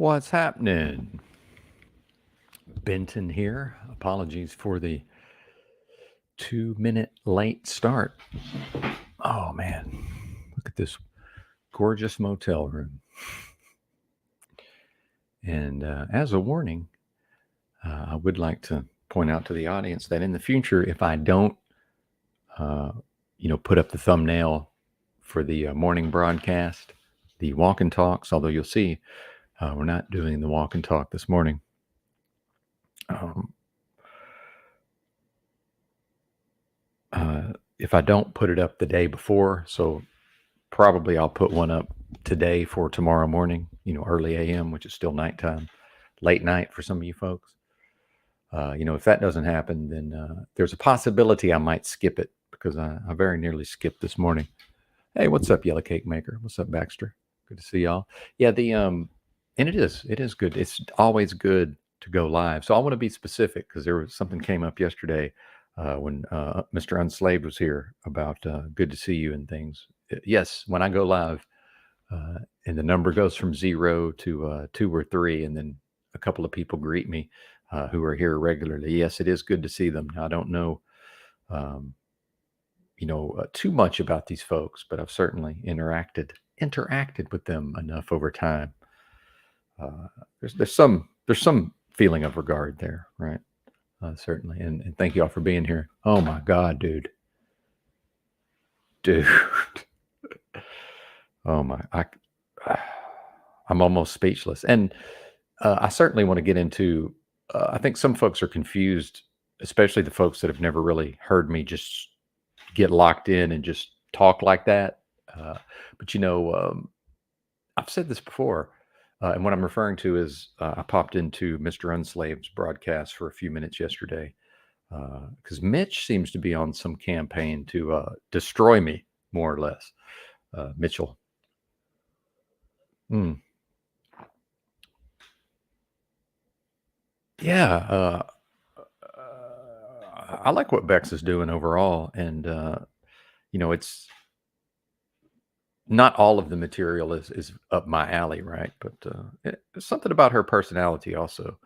What's happening? Benton here. Apologies for the 2 minute late start. Oh man, look at this gorgeous motel room. And as a warning, I would like to point out to the audience that in the future, if I don't, uh, put up the thumbnail for the morning broadcast, the walk and talks, although you'll see we're not doing the walk and talk this morning. Um, if I don't put it up the day before, so probably I'll put one up today for tomorrow morning, early AM, which is still nighttime, late night for some of you folks. If that doesn't happen, then there's a possibility I might skip it because I very nearly skipped this morning. Hey, what's up, Yellow Cake Maker? What's up, Baxter? Good to see y'all. Yeah, and it is good. It's always good to go live. So I want to be specific because there was something came up yesterday when Mr. Unslaved was here about good to see you and things. Yes, when I go live and the number goes from 0 to 2 or 3, and then a couple of people greet me who are here regularly. Yes, it is good to see them. Now, I don't know, too much about these folks, but I've certainly interacted with them enough over time. There's some feeling of regard there, right? Certainly, and thank you all for being here. Oh my God, dude. Oh my, I'm almost speechless, and I certainly want to get into. I think some folks are confused, especially the folks that have never really heard me just get locked in and just talk like that. But I've said this before, and what I'm referring to is I popped into Mr. Unslaved's broadcast for a few minutes yesterday because Mitch seems to be on some campaign to destroy me, more or less. Mitchell. Mm. Yeah, I like what Bex is doing overall, and it's not all of the material is up my alley, right? But there's something about her personality also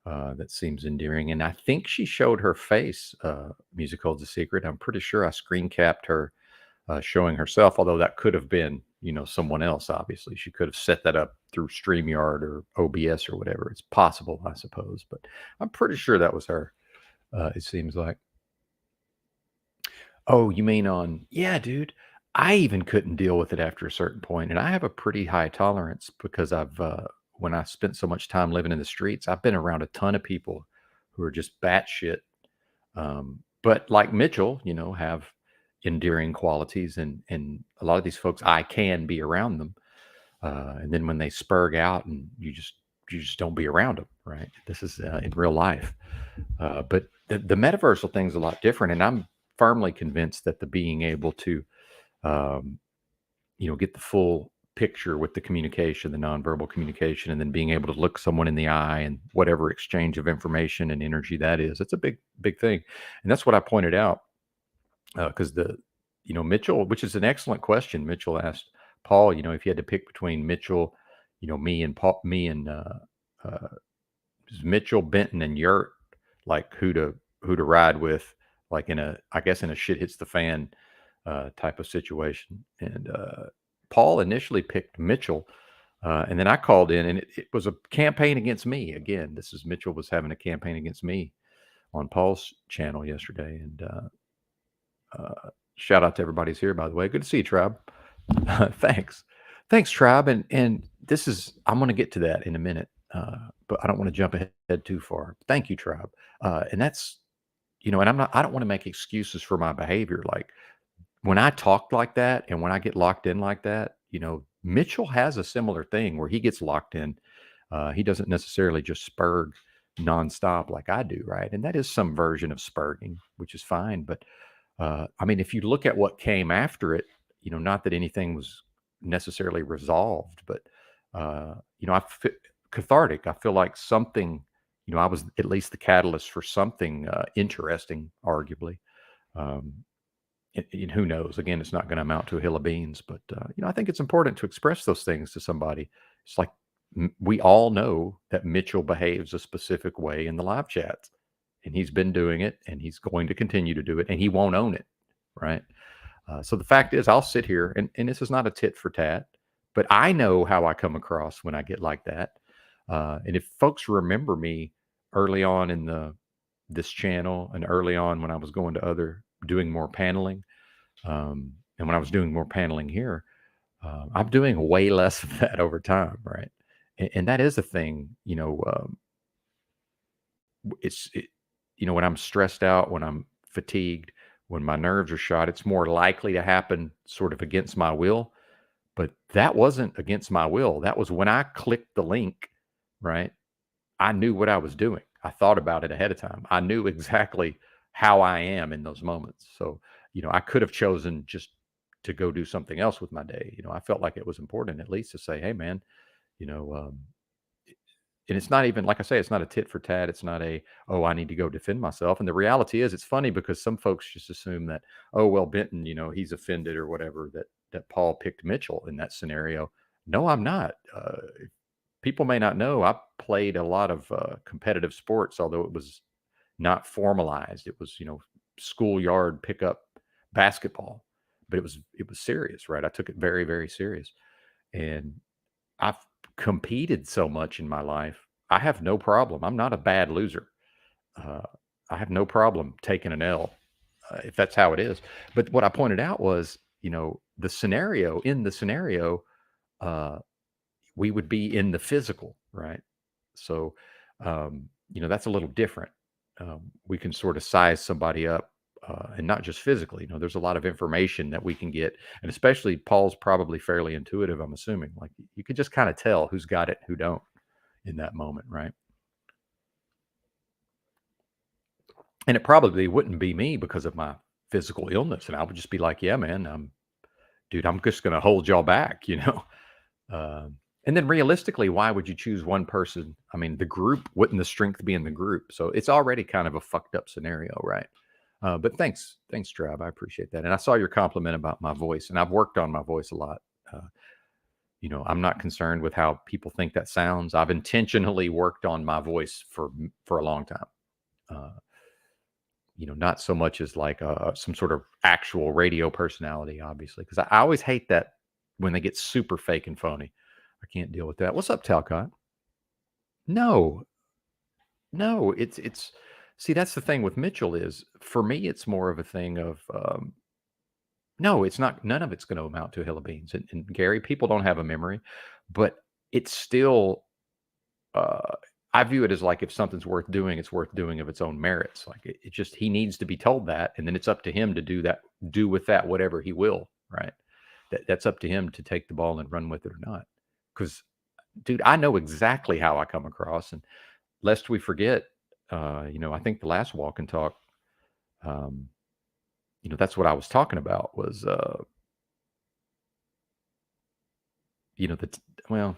that seems endearing, and I think she showed her face. Music holds a secret. I'm pretty sure I screen capped her showing herself, although that could have been someone else. Obviously, she could have set that up through StreamYard or OBS or whatever. It's possible, I suppose, but I'm pretty sure that was her. It seems like. Oh, you mean on yeah, dude. I even couldn't deal with it after a certain point, and I have a pretty high tolerance because when I spent so much time living in the streets, I've been around a ton of people who are just batshit. But like Mitchell, have endearing qualities, and a lot of these folks, I can be around them, and then when they spurg out, and you just don't be around them, right? This is in real life, but the metaversal thing's a lot different, and I'm firmly convinced that the being able to um, get the full picture with the communication, the nonverbal communication, and then being able to look someone in the eye and whatever exchange of information and energy that is, it's a big, big thing. And that's what I pointed out because Mitchell, which is an excellent question. Mitchell asked Paul, if you had to pick between Mitchell, me and Paul, uh, Mitchell, Benton, and Yurt, like who to ride with, like I guess in a shit hits the fan type of situation. And Paul initially picked Mitchell, and then I called in, and it was a campaign against me. Again, this is Mitchell was having a campaign against me on Paul's channel yesterday. And shout out to everybody's here, by the way. Good to see you, Tribe. Thanks, Tribe. And this is I'm going to get to that in a minute, but I don't want to jump ahead too far. Thank you, Tribe. And that's and I don't want to make excuses for my behavior. Like when I talk like that and when I get locked in like that, Mitchell has a similar thing where he gets locked in. He doesn't necessarily just spurg nonstop like I do, right? And that is some version of spurging, which is fine. But I mean, if you look at what came after it, not that anything was necessarily resolved, but I feel cathartic. I feel like something, I was at least the catalyst for something interesting, arguably. Um, and who knows? Again, it's not going to amount to a hill of beans, but I think it's important to express those things to somebody. It's like we all know that Mitchell behaves a specific way in the live chats, and he's been doing it, and he's going to continue to do it, and he won't own it, right? So the fact is, I'll sit here, and this is not a tit for tat, but I know how I come across when I get like that. And if folks remember me early on in this channel, and early on when I was going to doing more paneling, and when I was doing more paneling here, I'm doing way less of that over time, right? And that is a thing, it's it, when I'm stressed out, when I'm fatigued, when my nerves are shot, it's more likely to happen sort of against my will. But that wasn't against my will. That was when I clicked the link, right? I knew what I was doing. I thought about it ahead of time. I knew exactly how I am in those moments. So, I could have chosen just to go do something else with my day. I felt like it was important at least to say, hey, man, you know, um, and it's not even, like I say, it's not a tit for tat. It's not oh, I need to go defend myself. And the reality is, it's funny because some folks just assume that, oh, well, Benton, he's offended or whatever that Paul picked Mitchell in that scenario. No, I'm not. People may not know I played a lot of competitive sports, although it was not formalized. It was, schoolyard pickup basketball, but it was serious, right? I took it very, very serious. And I've competed so much in my life. I have no problem. I'm not a bad loser. Uh, I have no problem taking an L if that's how it is. But what I pointed out was, in the scenario, uh, we would be in the physical, right? So, that's a little different. We can sort of size somebody up, and not just physically. There's a lot of information that we can get, and especially Paul's probably fairly intuitive. I'm assuming, like you could just kind of tell who's got it, who don't, in that moment, right? And it probably wouldn't be me because of my physical illness, and I would just be like, "Yeah, man, dude, I'm just going to hold y'all back." Um, and then realistically, why would you choose one person? I mean, the group wouldn't the strength be in the group? So it's already kind of a fucked up scenario, right? But thanks, Trav. I appreciate that. And I saw your compliment about my voice, and I've worked on my voice a lot. Uh, I'm not concerned with how people think that sounds. I've intentionally worked on my voice for a long time. Uh, not so much as like some sort of actual radio personality, obviously, because I always hate that when they get super fake and phony. I can't deal with that. What's up, Talcott? No, no, it's see, that's the thing with Mitchell is for me, it's more of a thing of no, it's not. None of it's going to amount to a hill of beans. And Gary, people don't have a memory, but it's still. Uh, I view it as like if something's worth doing, it's worth doing of its own merits. Like it just he needs to be told that, and then it's up to him to do with that whatever he will. Right? That's up to him to take the ball and run with it or not. Because, dude, I know exactly how I come across, and lest we forget, I think the last walk and talk, um, that's what I was talking about was, the well,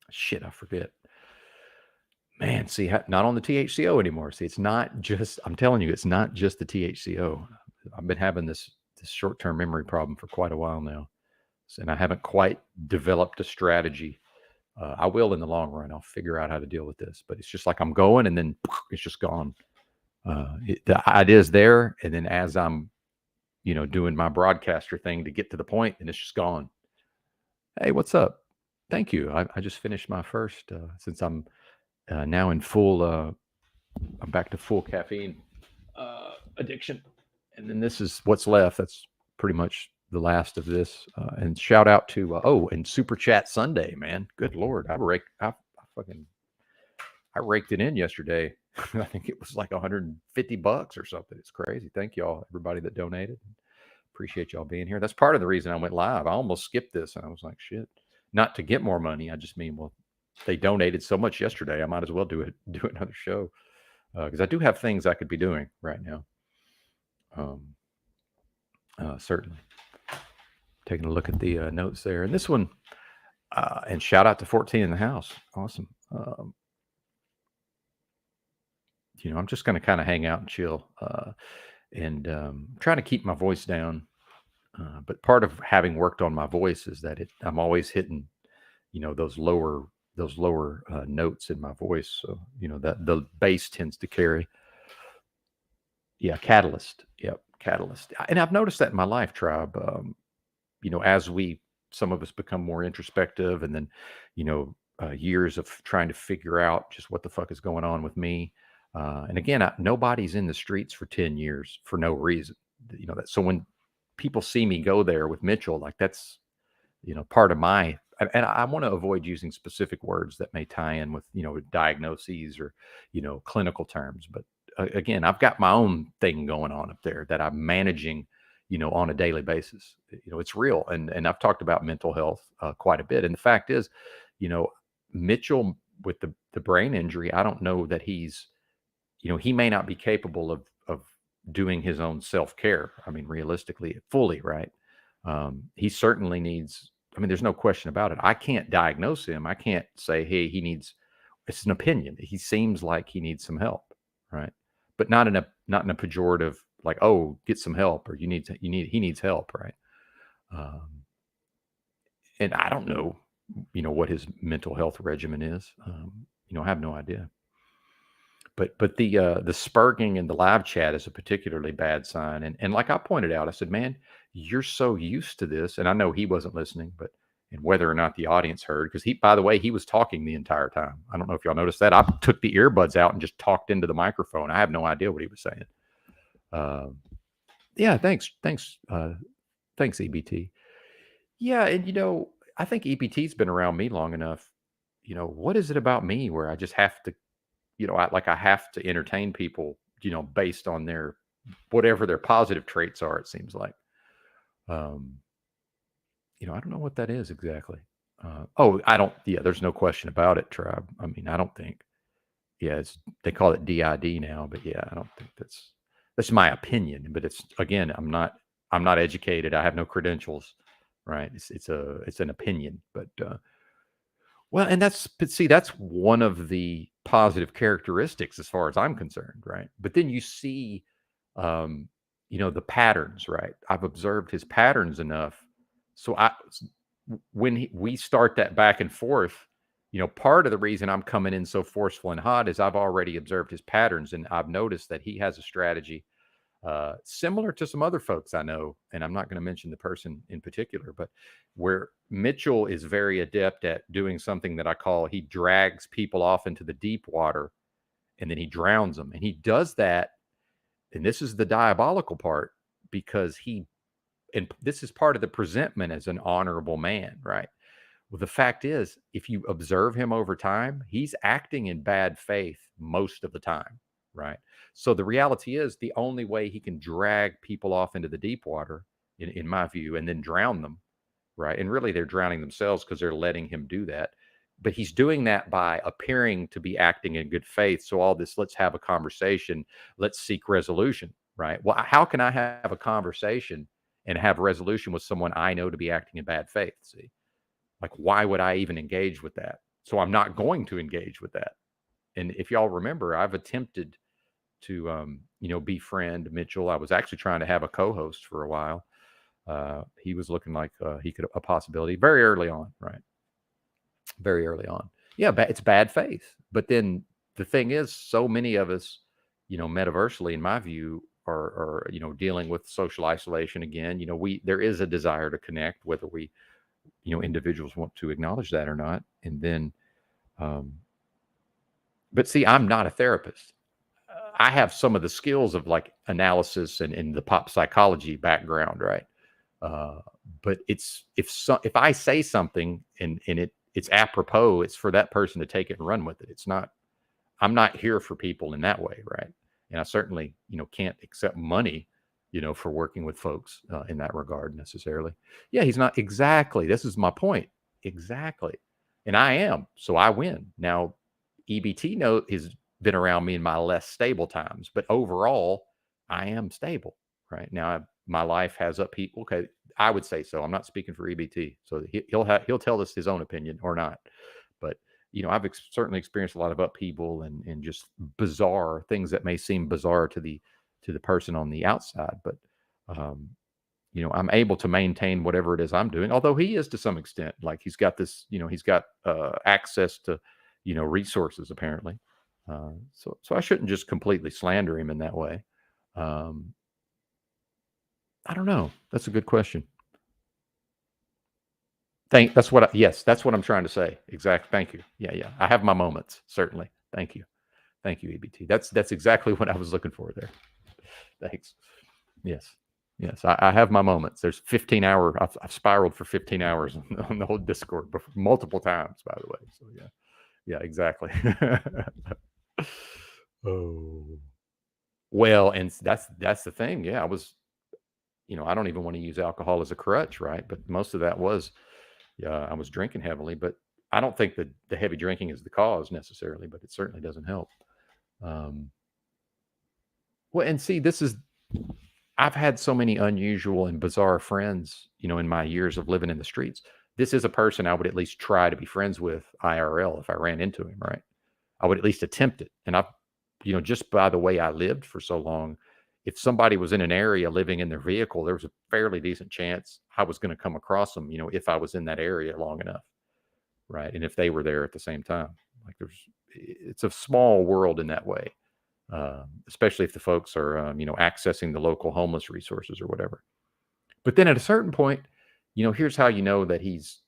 shit, I forget. Man, see, not on the THCO anymore. See, it's not just. I'm telling you, it's not just the THCO. I've been having this short term memory problem for quite a while now, and I haven't quite developed a strategy. I will in the long run. I'll figure out how to deal with this, but it's just like I'm going, and then it's just gone. The idea's there, and then as I'm, doing my broadcaster thing to get to the point, and it's just gone. Hey, what's up? Thank you. I just finished my first since I'm now in full. I'm back to full caffeine addiction, and then this is what's left. That's pretty much the last of this. And shout out to and Super Chat Sunday, man. Good lord, I raked it in yesterday. I think it was like $150 or something. It's crazy. Thank y'all, everybody that donated. Appreciate y'all being here. That's part of the reason I went live. I almost skipped this, and I was like, shit. Not to get more money. I just mean, well, they donated so much yesterday. I might as well do another show because I do have things I could be doing right now. Certainly. Taking a look at the notes there, and this one, and shout out to 14 in the house. Awesome. I'm just going to kind of hang out and chill, and trying to keep my voice down. But part of having worked on my voice is that I'm always hitting, those lower those lower notes in my voice. So that the bass tends to carry. Yeah, catalyst. Yep, catalyst. And I've noticed that in my life, Tribe. As some of us become more introspective, and then, years of trying to figure out just what the fuck is going on with me. And again, nobody's in the streets for 10 years for no reason. That so when people see me go there with Mitchell, like that's part of my, and I want to avoid using specific words that may tie in with diagnoses or clinical terms, but again, I've got my own thing going on up there that I'm managing on a daily basis. It's real, and I've talked about mental health quite a bit, and the fact is, you know Mitchell, with the brain injury, I don't know that he may not be capable of doing his own self-care. I mean, realistically, fully, right? He certainly needs, I mean, there's no question about it. I can't diagnose him. I can't say, hey, he needs, it's an opinion. He seems like he needs some help, right? But not in a pejorative, like, oh, get some help, or he needs help, right? Um, and I don't know, what his mental health regimen is. I have no idea. But the spurging in the live chat is a particularly bad sign. And like I pointed out, I said, man, you're so used to this. And I know he wasn't listening, but and whether or not the audience heard, because by the way, he was talking the entire time. I don't know if y'all noticed that. I took the earbuds out and just talked into the microphone. I have no idea what he was saying. Uh, yeah, thanks, EBT. Yeah, and I think EBT's been around me long enough. What is it about me where I just have to, I have to entertain people, based on their whatever their positive traits are, it seems like. Um, I don't know what that is exactly. I don't, yeah, there's no question about it, Tribe. I mean, I don't think, yeah, they call it DID now, but yeah, I don't think that's my opinion. But it's, again, I'm not educated. I have no credentials, right? It's an opinion, but, well, and but see, that's one of the positive characteristics as far as I'm concerned, right? But then you see, um, the patterns, right? I've observed his patterns enough. So when we start that back and forth, part of the reason I'm coming in so forceful and hot is I've already observed his patterns, and I've noticed that he has a strategy similar to some other folks I know, and I'm not going to mention the person in particular, but where Mitchell is very adept at doing something that I call, he drags people off into the deep water and then he drowns them. And he does that, and this is the diabolical part, because and this is part of the presentment as an honorable man, right? Well, the fact is, if you observe him over time, he's acting in bad faith most of the time, right? So the reality is, the only way he can drag people off into the deep water, in my view, and then drown them, right? And really, they're drowning themselves because they're letting him do that. But he's doing that by appearing to be acting in good faith. So all this, let's have a conversation, let's seek resolution, right? Well, how can I have a conversation and have resolution with someone I know to be acting in bad faith? See, like, why would I even engage with that? So I'm not going to engage with that. And if y'all remember, I've attempted to, befriend Mitchell. I was actually trying to have a co-host for a while. He was looking like he could, a possibility very early on, right? Very early on. Yeah, it's bad faith. But then the thing is, so many of us, metaversally, in my view, are dealing with social isolation again. There is a desire to connect, whether we individuals want to acknowledge that or not. And then, um, but see, I'm not a therapist. I have some of the skills of like analysis and the pop psychology background, right? Uh, but it's if I say something and it's apropos, it's for that person to take it and run with it. It's not. I'm not here for people in that way, right? And I certainly can't accept money, for working with folks in that regard necessarily. Yeah, he's not exactly. This is my point exactly, and I am, so I win now. EBT note has been around me in my less stable times, but overall, I am stable right now. My life has upheaval. Okay, I would say so. I'm not speaking for EBT, so he'll tell us his own opinion or not. But I've certainly experienced a lot of upheaval and just bizarre things that may seem bizarre to the person on the outside. But um, I'm able to maintain whatever it is I'm doing. Although he is to some extent, like he's got this, he's got access to, resources apparently. So I shouldn't just completely slander him in that way. Um, I don't know. That's a good question. That's what. Yes, that's what I'm trying to say. Exactly. Thank you. Yeah, yeah. I have my moments certainly. Thank you, EBT. That's exactly what I was looking for there. Thanks. Yes. Yes, I have my moments. There's 15-hour. I've spiraled for 15 hours on the whole Discord multiple times, by the way. So yeah, yeah, exactly. Oh well, and that's the thing. Yeah, I was. I don't even want to use alcohol as a crutch, right? But most of that was, yeah, I was drinking heavily. But I don't think that the heavy drinking is the cause necessarily, but it certainly doesn't help. Um, well, and see, I've had so many unusual and bizarre friends, in my years of living in the streets. This is a person I would at least try to be friends with IRL if I ran into him, right? I would at least attempt it. And just by the way I lived for so long, if somebody was in an area living in their vehicle, there was a fairly decent chance I was going to come across them, if I was in that area long enough, right? And if they were there at the same time, like it's a small world in that way, especially if the folks are, accessing the local homeless resources or whatever. But then at a certain point, here's how you know that he's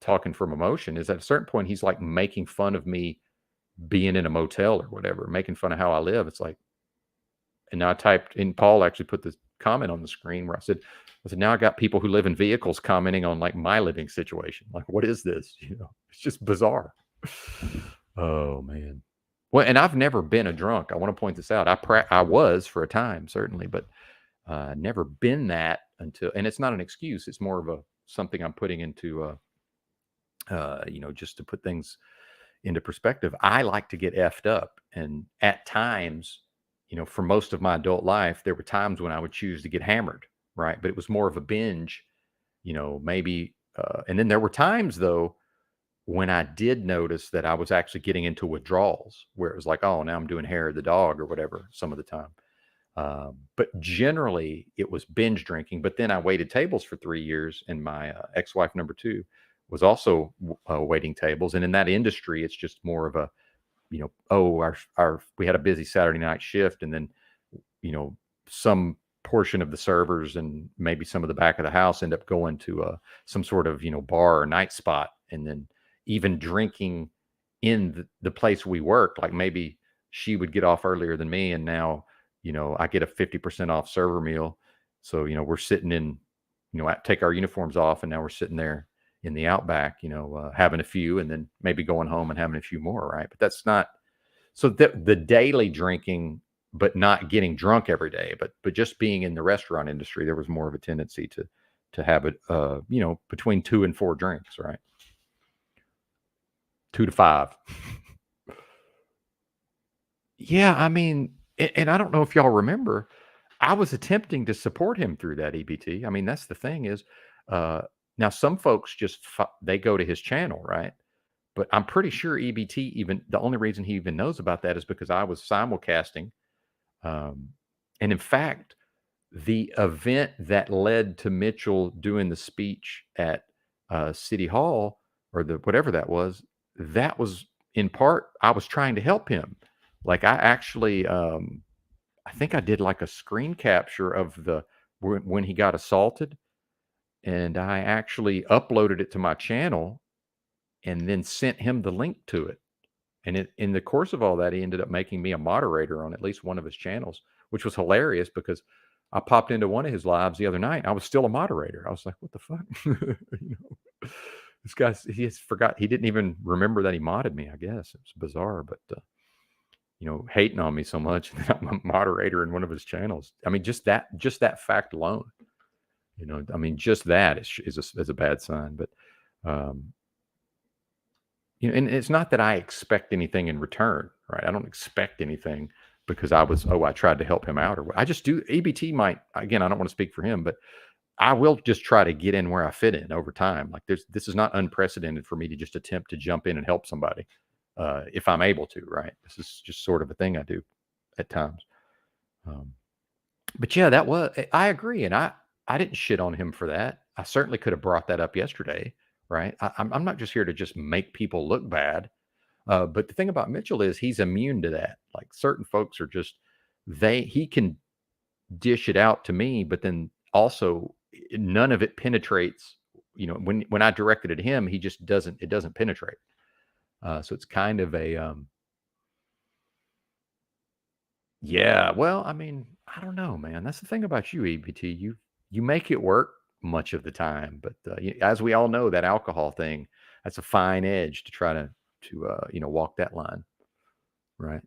talking from emotion is at a certain point, he's like making fun of me being in a motel or whatever, making fun of how I live. It's like, and now I typed in, Paul actually put this comment on the screen where I said, now I got people who live in vehicles commenting on like my living situation. Like, what is this? It's just bizarre. Oh man. Well, and I've never been a drunk. I want to point this out. I was for a time, certainly, but never been that until, and it's not an excuse. It's more of a something I'm putting into, just to put things into perspective. I like to get effed up, and at times, for most of my adult life, there were times when I would choose to get hammered, right? But it was more of a binge, maybe. And then there were times though when I did notice that I was actually getting into withdrawals, where it was like, oh, now I'm doing hair of the dog or whatever. Some of the time. But generally, it was binge drinking. But then I waited tables for 3 years, and my ex-wife number two was also waiting tables. And in that industry, it's just more of a, oh, our we had a busy Saturday night shift, and then some portion of the servers and maybe some of the back of the house end up going to some sort of bar or night spot, and then even drinking in the place we work. Like maybe she would get off earlier than me, and now I get a 50% off server meal. So, we're sitting in, take our uniforms off, and now we're sitting there in the outback, having a few, and then maybe going home and having a few more, right? But that's not, so the daily drinking, but not getting drunk every day, but just being in the restaurant industry, there was more of a tendency to have it, between 2 and 4 drinks, right? 2 to 5. Yeah, I mean, and I don't know if y'all remember, I was attempting to support him through that EBT. I mean, that's the thing is, uh, now some folks just they go to his channel, right? But I'm pretty sure EBT, even the only reason he even knows about that is because I was simulcasting. Um, and in fact, the event that led to Mitchell doing the speech at City Hall, or the whatever that was in part I was trying to help him. Like I actually, I think I did like a screen capture of the when he got assaulted, and I actually uploaded it to my channel and then sent him the link to it. And in the course of all that, he ended up making me a moderator on at least one of his channels, which was hilarious because I popped into one of his lives the other night. And I was still a moderator. I was like, "What the fuck?" This guy, he has forgot. He didn't even remember that he modded me. I guess it was bizarre, but hating on me so much that I'm a moderator in one of his channels. I mean, just that fact alone, I mean, just that is a bad sign. But um, and it's not that I expect anything in return, right? I don't expect anything because I tried to help him out, or what. I just do. EBT might, again, I don't want to speak for him, but I will just try to get in where I fit in over time. Like this is not unprecedented for me to just attempt to jump in and help somebody, if I'm able to, right? This is just sort of a thing I do at times. Um, but yeah, I agree. And I didn't shit on him for that. I certainly could have brought that up yesterday, right? I'm not just here to just make people look bad. But the thing about Mitchell is he's immune to that. Like certain folks are just he can dish it out to me, but then also none of it penetrates. When I directed at him, he just doesn't. It doesn't penetrate. So it's kind of a yeah. Well, I mean, I don't know, man. That's the thing about you, EBT. You make it work much of the time, but as we all know, that alcohol thing, that's a fine edge to try to walk that line, right?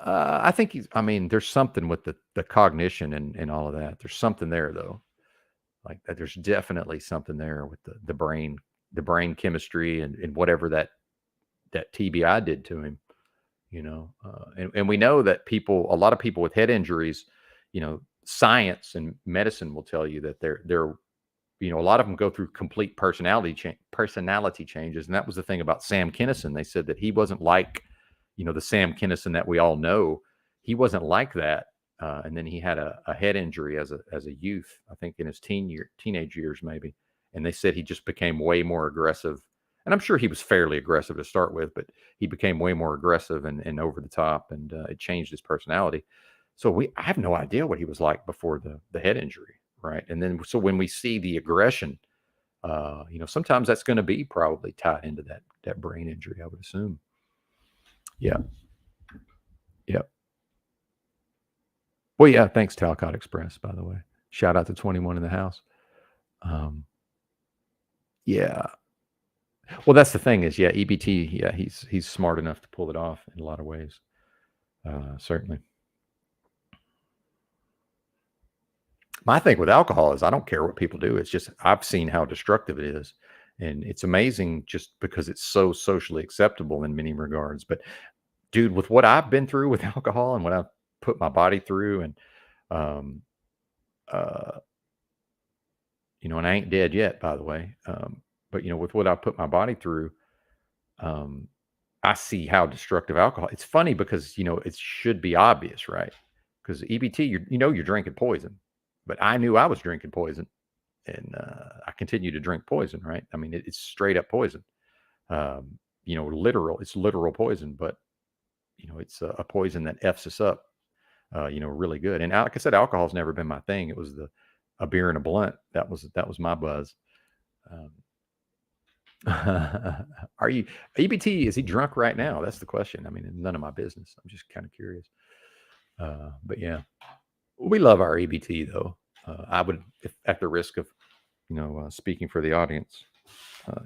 I think I mean, there's something with the cognition and all of that. There's something there though. Like that there's definitely something there with the brain chemistry and whatever that TBI did to him, and we know that a lot of people with head injuries, science and medicine will tell you that they're a lot of them go through complete personality changes, and that was the thing about Sam Kinison. They said that he wasn't like the Sam Kinison that we all know. He wasn't like that, and then he had a head injury as a youth, I think in his teenage years maybe, and they said he just became way more aggressive. And I'm sure he was fairly aggressive to start with, but he became way more aggressive and over the top, and it changed his personality. So I have no idea what he was like before the head injury, right? And then so when we see the aggression, sometimes that's going to be probably tied into that brain injury, I would assume. Yeah. Yeah. Well, yeah. Thanks, Talcott Express, by the way. Shout out to 21 in the house. Um, yeah. Well, that's the thing is, yeah, EBT, yeah, he's smart enough to pull it off in a lot of ways. Certainly. My thing with alcohol is I don't care what people do. It's just I've seen how destructive it is. And it's amazing just because it's so socially acceptable in many regards. But dude, with what I've been through with alcohol and what I've put my body through, and um, uh, and I ain't dead yet, by the way. But with what I put my body through, um, I see how destructive alcohol. It's funny because it should be obvious, right? Because EBT, you're drinking poison, but I knew I was drinking poison, and I continue to drink poison, right? I mean, it's straight up poison. It's literal poison, but it's a poison that f's us up, really good. And like I said, alcohol's never been my thing. It was a beer and a blunt. That was my buzz. Um, are you EBT? Is he drunk right now? That's the question. I mean, none of my business. I'm just kind of curious. But yeah, we love our EBT though. I would, if, at the risk of speaking for the audience,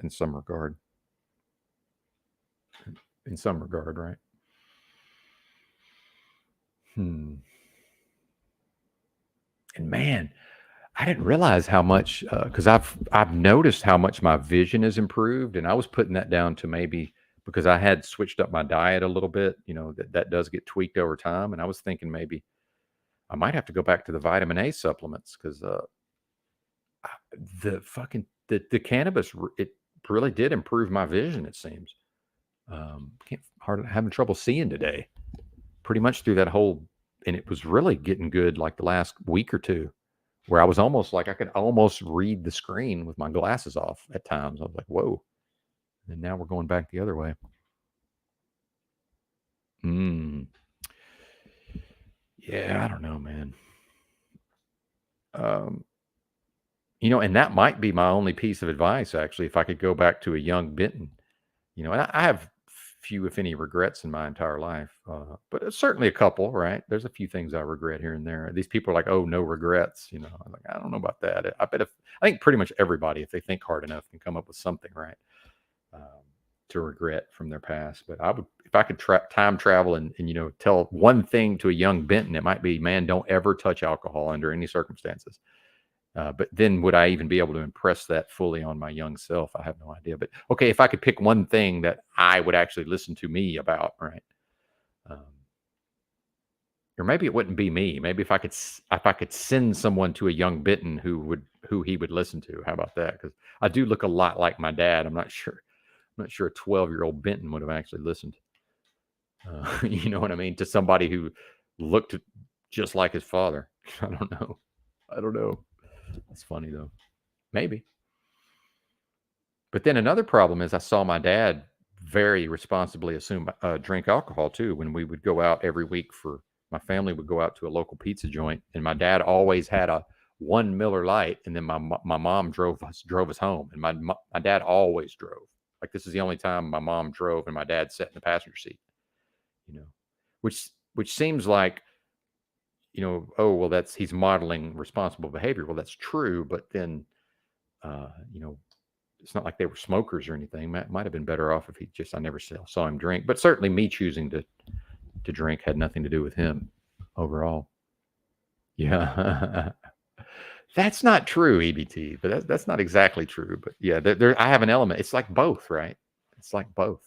in some regard. In some regard, right? Hmm. And man, I didn't realize how much because I've noticed how much my vision has improved, and I was putting that down to maybe because I had switched up my diet a little bit. That does get tweaked over time, and I was thinking maybe I might have to go back to the vitamin A supplements because the fucking the cannabis it really did improve my vision. It seems can't hardly having trouble seeing today. Pretty much through that whole, and it was really getting good like the last week or two, where I was almost like I could almost read the screen with my glasses off at times. I was like, whoa. And now we're going back the other way. Mm. Yeah, I don't know, man. Um, and that might be my only piece of advice, actually, if I could go back to a young Benton. And I have few, if any, regrets in my entire life, but certainly a couple, right? There's a few things I regret here and there. These people are like, "Oh, no regrets," I'm like, I don't know about that. I think pretty much everybody, if they think hard enough, can come up with something, right, um, to regret from their past. But I would, if I could time travel and tell one thing to a young Benton, it might be, man, don't ever touch alcohol under any circumstances. But then would I even be able to impress that fully on my young self? I have no idea. But okay, if I could pick one thing that I would actually listen to me about, right? Um, or maybe it wouldn't be me. Maybe if I could send someone to a young Benton who he would listen to. How about that? Because I do look a lot like my dad. I'm not sure. I'm not sure a 12-year-old Benton would have actually listened. You know what I mean? To somebody who looked just like his father. I don't know. I don't know. It's funny though. Maybe. But then another problem is I saw my dad very responsibly assume drink alcohol too when we would go out every week for my family would go out to a local pizza joint, and my dad always had a one Miller Lite, and then my mom drove us home, and my dad always drove. Like this is the only time my mom drove and my dad sat in the passenger seat. You know, which seems like oh well, that's he's modeling responsible behavior. Well, that's true, but then uh, you know it's not like they were smokers or anything. Might have been better off if he just I never saw him drink. But certainly me choosing to drink had nothing to do with him overall. Yeah. That's not true, EBT, but that's not exactly true. But yeah, I have an element. It's like both, right? It's like both.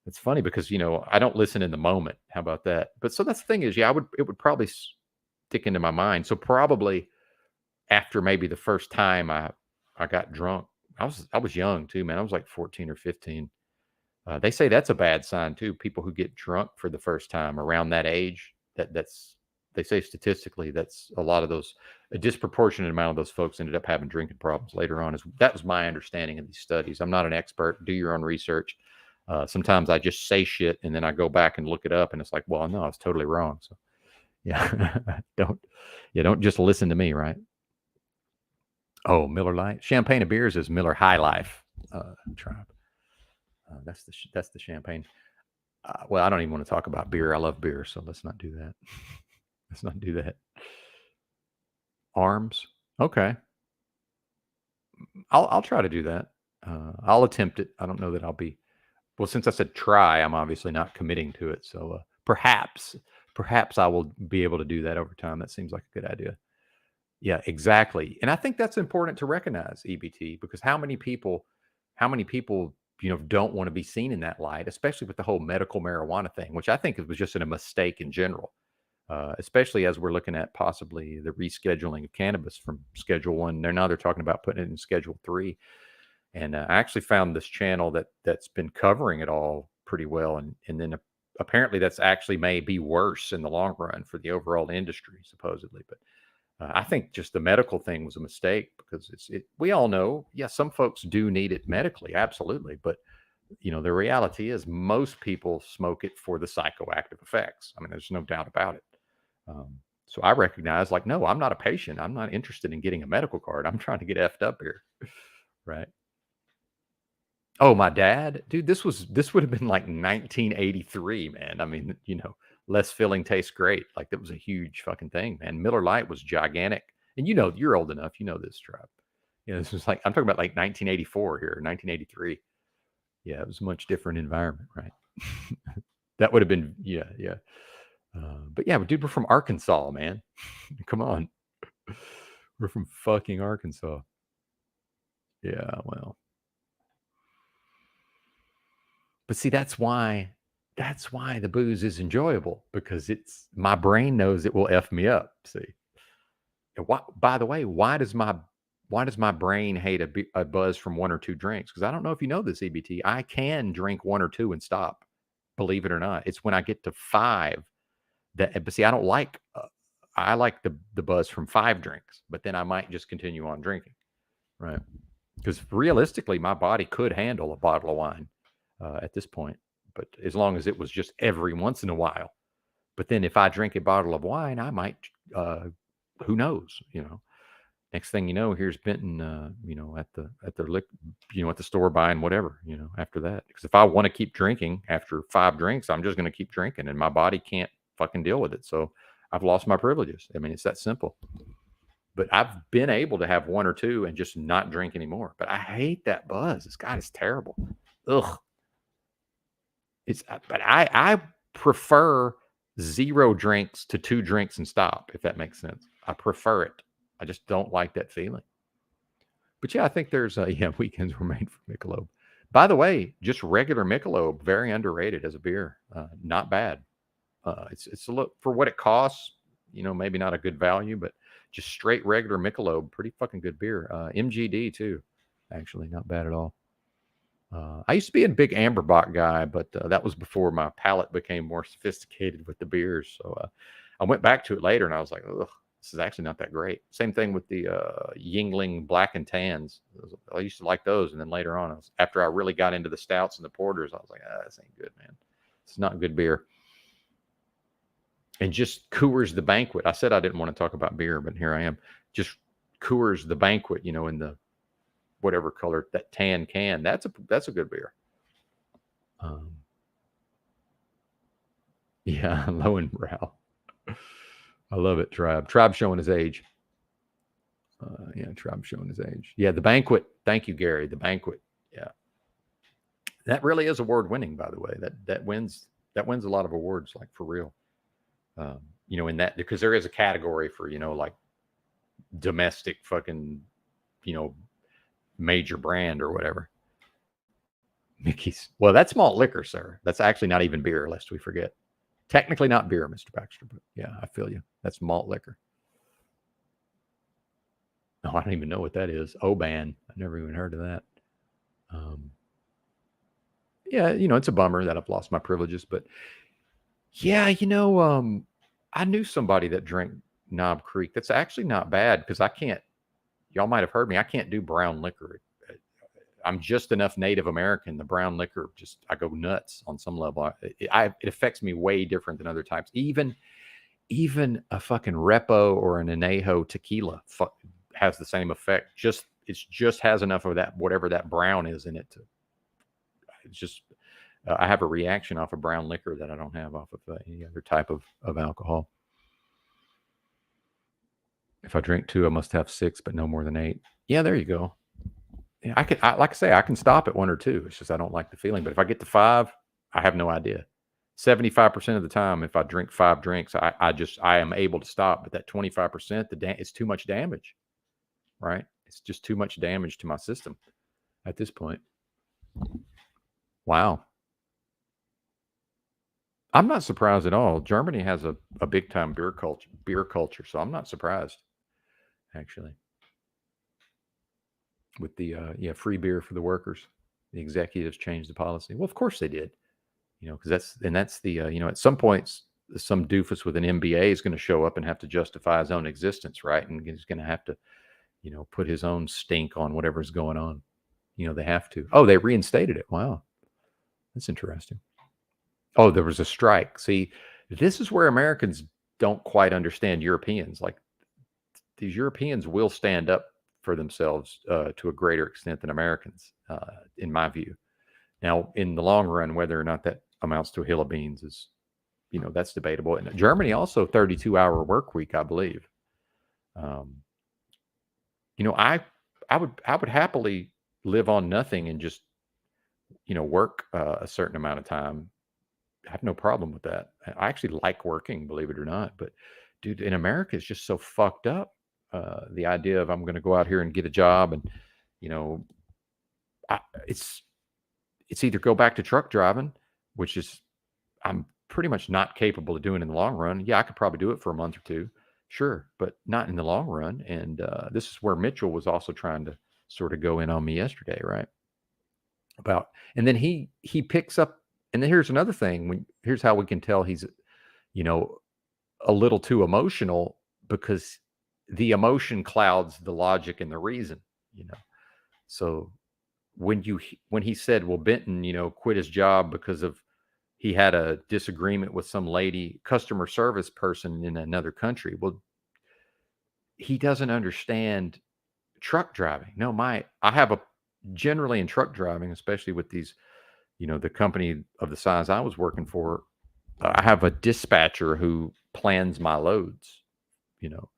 It's funny because I don't listen in the moment. How about that? But so that's the thing is, yeah, it would probably stick into my mind. So probably after maybe the first time I got drunk, I was young too, man. I was like 14 or 15. They say that's a bad sign too. People who get drunk for the first time around that age, that's they say statistically that's a disproportionate amount of those folks ended up having drinking problems later on. That was my understanding of these studies. I'm not an expert. Do your own research. Sometimes I just say shit and then I go back and look it up, and it's like, well, no, I was totally wrong. So yeah, don't just listen to me, right? Oh, Miller Lite. Champagne of beers is Miller High Life tribe. That's the champagne. Well, I don't even want to talk about beer. I love beer, so let's not do that. Let's not do that. Arms. Okay. I'll try to do that. I'll attempt it. I don't know that I'll be well, since I said try, I'm obviously not committing to it. So perhaps I will be able to do that over time. That seems like a good idea. Yeah, exactly. And I think that's important to recognize, EBT, because how many people, don't want to be seen in that light, especially with the whole medical marijuana thing, which I think it was just a mistake in general. Especially as we're looking at possibly the rescheduling of cannabis from Schedule One. They're talking about putting it in Schedule Three. And I actually found this channel that's been covering it all pretty well, and then apparently that's actually may be worse in the long run for the overall industry, supposedly. But I think just the medical thing was a mistake because we all know, yeah, some folks do need it medically, absolutely, but the reality is most people smoke it for the psychoactive effects. I mean, there's no doubt about it. So I recognize, like, no, I'm not a patient. I'm not interested in getting a medical card. I'm trying to get effed up here, right? Oh, my dad, dude, this would have been like 1983, man. I mean, less filling tastes great. Like that was a huge fucking thing, man. Miller Lite was gigantic, and you're old enough, you know this, Trap. This was like I'm talking about like 1984 here, 1983. Yeah, it was a much different environment, right? That would have been, yeah, yeah. But yeah, dude, we're from Arkansas, man. Come on, we're from fucking Arkansas. Yeah, well. But see, that's why the booze is enjoyable because it's my brain knows it will F me up. See, and by the way, why does my brain hate a buzz from one or two drinks? Because I don't know if you know this, EBT. I can drink one or two and stop. Believe it or not, it's when I get to five but see, I like the buzz from five drinks, but then I might just continue on drinking, right? Because realistically, my body could handle a bottle of wine at this point, but as long as it was just every once in a while. But then if I drink a bottle of wine, I might, who knows, Next thing you know, here's Benton, at the store buying whatever, after that. Because if I want to keep drinking after five drinks, I'm just going to keep drinking, and my body can't fucking deal with it. So I've lost my privileges. I mean, it's that simple. But I've been able to have one or two and just not drink anymore. But I hate that buzz. It's terrible. Ugh. But I prefer zero drinks to two drinks and stop, if that makes sense. I prefer it. I just don't like that feeling. But yeah, I think there's weekends were made for Michelob. By the way, just regular Michelob, very underrated as a beer. Not bad. It's a look for what it costs. Maybe not a good value, but just straight regular Michelob, pretty fucking good beer. MGD too, actually not bad at all. I used to be a big Amberbach guy, but that was before my palate became more sophisticated with the beers. So I went back to it later, and I was like, ugh, this is actually not that great. Same thing with the Yingling Black and Tans. I used to like those, and then later on, after I really got into the stouts and the porters, I was like, this ain't good, man. It's not good beer. And just Coors the Banquet. I said I didn't want to talk about beer, but here I am. Just Coors the Banquet, in the whatever color, that tan can. That's a good beer. Um, yeah, low and brow. I love it. Tribe showing his age. Yeah, Tribe showing his age. Yeah, the Banquet. Thank you, Gary. The Banquet. Yeah, that really is award winning. By the way, that wins a lot of awards, like for real. In that, because there is a category for like domestic fucking you know major brand or whatever. Mickey's. Well, that's malt liquor, sir. That's actually not even beer, lest we forget. Technically not beer, Mr. Baxter, but yeah, I feel you. That's malt liquor. No, I don't even know what that is. Oban. I've never even heard of that. Um, yeah, it's a bummer that I've lost my privileges, but yeah, I knew somebody that drank Knob Creek. That's actually not bad because I can't. Y'all might have heard me. I can't do brown liquor. I'm just enough Native American. The brown liquor, just I go nuts on some level. It affects me way different than other types. Even a fucking Repo or an Anejo tequila has the same effect. It just has enough of that whatever that brown is in it. It's just I have a reaction off of brown liquor that I don't have off of any other type of alcohol. If I drink two, I must have six, but no more than eight. Yeah, there you go. Yeah, like I say, I can stop at one or two. It's just I don't like the feeling. But if I get to five, I have no idea. 75% of the time, if I drink five drinks, I am able to stop. But that 25%, it's too much damage, right? It's just too much damage to my system at this point. Wow. I'm not surprised at all. Germany has a big time beer culture, so I'm not surprised actually. With the free beer for the workers, the executives changed the policy. Well, of course they did. Because that's the at some points some doofus with an MBA is going to show up and have to justify his own existence, right? And he's going to have to put his own stink on whatever's going on. They have to. Oh, they reinstated it. Wow, that's interesting. Oh, there was a strike. See, this is where Americans don't quite understand Europeans. Like these Europeans will stand up for themselves to a greater extent than Americans, in my view. Now, in the long run, whether or not that amounts to a hill of beans is, that's debatable. And Germany also 32-hour work week, I believe. Um, I would happily live on nothing and just work a certain amount of time. I have no problem with that. I actually like working, believe it or not. But dude, in America, it's just so fucked up. The idea of I'm going to go out here and get a job and you know, it's either go back to truck driving, which is I'm pretty much not capable of doing in the long run. Yeah, I could probably do it for a month or two, sure, but not in the long run. And this is where Mitchell was also trying to sort of go in on me yesterday, right? About and then he picks up, and then here's another thing. Here's how we can tell he's you know a little too emotional because the emotion clouds the logic and the reason. You know, so when he said, well, Benton, quit his job because of he had a disagreement with some lady customer service person in another country. Well, he doesn't understand truck driving. No, I have a generally in truck driving, especially with these, the company of the size I was working for, I have a dispatcher who plans my loads, you know.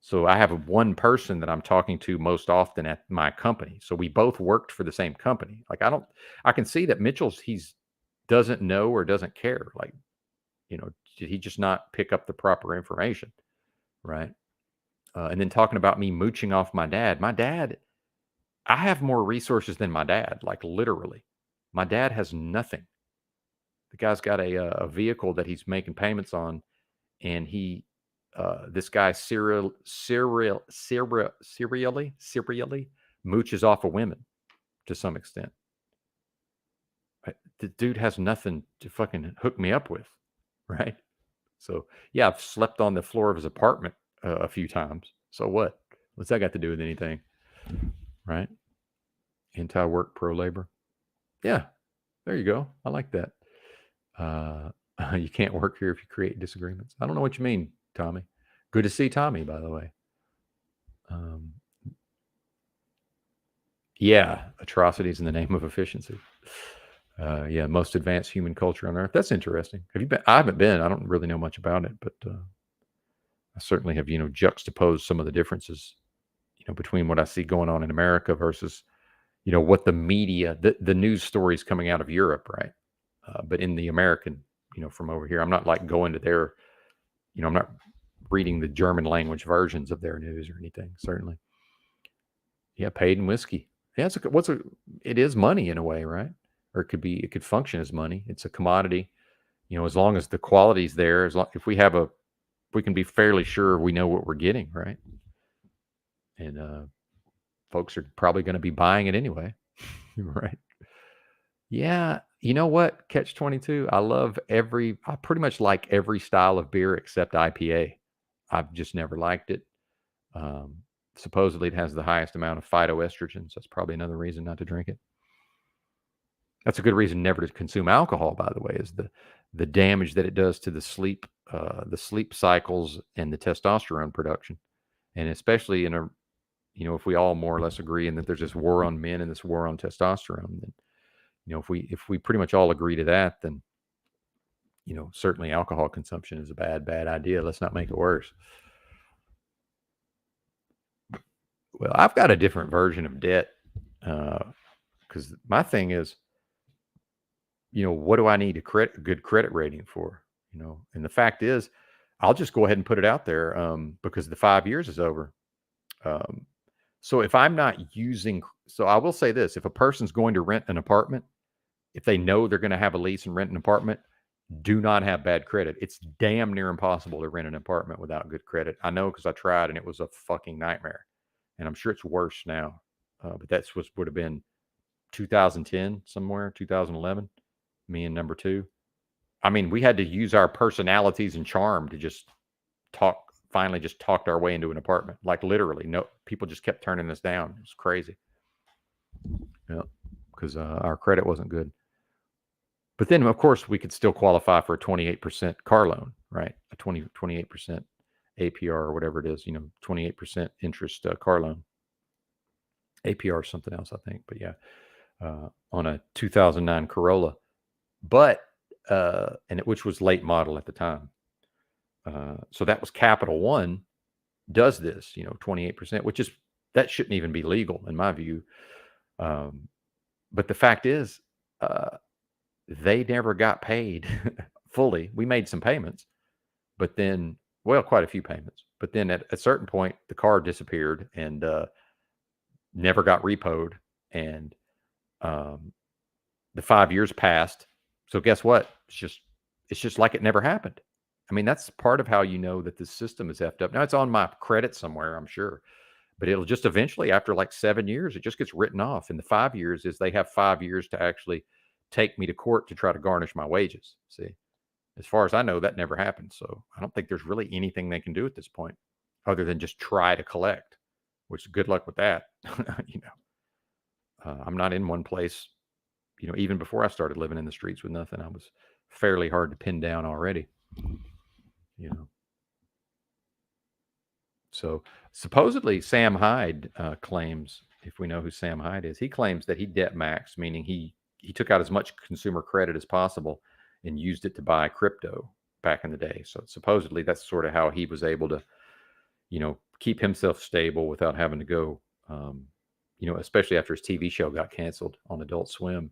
So I have one person that I'm talking to most often at my company. So we both worked for the same company. Like I can see that he's doesn't know or doesn't care. Like, did he just not pick up the proper information? Right. And then talking about me mooching off my dad. My dad, I have more resources than my dad, like literally. My dad has nothing. The guy's got a vehicle that he's making payments on, and this guy serially mooches off of women to some extent. the dude has nothing to fucking hook me up with, right? So, yeah, I've slept on the floor of his apartment a few times. So what? What's that got to do with anything, right? Anti-work, pro-labor. Yeah, there you go. I like that. Uh, you can't work here if you create disagreements. I don't know what you mean, Tommy. Good to see Tommy, by the way. Um, yeah, atrocities in the name of efficiency. Yeah, most advanced human culture on earth. That's interesting. Have you been? I haven't been. I don't really know much about it, but I certainly have, juxtaposed some of the differences, between what I see going on in America versus, what the media, the news stories coming out of Europe, right? But in the American, from over here, I'm not like going to their, I'm not reading the German language versions of their news or anything. Certainly, yeah, paid in whiskey. Yeah, it is money in a way, right? Or it could function as money. It's a commodity. As long as the quality's there, if we can be fairly sure we know what we're getting, right? And folks are probably going to be buying it anyway, right? Yeah, you know what? Catch 22. I pretty much like every style of beer except IPA. I've just never liked it. Um, Supposedly it has the highest amount of phytoestrogens. That's probably another reason not to drink it. That's a good reason never to consume alcohol, by the way, is the damage that it does to the sleep cycles and the testosterone production. And especially if we all more or less agree in that there's this war on men and this war on testosterone, then if we pretty much all agree to that, then certainly alcohol consumption is a bad idea. Let's not make it worse. Well, I've got a different version of debt because my thing is, what do I need a good credit rating for? And the fact is, I'll just go ahead and put it out there because the 5 years is over. So if I'm not so I will say this: if a person's going to rent an apartment, if they know they're going to have a lease and rent an apartment, do not have bad credit. It's damn near impossible to rent an apartment without good credit. I know because I tried and it was a fucking nightmare. And I'm sure it's worse now. But that's what would have been 2010 somewhere, 2011. Me and number two. I mean, we had to use our personalities and charm to just finally just talked our way into an apartment. Like literally, no people just kept turning us down. It was crazy. Yeah, because our credit wasn't good. But then, of course, we could still qualify for a 28% car loan, right? A 28% APR or whatever it is, 28% interest car loan. APR is something else, I think. But yeah, on a 2009 Corolla, which was late model at the time. So that was Capital One does this, 28%, that shouldn't even be legal in my view. But the fact is, they never got paid fully. We made some payments, but then, quite a few payments. But then at a certain point, the car disappeared and never got repoed. And the 5 years passed. So guess what? It's just like it never happened. I mean, that's part of how you know that the system is effed up. Now it's on my credit somewhere, I'm sure. But it'll just eventually, after like 7 years, it just gets written off. And the 5 years is they have 5 years to actually take me to court to try to garnish my wages. See, as far as I know, that never happened. So I don't think there's really anything they can do at this point other than just try to collect, which good luck with that. I'm not in one place, even before I started living in the streets with nothing. I was fairly hard to pin down already, So supposedly Sam Hyde claims, if we know who Sam Hyde is, he claims that he debt maxed, meaning he took out as much consumer credit as possible and used it to buy crypto back in the day. So supposedly that's sort of how he was able to, keep himself stable without having to go, especially after his TV show got canceled on Adult Swim.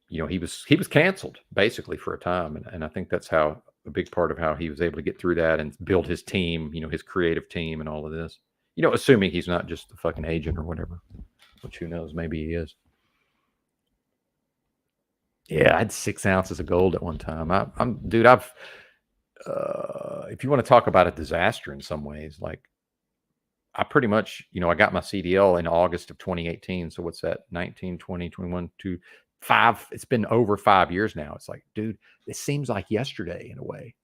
He was canceled basically for a time. And I think that's how a big part of how he was able to get through that and build his team, his creative team and all of this, assuming he's not just a fucking agent or whatever, which who knows, maybe he is. Yeah, I had 6 ounces of gold at one time. If you want to talk about a disaster in some ways, like I pretty much, I got my CDL in August of 2018. So what's that? 19, 20, 21, 2, 5. It's been over 5 years now. It's like, dude, it seems like yesterday in a way.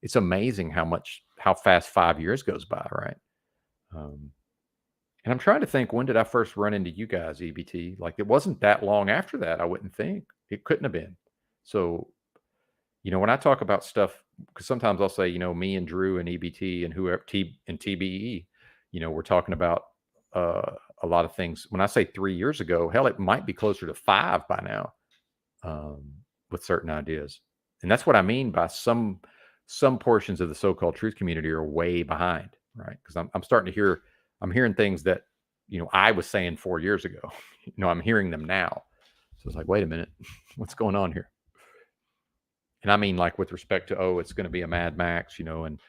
It's amazing how fast 5 years goes by, right? Um, and I'm trying to think, when did I first run into you guys, EBT? Like, it wasn't that long after that, I wouldn't think. It couldn't have been. So, when I talk about stuff, because sometimes I'll say, me and Drew and EBT and whoever and TBE, we're talking about uh, a lot of things. When I say 3 years ago, hell, it might be closer to 5 by now, um, with certain ideas. And that's what I mean by some portions of the so-called truth community are way behind, right? Because I'm starting to I'm hearing things that I was saying 4 years ago. I'm hearing them now. So it's like, wait a minute, what's going on here? And I mean, like, with respect to, it's going to be a Mad Max, and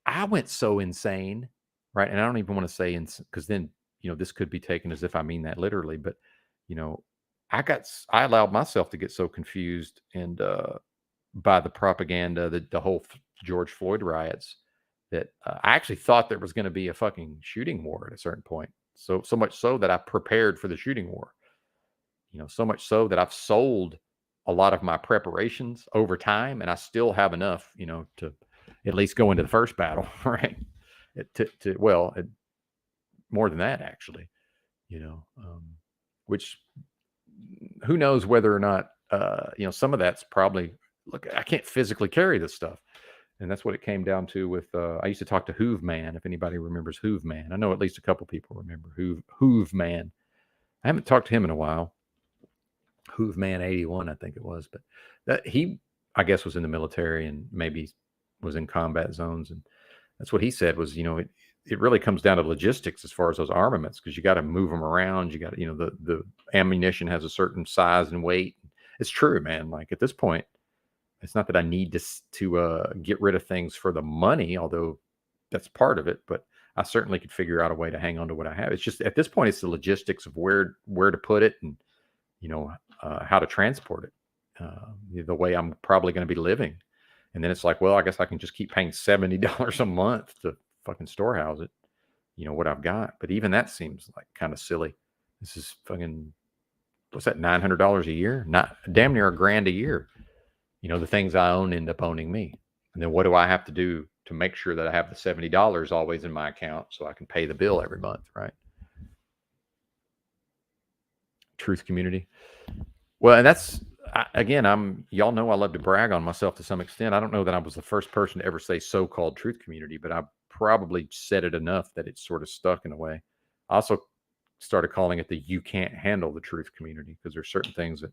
I went so insane, right? And I don't even want to say, because then, this could be taken as if I mean that literally, but, you know, I allowed myself to get so confused and, by the propaganda, the whole George Floyd riots, that I actually thought there was going to be a fucking shooting war at a certain point. So much so that I prepared for the shooting war. So much so that I've sold a lot of my preparations over time, and I still have enough, to at least go into the first battle, right? More than that, actually, you know, um, which who knows whether or not, some of that's probably, look, I can't physically carry this stuff. And that's what it came down to with, I used to talk to Hoove Man. If anybody remembers Hoove Man, I know at least a couple people remember Hoove Man. I haven't talked to him in a while. Hoove Man 81, I think it was, but that he, I guess, was in the military and maybe was in combat zones. And that's what he said was, it really comes down to logistics as far as those armaments, because you got to move them around. You got to, the ammunition has a certain size and weight. It's true, man. Like, at this point, it's not that I need to get rid of things for the money, although that's part of it, but I certainly could figure out a way to hang on to what I have. It's just, at this point, it's the logistics of where to put it, and how to transport it, the way I'm probably going to be living. And then it's like, well, I guess I can just keep paying $70 a month to fucking storehouse it, what I've got. But even that seems like kind of silly. This is fucking, what's that, $900 a year? Not damn near $1,000 a year. The things I own end up owning me. And then what do I have to do to make sure that I have the $70 always in my account so I can pay the bill every month, right? Truth community. Well, and that's, again, y'all know I love to brag on myself to some extent. I don't know that I was the first person to ever say so-called truth community, but I probably said it enough that it's sort of stuck in a way. I also started calling it the "you can't handle the truth community," because there's certain things that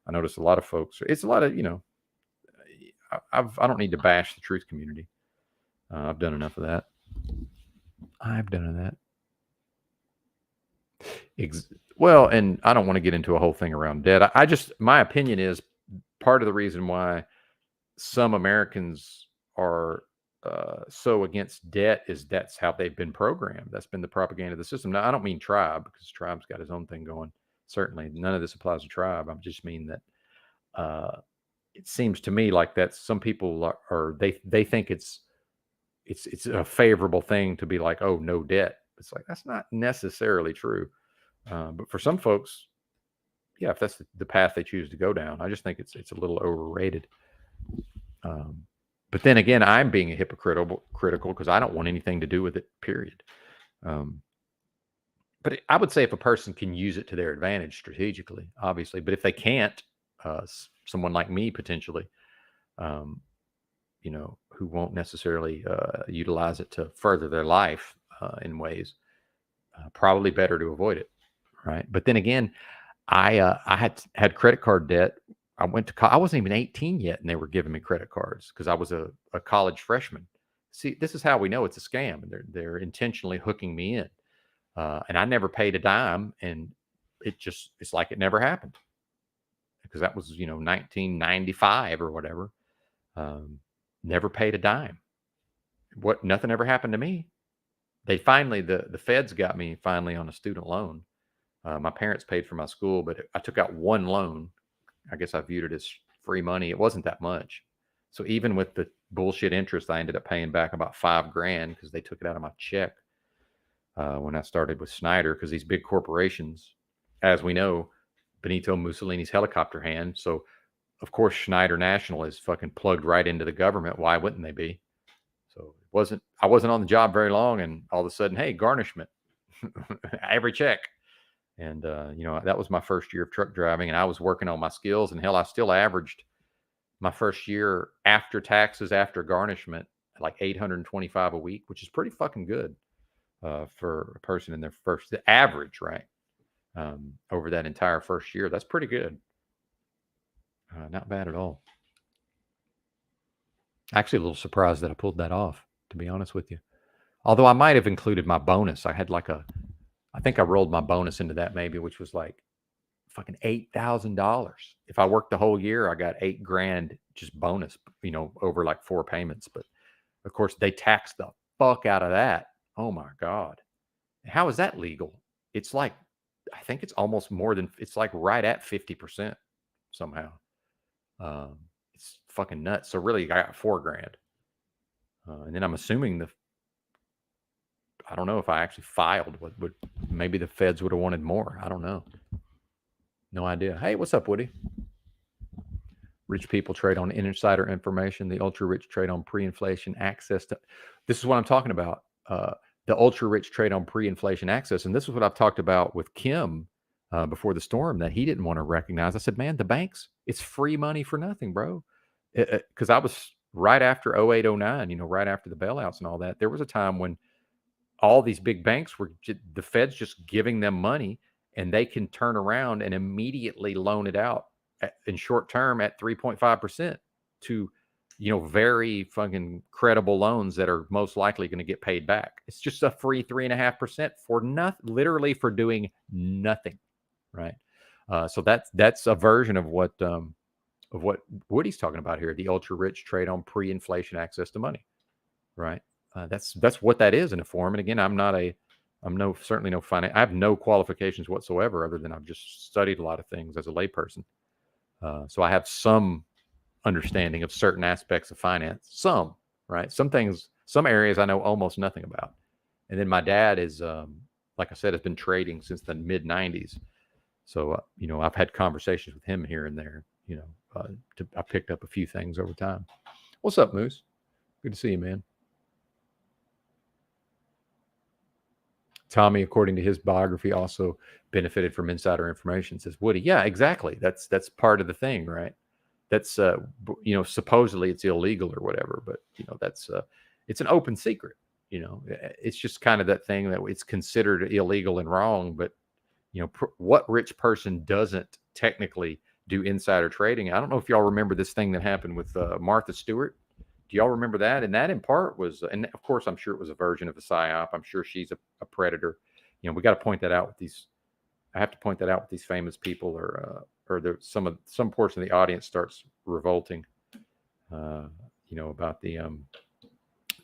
I notice a lot of folks. It's a lot of, I don't need to bash the truth community. I've done enough of that. I've done of that. Well, and I don't want to get into a whole thing around debt. I just, my opinion is, part of the reason why some Americans are so against debt is that's how they've been programmed. That's been the propaganda of the system. Now, I don't mean Tribe, because Tribe's got his own thing going. Certainly, none of this applies to Tribe. I just mean that it seems to me like that some people they think it's a favorable thing to be like, oh, no debt. It's like, that's not necessarily true. But for some folks, yeah, if that's the path they choose to go down, I just think it's a little overrated. But then again, I'm being a critical because I don't want anything to do with it. Period. But I would say, if a person can use it to their advantage strategically, obviously, but if they can't, someone like me potentially, who won't necessarily utilize it to further their life in ways, probably better to avoid it, right? But then again, I had credit card debt. I went to I wasn't even 18 yet, and they were giving me credit cards because I was a college freshman. See, this is how we know it's a scam, and they're intentionally hooking me in. And I never paid a dime, and it's like it never happened, because that was 1995 or whatever. Never paid a dime. Nothing ever happened to me. They finally, the feds got me finally on a student loan. My parents paid for my school, but I took out one loan. I guess I viewed it as free money. It wasn't that much. So even with the bullshit interest, I ended up paying back about $5,000 because they took it out of my check. when I started with Snyder, because these big corporations, as we know, Benito Mussolini's helicopter hand. So of course Schneider National is fucking plugged right into the government. Why wouldn't they be? So I wasn't on the job very long, and all of a sudden, hey, garnishment every check. And that was my first year of truck driving, and I was working on my skills. And hell, I still averaged my first year after taxes, after garnishment, like 825 a week, which is pretty fucking good for a person in their first, the average, right? Over that entire first year, that's pretty good. Not bad at all. Actually, a little surprised that I pulled that off, to be honest with you. Although I might have included my bonus. I had I think I rolled my bonus into that maybe, which was like fucking $8,000. If I worked the whole year, I got 8 grand just bonus, over like 4 payments. But of course, they taxed the fuck out of that. Oh my God. How is that legal? It's like, I think it's almost more than, it's like right at 50% somehow. It's fucking nuts. So really, I got 4 grand. And then I'm assuming I don't know if I actually filed what would, maybe the feds would have wanted more. I don't know. No idea. Hey, what's up, Woody? Rich people trade on insider information. The ultra rich trade on pre-inflation access to. This is what I'm talking about. The ultra rich trade on pre-inflation access, and this is what I've talked about with Kim before the storm that he didn't want to recognize. I said, man, the banks, it's free money for nothing, bro. Because I was right after 08, 09, right after the bailouts and all that. There was a time when all these big banks were the Fed's just giving them money, and they can turn around and immediately loan it out in short term at 3.5% to very fucking credible loans that are most likely going to get paid back. It's just a free 3.5% for nothing, literally for doing nothing, right? So that's a version of what Woody's talking about here. The ultra rich trade on pre-inflation access to money, right? That's what that is in a form. And again, certainly no finance. I have no qualifications whatsoever, other than I've just studied a lot of things as a layperson. So I have some understanding of certain aspects of finance. Some, right? Some things, some areas I know almost nothing about. And then my dad is, like I said, has been trading since the mid '90s. So I've had conversations with him here and there. I picked up a few things over time. What's up, Moose? Good to see you, man. Tommy, according to his biography, also benefited from insider information, says Woody. Yeah, exactly. That's part of the thing, right? That's supposedly it's illegal or whatever, but that's it's an open secret. It's just kind of that thing that it's considered illegal and wrong, but what rich person doesn't technically do insider trading? I don't know if y'all remember this thing that happened with Martha Stewart. Do y'all remember that? And that in part was, and of course, I'm sure it was a version of a psyop. I'm sure she's a predator. We got to point that out with these. I have to point that out with these famous people, or some portion of the audience starts revolting. About the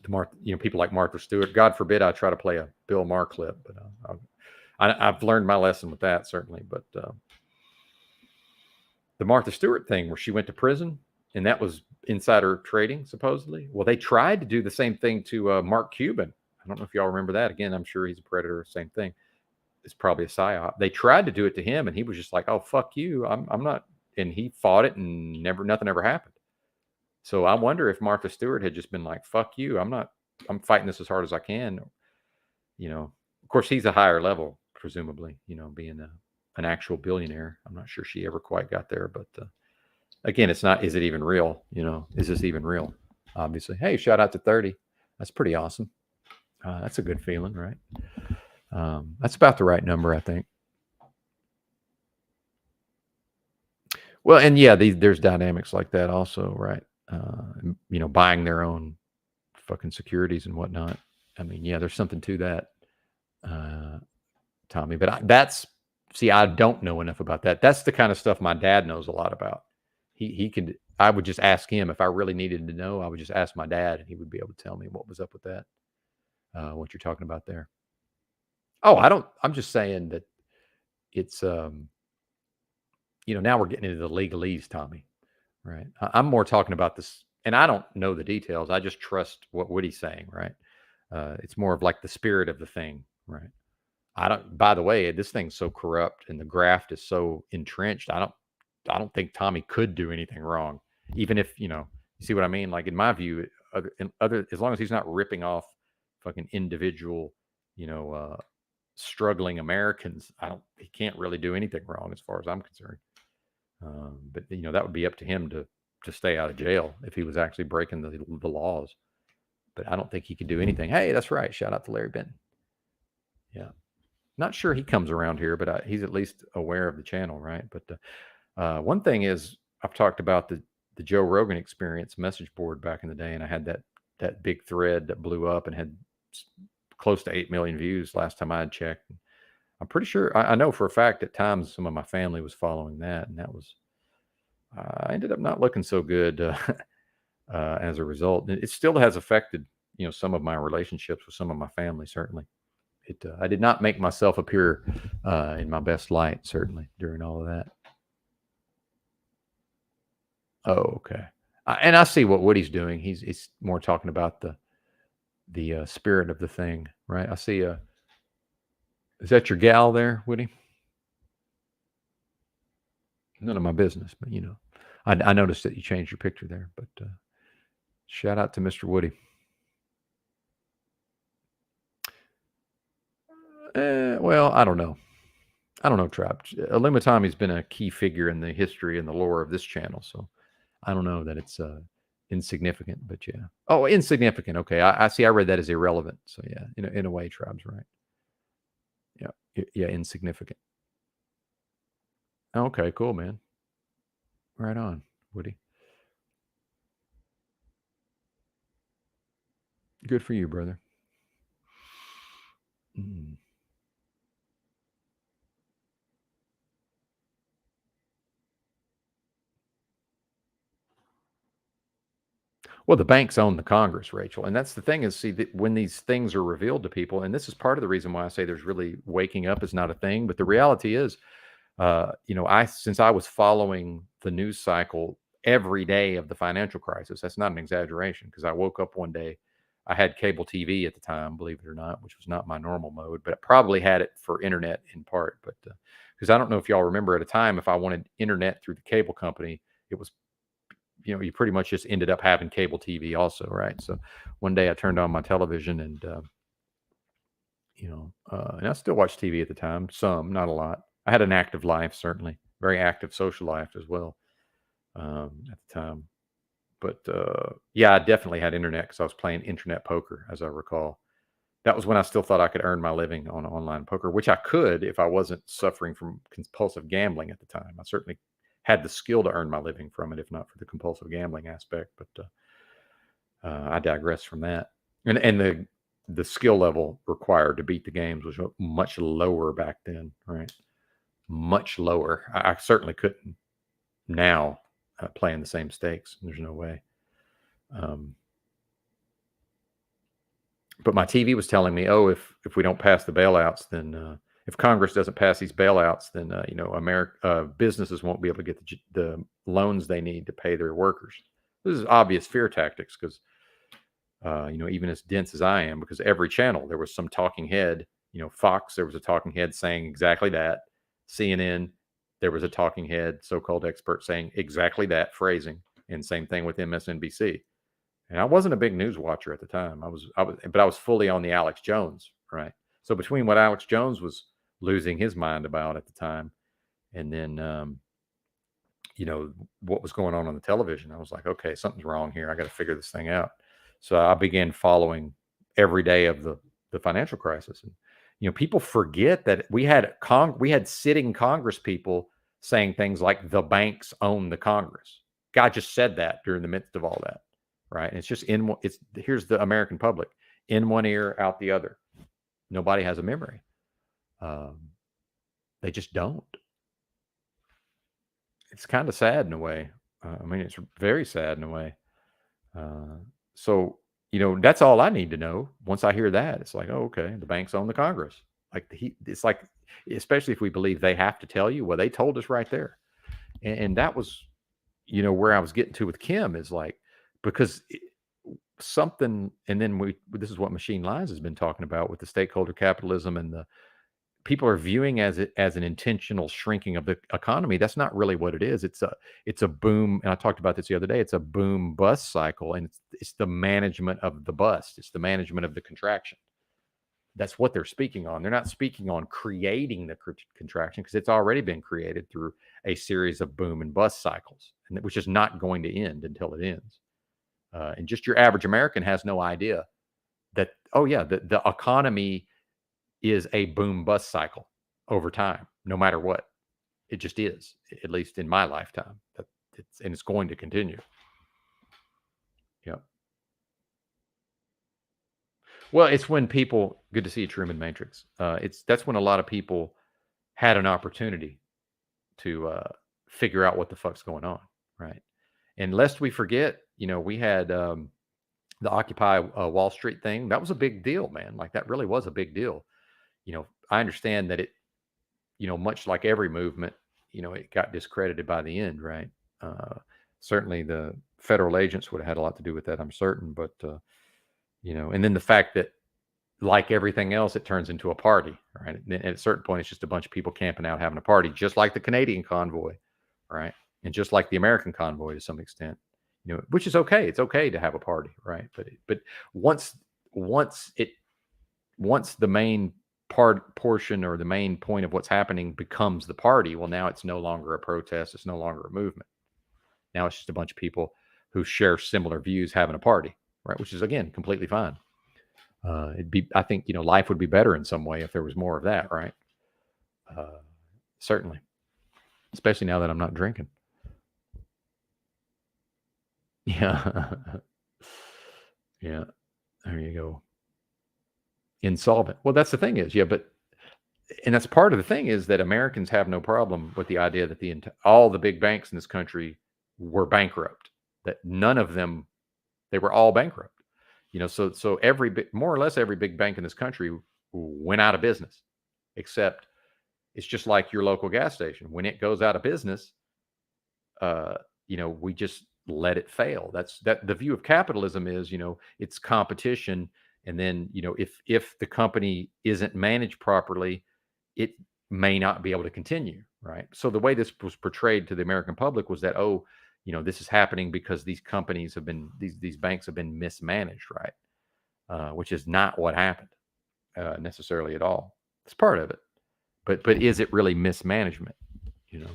Martha, people like Martha Stewart. God forbid I try to play a Bill Maher clip, but I've learned my lesson with that certainly. But the Martha Stewart thing, where she went to prison, and that was insider trading, supposedly. Well, they tried to do the same thing to Mark Cuban. I don't know if y'all remember that. Again, I'm sure he's a predator. Same thing. It's probably a psyop. They tried to do it to him, and he was just like, "Oh, fuck you. I'm not." And he fought it, and nothing ever happened. So I wonder if Martha Stewart had just been like, "Fuck you. I'm fighting this as hard as I can." Of course, he's a higher level, presumably. Being an actual billionaire. I'm not sure she ever quite got there, but. Again, it's not, is it even real? Is this even real? Obviously. Hey, shout out to 30. That's pretty awesome. That's a good feeling, right? That's about the right number, I think. Well, and yeah, there's dynamics like that also, right? Buying their own fucking securities and whatnot. I mean, yeah, there's something to that, Tommy. But I don't know enough about that. That's the kind of stuff my dad knows a lot about. He could. I would just ask him if I really needed to know. I would just ask my dad, and he would be able to tell me what was up with that. What you're talking about there. Oh, I don't. I'm just saying that it's. Now we're getting into the legalese, Tommy. Right. I'm more talking about this, and I don't know the details. I just trust what Woody's saying. Right. It's more of like the spirit of the thing. right. I don't. By the way, this thing's so corrupt and the graft is so entrenched. I don't think Tommy could do anything wrong, even if You see what I mean? Like in my view, as long as he's not ripping off fucking individual, you know, struggling Americans, I don't. He can't really do anything wrong as far as I'm concerned. But that would be up to him to stay out of jail if he was actually breaking the laws. But I don't think he could do anything. Hey, that's right. Shout out to Larry Benton. Yeah. Not sure he comes around here, but he's at least aware of the channel, right? But one thing is, I've talked about the Joe Rogan Experience message board back in the day, and I had that big thread that blew up and had close to 8 million views last time I had checked. I'm pretty sure I know for a fact at times some of my family was following that, and that was I ended up not looking so good as a result. It still has affected some of my relationships with some of my family, certainly. I did not make myself appear in my best light, certainly, during all of that. Oh, okay. And I see what Woody's doing. He's more talking about the spirit of the thing, right? I see. Is that your gal there, Woody? None of my business, but I noticed that you changed your picture there. But shout out to Mr. Woody. Well, I don't know. I don't know, Tribe. Elimitami's been a key figure in the history and the lore of this channel, so I don't know that it's insignificant, but yeah. Oh, insignificant. Okay, I see. I read that as irrelevant. So yeah, in a way, Tribe's right. Yeah, yeah, insignificant. Okay, cool, man. Right on, Woody. Good for you, brother. Mm. Well, the banks own the Congress, Rachel, and that's the thing is, see, that when these things are revealed to people, and this is part of the reason why I say there's really waking up is not a thing, but the reality is I since I was following the news cycle every day of the financial crisis, that's not an exaggeration because I woke up one day, I had cable TV at the time, believe it or not, which was not my normal mode, but I probably had it for internet in part. But because I don't know if y'all remember at a time, if I wanted internet through the cable company, it was you pretty much just ended up having cable TV also, right? So one day I turned on my television and and I still watched TV at the time, some, not a lot. I had an active life, certainly, very active social life as well at the time. But yeah, I definitely had internet because I was playing internet poker, as I recall. That was when I still thought I could earn my living on online poker, which I could if I wasn't suffering from compulsive gambling at the time. I certainly had the skill to earn my living from it, if not for the compulsive gambling aspect. But I digress from that. And the skill level required to beat the games was much lower back then, right? Much lower. I certainly couldn't now playing the same stakes. There's no way. Um, but my TV was telling me, oh, if we don't pass the bailouts, then if Congress doesn't pass these bailouts, then America businesses won't be able to get the loans they need to pay their workers. This is obvious fear tactics because even as dense as I am, because every channel there was some talking head. Fox, there was a talking head saying exactly that. CNN, there was a talking head, so-called expert saying exactly that phrasing, and same thing with MSNBC. And I wasn't a big news watcher at the time. But I was fully on the Alex Jones, right? So between what Alex Jones was losing his mind about at the time, and then what was going on the television, I was like, okay, something's wrong here. I got to figure this thing out. So I began following every day of the financial crisis. And people forget that we had sitting Congress people saying things like the banks own the Congress. God just said that during the midst of all that, right? And it's just here's the American public in one ear, out the other. Nobody has a memory. They just don't. It's kind of sad in a way. I mean, it's very sad in a way. So that's all I need to know. Once I hear that, it's like, oh, okay, the banks own the Congress. It's like, especially if we believe they have to tell you. Well, they told us right there, and that was, where I was getting to with Kim is like, because something, and then this is what Machine Lines has been talking about with the stakeholder capitalism, and the people are viewing as it as an intentional shrinking of the economy. That's not really what it is. It's a boom, and I talked about this the other day. It's a boom bust cycle, and it's the management of the bust. It's the management of the contraction. That's what they're speaking on. They're not speaking on creating the contraction, because it's already been created through a series of boom and bust cycles, and which is not going to end until it ends. And just your average American has no idea that, oh yeah, the economy is a boom bust cycle over time, no matter what. It just is, at least in my lifetime. It's going to continue. Yeah. Well, it's when people, good to see you, Truman Matrix. That's when a lot of people had an opportunity to figure out what the fuck's going on, right? And lest we forget, we had the Occupy Wall Street thing. That was a big deal, man. Like, that really was a big deal. I understand that much like every movement, it got discredited by the end, right? Uh, Certainly the federal agents would have had a lot to do with that, I'm certain. But, and then the fact that, like everything else, it turns into a party, right? And at a certain point, it's just a bunch of people camping out having a party, just like the Canadian convoy, right? And just like the American convoy to some extent, which is okay. It's okay to have a party, right? But once once it once the main portion, or the main point of what's happening, becomes the party, well, now it's no longer a protest. It's no longer a movement. Now it's just a bunch of people who share similar views having a party, right? Which is, again, completely fine. I think, life would be better in some way if there was more of that, right? Uh, Certainly, especially now that I'm not drinking. Yeah. Yeah. There you go. Insolvent. Well, that's the thing is, yeah, but and that's part of the thing, is that Americans have no problem with the idea that all the big banks in this country were bankrupt. That none of them, they were all bankrupt. So more or less every big bank in this country went out of business, except it's just like your local gas station. When it goes out of business, we just let it fail. That the view of capitalism is, it's competition. And then, if the company isn't managed properly, it may not be able to continue, right? So the way this was portrayed to the American public was that, oh, this is happening because these banks have been mismanaged, right? Which is not what happened necessarily at all. It's part of it, but is it really mismanagement? You know.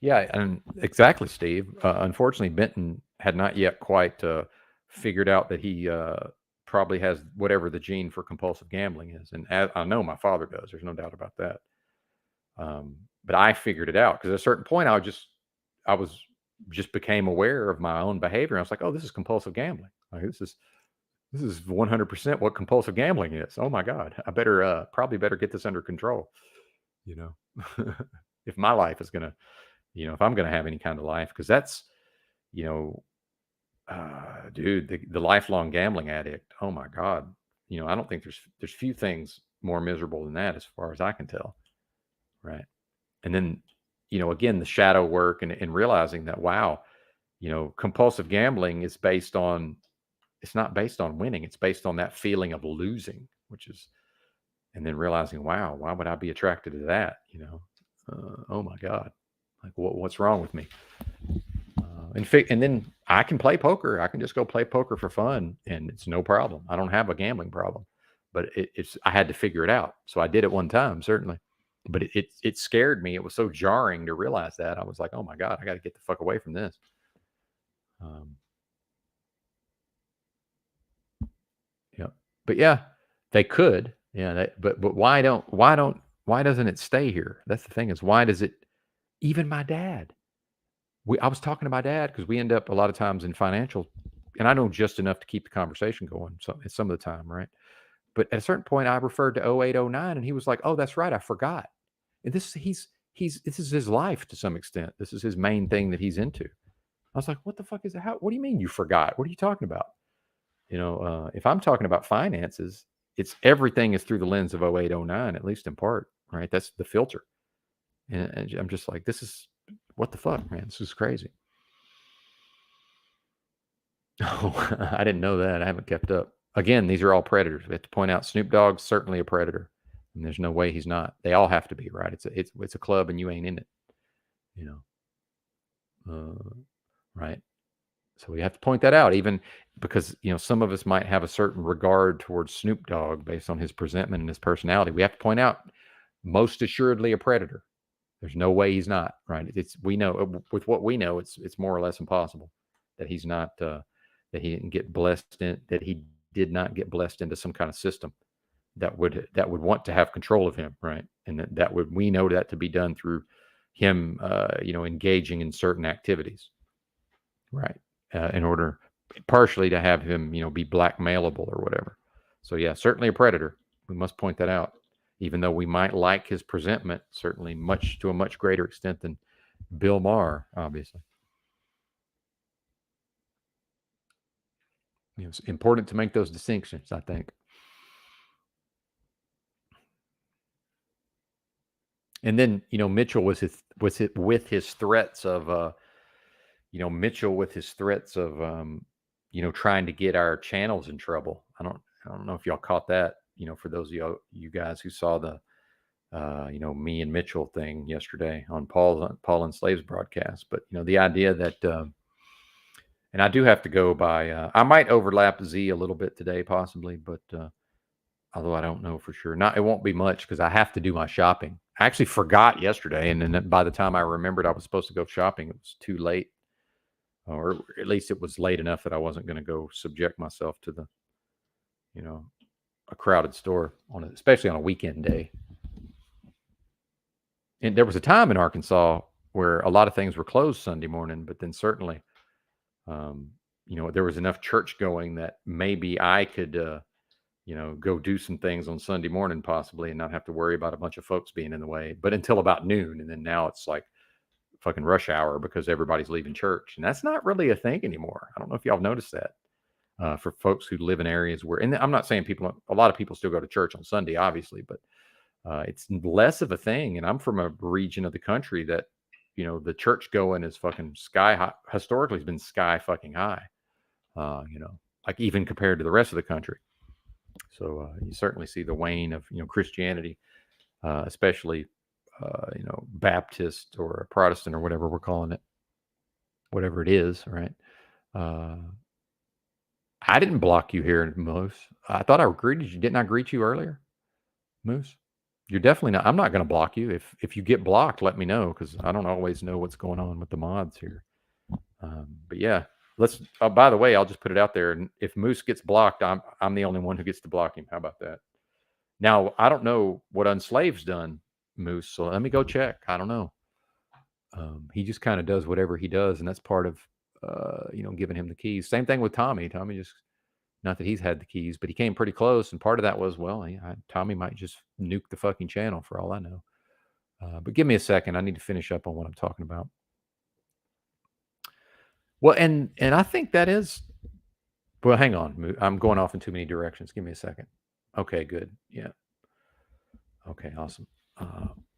Yeah, and exactly, Steve. Unfortunately, Benton had not yet quite figured out that he probably has whatever the gene for compulsive gambling is, and I know my father does. There's no doubt about that. But I figured it out because at a certain point, I was just became aware of my own behavior. I was like, oh, this is compulsive gambling. Like, this is 100% what compulsive gambling is. Oh my God, I better probably better get this under control. You know, if my life is gonna, if I'm gonna have any kind of life, because that's, you know, dude, the lifelong gambling addict. Oh my God, I don't think there's few things more miserable than that, as far as I can tell. Right. And then, again, the shadow work, and realizing that, wow, compulsive gambling is it's not based on winning. It's based on that feeling of losing, and then realizing, wow, why would I be attracted to that? Oh my God, like what's wrong with me? And then I can play poker. I can just go play poker for fun, and it's no problem. I don't have a gambling problem, but I had to figure it out. So I did it one time, certainly, but it scared me. It was so jarring to realize that. I was like, oh my God, I got to get the fuck away from this. Um, yeah, but yeah, they could. Yeah, but why doesn't it stay here? That's the thing, is why does it? Even my dad. I was talking to my dad because we end up a lot of times in financial, and I know just enough to keep the conversation going some of the time, right? But at a certain point, I referred to 08, 09, and he was like, "Oh, that's right, I forgot." And this is his life to some extent. This is his main thing that he's into. I was like, "What the fuck is that? What do you mean you forgot? What are you talking about?" If I'm talking about finances, it's everything is through the lens of 08, 09, at least in part, right? That's the filter. And I'm just like, this is what the fuck, man. This is crazy. Oh, I didn't know that. I haven't kept up. Again, these are all predators. We have to point out Snoop Dogg's certainly a predator, and there's no way he's not. They all have to be, right? It's a club, and you ain't in it, you right? So we have to point that out, even because some of us might have a certain regard towards Snoop Dogg based on his presentment and his personality. We have to point out, most assuredly a predator. There's no way he's not, right? It's we know with what we know, it's more or less impossible that he's not that he didn't get blessed in that he did not get blessed into some kind of system that would want to have control of him, right? And that would we know that to be done through him, engaging in certain activities, right? In order partially to have him, be blackmailable or whatever. So yeah, certainly a predator. We must point that out, even though we might like his presentment, certainly much to a much greater extent than Bill Maher, obviously. It's important to make those distinctions, I think. And then, Mitchell with his threats of Mitchell with his threats of trying to get our channels in trouble. I don't know if y'all caught that, for those of you guys who saw the me and Mitchell thing yesterday on Paul and Slave's broadcast. But the idea that and I do have to go by I might overlap Z a little bit today possibly, but although I don't know for sure. Not it won't be much because I have to do my shopping. I actually forgot yesterday, and then by the time I remembered I was supposed to go shopping, it was too late, or at least it was late enough that I wasn't going to go subject myself to the, a crowded store especially on a weekend day. And there was a time in Arkansas where a lot of things were closed Sunday morning, but then certainly, there was enough church going that maybe I could, go do some things on Sunday morning possibly and not have to worry about a bunch of folks being in the way. But until about noon, and then now it's like fucking rush hour because everybody's leaving church, and that's not really a thing anymore. I don't know if y'all have noticed that. For folks who live in areas where, and I'm not saying a lot of people still go to church on Sunday, obviously, but it's less of a thing. And I'm from a region of the country that, the church going is fucking sky high. Historically, has been sky fucking high. Like even compared to the rest of the country. So you certainly see the wane of Christianity, especially Baptist or Protestant or whatever we're calling it, whatever it is, right? I didn't block you here, Moose. I thought I greeted you. Didn't I greet you earlier, Moose? You're definitely not. I'm not going to block you. If you get blocked, let me know because I don't always know what's going on with the mods here. But yeah, let's. By the way, I'll just put it out there. And if Moose gets blocked, I'm the only one who gets to block him. How about that? Now I don't know what Unslaved's done, Moose. So let me go check. I don't know. He just kind of does whatever he does, and that's part of giving him the keys. Same thing with Tommy. Tommy just not that he's had the keys, but he came pretty close, and part of that was Tommy might just nuke the fucking channel for all I know. But give me a second. I need to finish up on what I'm talking about. Well, and I think that is. Well, hang on. I'm going off in too many directions. Give me a second. Okay, good. Yeah. Okay, awesome.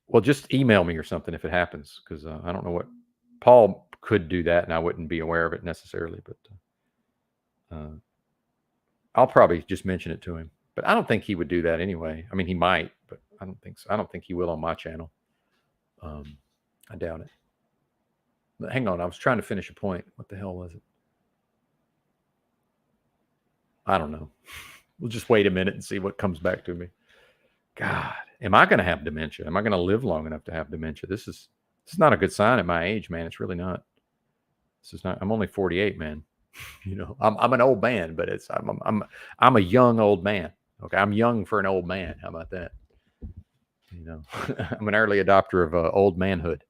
Well, just email me or something if it happens, because I don't know what Paul could do that, and I wouldn't be aware of it necessarily. But I'll probably just mention it to him. But I don't think he would do that anyway. I mean, he might, but I don't think so. I don't think he will on my channel. I doubt it. But hang on, I was trying to finish a point. What the hell was it? I don't know. We'll just wait a minute and see what comes back to me. God, am I going to have dementia? Am I going to live long enough to have dementia? This is not a good sign at my age, man. It's really not. This is not. I'm only 48, man. I'm an old man, but I'm a young old man. Okay, I'm young for an old man. How about that? I'm an early adopter of old manhood.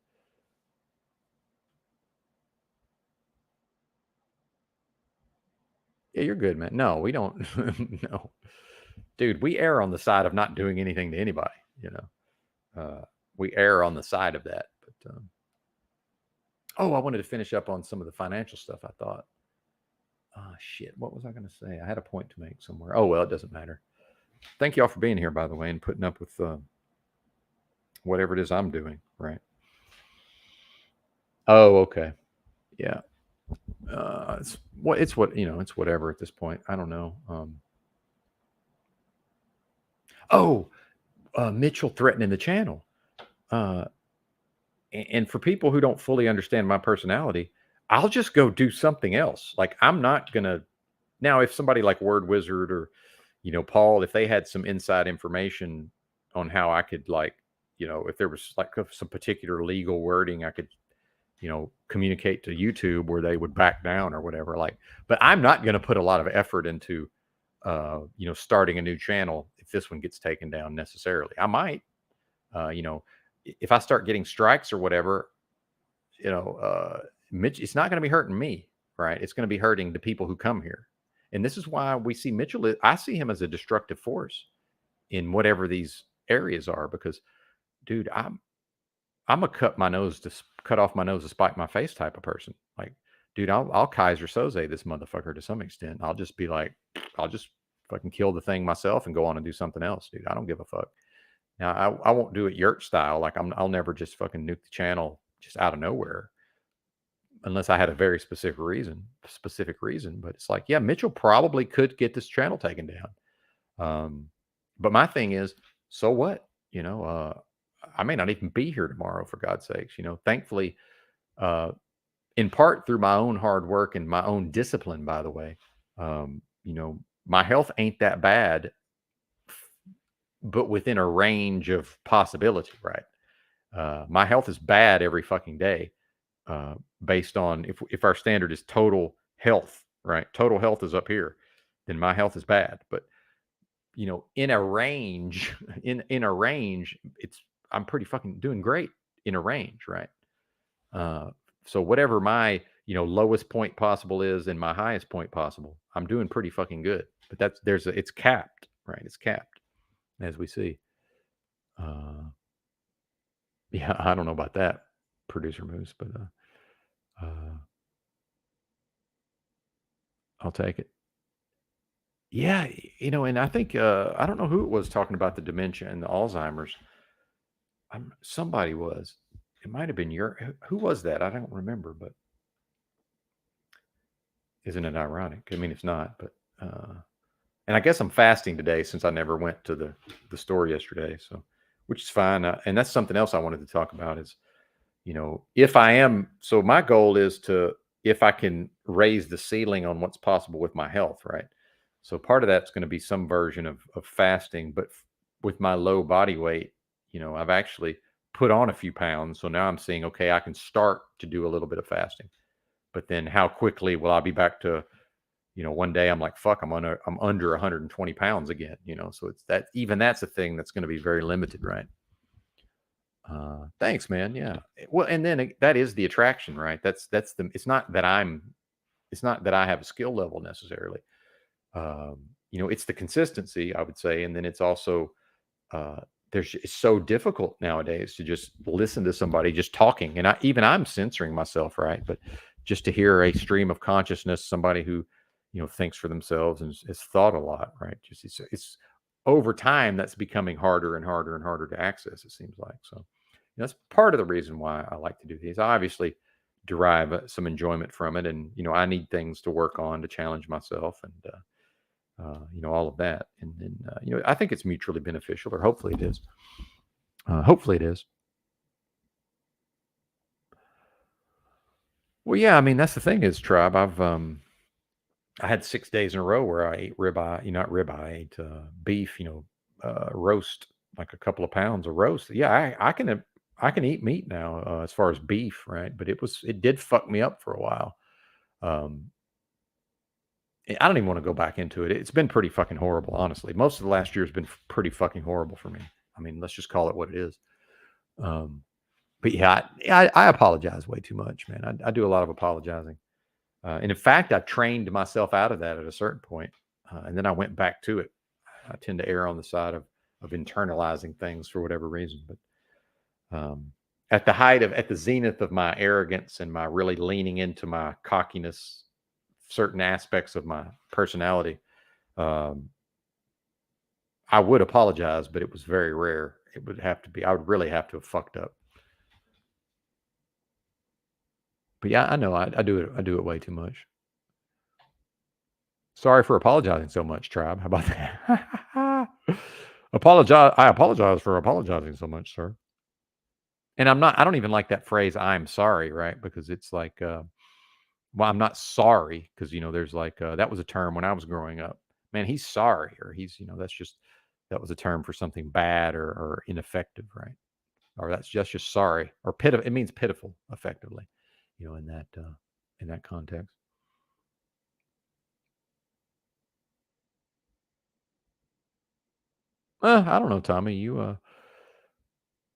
Yeah, you're good, man. No, we don't. No, dude, we err on the side of not doing anything to anybody. We err on the side of that. But oh, I wanted to finish up on some of the financial stuff. I thought. Oh shit! What was I going to say? I had a point to make somewhere. Oh well, it doesn't matter. Thank you all for being here, by the way, and putting up with whatever it is I'm doing. Right. Oh, okay. Yeah. It's what, it's whatever at this point. I don't know. Oh, Mitchell threatening the channel. Uh, and for people who don't fully understand my personality, I'll just go do something else. Like I'm not gonna now if somebody like Word Wizard or Paul, if they had some inside information on how I could like, if there was like some particular legal wording I could, communicate to YouTube where they would back down or whatever. Like, but I'm not gonna put a lot of effort into starting a new channel if this one gets taken down necessarily. I might, you know, if I start getting strikes or whatever, Mitch, it's not going to be hurting me, right? It's going to be hurting the people who come here. And this is why we see Mitchell. I see him as a destructive force in whatever these areas are, because, dude, I'm a cut off my nose to spite my face type of person. Like, dude, I'll Kaiser Soze this motherfucker to some extent. I'll just be like, I'll just fucking kill the thing myself and go on and do something else, dude. I don't give a fuck. Now, I won't do it yurt style. Like I'll never just fucking nuke the channel just out of nowhere unless I had a very specific reason. But it's like, yeah, Mitchell probably could get this channel taken down. But my thing is, so what? I may not even be here tomorrow, for God's sakes. Thankfully, uh, in part through my own hard work and my own discipline, by the way, my health ain't that bad, but within a range of possibility, right? My health is bad every fucking day, based on if our standard is total health, right? Total health is up here, then my health is bad. But in a range, in a range, I'm pretty fucking doing great in a range, right? Uh, so whatever my lowest point possible is and my highest point possible, I'm doing pretty fucking good. But it's capped, right? It's capped, as we see. Uh, yeah, I don't know about that, producer Moose, but I'll take it. Yeah, and I think I don't know who it was talking about the dementia and the Alzheimer's. Somebody was. It might have been who was that? I don't remember, but isn't it ironic? I mean, it's not, but and I guess I'm fasting today since I never went to the store yesterday, so which is fine. And that's something else I wanted to talk about is, if I am, so my goal is to, if I can raise the ceiling on what's possible with my health, right? So part of that's going to be some version of fasting, but with my low body weight, I've actually put on a few pounds. So now I'm seeing, okay, I can start to do a little bit of fasting, but then how quickly will I be back to, one day I'm like, fuck, I'm under 120 pounds again, so it's that, even that's a thing that's going to be very limited, right? Thanks, man. Yeah. Well, and then that is the attraction, right? It's not that I have a skill level necessarily. It's the consistency, I would say. And then it's also, uh, it's so difficult nowadays to just listen to somebody just talking. And I'm censoring myself, right? But just to hear a stream of consciousness, somebody who, thinks for themselves and has thought a lot, right? Just it's over time that's becoming harder and harder and harder to access, it seems like. So that's part of the reason why I like to do these. I obviously derive some enjoyment from it, and I need things to work on to challenge myself, and all of that. And then I think it's mutually beneficial, or hopefully it is. Hopefully it is. Well, yeah. I mean, that's the thing is, Tribe. I had 6 days in a row where I ate ribeye. Not ribeye. I ate beef. Roast, like a couple of pounds of roast. Yeah, I can eat meat now, as far as beef, right? But it did fuck me up for a while. Um, I don't even want to go back into it. It's been pretty fucking horrible, honestly. Most of the last year has been pretty fucking horrible for me. I mean, let's just call it what it is. Um, but yeah, I apologize way too much, man. I do a lot of apologizing, and in fact, I trained myself out of that at a certain point, and then I went back to it. I tend to err on the side of internalizing things for whatever reason, but at the zenith of my arrogance and my really leaning into my cockiness, certain aspects of my personality, um, I would apologize, but it was very rare. I would really have to have fucked up. But yeah, I know I do it way too much. Sorry for apologizing so much, tribe. How about that? I apologize for apologizing so much, sir. And I don't even like that phrase, "I'm sorry," right? Because it's like, well, I'm not sorry because, there's like, that was a term when I was growing up. Man, he's sorry, or that was a term for something bad or ineffective, right? Or that's just sorry or pitiful. It means pitiful, effectively, in that context. I don't know, Tommy.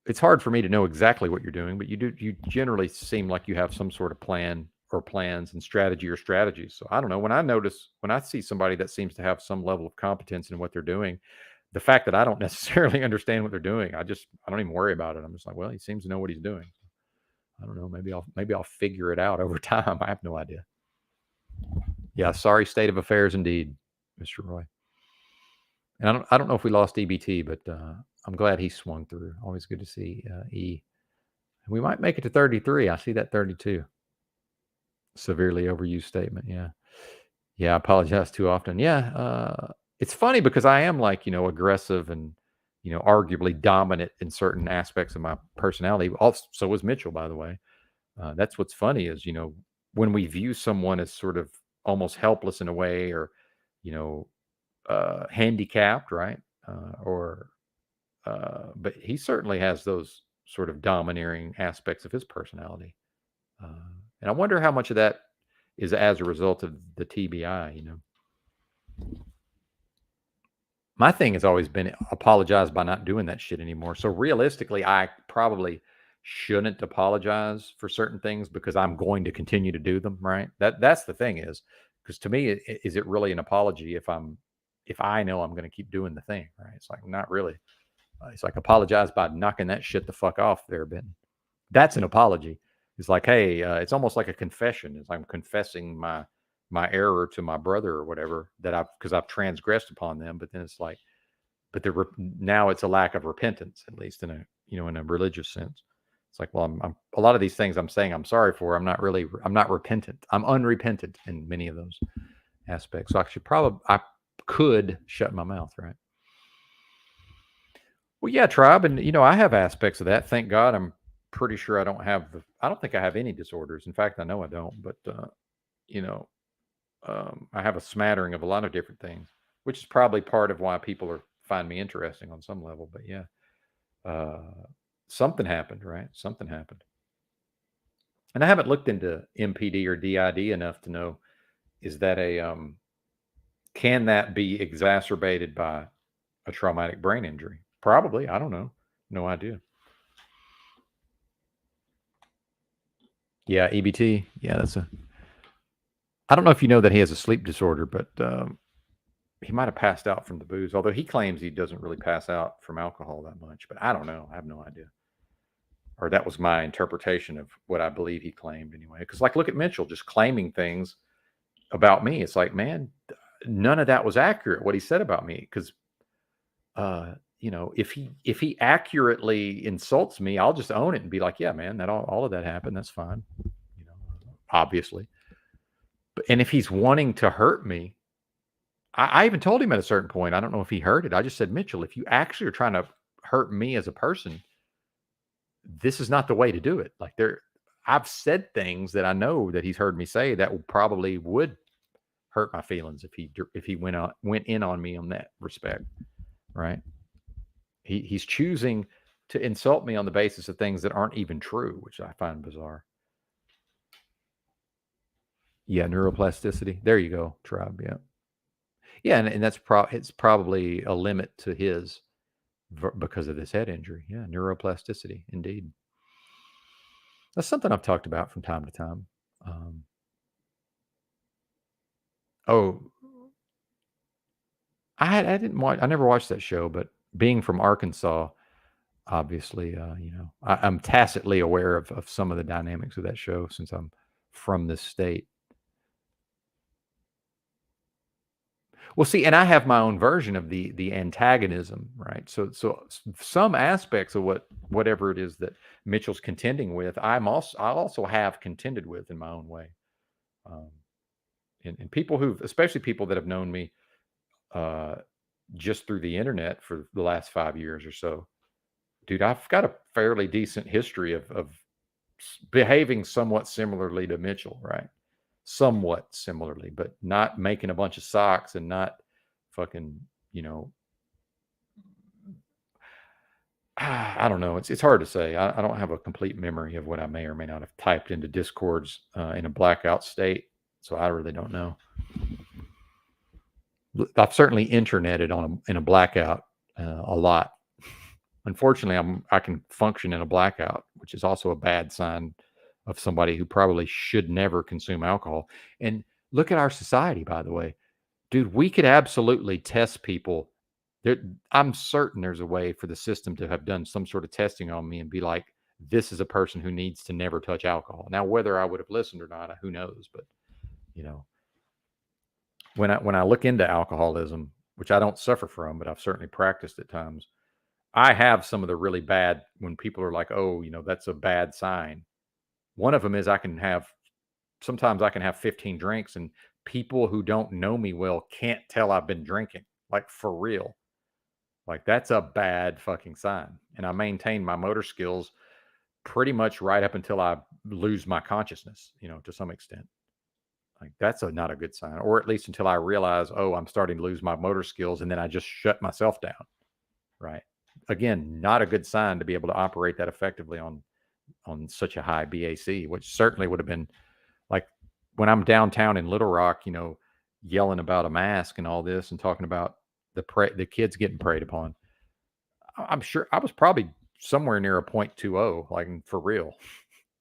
It's hard for me to know exactly what you're doing, but you generally seem like you have some sort of plan or plans and strategy or strategies. So I don't know. When I see somebody that seems to have some level of competence in what they're doing, the fact that I don't necessarily understand what they're doing, I don't even worry about it. I'm just like, well, he seems to know what he's doing. I don't know. Maybe I'll figure it out over time. I have no idea. Yeah, sorry state of affairs indeed, Mr. Roy. And I don't know if we lost EBT, but I'm glad he swung through. Always good to see E. We might make it to 33. I see that 32. Severely overused statement. Yeah. Yeah. I apologize too often. Yeah. It's funny because I am like, aggressive and, arguably dominant in certain aspects of my personality. Also, so was Mitchell, by the way. That's what's funny is, when we view someone as sort of almost helpless in a way or, you know, handicapped, right? But he certainly has those sort of domineering aspects of his personality. Uh, and I wonder how much of that is as a result of the TBI. My thing has always been apologize by not doing that shit anymore. So realistically, I probably shouldn't apologize for certain things because I'm going to continue to do them, right? That's the thing is because to me, is it really an apology if I know I'm going to keep doing the thing, right? It's like not really. It's like apologize by knocking that shit the fuck off there, Ben. That's an apology. It's like, hey, it's almost like a confession. It's like I'm confessing my error to my brother or whatever that I've transgressed upon them. But then it's like, but now it's a lack of repentance, at least in a religious sense. It's like, well, I'm a lot of these things I'm saying I'm sorry for. I'm not repentant. I'm unrepentant in many of those aspects. So I could shut my mouth, right? Well, yeah, tribe, and I have aspects of that. Thank God, I'm pretty sure I don't think I have any disorders. In fact, I know I don't. But you know, I have a smattering of a lot of different things, which is probably part of why people find me interesting on some level. But yeah, uh, something happened, right? Something happened, and I haven't looked into MPD or DID enough to know is that a can that be exacerbated by a traumatic brain injury? Probably. I don't know. No idea. Yeah, EBT. Yeah, that's a. I don't know if you know that he has a sleep disorder, but he might have passed out from the booze. Although he claims he doesn't really pass out from alcohol that much, but I don't know. I have no idea. Or that was my interpretation of what I believe he claimed anyway. Because like, look at Mitchell just claiming things about me. It's like, man, none of that was accurate. What he said about me, because if he accurately insults me, I'll just own it and be like, yeah, man, that all of that happened. That's fine. You know, obviously. And if he's wanting to hurt me, I even told him at a certain point, I don't know if he heard it. I just said, Mitchell, if you actually are trying to hurt me as a person, this is not the way to do it. Like I've said things that I know that he's heard me say that probably would hurt my feelings if he went in on me on that respect, right? He's choosing to insult me on the basis of things that aren't even true, which I find bizarre. Yeah, neuroplasticity. There you go, tribe. Yeah. Yeah, and it's probably a limit to his because of this head injury. Yeah, neuroplasticity, indeed. That's something I've talked about from time to time. Um, oh, I didn't watch. I never watched that show, but being from Arkansas, obviously, I'm tacitly aware of some of the dynamics of that show since I'm from this state. Well, see, and I have my own version of the antagonism, right? Some aspects of whatever it is that Mitchell's contending with, I also have contended with in my own way. Um, and people who've, especially people that have known me uh, just through the internet for the last 5 years or so, dude, I've got a fairly decent history of behaving somewhat similarly to Mitchell, right? Somewhat similarly, but not making a bunch of socks and not fucking, you know, I don't know. It's hard to say. I don't have a complete memory of what I may or may not have typed into Discords in a blackout state, so I really don't know. I've certainly interneted in a blackout a lot. Unfortunately, I can function in a blackout, which is also a bad sign of somebody who probably should never consume alcohol. And look at our society, by the way. Dude, we could absolutely test people. There, I'm certain there's a way for the system to have done some sort of testing on me and be like, this is a person who needs to never touch alcohol. Now, whether I would have listened or not, who knows? But you know, when I look into alcoholism, which I don't suffer from, but I've certainly practiced at times, I have some of the really bad when people are like, oh, that's a bad sign. One of them is sometimes I can have 15 drinks and people who don't know me well can't tell I've been drinking, like for real. Like that's a bad fucking sign. And I maintain my motor skills pretty much right up until I lose my consciousness, to some extent. Like that's not a good sign, or at least until I realize, oh, I'm starting to lose my motor skills, and then I just shut myself down. Right. Again, not a good sign to be able to operate that effectively on such a high BAC, which certainly would have been like when I'm downtown in Little Rock, yelling about a mask and all this and talking about the kids getting preyed upon. I'm sure I was probably somewhere near a 0.20, like for real,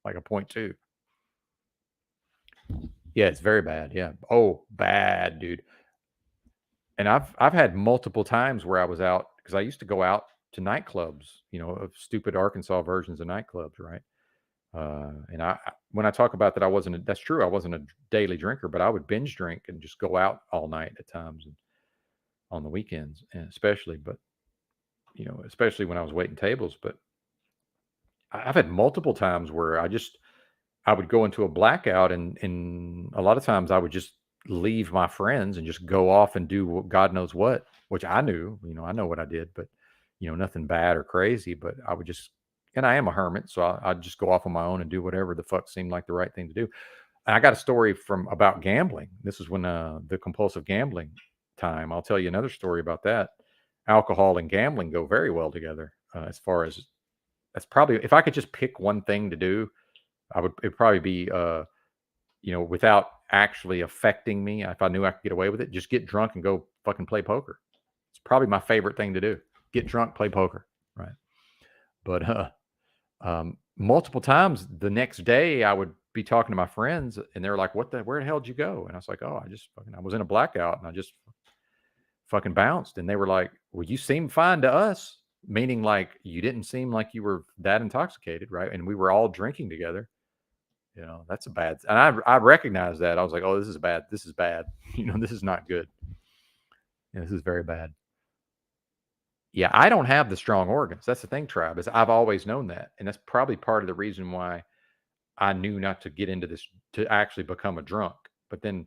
like a point 0.2. Yeah, it's very bad. Yeah. Oh, bad, dude. And I've had multiple times where I was out because I used to go out to nightclubs, of stupid Arkansas versions of nightclubs, right? And when I talk about that, that's true. I wasn't a daily drinker, but I would binge drink and just go out all night at times and on the weekends, and especially, but especially when I was waiting tables. But I've had multiple times where I would go into a blackout, and a lot of times I would just leave my friends and just go off and do God knows what, which I knew, I know what I did, but nothing bad or crazy. But I would just, and I am a hermit, so I'd just go off on my own and do whatever the fuck seemed like the right thing to do. And I got a story about gambling. This is when the compulsive gambling time. I'll tell you another story about that. Alcohol and gambling go very well together. As far as that's probably, if I could just pick one thing to do, it'd probably be without actually affecting me. If I knew I could get away with it, just get drunk and go fucking play poker. It's probably my favorite thing to do. Get drunk, play poker. Right. But multiple times the next day I would be talking to my friends and they're like, where the hell did you go? And I was like, oh, I was in a blackout and I just fucking bounced. And they were like, well, you seem fine to us. Meaning like you didn't seem like you were that intoxicated. Right. And we were all drinking together. That's a bad, and I recognize that. I was like, oh, this is bad. This is bad. This is not good. Yeah, this is very bad. Yeah, I don't have the strong organs. That's the thing, Tribe, is I've always known that. And that's probably part of the reason why I knew not to get into this to actually become a drunk. But then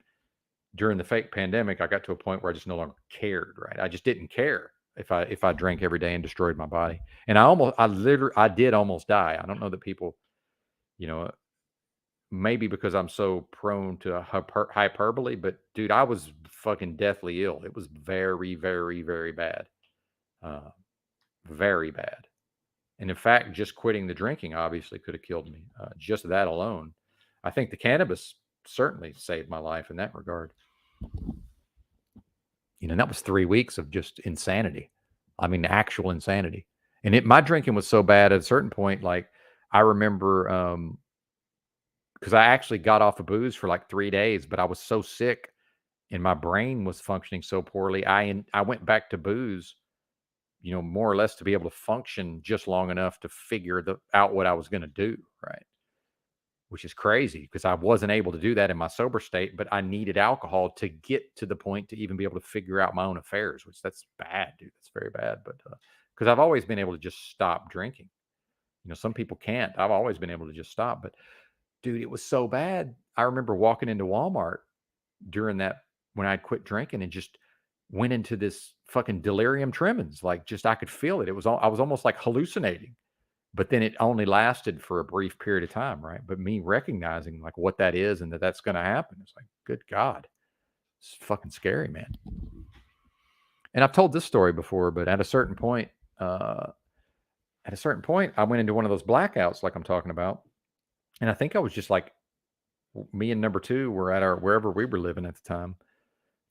during the fake pandemic, I got to a point where I just no longer cared, right? I just didn't care if I drank every day and destroyed my body. And I did almost die. I don't know that people, you know, maybe because I'm so prone to hyperbole, but dude, I was fucking deathly ill. It was very, very, very bad. Uh, very bad. And in fact, just quitting the drinking obviously could have killed me. Just that alone. I think the cannabis certainly saved my life in that regard. That was 3 weeks of just insanity. I mean, actual insanity. And my drinking was so bad at a certain point, like I remember, because I actually got off of booze for like 3 days, but I was so sick and my brain was functioning so poorly. I went back to booze, more or less to be able to function just long enough to figure out what I was going to do, right? which is crazy because I wasn't able to do that in my sober state, but I needed alcohol to get to the point to even be able to figure out my own affairs, which that's bad, dude. That's very bad. But because I've always been able to just stop drinking. Some people can't. I've always been able to just stop. But dude, it was so bad. I remember walking into Walmart during that when I'd quit drinking and just went into this fucking delirium tremens. Like just I could feel it. It was all I was almost like hallucinating. But then it only lasted for a brief period of time, right? But me recognizing like what that is and that that's going to happen, it's like, good God, it's fucking scary, man. And I've told this story before, but uh, at a certain point, I went into one of those blackouts, like I'm talking about, and I think I was just like, me and number two were at our wherever we were living at the time,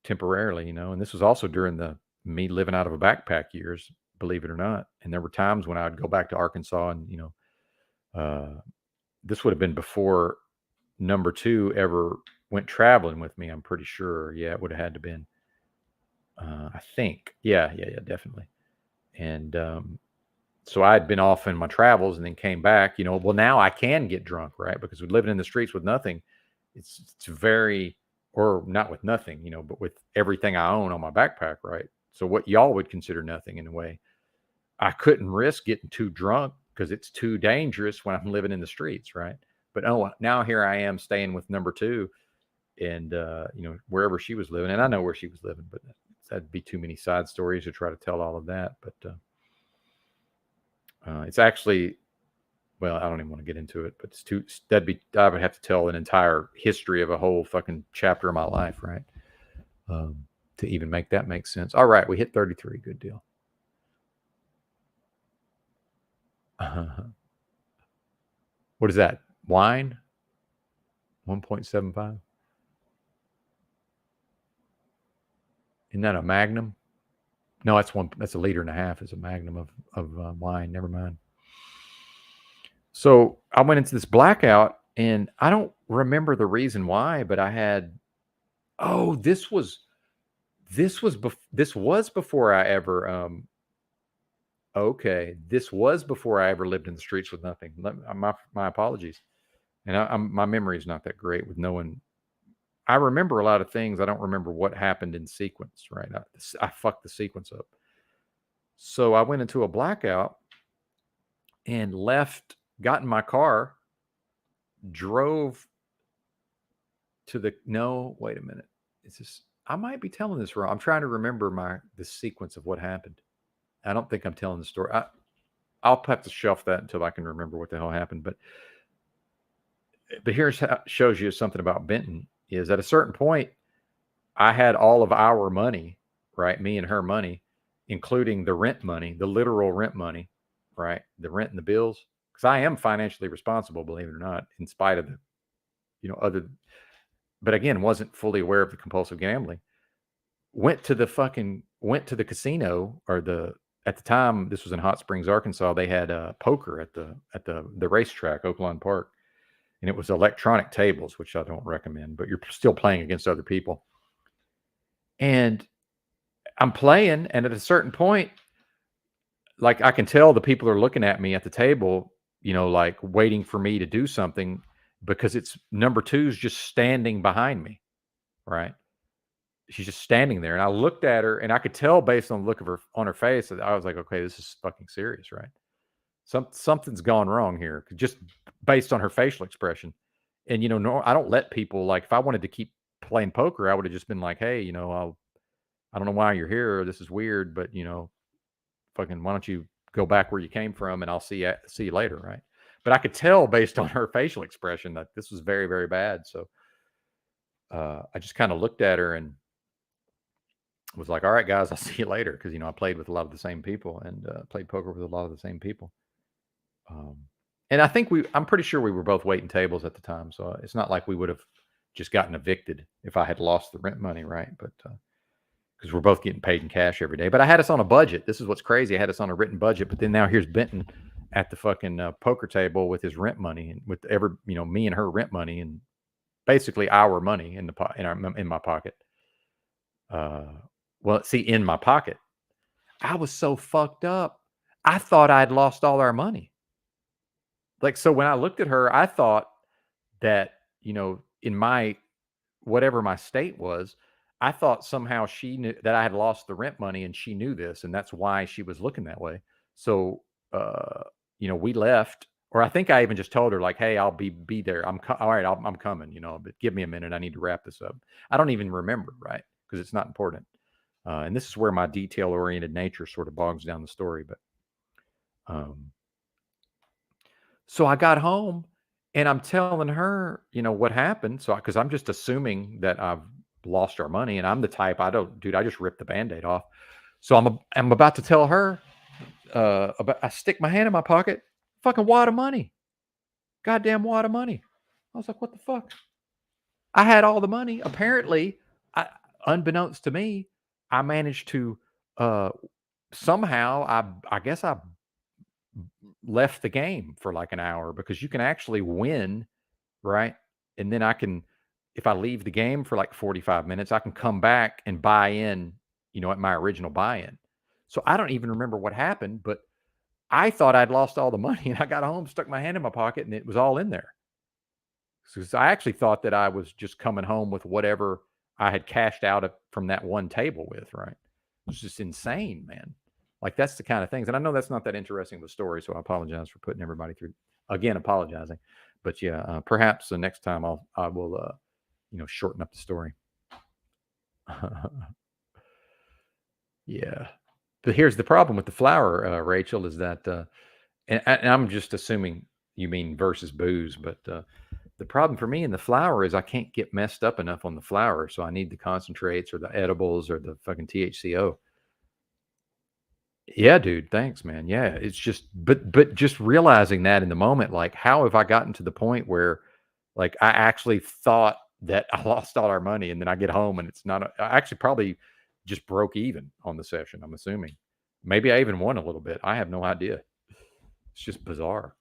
temporarily, and this was also during the me living out of a backpack years, believe it or not. And there were times when I would go back to Arkansas and uh, this would have been before number two ever went traveling with me. I'm pretty sure. Yeah, it would have had to been. I think. Yeah, definitely. And so I had been off in my travels and then came back. Well, now I can get drunk, right? Because we're living in the streets with nothing. It's very, or not with nothing, but with everything I own on my backpack, right? So what y'all would consider nothing in a way, I couldn't risk getting too drunk because it's too dangerous when I'm living in the streets, right? But oh, now here I am staying with number two, and wherever she was living, and I know where she was living, but that'd be too many side stories to try to tell all of that. But it's actually, well, I don't even want to get into it, but it's too I would have to tell an entire history of a whole fucking chapter of my life, right? To even make that make sense. All right, we hit 33. Good deal. What is that? Wine? 1.75? Isn't that a Magnum? No, that's a liter and a half is a Magnum of wine. Never mind. So I went into this blackout and I don't remember the reason why, but I had, oh, this was before I ever, okay, this was before I ever lived in the streets with nothing. My apologies. And my memory is not that great with knowing. I remember a lot of things. I don't remember what happened in sequence, right? I fucked the sequence up. So I went into a blackout and got in my car, drove to no, wait a minute. I might be telling this wrong. I'm trying to remember the sequence of what happened. I don't think I'm telling the story. I'll have to shelf that until I can remember what the hell happened. But here's how shows you something about Benton is at a certain point, I had all of our money, right? Me and her money, including the rent money, the literal rent money, right? The rent and the bills. Because I am financially responsible, believe it or not, in spite of but again, wasn't fully aware of the compulsive gambling. Went to the casino at the time, this was in Hot Springs, Arkansas. They had poker at the racetrack, Oaklawn Park. And it was electronic tables, which I don't recommend, but you're still playing against other people. And I'm playing, and at a certain point, like I can tell the people are looking at me at the table, like waiting for me to do something because it's number two's just standing behind me, right? She's just standing there. And I looked at her and I could tell based on the look of her on her face that I was like, okay, this is fucking serious, right? Something's gone wrong here, just based on her facial expression. And no, I don't let people like if I wanted to keep playing poker, I would have just been like, hey, I don't know why you're here. This is weird, but fucking why don't you go back where you came from and I'll see you later, right? But I could tell based on her facial expression that this was very, very bad. So I just kind of looked at her and was like, all right, guys, I'll see you later. Because, I played with a lot of the same people and played poker with a lot of the same people. And I think I'm pretty sure we were both waiting tables at the time. So it's not like we would have just gotten evicted if I had lost the rent money, right? But because we're both getting paid in cash every day. But I had us on a budget. This is what's crazy. I had us on a written budget. But then now here's Benton at the fucking poker table with his rent money and with me and her rent money and basically our money in my pocket. Well, see, in my pocket, I was so fucked up. I thought I'd lost all our money. Like, so when I looked at her, I thought that, in my whatever my state was, I thought somehow she knew that I had lost the rent money and she knew this, and that's why she was looking that way. So, uh, we left, or I think I even just told her like, "Hey, I'll be there. All right. I'm coming. But give me a minute. I need to wrap this up." I don't even remember, right? Because it's not important. And this is where my detail oriented nature sort of bogs down the story. But um, so I got home and I'm telling her, what happened. So, because I'm just assuming that I've lost our money, and I'm the type I don't, dude, I just ripped the band aid off. So I'm about to tell her, I stick my hand in my pocket, fucking wad of money, goddamn wad of money. I was like, what the fuck? I had all the money. Apparently, I, unbeknownst to me, I managed to, uh, somehow, I guess I left the game for like an hour because you can actually win, right? And then I can, if I leave the game for like 45 minutes, I can come back and buy in, at my original buy in. So I don't even remember what happened, but I thought I'd lost all the money and I got home, stuck my hand in my pocket, and it was all in there. So I actually thought that I was just coming home with whatever I had cashed out from that one table with, right? It was just insane, man. Like that's the kind of things. And I know that's not that interesting of a story, so I apologize for putting everybody through, again, apologizing. But yeah, perhaps the next time I will shorten up the story. Yeah. But here's the problem with the flour, Rachel, is that and I'm just assuming you mean versus booze, but the problem for me in the flour is I can't get messed up enough on the flour, so I need the concentrates or the edibles or the fucking THCO. Yeah, dude, thanks, man. Yeah, it's just, but just realizing that in the moment, like, how have I gotten to the point where, like, I actually thought that I lost all our money, and then I get home and it's not. I actually probably just broke even on the session. I'm assuming. Maybe I even won a little bit. I have no idea. It's just bizarre.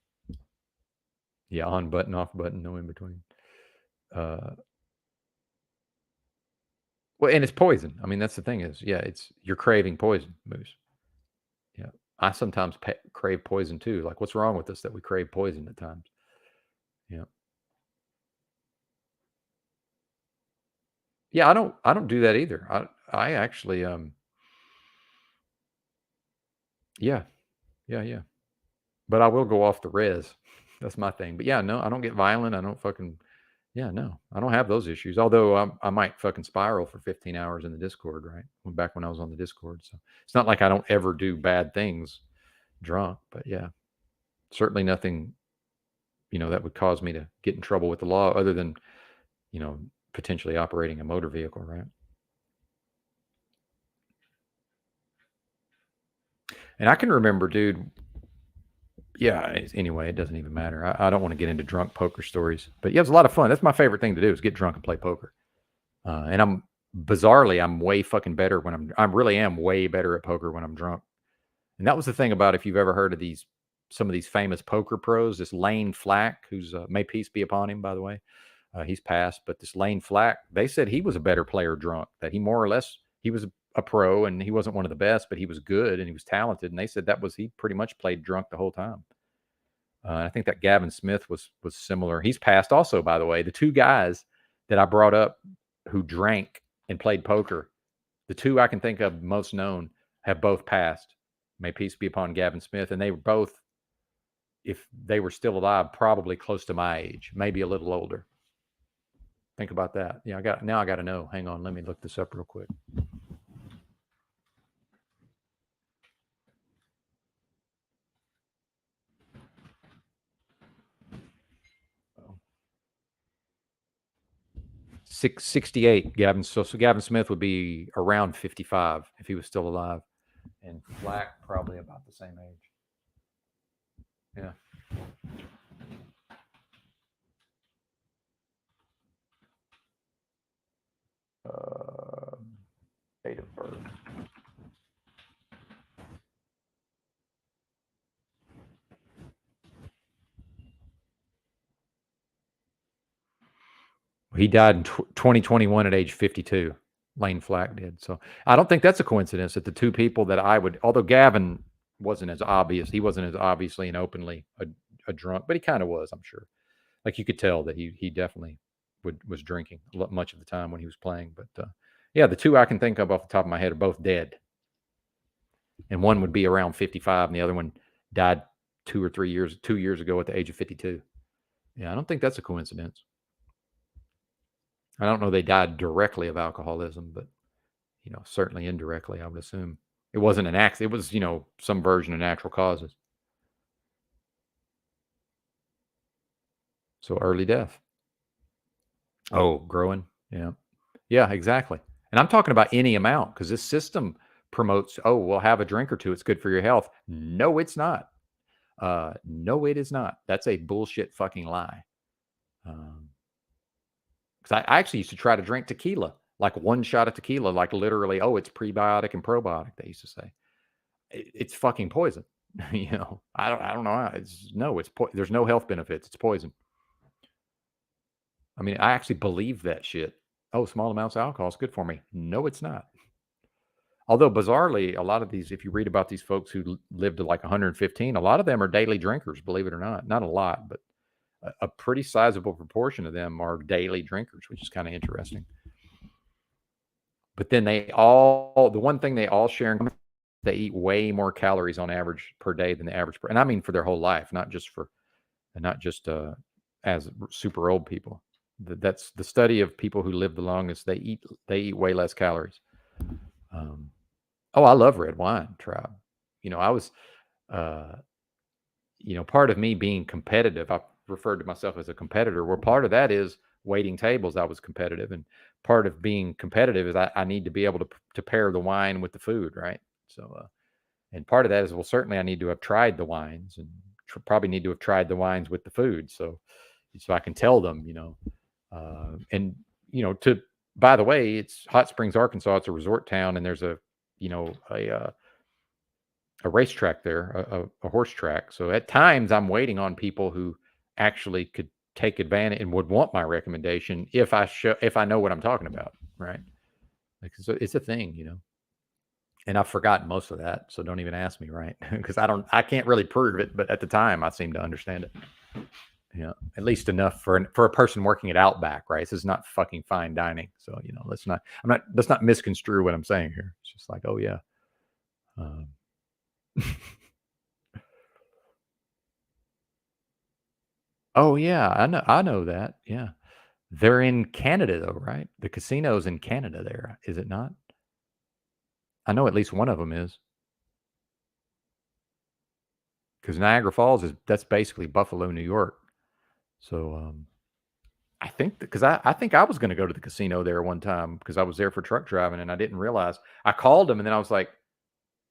Yeah, on button, off button, no in between. Uh, well, and it's poison. I mean, that's the thing is, yeah, it's you're craving poison, Moose. Yeah. I sometimes crave poison too. Like, what's wrong with us that we crave poison at times? Yeah. Yeah, I don't do that either. I actually yeah. Yeah, yeah. But I will go off the res. That's my thing. But yeah, no, I don't get violent. I don't fucking yeah, no. I don't have those issues. Although I might fucking spiral for 15 hours in the Discord, right? Back when I was on the Discord. So it's not like I don't ever do bad things drunk, but yeah. Certainly nothing, that would cause me to get in trouble with the law other than, you know, potentially operating a motor vehicle, right? And I can remember, dude. Yeah. Anyway, it doesn't even matter. I don't want to get into drunk poker stories, but yeah, it was a lot of fun. That's my favorite thing to do is get drunk and play poker. And I'm way fucking better when I really am way better at poker when I'm drunk. And that was the thing about if you've ever heard of some of these famous poker pros, this Lane Flack, who's may peace be upon him, by the way. He's passed, but this Lane Flack, they said he was a better player drunk. That he more or less he was a pro, and he wasn't one of the best, but he was good and he was talented. And they said that was he pretty much played drunk the whole time. I think that Gavin Smith was similar. He's passed also, by the way. The two guys that I brought up who drank and played poker, the two I can think of most known, have both passed. May peace be upon Gavin Smith, and they were both, if they were still alive, probably close to my age, maybe a little older. Think about that. Yeah, I got to know. Hang on, let me look this up real quick. 668. Gavin. So Gavin Smith would be around 55 if he was still alive, and Flack probably about the same age. Yeah. Uh, Date of birth. He died in 2021 at age 52. Lane Flack did. So I don't think that's a coincidence that the two people that although Gavin wasn't as obvious, he wasn't as obviously and openly a drunk, but he kind of was, I'm sure. Like you could tell that he definitely was drinking much of the time when he was playing. But yeah, the two I can think of off the top of my head are both dead, and one would be around 55, and the other one died 2 years ago at the age of 52. Yeah, I don't think that's a coincidence. I don't know they died directly of alcoholism, but certainly indirectly, I would assume. It wasn't an accident. It was, some version of natural causes. So early death. Oh, growing. Yeah. Yeah, exactly. And I'm talking about any amount because this system promotes, oh, well, have a drink or two. It's good for your health. No, it's not. No, it is not. That's a bullshit fucking lie. Because I actually used to try to drink tequila, like one shot of tequila, like literally, oh, it's prebiotic and probiotic. They used to say it's fucking poison. I don't know. There's no health benefits. It's poison. I mean, I actually believe that shit. Oh, small amounts of alcohol is good for me. No, it's not. Although bizarrely, a lot of these, if you read about these folks who live to like 115, a lot of them are daily drinkers, believe it or not. Not a lot, but a pretty sizable proportion of them are daily drinkers, which is kind of interesting. But then the one thing they all share in common, they eat way more calories on average per day than the average, and I mean for their whole life, not just as super old people. That's the study of people who live the longest. They eat way less calories. Oh, I love red wine, Tribe. I was, uh, part of me being competitive. I referred to myself as a competitor. Well, part of that is waiting tables. I was competitive, and part of being competitive is I need to be able to pair the wine with the food, right? So, and part of that is, well, certainly I need to have tried the wines, and probably need to have tried the wines with the food, so I can tell them, and to by the way, it's Hot Springs, Arkansas. It's a resort town, and there's a racetrack there, a horse track. So at times I'm waiting on people who actually could take advantage and would want my recommendation if I know what I'm talking about, right? Like it's a thing. And I've forgotten most of that, so don't even ask me, right? Because I can't really prove it, but at the time I seem to understand it. At least enough for a person working at Outback, right? This is not fucking fine dining, so let's not misconstrue what I'm saying here. It's just like, oh yeah. Oh yeah, I know that. Yeah. They're in Canada though, right? The casino's in Canada there, is it not? I know at least one of them is. Because Niagara Falls that's basically Buffalo, New York. So I think because I think I was going to go to the casino there one time because I was there for truck driving and I didn't realize. I called them and then I was like,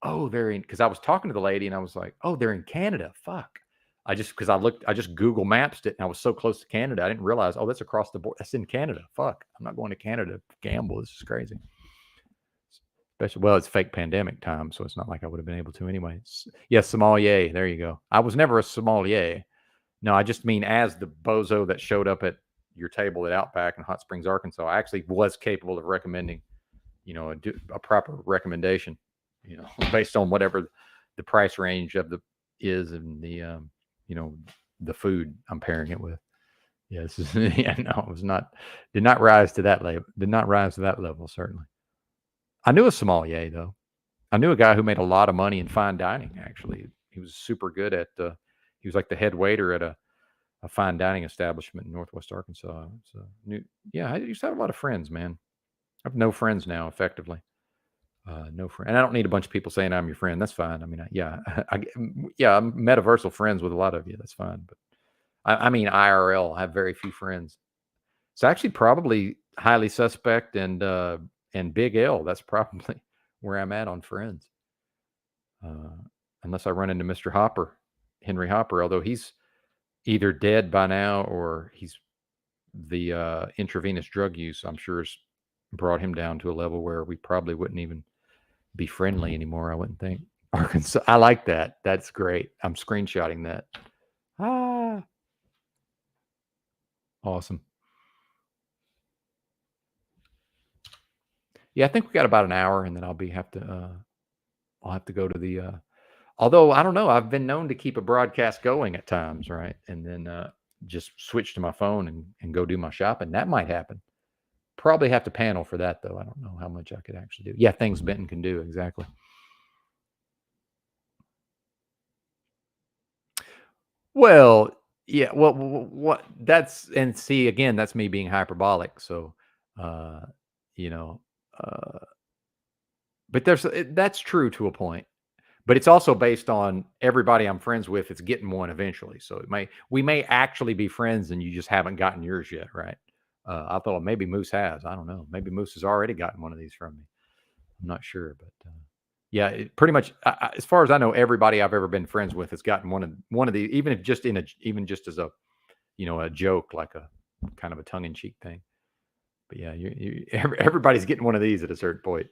oh, they're in, because I was talking to the lady and I was like, oh, they're in Canada. Fuck. I just Google Maps it and I was so close to Canada. I didn't realize, oh, that's across the board. That's in Canada. Fuck. I'm not going to Canada to gamble. This is crazy. Especially, well, it's fake pandemic time, so it's not like I would have been able to anyway. Yes, sommelier. There you go. I was never a sommelier. No, I just mean as the bozo that showed up at your table at Outback in Hot Springs, Arkansas, I actually was capable of recommending, a proper recommendation, based on whatever the price range of the is and the food I'm pairing it with. Yes, yeah, no, it was not, did not rise to that level. Did not rise to that level, certainly. I knew a sommelier though. I knew a guy who made a lot of money in fine dining. Actually, he was super good at. He was like the head waiter at a fine dining establishment in Northwest Arkansas. So yeah, I used to have a lot of friends, man. I have no friends now, effectively. No friend, and I don't need a bunch of people saying I'm your friend. That's fine. I mean, yeah, yeah, I'm metaversal friends with a lot of you. That's fine, but I mean IRL. I have very few friends. It's actually probably highly suspect and Big L. That's probably where I'm at on friends. Unless I run into Mr. Hopper, Henry Hopper, although he's either dead by now or he's the intravenous drug use, I'm sure, has brought him down to a level where we probably wouldn't even be friendly anymore. I wouldn't think. Arkansas, I like that. That's great. I'm screenshotting that. Awesome. Yeah, I think we got about an hour, and then I'll have to go to the. Although I don't know, I've been known to keep a broadcast going at times, right? And then just switch to my phone and go do my shopping. That might happen. Probably have to panel for that though. I don't know how much I could actually do. Yeah, things Benton can do exactly. Well, yeah. Well, what that's and see again, that's me being hyperbolic. So, uh, you know, uh, but that's true to a point. But it's also based on everybody I'm friends with is getting one eventually. So we may actually be friends and you just haven't gotten yours yet, right? I thought maybe Moose has. I don't know. Maybe Moose has already gotten one of these from me. I'm not sure, but yeah, pretty much as far as I know, everybody I've ever been friends with has gotten one of these, even if just even just as a a joke, like a kind of a tongue in cheek thing. But yeah, everybody's getting one of these at a certain point.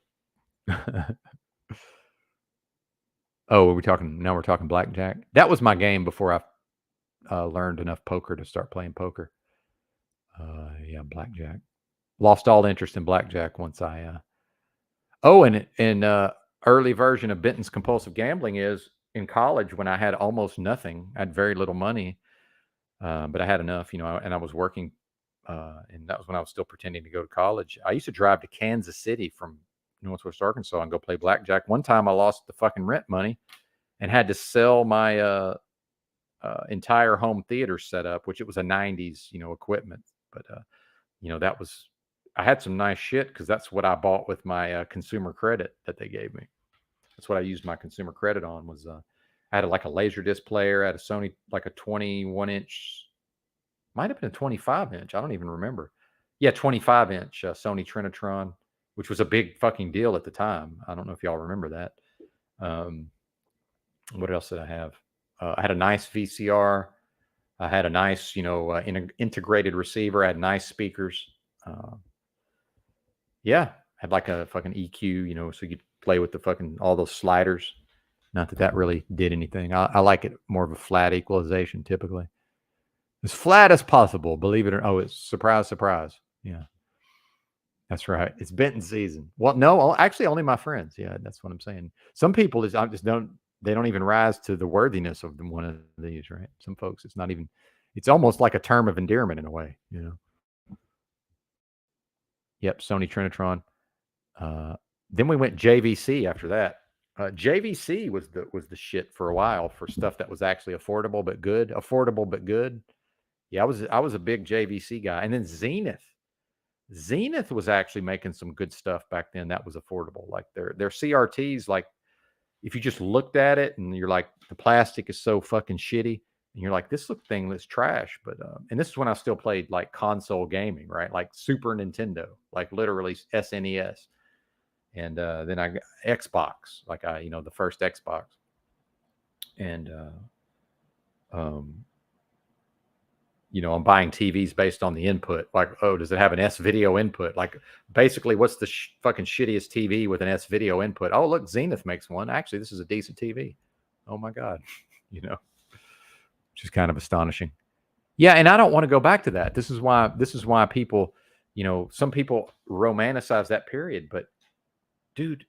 Oh, are we talking now? We're talking blackjack. That was my game before I learned enough poker to start playing poker. Yeah, blackjack. Lost all interest in blackjack once I. Oh, and early version of Benton's compulsive gambling is in college when I had almost nothing. I had very little money, but I had enough, and I was working, and that was when I was still pretending to go to college. I used to drive to Kansas City from Northwest Arkansas and go play blackjack. One time I lost the fucking rent money and had to sell my entire home theater setup, which it was a '90s, equipment. But that was I had some nice shit because that's what I bought with my consumer credit that they gave me. That's what I used my consumer credit on. Was I had like a laser disc player, I had a Sony like a 21-inch, might have been a 25-inch. I don't even remember. Yeah, 25-inch Sony Trinitron, which was a big fucking deal at the time. I don't know if y'all remember that. Um, what else did I have? I had a nice VCR. I had a nice, integrated receiver. I had nice speakers. Uh, yeah, had like a fucking EQ, so you could play with the fucking all those sliders. Not that that really did anything. I like it more of a flat equalization typically, as flat as possible. Believe it or oh, it's surprise, surprise. Yeah, that's right. It's Benton season. Well, no, actually, only my friends. Yeah, that's what I'm saying. Some people is I just don't. They don't even rise to the worthiness of one of these. Right? Some folks, it's not even. It's almost like a term of endearment in a way. Yep, Sony Trinitron. Uh, then we went JVC after that. JVC was the shit for a while for stuff that was actually affordable but good. Affordable but good. Yeah, I was a big JVC guy. And then Zenith. Zenith was actually making some good stuff back then that was affordable. Like their CRTs, like if you just looked at it and you're like, the plastic is so fucking shitty, and you're like, thing looks trash. But and this is when I still played like console gaming, right? Like Super Nintendo, like literally SNES, and then I got Xbox, like the first Xbox, and um, I'm buying TVs based on the input. Like, oh, does it have an S video input? Like, basically, what's the fucking shittiest TV with an S video input? Oh, look, Zenith makes one. Actually, this is a decent TV. Oh my god, you know, which is kind of astonishing. Yeah, and I don't want to go back to that. This is why people, some people romanticize that period, but dude,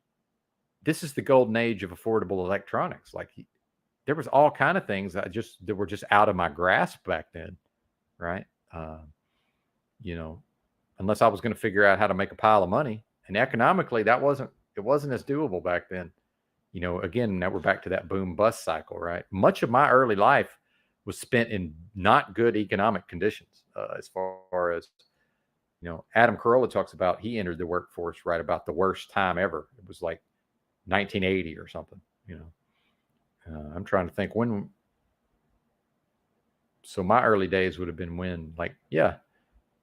this is the golden age of affordable electronics. Like, there was all kind of things that were just out of my grasp back then, right? You know, unless I was going to figure out how to make a pile of money, and economically, it wasn't as doable back then. Again, now we're back to that boom bust cycle, right? Much of my early life was spent in not good economic conditions. As far as Adam Carolla talks about, he entered the workforce right about the worst time ever. It was like 1980 or something. I'm trying to think when. So my early days would have been when, like, yeah,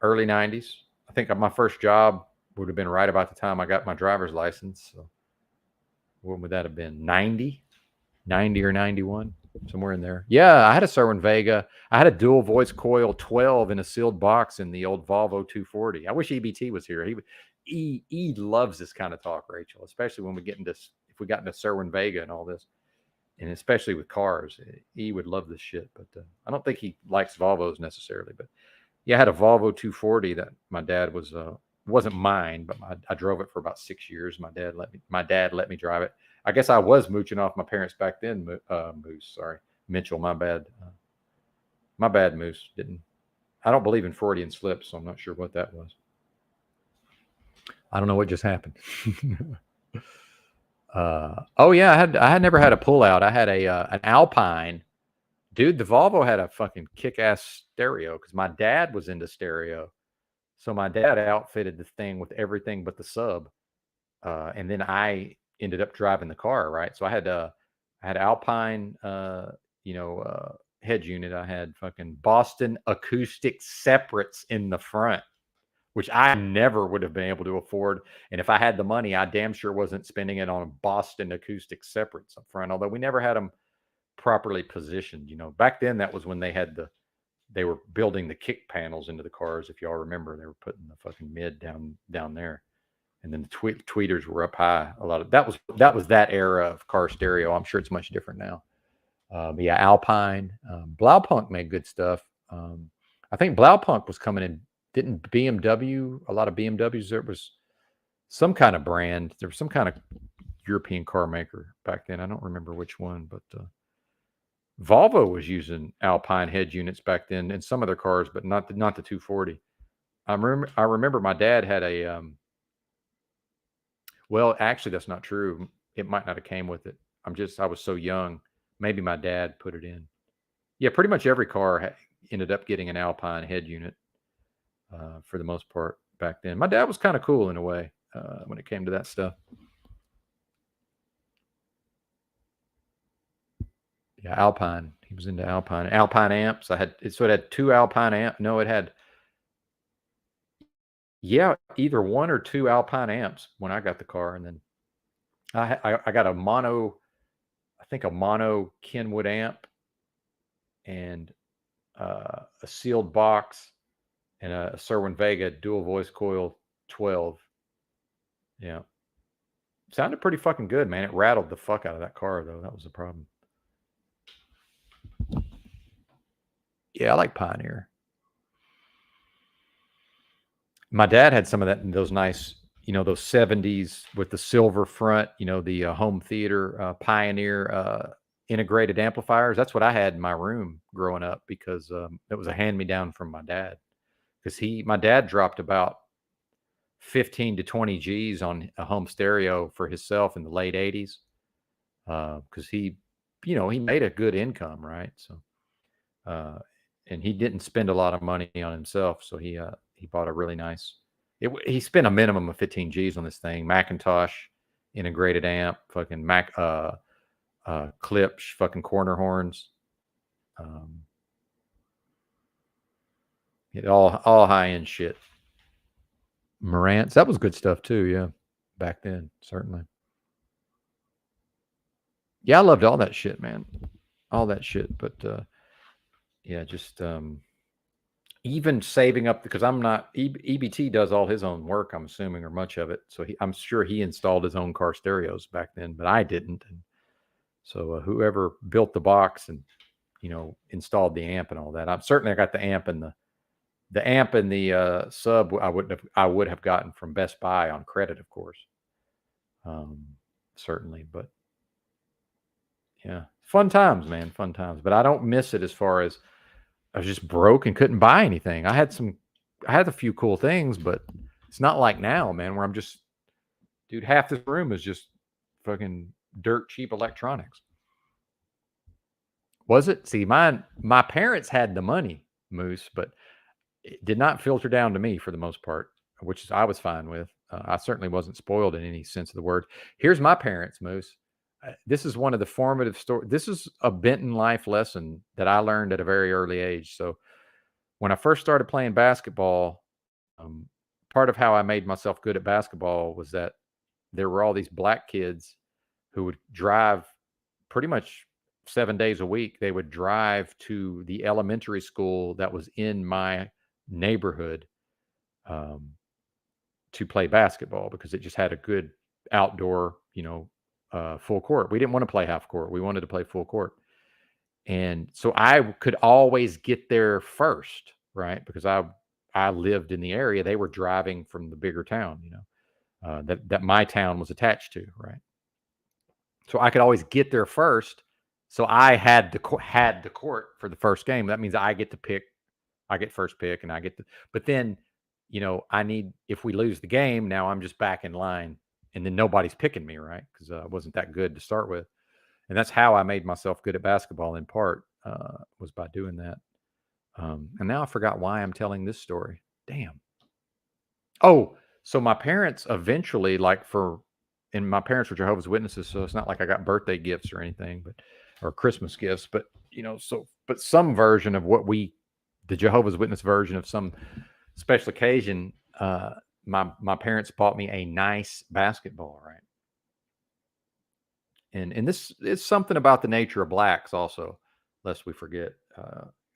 early 90s. I think my first job would have been right about the time I got my driver's license. So when would that have been? 90 or 91, somewhere in there. Yeah, I had a Serwin Vega. I had a dual voice coil 12 in a sealed box in the old Volvo 240. I wish EBT was here. He loves this kind of talk, Rachel, especially when we get into if we got into Serwin Vega and all this, and especially with cars. He would love this shit, but I don't think he likes Volvos necessarily. But yeah, I had a Volvo 240 that my dad wasn't mine, but I drove it for about 6 years. My dad let me drive it. I guess I was mooching off my parents back then. Moose, sorry, Mitchell, my bad. My bad, Moose. Didn't I don't believe in Freudian slips, so I'm not sure what that was. I don't know what just happened. Oh yeah, I had never had a pullout. I had a an Alpine. Dude, the Volvo had a fucking kick-ass stereo because my dad was into stereo. So my dad outfitted the thing with everything but the sub. And then I ended up driving the car, right? So I had Alpine, head unit. I had fucking Boston acoustic separates in the front, which I never would have been able to afford. And if I had the money, I damn sure wasn't spending it on Boston acoustic separates up front. Although we never had them properly positioned. Back then that was when they were building the kick panels into the cars. If y'all remember, they were putting the fucking mid down there, and then the tweeters were up high. A lot of that was that era of car stereo. I'm sure it's much different now. But yeah, Alpine, Blaupunk made good stuff. I think Blaupunk was coming in. Didn't BMW? A lot of BMWs. There was some kind of brand. There was some kind of European car maker back then. I don't remember which one, but Volvo was using Alpine head units back then in some of their cars, but not the 240. I remember my dad had a well, actually that's not true. It might not have came with it. I was so young. Maybe my dad put it in. Yeah, pretty much every car ended up getting an Alpine head unit for the most part back then. My dad was kind of cool in a way when it came to that stuff. Yeah, Alpine. He was into Alpine amps. So it had two Alpine amp. No, it had either one or two Alpine amps when I got the car, and then I got a mono, I think a mono Kenwood amp and a sealed box and a Serwin Vega dual voice coil 12. Yeah, sounded pretty fucking good, man. It rattled the fuck out of that car though. That was the problem. Yeah, I like Pioneer. My dad had some of that in those nice, those 70s with the silver front, the home theater Pioneer integrated amplifiers. That's what I had in my room growing up because it was a hand me down from my dad. Because my dad dropped about 15 to 20 G's on a home stereo for himself in the late 80s because he made a good income, right? So, and he didn't spend a lot of money on himself, so he bought a really nice. He spent a minimum of 15 G's on this thing. Macintosh integrated amp, fucking clips, fucking corner horns. All high end shit. Marantz, that was good stuff too. Yeah, back then certainly. Yeah, I loved all that shit, man. All that shit, but yeah, just even saving up because I'm not EBT does all his own work. I'm assuming, or much of it. So I'm sure he installed his own car stereos back then, but I didn't. And so whoever built the box and installed the amp and all that, I got the amp and the sub. I would have gotten from Best Buy on credit, of course. Certainly, but yeah, fun times, man, fun times. But I don't miss it as far as I was just broke and couldn't buy anything. I had a few cool things, but it's not like now, man, where I'm just, dude, half this room is just fucking dirt cheap electronics. Was it? See, my parents had the money, Moose, but it did not filter down to me for the most part, which I was fine with. I certainly wasn't spoiled in any sense of the word. Here's my parents, Moose. This is one of the formative stories. This is a Benton life lesson that I learned at a very early age. So when I first started playing basketball, part of how I made myself good at basketball was that there were all these black kids who would drive pretty much 7 days a week. They would drive to the elementary school that was in my neighborhood to play basketball because it just had a good outdoor, full court. We didn't want to play half court. We wanted to play full court. And so I could always get there first, right? Because I lived in the area. They were driving from the bigger town, that my town was attached to, right? So I could always get there first So I had the court for the first game. That means I get to pick. I get first pick, and I get the. But then, I need if we lose the game, now I'm just back in line, and then nobody's picking me, right? Because I wasn't that good to start with, and that's how I made myself good at basketball. In part, was by doing that. And now I forgot why I'm telling this story. Damn. Oh, so my parents eventually, and my parents were Jehovah's Witnesses, so it's not like I got birthday gifts or anything, or Christmas gifts, but but some version of the Jehovah's Witness version of some special occasion. My parents bought me a nice basketball, right? And this is something about the nature of blacks also, lest we forget.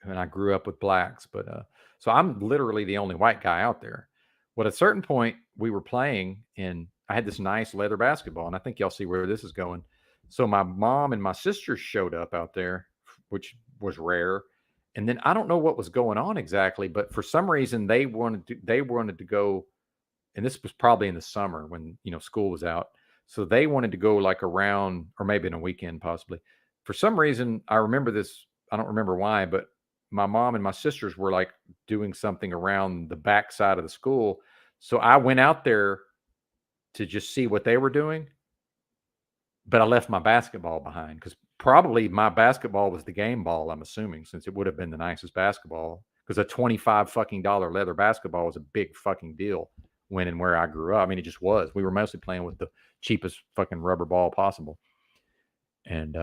And I grew up with blacks, but so I'm literally the only white guy out there. But at a certain point, we were playing, and I had this nice leather basketball, and I think y'all see where this is going. So my mom and my sisters showed up out there, which was rare. And then I don't know what was going on exactly, but for some reason they wanted to go, and this was probably in the summer when school was out, so they wanted to go like around, or maybe in a weekend possibly. For some reason I remember this, I don't remember why, but my mom and my sisters were like doing something around the back side of the school, so I went out there to just see what they were doing, but I left my basketball behind because probably my basketball was the game ball. I'm assuming, since it would have been the nicest basketball, because a 25 fucking dollar leather basketball was a big fucking deal when and where I grew up. I mean, it just was. We were mostly playing with the cheapest fucking rubber ball possible. And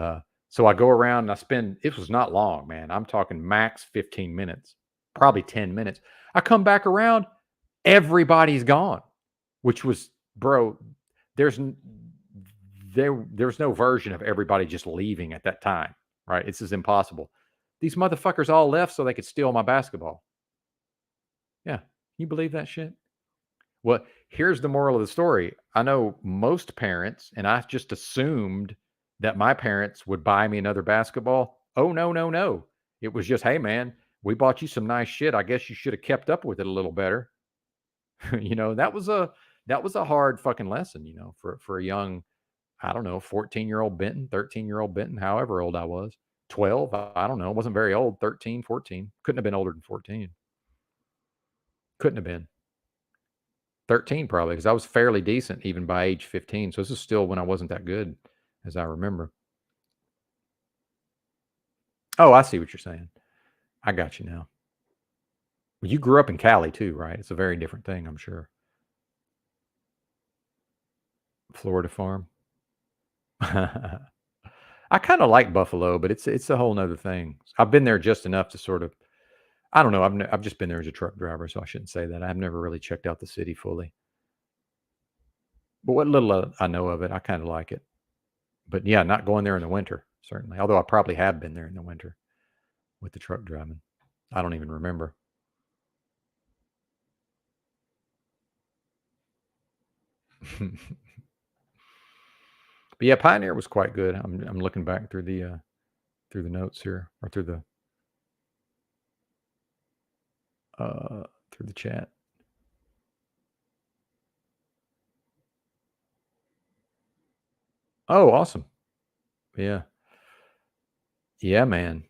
so I go around and I spend. It was not long, man. I'm talking max 15 minutes, probably 10 minutes. I come back around, everybody's gone, which was, bro. There's there's no version of everybody just leaving at that time, right? It's is impossible. These motherfuckers all left so they could steal my basketball. Yeah, you believe that shit? Well, here's the moral of the story. I know most parents, and I just assumed that my parents would buy me another basketball. Oh, no, no, no. It was just, hey, man, we bought you some nice shit. I guess you should have kept up with it a little better. That was a hard fucking lesson, for a young, I don't know, 14-year-old Benton, 13-year-old Benton, however old I was. 12, I don't know. Wasn't very old. 13, 14. Couldn't have been older than 14. Couldn't have been. 13 probably, because I was fairly decent even by age 15. So this is still when I wasn't that good, as I remember. Oh, I see what you're saying. I got you now. Well, you grew up in Cali too, right? It's a very different thing, I'm sure. Florida farm. I kind of like Buffalo, but it's a whole nother thing. I've been there just enough to sort of, I don't know. I've just been there as a truck driver, so I shouldn't say that. I've never really checked out the city fully. But what little I know of it, I kind of like it. But yeah, not going there in the winter, certainly. Although I probably have been there in the winter with the truck driving. I don't even remember. But yeah, Pioneer was quite good. I'm looking back through the notes here, or through the chat. Oh, awesome. Yeah. Yeah, man.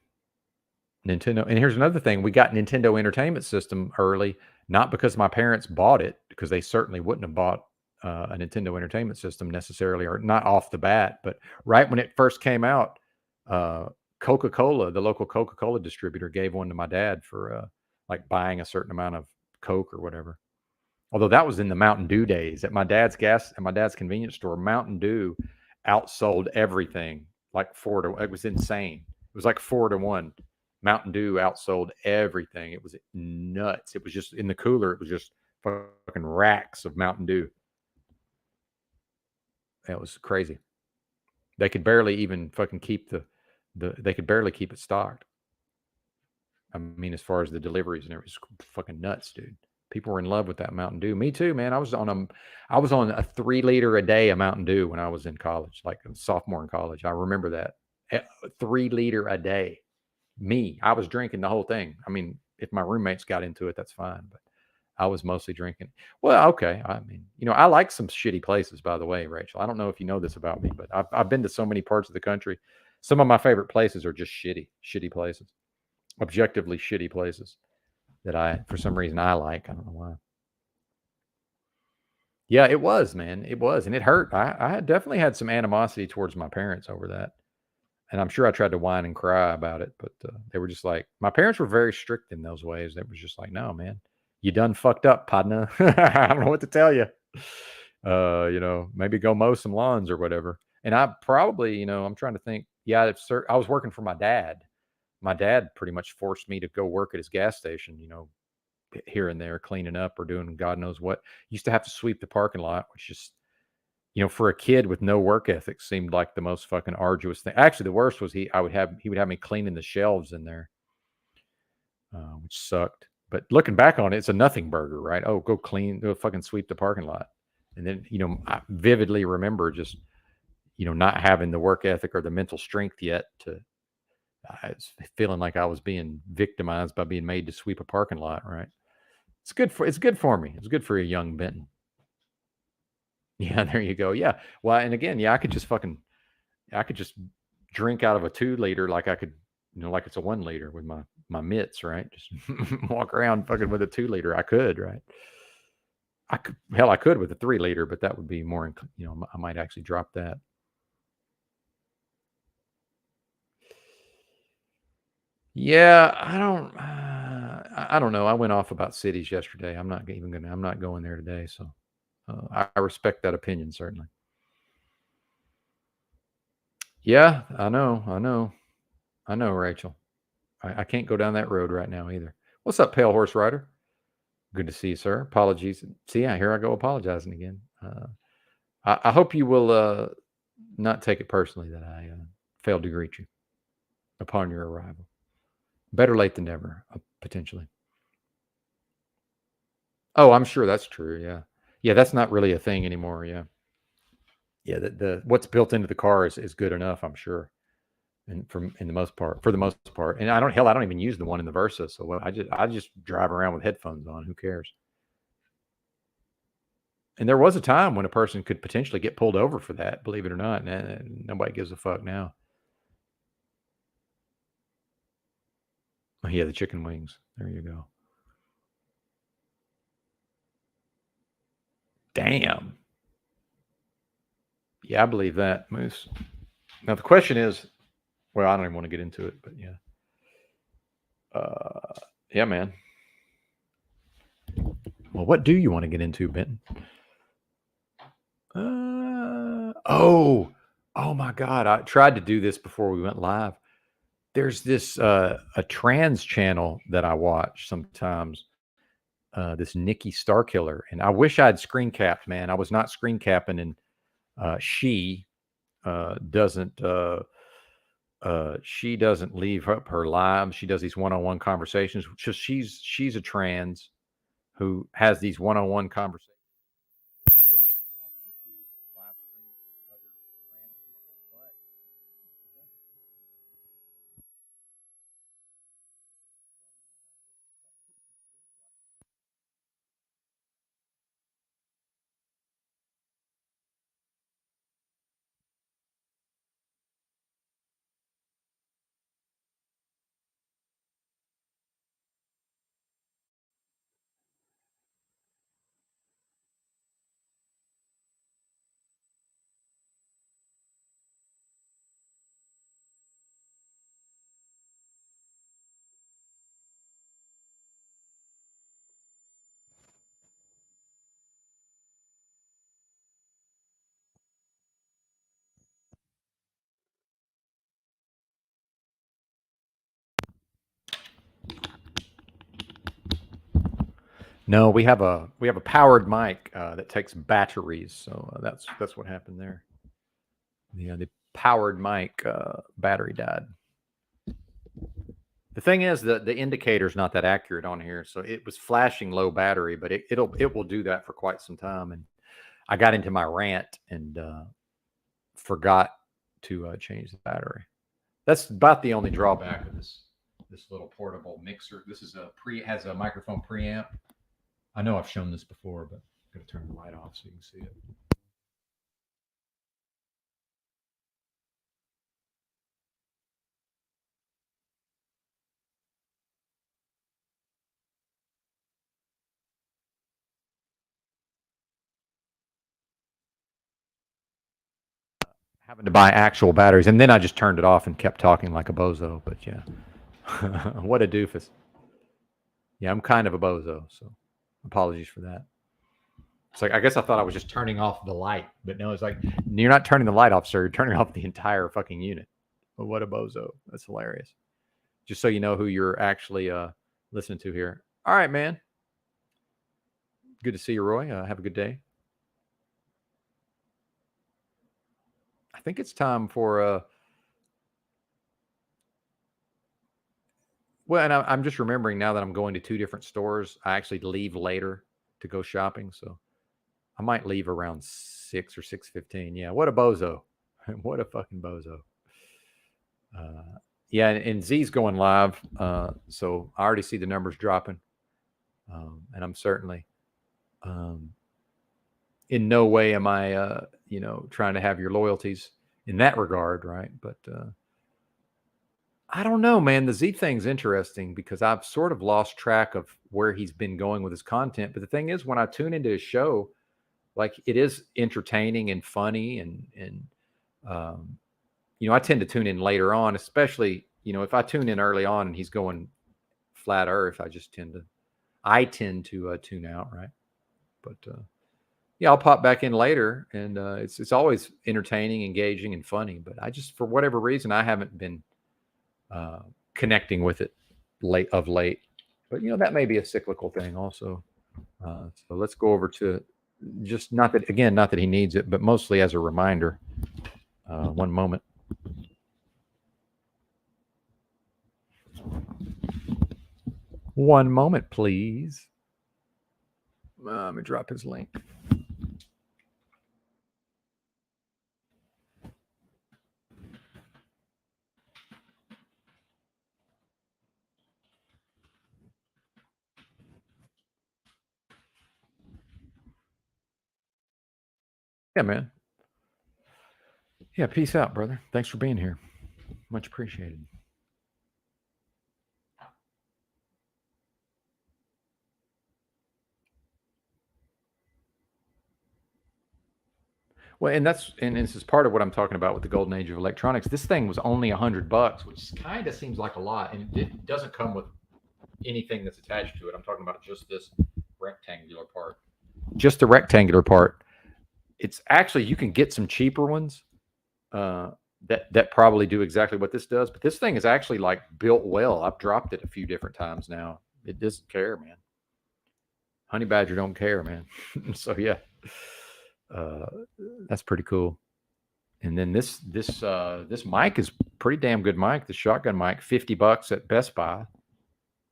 Nintendo. And here's another thing. We got Nintendo Entertainment System early, not because my parents bought it, because they certainly wouldn't have bought a Nintendo Entertainment System necessarily, or not off the bat, but right when it first came out, uh, Coca-Cola, the local Coca-Cola distributor, gave one to my dad for like buying a certain amount of Coke or whatever. Although that was in the Mountain Dew days. At my dad's convenience store, Mountain Dew outsold everything like 4 to, it was insane. It was like 4 to 1. Mountain Dew outsold everything. It was nuts. It was just in the cooler, it was just fucking racks of Mountain Dew. That was crazy. They could barely even fucking keep they could barely keep it stocked. I mean, as far as the deliveries and everything, it's fucking nuts, dude. People were in love with that Mountain Dew. Me too, man. I was on a 3 liter a day of Mountain Dew when I was in college, like a sophomore in college. I remember that. 3 liter a day. Me, I was drinking the whole thing. I mean, if my roommates got into it, that's fine. But I was mostly drinking. Well, okay. I mean, I like some shitty places, by the way, Rachel. I don't know if you know this about me, but I've been to so many parts of the country. Some of my favorite places are just shitty places, objectively shitty places that for some reason, I like. I don't know why. Yeah, it was, man. It was, and it hurt. I definitely had some animosity towards my parents over that, and I'm sure I tried to whine and cry about it, but they were just like, my parents were very strict in those ways. They was just like, "No, man, you done fucked up, partner. I don't know what to tell you. Maybe go mow some lawns or whatever." And I probably, I'm trying to think. Yeah, I was working for my dad. My dad pretty much forced me to go work at his gas station. Here and there, cleaning up or doing God knows what. Used to have to sweep the parking lot, which just, for a kid with no work ethic seemed like the most fucking arduous thing. Actually, the worst was he would have me cleaning the shelves in there, which sucked. But looking back on it, it's a nothing burger, right? Oh, go fucking sweep the parking lot. And then, I vividly remember just, not having the work ethic or the mental strength yet to, I was feeling like I was being victimized by being made to sweep a parking lot, right? It's good for me. It's good for a young Benton. Yeah, there you go. Yeah. Well, and again, yeah, I could just drink out of a 2 liter like I could, like it's a 1 liter with my mitts, right? Just walk around fucking with a 2 liter. I could, right? I could with a 3 liter, but that would be more, I might actually drop that. Yeah, I don't know. I went off about cities yesterday. I'm not going there today. So I respect that opinion, certainly. Yeah, I know, Rachel. I can't go down that road right now either. What's up, Pale Horse Rider? Good to see you, sir. Apologies. See, yeah, here I go apologizing again. I hope you will not take it personally that I failed to greet you upon your arrival. Better late than never, potentially. Oh, I'm sure that's true. Yeah, yeah, that's not really a thing anymore. Yeah, yeah. The what's built into the car is good enough. I'm sure. And for the most part, and I don't even use the one in the Versa. So I just drive around with headphones on. Who cares? And there was a time when a person could potentially get pulled over for that, believe it or not. And nobody gives a fuck now. Oh, yeah, the chicken wings. There you go. Damn. Yeah, I believe that, Moose. Now the question is, well, I don't even want to get into it, but yeah. Uh, yeah, man. Well, what do you want to get into, Benton? Oh my God! I tried to do this before we went live. There's this a trans channel that I watch sometimes. This Nikki Starkiller, and I wish I'd screen capped. Man, I was not screen capping, and she doesn't. She doesn't leave up her lives. She does these one-on-one conversations. So she's a trans who has these one-on-one conversations on YouTube, live streams with other trans people. But no, we have a powered mic that takes batteries, so that's what happened there. The powered mic battery died. The thing is that the indicator's not that accurate on here, so it was flashing low battery, but it will do that for quite some time. And I got into my rant and forgot to change the battery. That's about the only drawback of this little portable mixer. This is a has a microphone preamp. I know I've shown this before, but I'm gonna turn the light off so you can see it. having to buy actual batteries, and then I just turned it off and kept talking like a bozo. But yeah, what a doofus. Yeah, I'm kind of a bozo, so apologies for that. It's like I guess I thought I was just turning off the light, but no, it's like you're not turning the light off, sir. You're turning off the entire fucking unit. But what a bozo. That's hilarious. Just so you know who you're actually listening to here. All right, man. Good to see you, Roy. Have a good day. I think it's time for well, and I'm just remembering now that I'm going to two different stores. I actually leave later to go shopping, so I might leave around 6 or 6:15. Yeah, what a bozo! What a fucking bozo! Yeah, and Z's going live, so I already see the numbers dropping, and I'm certainly um, in no way am I, trying to have your loyalties in that regard, right? But I don't know, man. The Z thing's interesting because I've sort of lost track of where he's been going with his content. But the thing is, when I tune into his show, like it is entertaining and funny, and um, I tend to tune in later on, especially if I tune in early on and he's going flat Earth, I tend to tune out, right? But yeah, I'll pop back in later, and it's always entertaining, engaging, and funny. But I just, for whatever reason, I haven't been uh, connecting with it late. But that may be a cyclical thing also. So let's go over to just not that he needs it, but mostly as a reminder. One moment. One moment, please. Let me drop his link. Yeah, man. Yeah, peace out, brother. Thanks for being here. Much appreciated. Well, and this is part of what I'm talking about with the golden age of electronics. This thing was only $100, which kind of seems like a lot, and it doesn't come with anything that's attached to it. I'm talking about just this rectangular part. Just the rectangular part. It's actually, you can get some cheaper ones uh, that probably do exactly what this does, but this thing is actually like built well. I've dropped it a few different times now. It doesn't care, man. Honey Badger don't care, man. So yeah, uh, that's pretty cool. And then this mic is pretty damn good mic. The shotgun mic, $50 at Best Buy.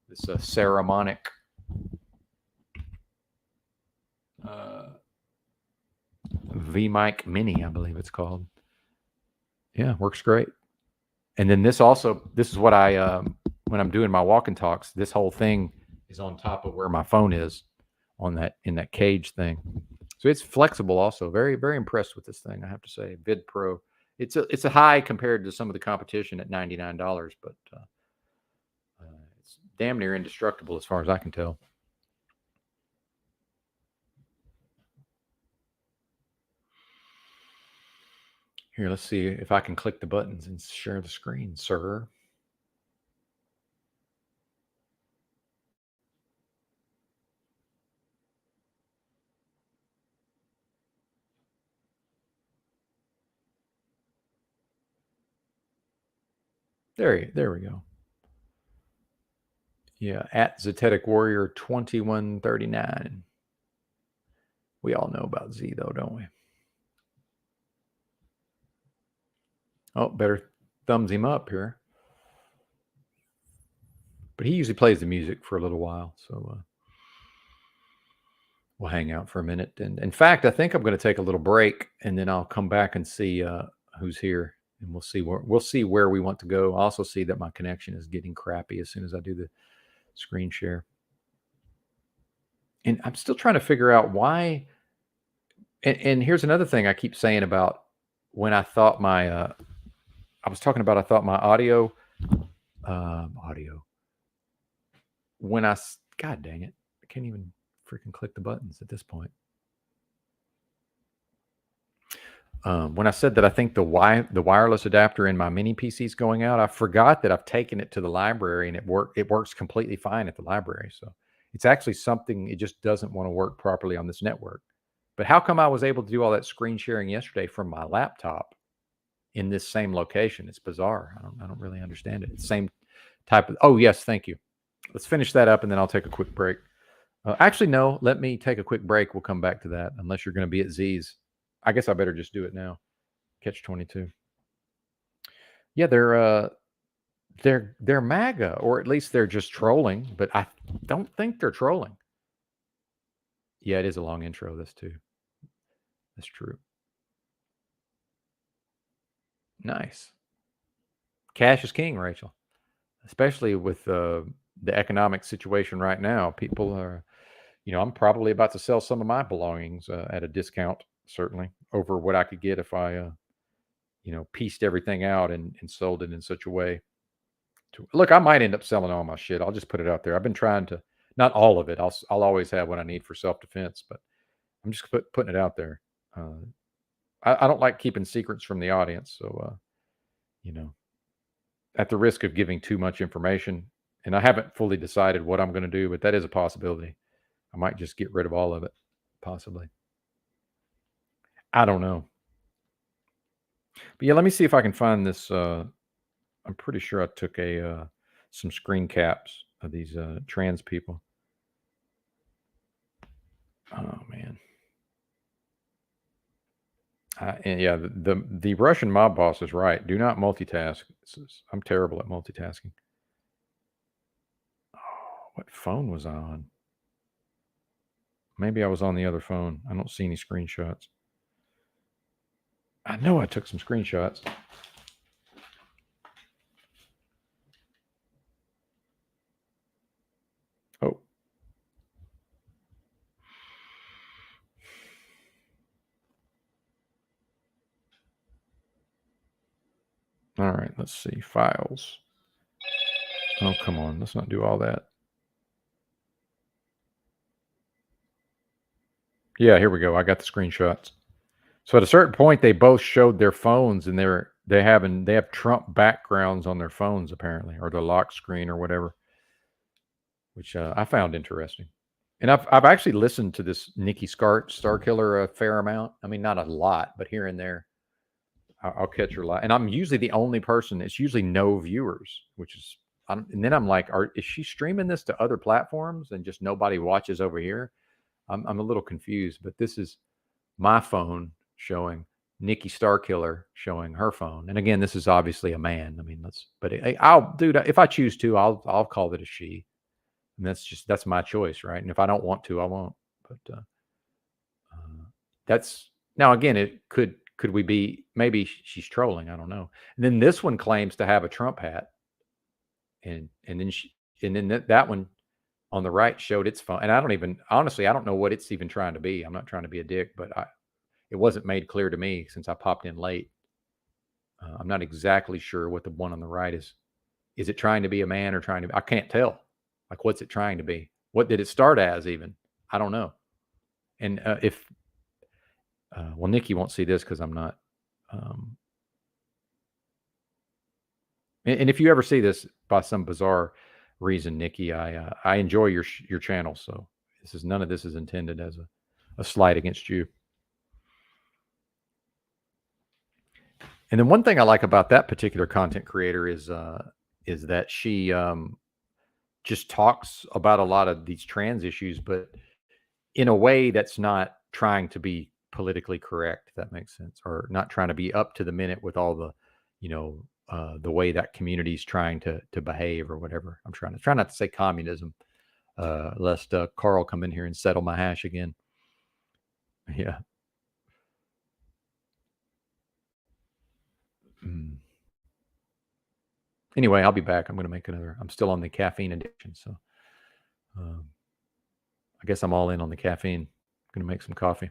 This Ceramonic uh, V mic Mini, I believe it's called. Yeah, works great. And then this is what I when I'm doing my walk and talks. This whole thing is on top of where my phone is on that in that cage thing. So it's flexible. Also, very very impressed with this thing. I have to say, Vid Pro. It's a high compared to some of the competition at $99, but it's damn near indestructible as far as I can tell. Here, let's see if I can click the buttons and share the screen, sir. There we go. Yeah, at Zetetic Warrior 2139. We all know about Z though, don't we? Oh, better thumbs him up here. But he usually plays the music for a little while, so we'll hang out for a minute. And in fact, I think I'm going to take a little break, and then I'll come back and see who's here, and we'll see where we want to go. I also see that my connection is getting crappy as soon as I do the screen share, and I'm still trying to figure out why. And here's another thing I keep saying about when I thought I was talking about I thought my audio when God dang it, I can't even freaking click the buttons at this point. When I said that I think the wireless adapter in my mini PC is going out, I forgot that I've taken it to the library and it works completely fine at the library. So it's actually something it just doesn't want to work properly on this network. But how come I was able to do all that screen sharing yesterday from my laptop in this same location? It's bizarre. I don't really understand it. It's the same type of. Oh yes, thank you. Let's finish that up and then I'll take a quick break. Actually, no. Let me take a quick break. We'll come back to that. Unless you're going to be at Z's, I guess I better just do it now. Catch 22. Yeah, they're MAGA, or at least they're just trolling. But I don't think they're trolling. Yeah, it is a long intro. This too. That's true. Nice. Cash is king, Rachel. Especially with the economic situation right now. People are, I'm probably about to sell some of my belongings at a discount, certainly over what I could get if I, pieced everything out and sold it in such a way look, I might end up selling all my shit. I'll just put it out there. I've been trying to, not all of it. I'll always have what I need for self defense, but I'm just putting it out there. Uh, I don't like keeping secrets from the audience, so you know, at the risk of giving too much information, and I haven't fully decided what I'm going to do, but that is a possibility. I might just get rid of all of it, possibly. I don't know, but yeah, let me see if I can find this. I'm pretty sure I took a some screen caps of these trans people. Oh man. And yeah, the Russian mob boss is right. Do not multitask. I'm terrible at multitasking. Oh, what phone was I on? Maybe I was on the other phone. I don't see any screenshots. I know I took some screenshots. Oh, all right. Let's see. Files. Oh, come on. Let's not do all that. Yeah, here we go. I got the screenshots. So at a certain point, they both showed their phones, and they have Trump backgrounds on their phones apparently, or the lock screen or whatever, which I found interesting. And I've actually listened to this Nikki Starkiller a fair amount. I mean, not a lot, but here and there, I'll catch her live. And I'm usually the only person. It's usually no viewers, which is. And then I'm like, is she streaming this to other platforms and just nobody watches over here? I'm a little confused. But this is my phone showing Nikki Starkiller showing her phone. And again, this is obviously a man. I mean, But I'll, dude. If I choose to, I'll call it a she. And that's my choice, right? And if I don't want to, I won't. But uh, that's now again, it could we be maybe she's trolling? I don't know. And then this one claims to have a Trump hat, and then that one on the right showed its phone. And I don't even honestly, I don't know what it's even trying to be. I'm not trying to be a dick, but it wasn't made clear to me since I popped in late. I'm not exactly sure what the one on the right is. Is it trying to be a man or trying to? I can't tell. Like, what's it trying to be? What did it start as? Even I don't know. And if well, Nikki won't see this because I'm not. Um, and if you ever see this by some bizarre reason, Nikki, I enjoy your channel. So none of this is intended as a slight against you. And then one thing I like about that particular content creator is that she just talks about a lot of these trans issues, but in a way that's not trying to be politically correct, if that makes sense, or not trying to be up to the minute with all the, the way that community's trying to behave or whatever. I'm try not to say communism, lest Carl come in here and settle my hash again. Yeah. Mm. Anyway, I'll be back. I'm going to make another. I'm still on the caffeine addiction, so um, I guess I'm all in on the caffeine. I'm going to make some coffee.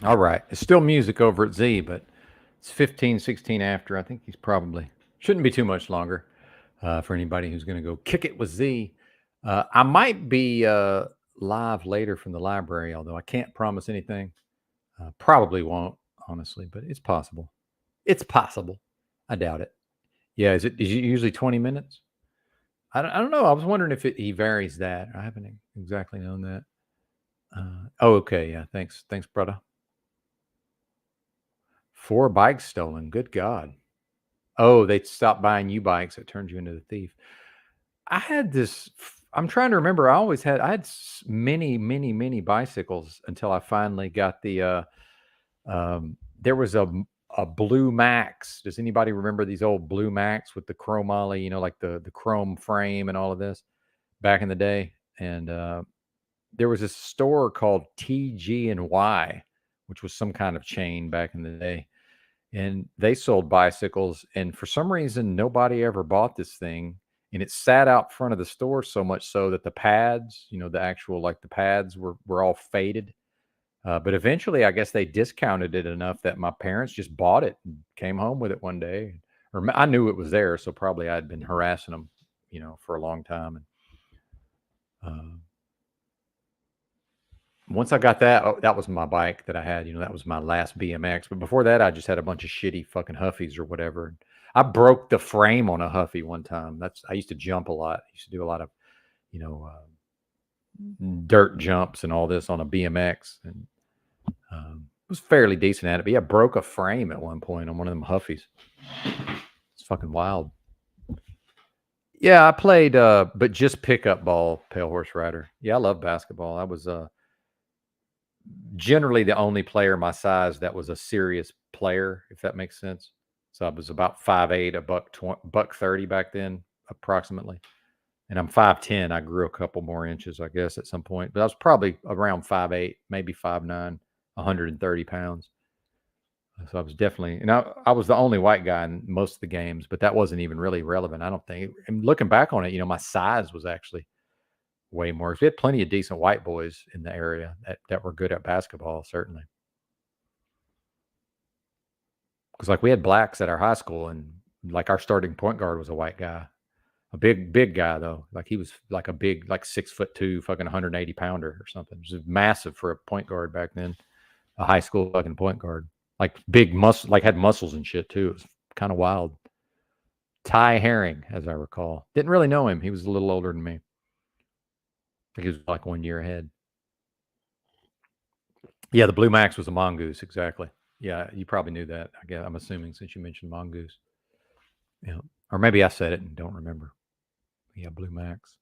All right. It's still music over at Z, but it's 15, 16 after. I think he's probably shouldn't be too much longer for anybody who's going to go kick it with Z. I might be live later from the library, although I can't promise anything. Probably won't, honestly, but it's possible. It's possible. I doubt it. Yeah, is it usually 20 minutes? I don't know. I was wondering if he varies that. I haven't exactly known that. Oh, okay. Yeah. Thanks. Thanks, brother. 4 bikes stolen. Good God. Oh, they stopped buying you bikes. It turned you into the thief. I had this. I'm trying to remember. I had many, many, many bicycles until I finally got there was a blue Max. Does anybody remember these old blue Max with the chromoly, like the chrome frame and all of this back in the day? And there was a store called TG and Y, which was some kind of chain back in the day, and they sold bicycles. And for some reason, nobody ever bought this thing, and it sat out front of the store so much so that the pads, the actual like the pads were all faded. But eventually, I guess they discounted it enough that my parents just bought it and came home with it one day. Or I knew it was there, so probably I'd been harassing them, for a long time. And uh, once I got that, that was my bike that I had. That was my last BMX. But before that, I just had a bunch of shitty fucking Huffies or whatever. I broke the frame on a Huffy one time. I used to jump a lot. I used to do a lot of, you know, dirt jumps and all this on a BMX, and was fairly decent at it. But yeah, broke a frame at one point on one of them Huffies. It's fucking wild. Yeah, I played, but just pickup ball, Pale Horse Rider. Yeah, I love basketball. I was generally the only player my size that was a serious player, if that makes sense. So I was about 5'8", buck 30 back then, approximately. And I'm 5'10". I grew a couple more inches, I guess, at some point. But I was probably around 5'8", maybe 5'9", 130 pounds. So I was definitely, and I was the only white guy in most of the games, but that wasn't even really relevant, I don't think. And looking back on it, my size was actually way more. We had plenty of decent white boys in the area that were good at basketball, certainly. Because like we had blacks at our high school, and like our starting point guard was a white guy, a big guy though. Like he was like a big, like 6'2", fucking 180 pounder or something. It was massive for a point guard back then, a high school fucking point guard. Like big muscle, like had muscles and shit too. It was kind of wild. Ty Herring, as I recall, didn't really know him. He was a little older than me. I think he was like 1 year ahead. Yeah, the Blue Max was a mongoose, exactly. Yeah, you probably knew that. I guess I'm assuming since you mentioned mongoose. Yeah, or maybe I said it and don't remember. Yeah, Blue Max,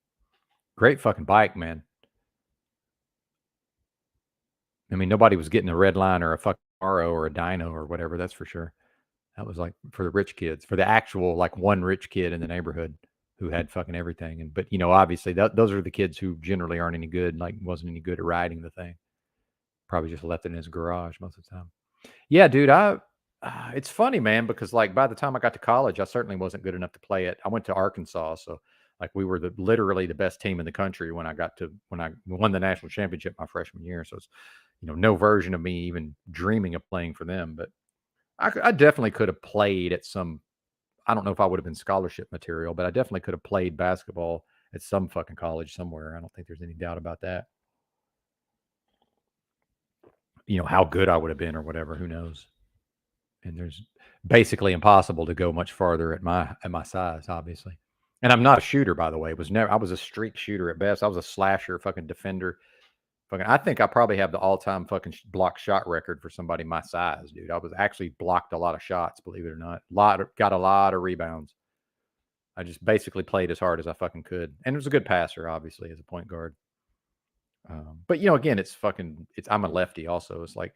great fucking bike, man. I mean, nobody was getting a red line or a fucking Aro or a Dino or whatever. That's for sure. That was like for the rich kids, for the actual like one rich kid in the neighborhood who had fucking everything. And but obviously those are the kids who generally aren't any good. Like wasn't any good at riding the thing. Probably just left it in his garage most of the time. Yeah, dude, it's funny, man, because like by the time I got to college, I certainly wasn't good enough to play it. I went to Arkansas, so like we were literally the best team in the country when I won the national championship my freshman year. So it's no version of me even dreaming of playing for them. But I definitely could have played at some. I don't know if I would have been scholarship material, but I definitely could have played basketball at some fucking college somewhere. I don't think there's any doubt about that. How good I would have been or whatever. Who knows? And there's basically impossible to go much farther at my size, obviously. And I'm not a shooter, by the way. I was a streak shooter at best. I was a slasher, fucking defender. Fucking, I think I probably have the all-time fucking block shot record for somebody my size, dude. I was actually blocked a lot of shots, believe it or not. Got a lot of rebounds. I just basically played as hard as I fucking could, and was a good passer, obviously, as a point guard. But again, I'm a lefty also. It's like,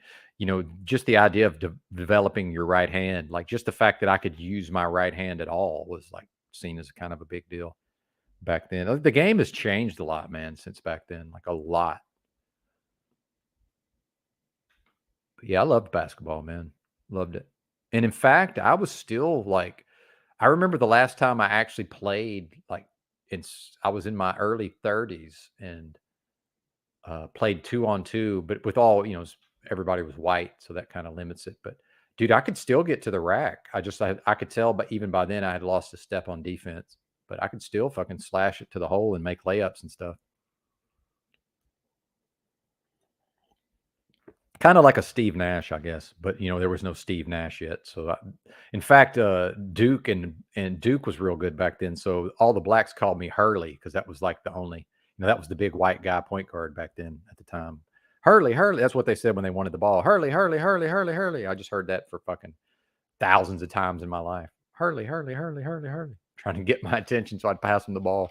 just the idea of developing your right hand, like just the fact that I could use my right hand at all was like seen as kind of a big deal back then. The game has changed a lot, man, since back then, like a lot. But yeah, I loved basketball, man. Loved it. And in fact, I was still like, I remember the last time I actually played, like, I was in my early 30s and played 2-on-2, but with all, everybody was white, so that kind of limits it. But dude, I could still get to the rack. I could tell, but even by then I had lost a step on defense. But I could still fucking slash it to the hole and make layups and stuff. Kind of like a Steve Nash, I guess, but there was no Steve Nash yet. So, in fact, Duke and Duke was real good back then. So all the blacks called me Hurley because that was like the only, that was the big white guy point guard back then at the time. Hurley, Hurley. That's what they said when they wanted the ball. Hurley, Hurley, Hurley, Hurley, Hurley. I just heard that for fucking thousands of times in my life. Hurley, Hurley, Hurley, Hurley, Hurley. Trying to get my attention so I'd pass him the ball.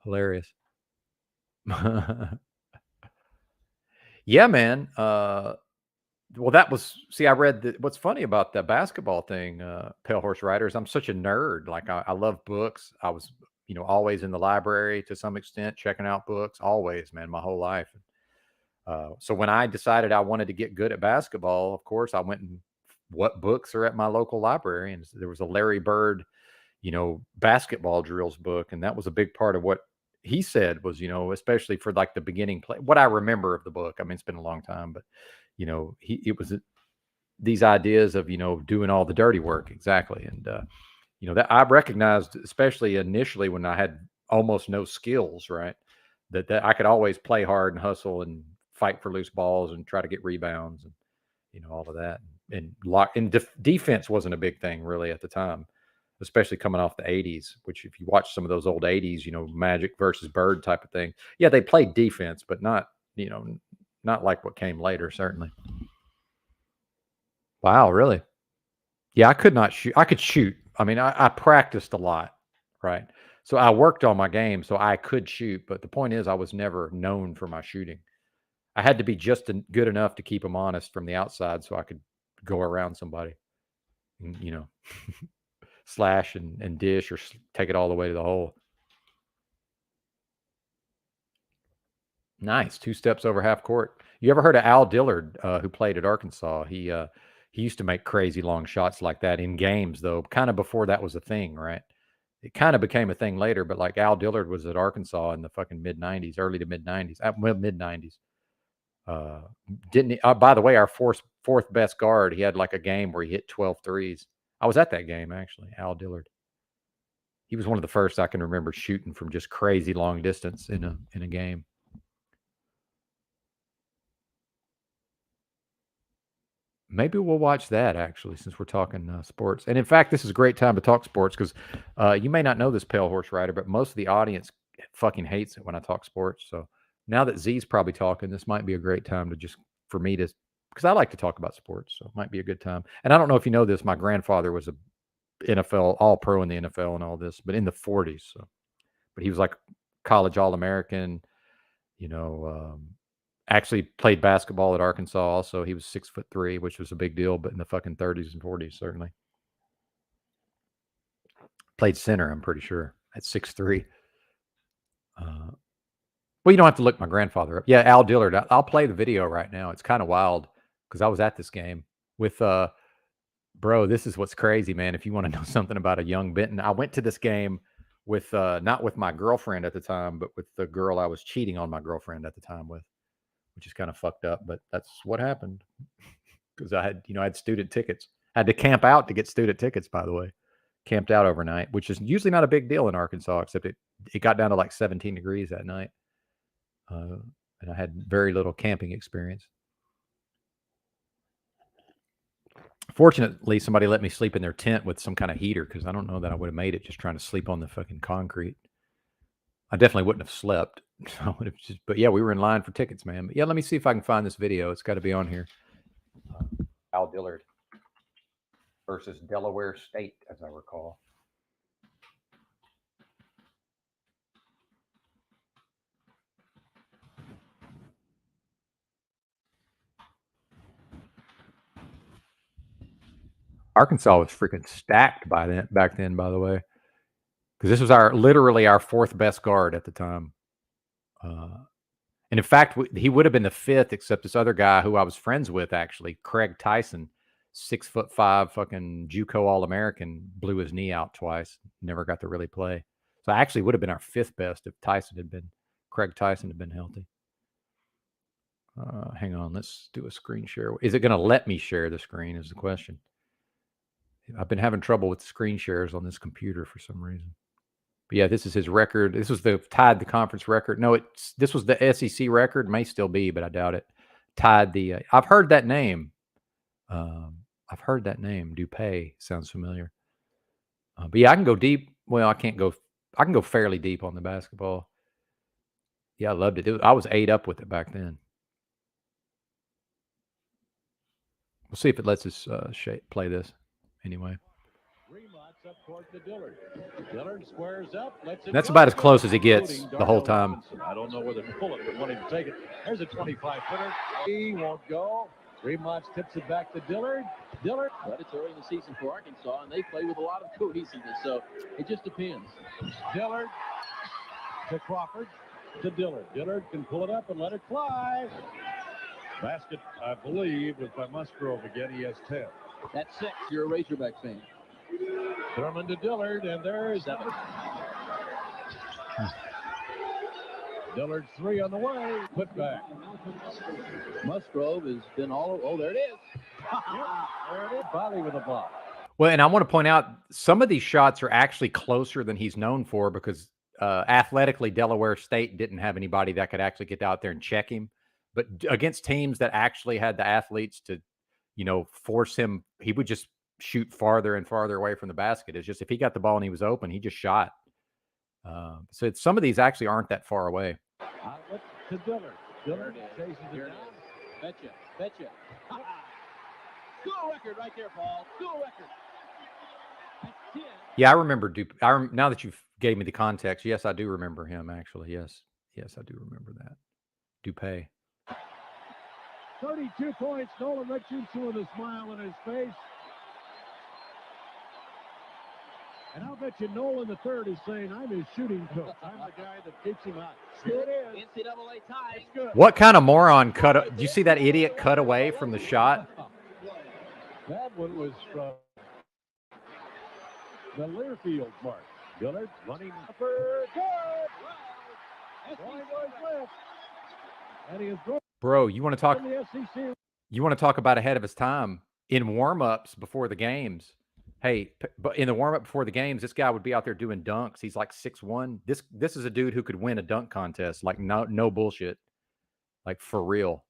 Hilarious. Yeah, man. Well, that was see, I read that what's funny about the basketball thing, Pale Horse Riders, I'm such a nerd. Like I love books. I was, always in the library to some extent, checking out books, always, man, my whole life. So when I decided I wanted to get good at basketball, of course, I went and what books are at my local library, and there was a Larry Bird, basketball drills book, and that was a big part of what he said was, especially for like the beginning play. What I remember of the book, I mean, it's been a long time, but it was these ideas of doing all the dirty work exactly, and that I recognized, especially initially when I had almost no skills, right? That I could always play hard and hustle and fight for loose balls and try to get rebounds and all of that. And defense wasn't a big thing really at the time, especially coming off the 80s, which if you watch some of those old 80s, Magic versus Bird type of thing. Yeah, they played defense, but not, not like what came later, certainly. Wow, really? Yeah, I could not shoot. I could shoot. I mean, I practiced a lot, right? So I worked on my game so I could shoot. But the point is, I was never known for my shooting. I had to be just good enough to keep them honest from the outside so I could go around somebody and, slash and dish or take it all the way to the hole. Nice. 2 steps over half court. You ever heard of Al Dillard, who played at Arkansas? He used to make crazy long shots like that in games, though, kind of before that was a thing, right? It kind of became a thing later, but like Al Dillard was at Arkansas in the fucking mid 90s, early to mid 90s, well, mid 90s. Uh, didn't he, by the way, our fourth best guard, he had like a game where he hit 12 threes. I was at that game, actually, Al Dillard. He was one of the first I can remember shooting from just crazy long distance in a game. Maybe we'll watch that actually, since we're talking sports. And in fact, this is a great time to talk sports because you may not know this, Pale Horse Rider, but most of the audience fucking hates it when I talk sports. So now that Z's probably talking, this might be a great time to just for me to because I like to talk about sports, so it might be a good time. And I don't know if you know this, my grandfather was a NFL All Pro in the NFL and all this, but in the 40s. So, but he was like college All American, you know. Actually played basketball at Arkansas also. He was 6'3", which was a big deal, but in the fucking 30s and 40s, certainly. Played center, I'm pretty sure, at 6'3". Well, you don't have to look my grandfather up. Yeah, Al Dillard. I'll play the video right now. It's kind of wild because I was at this game with bro, this is what's crazy, man. If you want to know something about a young Benton, I went to this game with not with my girlfriend at the time, but with the girl I was cheating on my girlfriend at the time with, which is kind of fucked up, but that's what happened because I had student tickets. I had to camp out to get student tickets, by the way. Camped out overnight, which is usually not a big deal in Arkansas, except it got down to like 17 degrees that night. And I had very little camping experience. Fortunately, somebody let me sleep in their tent with some kind of heater because I don't know that I would have made it just trying to sleep on the fucking concrete. I definitely wouldn't have slept. I would have but yeah, we were in line for tickets, man. But yeah, let me see if I can find this video. It's got to be on here. Al Dillard versus Delaware State, as I recall. Arkansas was freaking stacked back then, by the way, because this was literally our fourth best guard at the time. And in fact, he would have been the fifth, except this other guy who I was friends with, actually, Craig Tyson, 6'5", fucking JUCO All American, blew his knee out twice. Never got to really play. So I actually would have been our fifth best if Craig Tyson had been healthy. Hang on, let's do a screen share. Is it going to let me share the screen is the question. I've been having trouble with screen shares on this computer for some reason. But yeah, this is his record. This was tied the conference record. No, this was the SEC record. May still be, but I doubt it. Tied the. I've heard that name. I've heard that name. Dupay sounds familiar. But yeah, I can go deep. Well, I can't go. I can go fairly deep on the basketball. Yeah, I loved it. I was ate up with it back then. We'll see if it lets us play this. Anyway. Up toward the Dillard. Dillard squares up. That's about as close as it gets the whole time. I don't know whether Bullock would want him to take it. There's a 25-footer. He won't go. Fremont tips it back to Dillard. Dillard. But it's early in the season for Arkansas, and they play with a lot of cohesiveness, so it just depends. Dillard to Crawford to Dillard. Dillard can pull it up and let it fly. Basket, I believe, was by Musgrove again. He has 10. That's 6. You're a Razorback fan. Thurman to Dillard, and there's 7. Dillard 3 on the way. Put back. Musgrove has been all over. Oh, there it is. There it is. Body with a block. Well, and I want to point out some of these shots are actually closer than he's known for because athletically, Delaware State didn't have anybody that could actually get out there and check him. But against teams that actually had the athletes to, force him, he would just shoot farther and farther away from the basket. It's just if he got the ball and he was open, he just shot. So some of these actually aren't that far away. Outlet to Dillard. Dillard chases it down. Betcha. School record right there, Paul. School record. That's 10. Yeah, I remember now that you've gave me the context, yes, I do remember him, actually. Yes, I do remember that. Dupay. 32 points. Nolan Richardson with a smile on his face. And I'll bet you Nolan the third is saying, I'm his shooting coach. I'm the guy that keeps him out. It is. NCAA tie. Good. What kind of moron do you see that idiot cut away from the shot? That one was from the Learfield mark. Dillard running upper. Good. Going left. And he is going. Bro, you want to talk? The SEC. You want to talk about ahead of his time in warm-ups before the games? Hey, but in the warm-up before the games, this guy would be out there doing dunks. He's like 6'1". This is a dude who could win a dunk contest. Like no bullshit, like for real.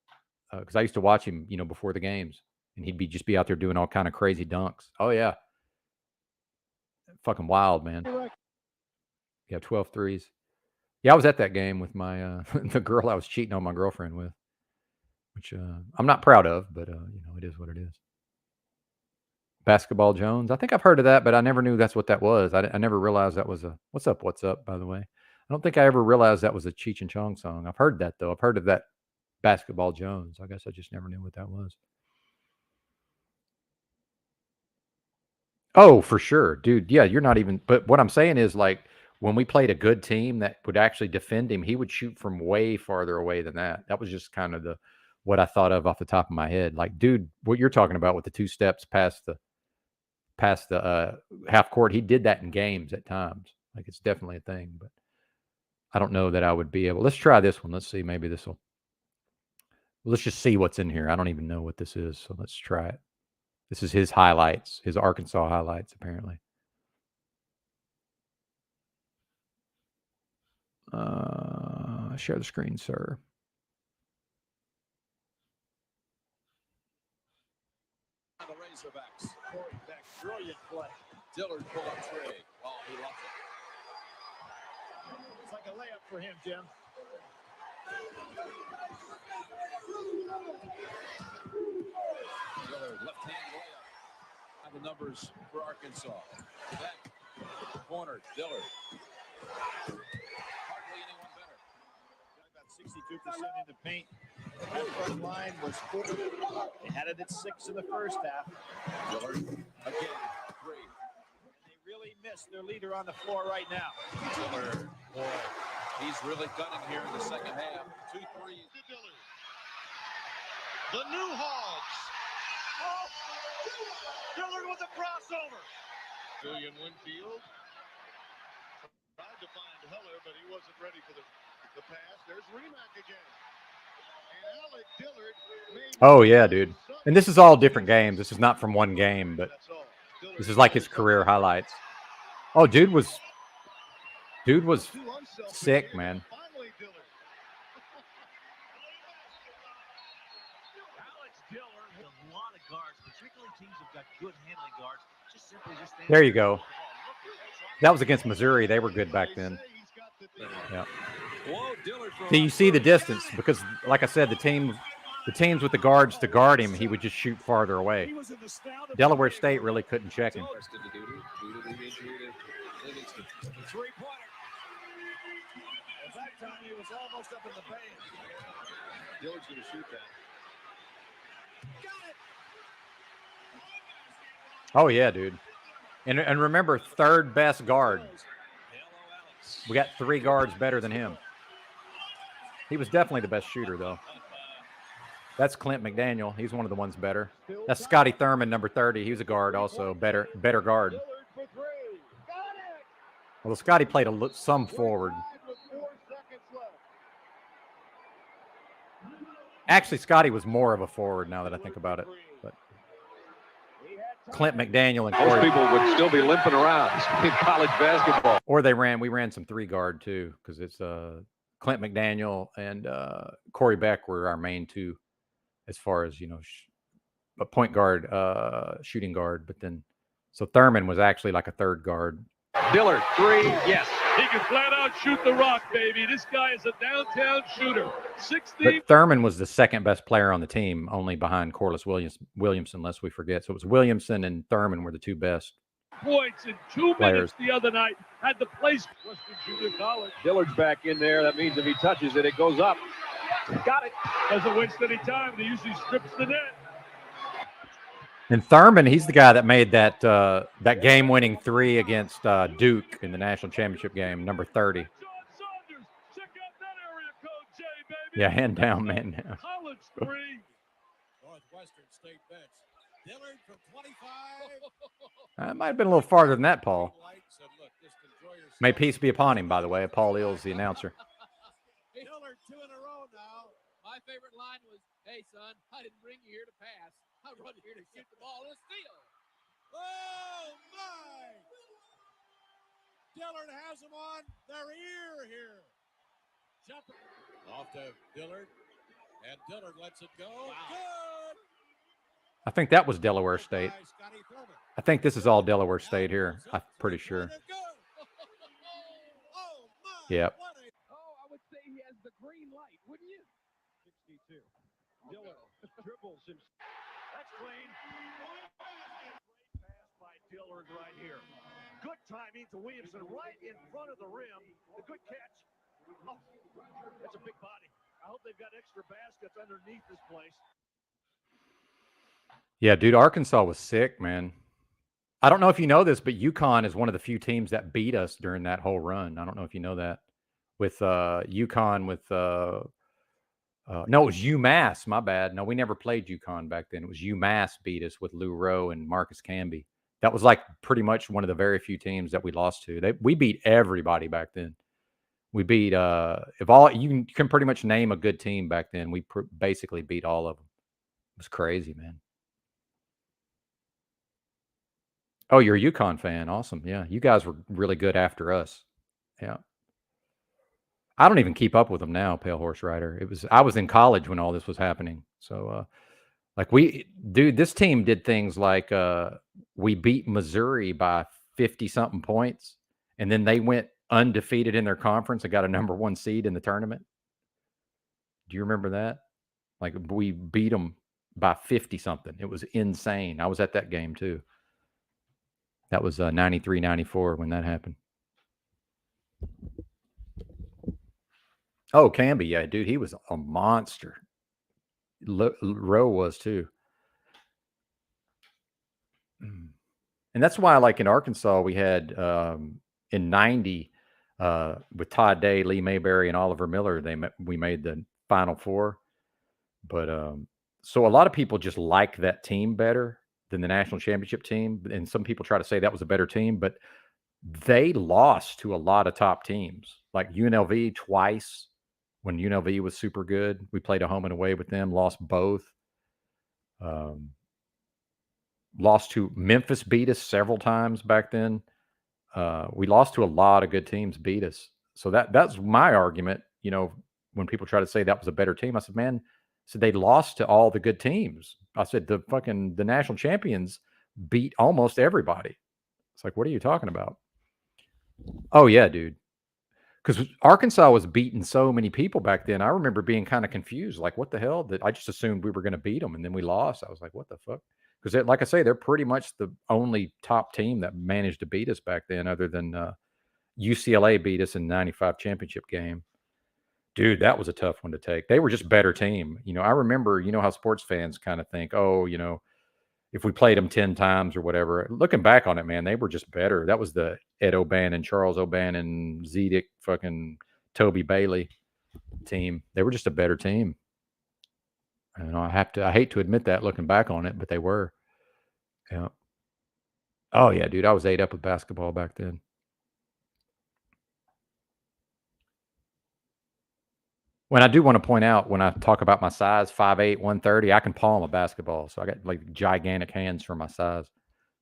Because I used to watch him, before the games, and he'd just be out there doing all kind of crazy dunks. Oh yeah, fucking wild, man. Yeah, 12 threes. Yeah, I was at that game with my the girl I was cheating on my girlfriend with, which I'm not proud of, but it is what it is. Basketball Jones. I think I've heard of that, but I never knew that's what that was. I never realized that was a what's up, by the way. I don't think I ever realized that was a Cheech and Chong song. I've heard that, though. I've heard of that Basketball Jones. I guess I just never knew what that was. Oh, for sure. Dude, yeah, you're not even – but what I'm saying is, like, when we played a good team that would actually defend him, he would shoot from way farther away than that. That was just kind of what I thought of off the top of my head. Like, dude, what you're talking about with the 2 steps past the half court, he did that in games at times. Like, it's definitely a thing, but I don't know that I would be able. Let's try this one. Let's see. Maybe let's just see what's in here. I don't even know what this is, so let's try it. This is his highlights, his Arkansas highlights, apparently. Share the screen, sir. The Razorbacks. Brilliant play. Dillard pull up three. Oh, he loves it. It's like a layup for him, Jim. Dillard, left-hand layup. Have the numbers for Arkansas. Back. Corner, Dillard. Hardly anyone better. Got about 62% in the paint. That front line was 4. They had it at 6 in the first half. Dillard, again, 3. They really missed their leader on the floor right now. Dillard, boy, he's really gunning here in the second half. 2 threes. Dillard. The new Hogs. Oh, Dillard with a crossover. Julian Winfield tried to find Heller, but he wasn't ready for the pass. There's Remack again. Oh, yeah, dude. And this is all different games. This is not from one game, but this is like his career highlights. Oh, dude was sick, man. There you go. That was against Missouri. They were good back then. Yeah. So you see the distance because, like I said, the teams with the guards to guard him, he would just shoot farther away. Delaware State really couldn't check him. At that time, he was almost up in the band. Dillard's going to shoot that. Oh, yeah, dude. And remember, third best guard. We got 3 guards better than him. He was definitely the best shooter, though. That's Clint McDaniel. He's one of the ones better. That's Scotty Thurman, number 30. He was a guard also, better guard. Well, Scotty played some forward. Actually, Scotty was more of a forward now that I think about it. But Clint McDaniel and Most people would still be limping around in college basketball. Or we ran some 3 guard too, because it's Clint McDaniel and Corey Beck were our main 2 as far as, a point guard, shooting guard. But then, so Thurman was actually like a 3rd guard. Dillard, 3, yes. He can flat out shoot the rock, baby. This guy is a downtown shooter. 16. But Thurman was the 2nd best player on the team, only behind Corliss Williamson, lest we forget. So it was Williamson and Thurman were the 2 best points in 2 minutes the other night. Had the place. Western Junior College. Dillard's back in there. That means if he touches it, it goes up. Got it. Doesn't waste any time. He usually strips the net. And Thurman, he's the guy that made that game-winning 3 against Duke in the national championship game, number 30. Yeah, hand down, man. College 3. Northwestern State bench. Dillard from 25. It might have been a little farther than that, Paul. May peace be upon him, by the way. Paul Eels, the announcer. Dillard 2 in a row now. My favorite line was, "Hey, son, I didn't bring you here to pass. I run here to shoot the ball and steal." Oh, my! Dillard has him on their ear here. Jumper. Off to Dillard. And Dillard lets it go. Wow. Good. I think that was Delaware State. I think this is all Delaware State here. I'm pretty sure. Yep. Oh, I would say he has the green light, wouldn't you? 62. Dillard dribbles him. That's clean. Great pass by Dillard right here. Good timing to Williamson right in front of the rim. A good catch. Oh, that's a big body. I hope they've got extra baskets underneath this place. Yeah, dude, Arkansas was sick, man. I don't know if you know this, but UConn is one of the few teams that beat us during that whole run. I don't know if you know that. With UConn, with no, it was UMass. My bad. No, we never played UConn back then. It was UMass beat us with Lou Rowe and Marcus Camby. That was like pretty much one of the very few teams that we lost to. We beat everybody back then. We beat you can pretty much name a good team back then. We basically beat all of them. It was crazy, man. Oh, you're a UConn fan. Awesome. Yeah, you guys were really good after us. Yeah. I don't even keep up with them now, Pale Horse Rider. I was in college when all this was happening. So, this team did things like we beat Missouri by 50-something points, and then they went undefeated in their conference and got a number 1 seed in the tournament. Do you remember that? Like, we beat them by 50-something. It was insane. I was at that game, too. That was 93, 94 when that happened. Oh, Camby, yeah, dude, he was a monster. Rowe was too. And that's why, like in Arkansas, we had in 90 with Todd Day, Lee Mayberry, and Oliver Miller, we made the Final Four. But so a lot of people just like that team better than the national championship team. And some people try to say that was a better team, but they lost to a lot of top teams, like UNLV twice. when UNLV was super good. We played a home and away with them, lost both. Lost to Memphis, beat us several times back then. We lost to a lot of good teams, beat us. So that's my argument. You know, when people try to say that was a better team, I said, man, they lost to all the good teams. I said the national champions beat almost everybody. It's like, what are you talking about? Oh yeah, dude. Because Arkansas was beating so many people back then. I remember being kind of confused, like, what the hell? That I just assumed we were going to beat them, and then we lost. I was like, what the fuck? Because, like I say, they're pretty much the only top team that managed to beat us back then, other than UCLA beat us in the '95 championship game. Dude, that was a tough one to take. They were just better team. You know, I remember, you know how sports fans kind of think, oh, you know, if we played them 10 times or whatever. Looking back on it, man, they were just better. That was the Ed O'Bannon, Charles O'Bannon, Zedek, fucking Toby Bailey team. They were just a better team. And I hate to admit that looking back on it, but they were. Yeah. Oh yeah, dude, I was ate up with basketball back then. When I do want to point out, when I talk about my size, 5'8", 130, I can palm a basketball. So I got like gigantic hands for my size.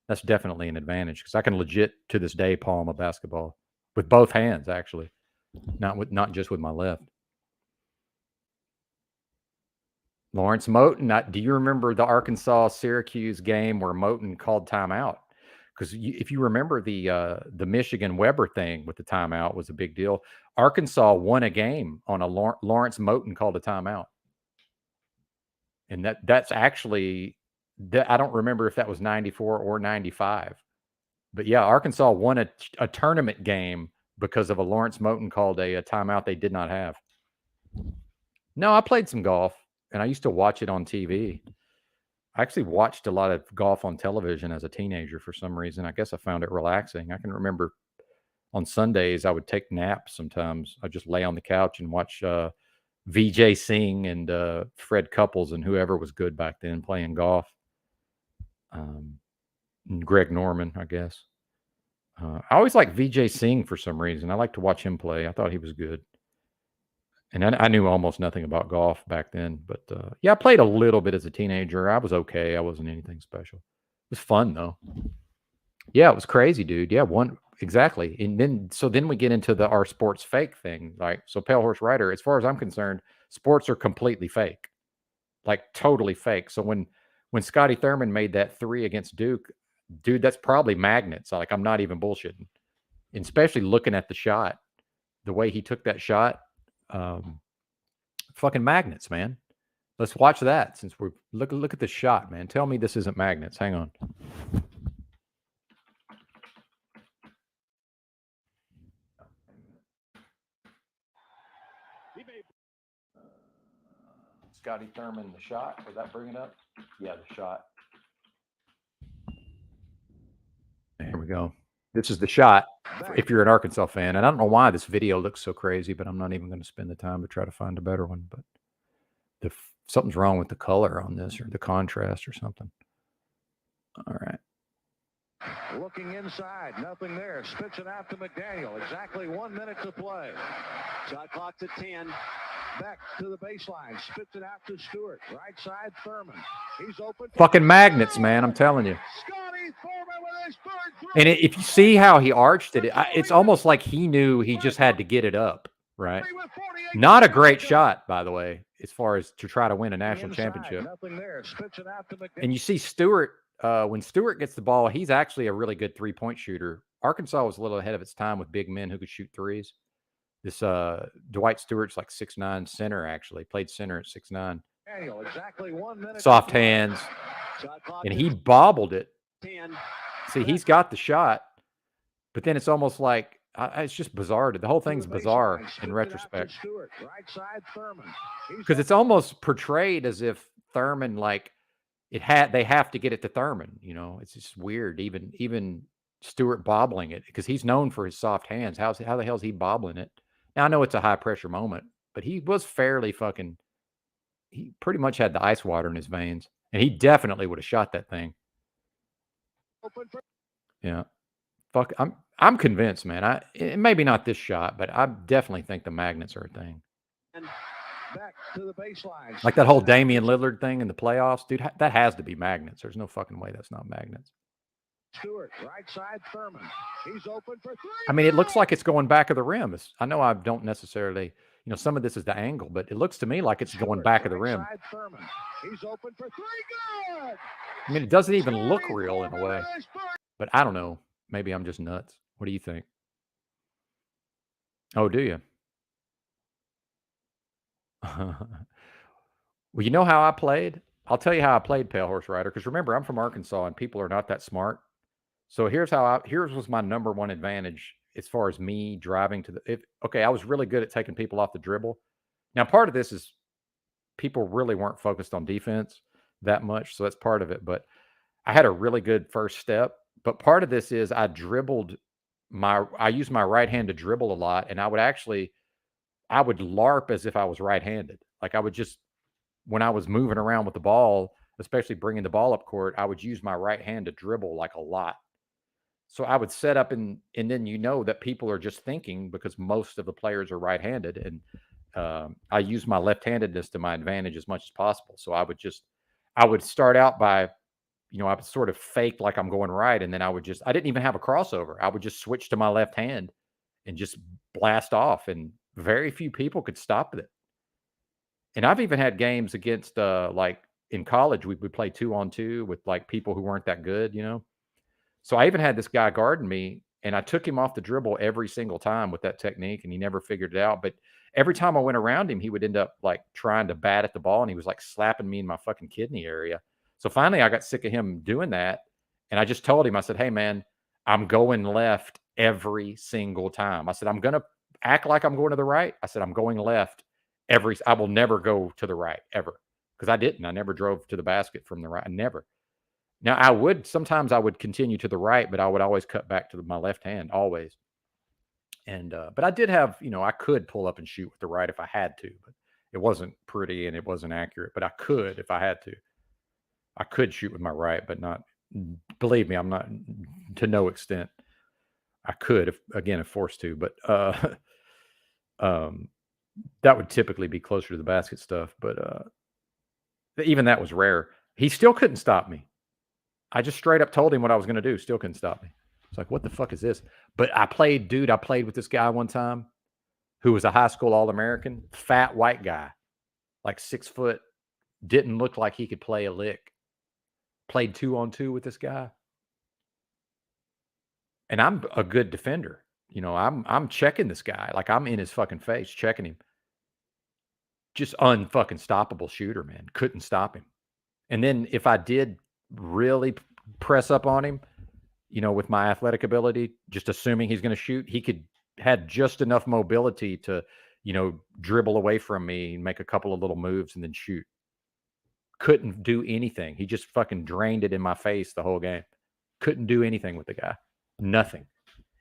That's definitely an advantage because I can legit to this day palm a basketball with both hands, actually, not just with my left. Lawrence Moten. Do you remember the Arkansas-Syracuse game where Moten called timeout? Because if you remember the Michigan Weber thing with the timeout was a big deal. Arkansas won a game on a Lawrence Moten called a timeout, and that's actually I don't remember if that was 94 or 95. But yeah, Arkansas won a tournament game because of a Lawrence Moten called a timeout they did not have. No, I played some golf, and I used to watch it on TV. I actually watched a lot of golf on television as a teenager for some reason. I guess I found it relaxing. I can remember on Sundays I would take naps sometimes. I'd just lay on the couch and watch VJ Singh and Fred Couples and whoever was good back then playing golf. And Greg Norman, I guess. I always liked VJ Singh for some reason. I like to watch him play. I thought he was good. And I knew almost nothing about golf back then. But yeah, I played a little bit as a teenager. I was okay. I wasn't anything special. It was fun, though. Yeah, it was crazy, dude. Yeah, exactly. And then we get into our sports fake thing. Like, so Pale Horse Rider, as far as I'm concerned, sports are completely fake. Like, totally fake. So when Scotty Thurman made that 3 against Duke, dude, that's probably magnets. Like, I'm not even bullshitting. And especially looking at the shot, the way he took that shot, fucking magnets, man. Let's watch that since we're look at the shot, man. Tell me this isn't magnets. Hang on. Scotty Thurman, the shot. Was that bringing up? Yeah, the shot. There we go. This is the shot if you're an Arkansas fan. And I don't know why this video looks so crazy, but I'm not even going to spend the time to try to find a better one. But something's wrong with the color on this or the contrast or something. All right. Looking inside, nothing there. Spits it out to McDaniel. Exactly 1 minute to play. Shot clock to 10. Back to the baseline. Spits it out to Stewart. Right side, Thurman. He's open. Fucking magnets, man. I'm telling you. Scotty Thurman with his third. And if you see how he arched it, it's almost like he knew he just had to get it up, right? Not a great shot, by the way, as far as to try to win a national championship. Nothing there. Spits it out to McDaniel. And you see Stewart, when Stewart gets the ball, he's actually a really good three-point shooter. Arkansas was a little ahead of its time with big men who could shoot threes. This Dwight Stewart's like 6'9" center, actually. Played center at 6'9". Exactly 1 minute. Soft hands. And he bobbled it. 10. See, he's got the shot, but then it's almost like it's just bizarre. The whole thing's bizarre in retrospect. Because it's almost portrayed as if Thurman, like, they have to get it to Thurman. You know, it's just weird. Even Stewart bobbling it, because he's known for his soft hands. How the hell is he bobbling it? Now I know it's a high pressure moment, but he was fairly fucking. He pretty much had the ice water in his veins, and he definitely would have shot that thing. Yeah, fuck. I'm convinced, man. Maybe not this shot, but I definitely think the magnets are a thing. And back to the baseline. Like that whole Damian Lillard thing in the playoffs, dude, that has to be magnets. There's no fucking way that's not magnets. Stewart, right side, Thurman. He's open for three. I mean, it looks like it's going back of the rim. I know I don't necessarily, some of this is the angle, but it looks to me like it's going back of the rim. Side, Thurman. He's open for three. Good. I mean, it doesn't even look real in a way. But I don't know. Maybe I'm just nuts. What do you think? Oh, do you? Well, you know how I played? I'll tell you how I played, Pale Horse Rider, because remember, I'm from Arkansas and people are not that smart. So here's was my number one advantage as far as me driving to I was really good at taking people off the dribble. Now, part of this is people really weren't focused on defense that much, so that's part of it. But I had a really good first step. But part of this is I used my right hand to dribble a lot, and I would LARP as if I was right-handed. Like I would just, when I was moving around with the ball, especially bringing the ball up court, I would use my right hand to dribble like a lot. So I would set up and then that people are just thinking because most of the players are right-handed, and I use my left-handedness to my advantage as much as possible. So I would start out by, I would sort of fake like I'm going right, and then I didn't even have a crossover. I would just switch to my left hand and just blast off, and very few people could stop it. And I've even had games against, like in college, we would play 2-on-2 with like people who weren't that good, So I even had this guy guarding me, and I took him off the dribble every single time with that technique, and he never figured it out. But every time I went around him, he would end up like trying to bat at the ball, and he was like slapping me in my fucking kidney area. So finally I got sick of him doing that. And I just told him, I said, hey man, I'm going left every single time. I said, I'm going to act like I'm going to the right. I said, I'm going left I will never go to the right ever. Because I never drove to the basket from the right. Never. Now sometimes I would continue to the right, but I would always cut back to my left hand, always. And, but I did have, I could pull up and shoot with the right if I had to, but it wasn't pretty and it wasn't accurate, but I could if I had to. I could shoot with my right, but not, believe me, I'm not, to no extent. I could if forced to, but, that would typically be closer to the basket stuff. But, even that was rare. He still couldn't stop me. I just straight up told him what I was going to do. Still couldn't stop me. It's like, what the fuck is this? But I played with this guy one time who was a high school All-American, fat white guy, like 6 foot, didn't look like he could play a lick. Played 2-on-2 with this guy. And I'm a good defender. I'm checking this guy. Like I'm in his fucking face, checking him. Just unfucking stoppable shooter, man. Couldn't stop him. And then if I did really press up on him, with my athletic ability, just assuming he's going to shoot, he had just enough mobility to, dribble away from me and make a couple of little moves and then shoot. Couldn't do anything. He just fucking drained it in my face the whole game. Couldn't do anything with the guy. Nothing.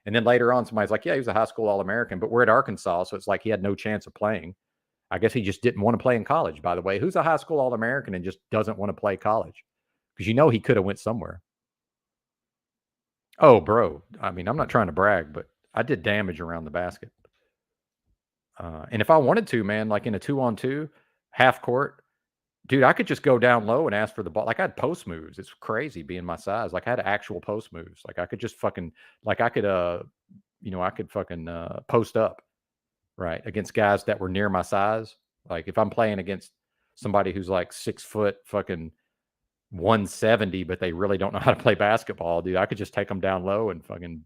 And then later on, somebody's like, yeah, he was a high school All-American, but we're at Arkansas, so it's like he had no chance of playing. I guess he just didn't want to play in college, by the way. Who's a high school All-American and just doesn't want to play college? Because he could have went somewhere. Oh, bro. I mean, I'm not trying to brag, but I did damage around the basket. And if I wanted to, man, like in a 2-on-2, half court, dude, I could just go down low and ask for the ball. Like I had post moves. It's crazy being my size. Like I had actual post moves. Like I could just fucking, like I could fucking post up, right, against guys that were near my size. Like if I'm playing against somebody who's like 6 foot, fucking 170, but they really don't know how to play basketball, dude, I could just take them down low and fucking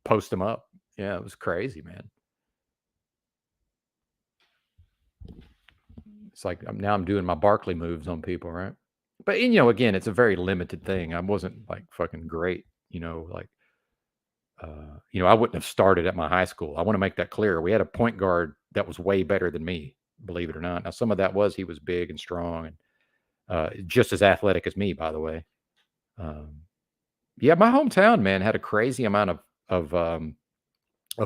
post them up. Yeah, it was crazy, man. It's like now I'm doing my Barkley moves on people, right? But again, it's a very limited thing. I wasn't like fucking great, like I wouldn't have started at my high school. I want to make that clear. We had a point guard that was way better than me, believe it or not. Now some of that was he was big and strong and just as athletic as me, by the way. Yeah, my hometown, man, had a crazy amount of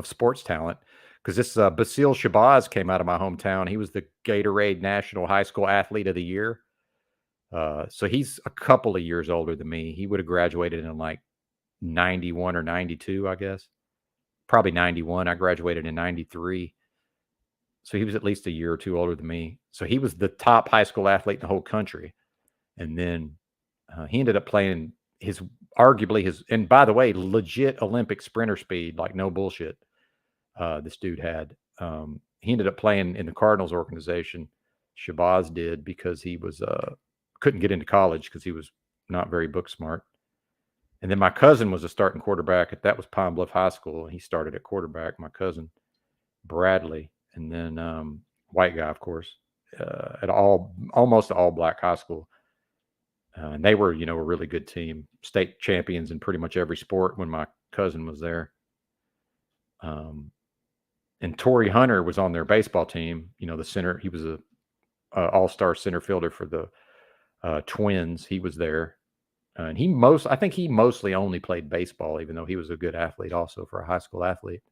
sports talent. Because this Basil Shabazz came out of my hometown. He was the Gatorade National High School Athlete of the Year. So he's a couple of years older than me. He would have graduated in like 91 or 92, I guess. Probably 91. I graduated in 93. So he was at least a year or two older than me. So he was the top high school athlete in the whole country. And then he ended up playing arguably his, and by the way, legit Olympic sprinter speed, like no bullshit. This dude had. He ended up playing in the Cardinals organization. Shabazz did, because he was couldn't get into college because he was not very book smart. And then my cousin was a starting quarterback that was Pine Bluff High School. He started at quarterback. My cousin Bradley, and then white guy, of course, at almost all black high school. And they were, a really good team, state champions in pretty much every sport when my cousin was there. And Torrey Hunter was on their baseball team. The center. He was a all-star center fielder for the Twins. He was there, and I think he mostly only played baseball, even though he was a good athlete also for a high school athlete.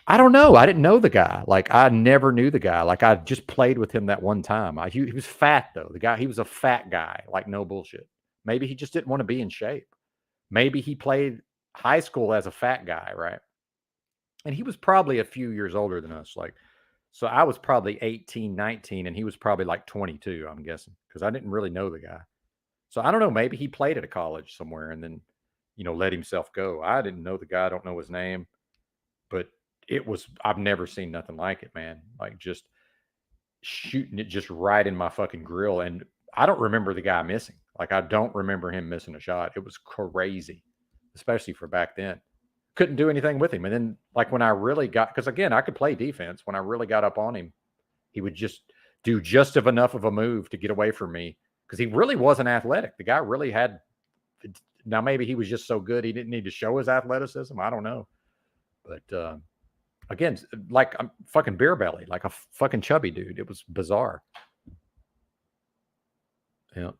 I don't know. I didn't know the guy. Like, I never knew the guy. Like, I just played with him that one time. He was fat, though. He was a fat guy, like no bullshit. Maybe he just didn't want to be in shape. Maybe he played high school as a fat guy, right? And he was probably a few years older than us. So I was probably 18, 19, and he was probably like 22, I'm guessing, because I didn't really know the guy. So I don't know. Maybe he played at a college somewhere and then, let himself go. I didn't know the guy. I don't know his name, but I've never seen nothing like it, man. Like, just shooting it just right in my fucking grill. And I don't remember the guy missing. Like, I don't remember him missing a shot. It was crazy, especially for back then. Couldn't do anything with him. And then, like, when I really because again, I could play defense. When I really got up on him, he would just do just enough of a move to get away from me, because he really wasn't athletic. The guy really had. Now, maybe he was just so good he didn't need to show his athleticism. I don't know. But again, like, I'm fucking beer belly, like a fucking chubby dude. It was bizarre. Yeah.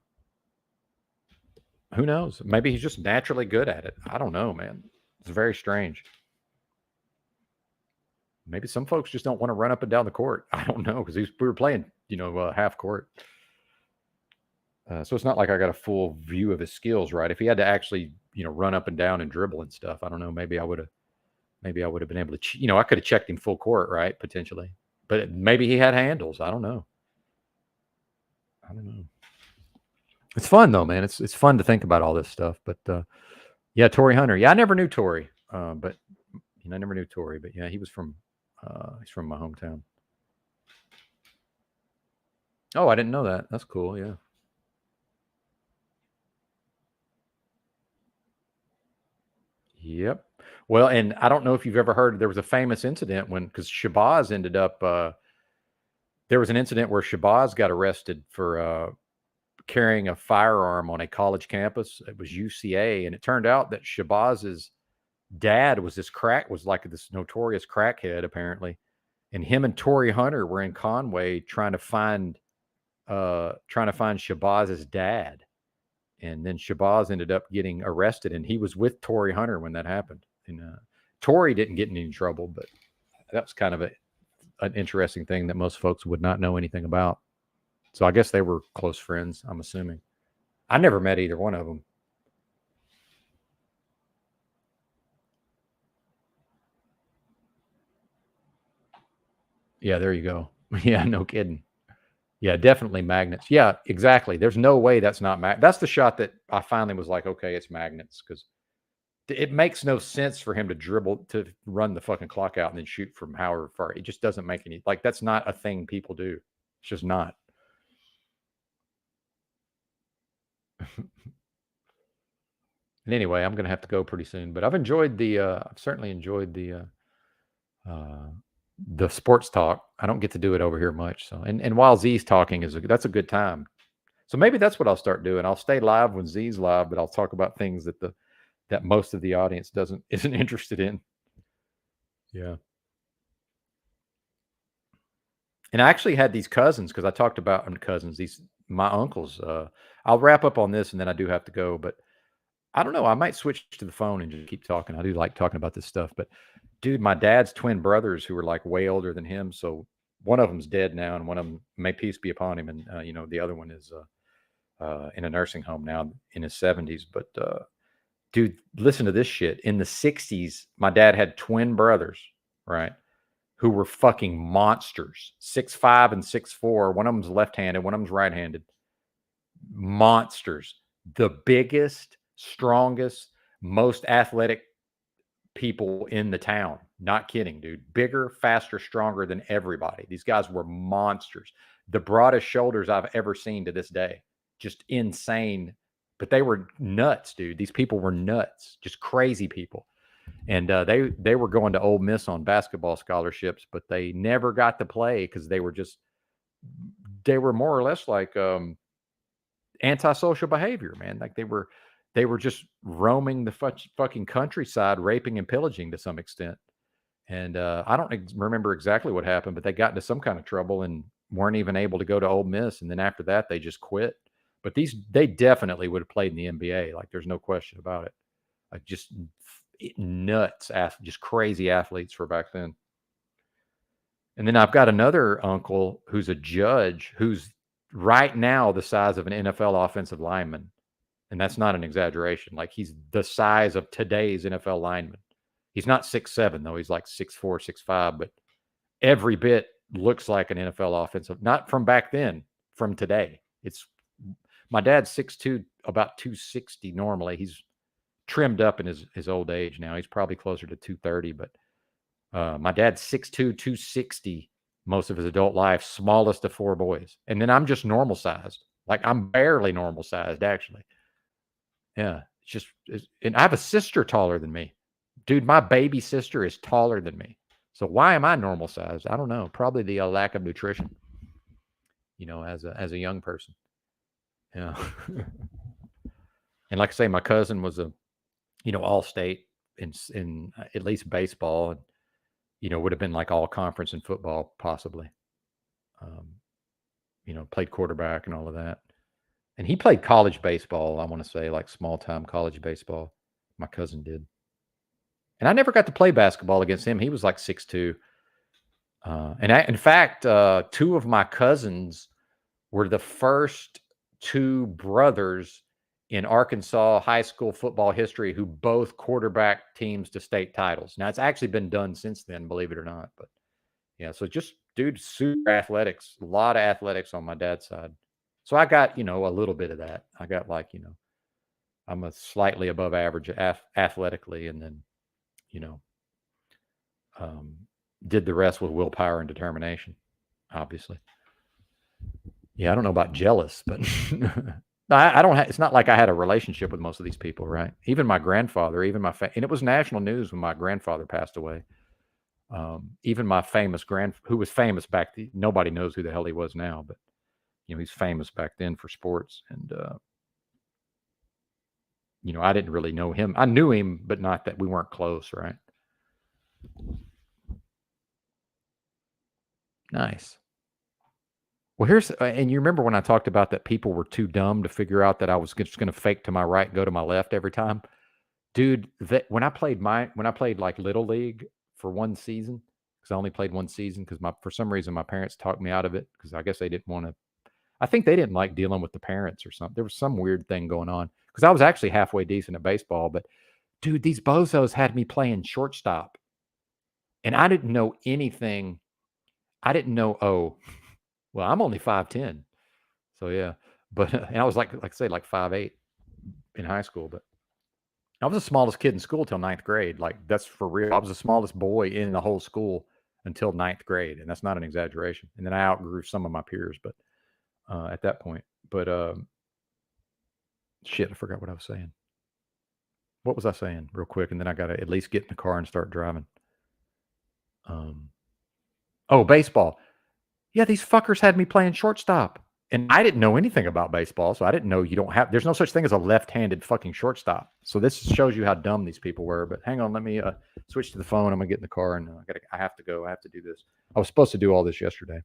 Who knows? Maybe he's just naturally good at it. I don't know, man. It's very strange. Maybe some folks just don't want to run up and down the court. I don't know, because we were playing, half court. So it's not like I got a full view of his skills, right? If he had to actually, run up and down and dribble and stuff, I don't know. Maybe I would have been able to, I could have checked him full court, right? Potentially. But maybe he had handles. I don't know. It's fun, though, man. It's fun to think about all this stuff. But yeah, Torrey Hunter. Yeah, I never knew Torrey. But I never knew Torrey. But yeah, he's from my hometown. Oh, I didn't know that. That's cool. Yeah. Yep. Well, and I don't know if you've ever heard, there was a famous incident because Shabazz ended up, there was an incident where Shabazz got arrested for carrying a firearm on a college campus. It was UCA. And it turned out that Shabazz's dad was like this notorious crackhead, apparently. And him and Torrey Hunter were in Conway trying to find Shabazz's dad. And then Shabazz ended up getting arrested, and he was with Torrey Hunter when that happened. And Torrey didn't get in any trouble, but that was kind of an interesting thing that most folks would not know anything about. So I guess they were close friends, I'm assuming. I never met either one of them. Yeah, there you go. Yeah, no kidding. Yeah, definitely magnets. Yeah, exactly. There's no way that's not that's the shot that I finally was like, okay, it's magnets, because it makes no sense for him to run the fucking clock out and then shoot from however far. It just doesn't make any, like, that's not a thing people do. It's just not. And anyway, I'm going to have to go pretty soon, but I've certainly enjoyed the sports talk. I don't get to do it over here much. So, and while Z's talking that's a good time. So maybe that's what I'll start doing. I'll stay live when Z's live, but I'll talk about things that most of the audience isn't interested in. Yeah. And I actually had these cousins, because I talked about cousins, my uncles. I'll wrap up on this and then I do have to go, but I don't know. I might switch to the phone and just keep talking. I do like talking about this stuff, but dude, my dad's twin brothers, who were like way older than him. So one of them's dead now, and one of them, may peace be upon him. And, the other one is in a nursing home now in his 70s. But dude, listen to this shit. In the 60s, my dad had twin brothers, right, who were fucking monsters, 6'5" and 6'4". One of them's left-handed, one of them's right-handed. Monsters. The biggest, strongest, most athletic people in the town. Not kidding, dude. Bigger, faster, stronger than everybody. These guys were monsters. The broadest shoulders I've ever seen to this day. Just insane. But they were nuts, dude. These people were nuts. Just crazy people. And they were going to Ole Miss on basketball scholarships, but they never got to play because they were more or less like antisocial behavior, man. Like they were just roaming the fucking countryside, raping and pillaging to some extent. And I don't remember exactly what happened, but they got into some kind of trouble and weren't even able to go to Ole Miss. And then after that, they just quit. But they definitely would have played in the NBA. Like there's no question about it. Like just nuts, just crazy athletes for back then. And then I've got another uncle who's a judge who's right now the size of an NFL offensive lineman. And that's not an exaggeration. Like he's the size of today's NFL lineman. He's not 6'7", though. He's like 6'4", 6'5", but every bit looks like an NFL offensive. Not from back then, from today. It's my dad's 6'2", about 260 normally. He's trimmed up in his old age now. He's probably closer to 230, but my dad's 6'2", 260 most of his adult life, smallest of four boys. And then I'm just normal sized. Like I'm barely normal sized, actually. Yeah. And I have a sister taller than me. Dude, my baby sister is taller than me. So why am I normal sized? I don't know. Probably the lack of nutrition, as a young person. Yeah. And like I say, my cousin was all state in at least baseball, and would have been like all conference in football possibly. Played quarterback and all of that. And he played college baseball, I want to say, like small time college baseball. My cousin did. And I never got to play basketball against him. He was like 6'2". In fact, two of my cousins were the first two brothers in Arkansas high school football history who both quarterback teams to state titles. Now, it's actually been done since then, believe it or not. But yeah, so just, dude, super athletics, a lot of athletics on my dad's side. So I got, a little bit of that. I got like, I'm a slightly above average athletically, and then, you know, um, did the rest with willpower and determination, obviously. Yeah, I don't know about jealous, but I don't. It's not like I had a relationship with most of these people, right? Even my grandfather, even and it was national news when my grandfather passed away. Even my famous who was famous back then, nobody knows who the hell he was now, but he's famous back then for sports, and I didn't really know him. I knew him, but not that we weren't close, right? Nice. Well, and you remember when I talked about that people were too dumb to figure out that I was just going to fake to my right, go to my left every time, dude. When I played like little league for one season, because I only played one season because for some reason my parents talked me out of it because I guess they didn't want to. I think they didn't like dealing with the parents or something. There was some weird thing going on because I was actually halfway decent at baseball, but dude, these bozos had me playing shortstop, and I didn't know anything. I didn't know. Oh, well, I'm only 5'10", so yeah. But and I was like I say, like 5'8" in high school, but I was the smallest kid in school till ninth grade. Like that's for real. I was the smallest boy in the whole school until ninth grade, and that's not an exaggeration. And then I outgrew some of my peers, but at that point. But shit, I forgot what I was saying. What was I saying, real quick? And then I got to at least get in the car and start driving. Oh, baseball. Yeah, these fuckers had me playing shortstop. And I didn't know anything about baseball, so I didn't know there's no such thing as a left-handed fucking shortstop. So this shows you how dumb these people were. But hang on, let me switch to the phone. I'm gonna get in the car and I have to go. I have to do this. I was supposed to do all this yesterday.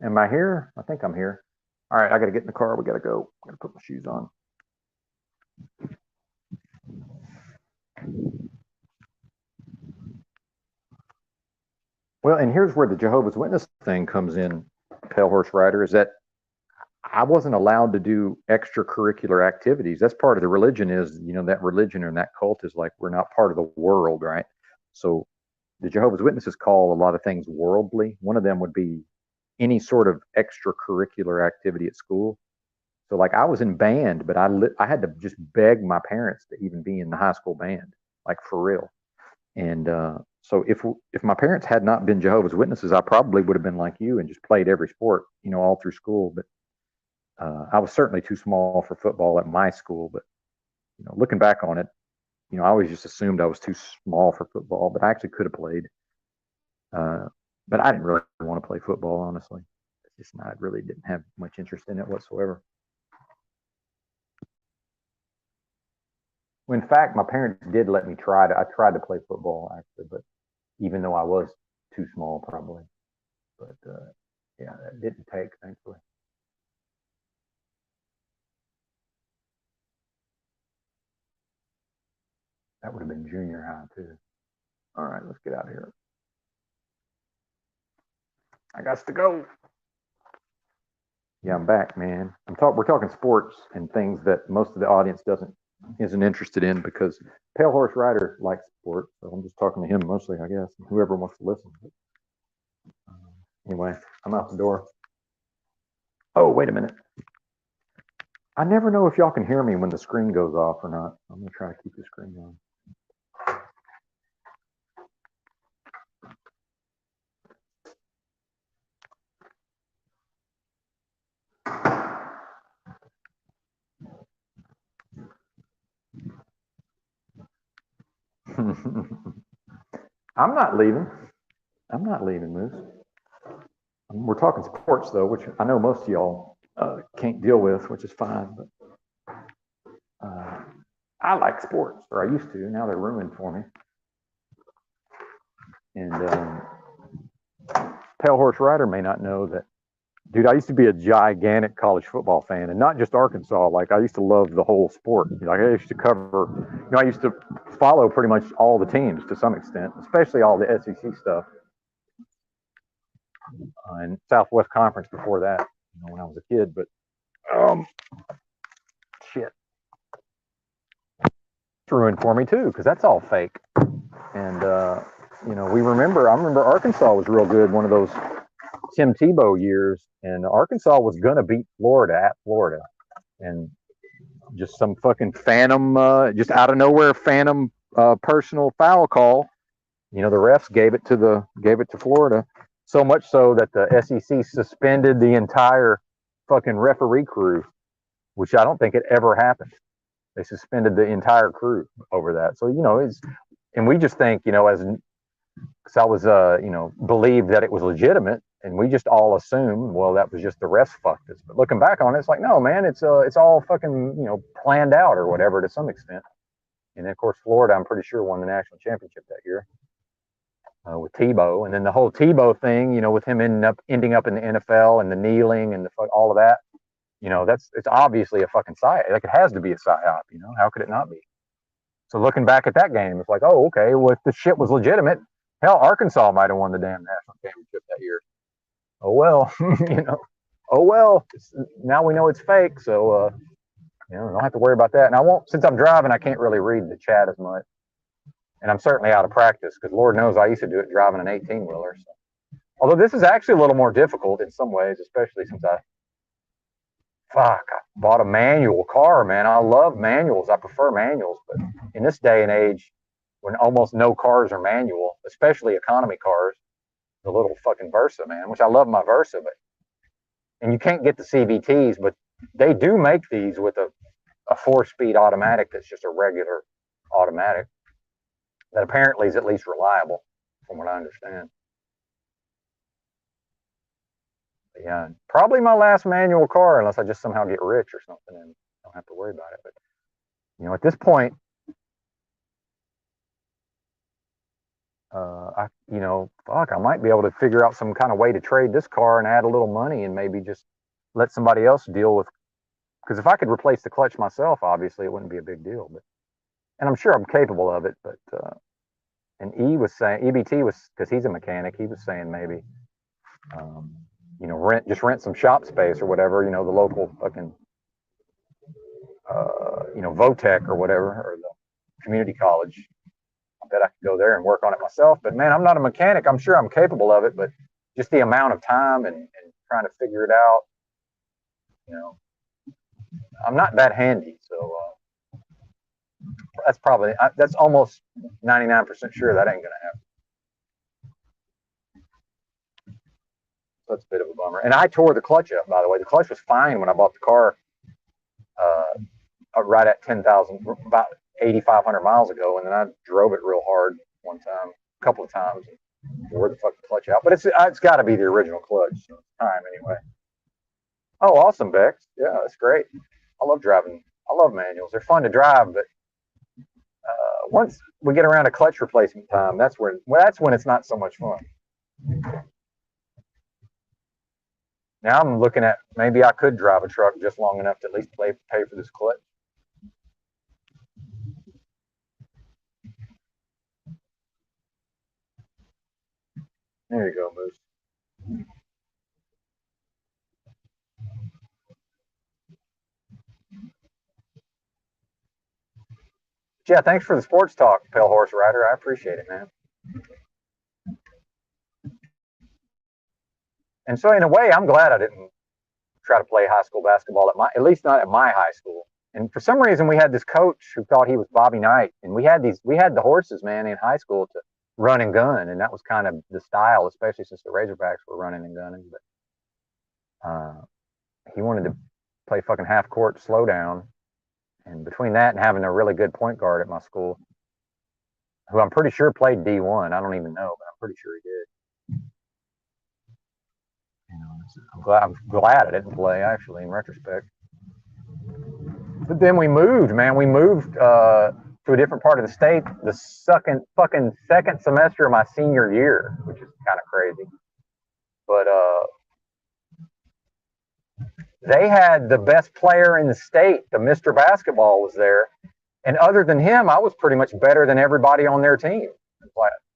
Am I here? I think I'm here. All right, I got to get in the car. We got to go. I got to put my shoes on. Well, and here's where the Jehovah's Witness thing comes in, Pale Horse Rider, is that I wasn't allowed to do extracurricular activities. That's part of the religion is, that religion and that cult is like, we're not part of the world, right? So the Jehovah's Witnesses call a lot of things worldly. One of them would be any sort of extracurricular activity at school. So like I was in band, but I had to just beg my parents to even be in the high school band, like for real. And so if my parents had not been Jehovah's Witnesses, I probably would have been like you and just played every sport, all through school. But I was certainly too small for football at my school. But looking back on it, I always just assumed I was too small for football, but I actually could have played. But I didn't really want to play football, honestly. It's just not, I really didn't have much interest in it whatsoever. Well, in fact, my parents did let me try to. I tried to play football actually, but even though I was too small, probably. But yeah, that didn't take, thankfully. That would have been junior high too. All right, let's get out of here. I got to go. Yeah, I'm back, man. We're talking sports and things that most of the audience isn't interested in because Pale Horse Rider likes sports, so I'm just talking to him mostly, I guess. Whoever wants to listen. Anyway, I'm out the door. Oh, wait a minute. I never know if y'all can hear me when the screen goes off or not. I'm gonna try to keep the screen on. I'm not leaving. I'm not leaving, Moose. We're talking sports, though, which I know most of y'all can't deal with, which is fine. But I like sports, or I used to. Now they're ruined for me. And Pale Horse Rider may not know that. Dude, I used to be a gigantic college football fan, and not just Arkansas. Like I used to love the whole sport. Like I used to cover. I used to follow pretty much all the teams to some extent, especially all the SEC stuff and Southwest Conference before that. When I was a kid, but shit, it's ruined for me too because that's all fake. And I remember Arkansas was real good one of those Tim Tebow years, and Arkansas was gonna beat Florida at Florida, and just some fucking phantom, just out of nowhere phantom personal foul call. The refs gave it to Florida, so much so that the SEC suspended the entire fucking referee crew, which I don't think it ever happened. They suspended the entire crew over that. So and we just think, because I was, believed that it was legitimate, and we just all assumed, well, that was just the refs fucked us. But looking back on it, it's like, no, man, it's all fucking, planned out or whatever to some extent. And then, of course, Florida, I'm pretty sure, won the national championship that year with Tebow. And then the whole Tebow thing, with him ending up in the NFL and the kneeling and all of that, it's obviously a fucking psyop. Like it has to be a psyop. How could it not be? So looking back at that game, it's like, oh, okay, well, if the shit was legitimate, hell, Arkansas might have won the damn national championship that year. Oh well, Oh well. Now we know it's fake, so don't have to worry about that. And I won't, since I'm driving, I can't really read the chat as much, and I'm certainly out of practice because Lord knows I used to do it driving an 18-wheeler. So. Although this is actually a little more difficult in some ways, especially since I bought a manual car, man. I love manuals. I prefer manuals, but in this day and age, when almost no cars are manual, especially economy cars, the little fucking Versa, man, which I love my Versa, and you can't get the CVTs, but they do make these with a 4-speed automatic that's just a regular automatic that apparently is at least reliable, from what I understand. But yeah, probably my last manual car, unless I just somehow get rich or something and don't have to worry about it. But at this point, fuck, I might be able to figure out some kind of way to trade this car and add a little money and maybe just let somebody else deal with. Because if I could replace the clutch myself, obviously it wouldn't be a big deal. And I'm sure I'm capable of it. But and EBT was, because he's a mechanic, he was saying maybe, rent some shop space or whatever. The local fucking, Votech or whatever, or the community college. I bet I could go there and work on it myself. But man, I'm not a mechanic. I'm sure I'm capable of it, but just the amount of time and trying to figure it out, I'm not that handy. So that's almost 99% sure that ain't gonna happen. So that's a bit of a bummer. And I tore the clutch up, by the way. The clutch was fine when I bought the car, right at 10,000, about 8,500 miles ago, and then I drove it real hard one time, a couple of times, and wore the fucking clutch out. But it's got to be the original clutch. So it's time anyway. Oh, awesome, Bex. Yeah, that's great. I love driving. I love manuals. They're fun to drive, but once we get around to clutch replacement time, that's when it's not so much fun. Now I'm looking at maybe I could drive a truck just long enough to at least pay for this clutch. There you go, Moose. Yeah, thanks for the sports talk, Pale Horse Rider. I appreciate it, man. And so, in a way, I'm glad I didn't try to play high school basketball at least not at my high school. And for some reason, we had this coach who thought he was Bobby Knight, and we had the horses, man, in high school to run and gun, and that was kind of the style, especially since the Razorbacks were running and gunning. But he wanted to play fucking half court slow down, and between that and having a really good point guard at my school, who I'm pretty sure played D1, I don't even know, but I'm pretty sure he did. I'm glad I didn't play, actually, in retrospect. But then we moved, man. We moved to a different part of the state the second semester of my senior year, which is kind of crazy. But they had the best player in the state. The Mr. Basketball was there. And other than him, I was pretty much better than everybody on their team.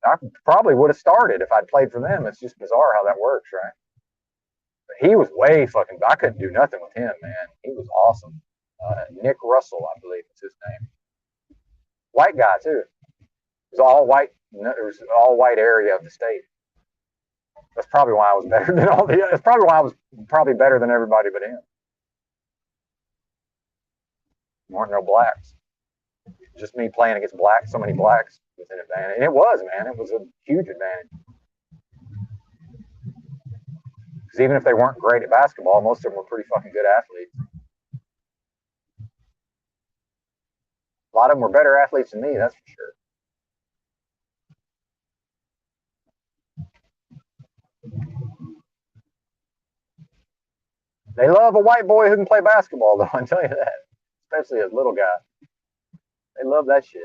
I probably would have started if I'd played for them. It's just bizarre how that works, right? He was way fucking. I couldn't do nothing with him, man. He was awesome. Nick Russell, I believe is his name. White guy too. It was all white. It was all white area of the state. That's probably why I was better than all the. That's probably why I was probably better than everybody but him. There weren't no blacks. Just me playing against blacks. So many blacks was an advantage, and it was, man. It was a huge advantage. Because even if they weren't great at basketball, most of them were pretty fucking good athletes. A lot of them were better athletes than me, that's for sure. They love a white boy who can play basketball, though, I tell you that. Especially a little guy. They love that shit.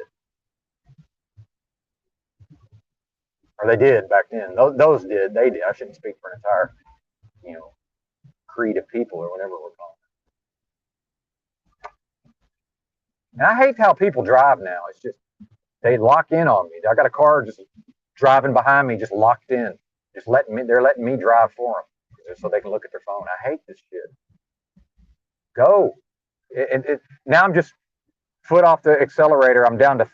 Or they did back then. Those did. They did. I shouldn't speak for an entire, creed of people or whatever we're calling it. And I hate how people drive now. It's just, they lock in on me. I got a car just driving behind me, just locked in. They're letting me drive for them so they can look at their phone. I hate this shit. Go. Now I'm just foot off the accelerator. I'm down to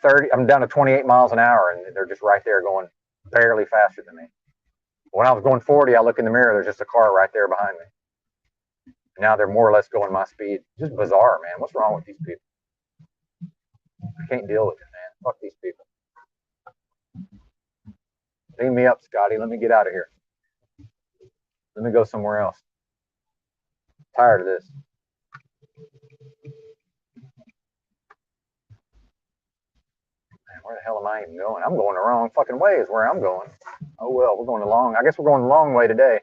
28 miles an hour, and they're just right there going barely faster than me. When I was going 40, I look in the mirror, there's just a car right there behind me. Now they're more or less going my speed. Just bizarre, man. What's wrong with these people? I can't deal with it, man. Fuck these people. Beam me up, Scotty. Let me get out of here. Let me go somewhere else. I'm tired of this. Man, where the hell am I even going? I'm going the wrong fucking way is where I'm going. Oh, well, I guess we're going the long way today.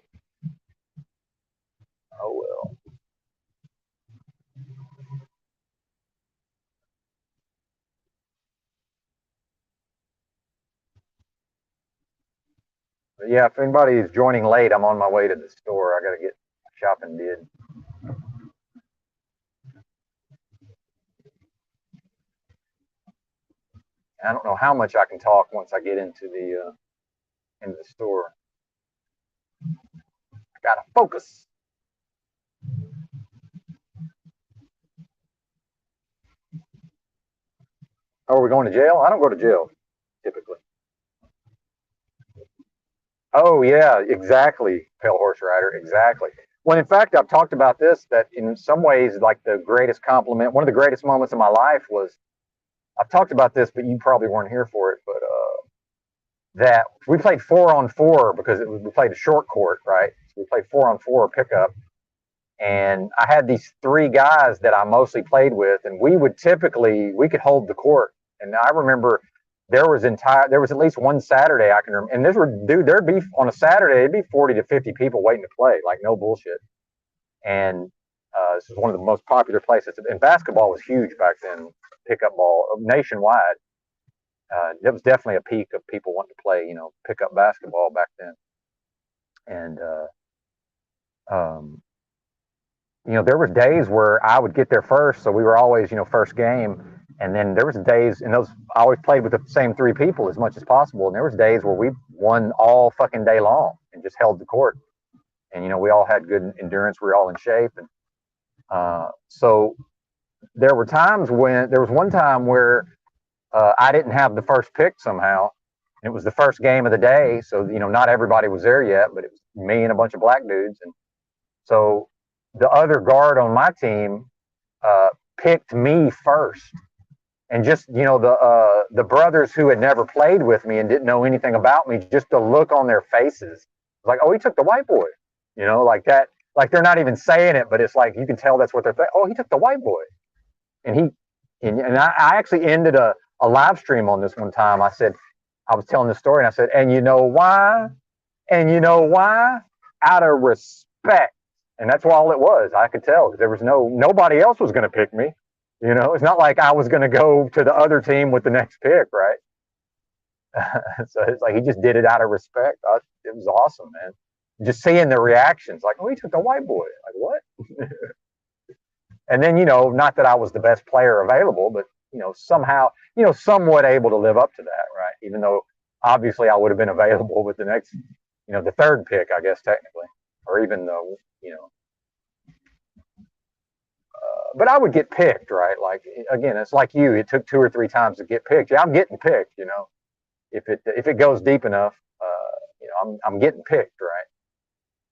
Oh, well. But yeah, if anybody is joining late, I'm on my way to the store. I got to get shopping did. I don't know how much I can talk once I get into the store. I gotta focus. Oh, are we going to jail? I don't go to jail typically. Oh yeah, exactly, Pale Horse Rider, exactly. When in fact I've talked about this, that in some ways, like the greatest compliment, one of the greatest moments of my life was, I've talked about this, but you probably weren't here for it, but that we played 4-on-4 because we played a short court, right? So we played 4-on-4 pickup, and I had these three guys that I mostly played with, and we could hold the court. And I remember there was at least one Saturday I can remember, and there'd be on a Saturday, it'd be 40 to 50 people waiting to play, like no bullshit. And this is one of the most popular places, and basketball was huge back then, pickup ball nationwide. It was definitely a peak of people wanting to play, pickup basketball back then. And there were days where I would get there first, so we were always, first game. And then there was days, and those I always played with the same three people as much as possible. And there was days where we won all fucking day long and just held the court. And we all had good endurance. We were all in shape, and so there was one time where I didn't have the first pick somehow. And it was the first game of the day, so not everybody was there yet, but it was me and a bunch of black dudes, and so the other guard on my team picked me first. And just the brothers who had never played with me and didn't know anything about me, just the look on their faces, like, oh, he took the white boy, like that, like they're not even saying it, but it's like you can tell that's what they're thinking. Oh, he took the white boy, and I actually ended a live stream on this one time. I was telling this story, and I said, and you know why? And you know why? Out of respect. And that's all it was. I could tell there was nobody else was going to pick me. It's not like I was going to go to the other team with the next pick, right? So it's like he just did it out of respect. It was awesome, man. Just seeing the reactions, like, oh, he took the white boy. Like, what? And then, not that I was the best player available, but, somehow, somewhat able to live up to that, right? Even though obviously I would have been available with the next, the third pick, I guess, technically, or even the, but I would get picked, right? Like, again, it's like you. It took 2 or 3 times to get picked. Yeah, I'm getting picked. If it goes deep enough, I'm getting picked, right?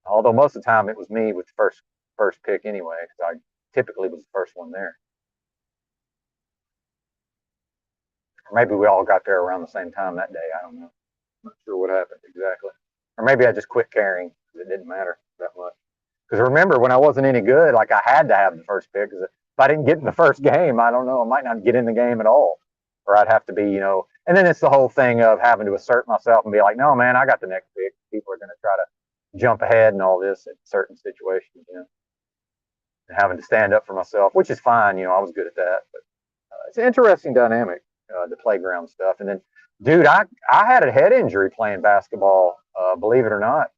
Although most of the time it was me with the first pick anyway, because I typically was the first one there. Or maybe we all got there around the same time that day. I don't know. I'm not sure what happened exactly. Or maybe I just quit caring because it didn't matter that much. Because remember, when I wasn't any good, like I had to have the first pick. Because if I didn't get in the first game, I don't know, I might not get in the game at all. Or I'd have to be, and then it's the whole thing of having to assert myself and be like, no, man, I got the next pick. People are going to try to jump ahead and all this at certain situations, and having to stand up for myself, which is fine. I was good at that. But it's an interesting dynamic, the playground stuff. And then, dude, I had a head injury playing basketball, believe it or not.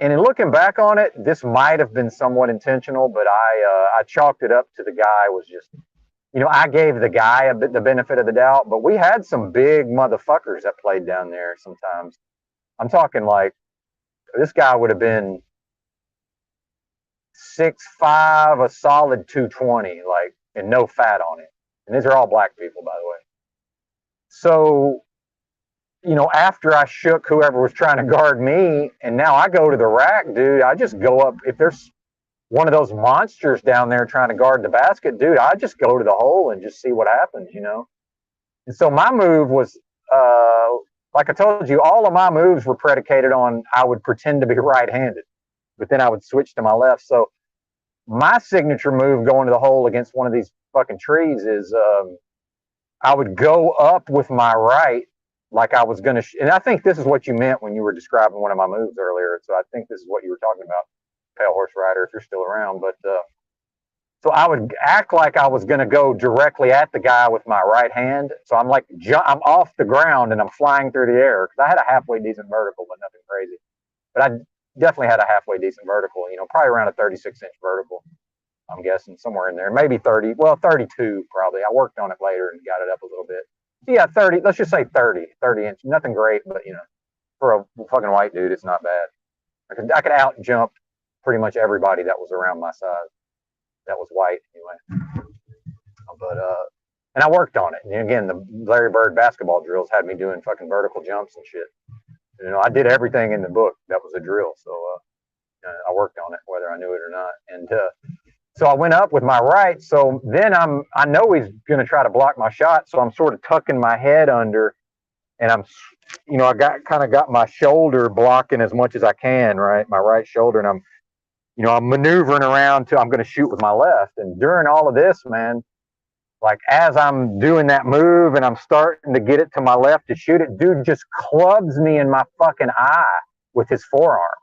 And in looking back on it, this might have been somewhat intentional, but I chalked it up to the guy was just, I gave the guy the benefit of the doubt, but we had some big motherfuckers that played down there sometimes. I'm talking like this guy would have been 6'5", a solid 220, like, and no fat on it. And these are all black people, by the way. So, after I shook whoever was trying to guard me, and now I go to the rack, dude, I just go up. If there's one of those monsters down there trying to guard the basket, dude, I just go to the hole and just see what happens, And so my move was, like I told you, all of my moves were predicated on I would pretend to be right-handed, but then I would switch to my left. So my signature move going to the hole against one of these fucking trees is I would go up with my right like I was going to, and I think this is what you meant when you were describing one of my moves earlier. So I think this is what you were talking about, Pale Horse Rider, if you're still around. But So I would act like I was going to go directly at the guy with my right hand. So I'm like, I'm off the ground and I'm flying through the air because I had a halfway decent vertical, but nothing crazy. But I definitely had a halfway decent vertical, probably around a 36-inch vertical. I'm guessing somewhere in there, maybe 30, well, 32 probably. I worked on it later and got it up a little bit. So yeah, 30, let's just say 30 inch, nothing great, but for a fucking white dude, it's not bad. I could out jump pretty much everybody that was around my size that was white anyway. But and I worked on it. And again, the Larry Bird basketball drills had me doing fucking vertical jumps and shit. I did everything in the book that was a drill. So I worked on it whether I knew it or not. And so I went up with my right. So then I know he's going to try to block my shot. So I'm sort of tucking my head under, and I'm, I got my shoulder blocking as much as I can, right? My right shoulder, and I'm maneuvering around I'm going to shoot with my left. And during all of this, man, like as I'm doing that move and I'm starting to get it to my left to shoot it, dude just clubs me in my fucking eye with his forearm.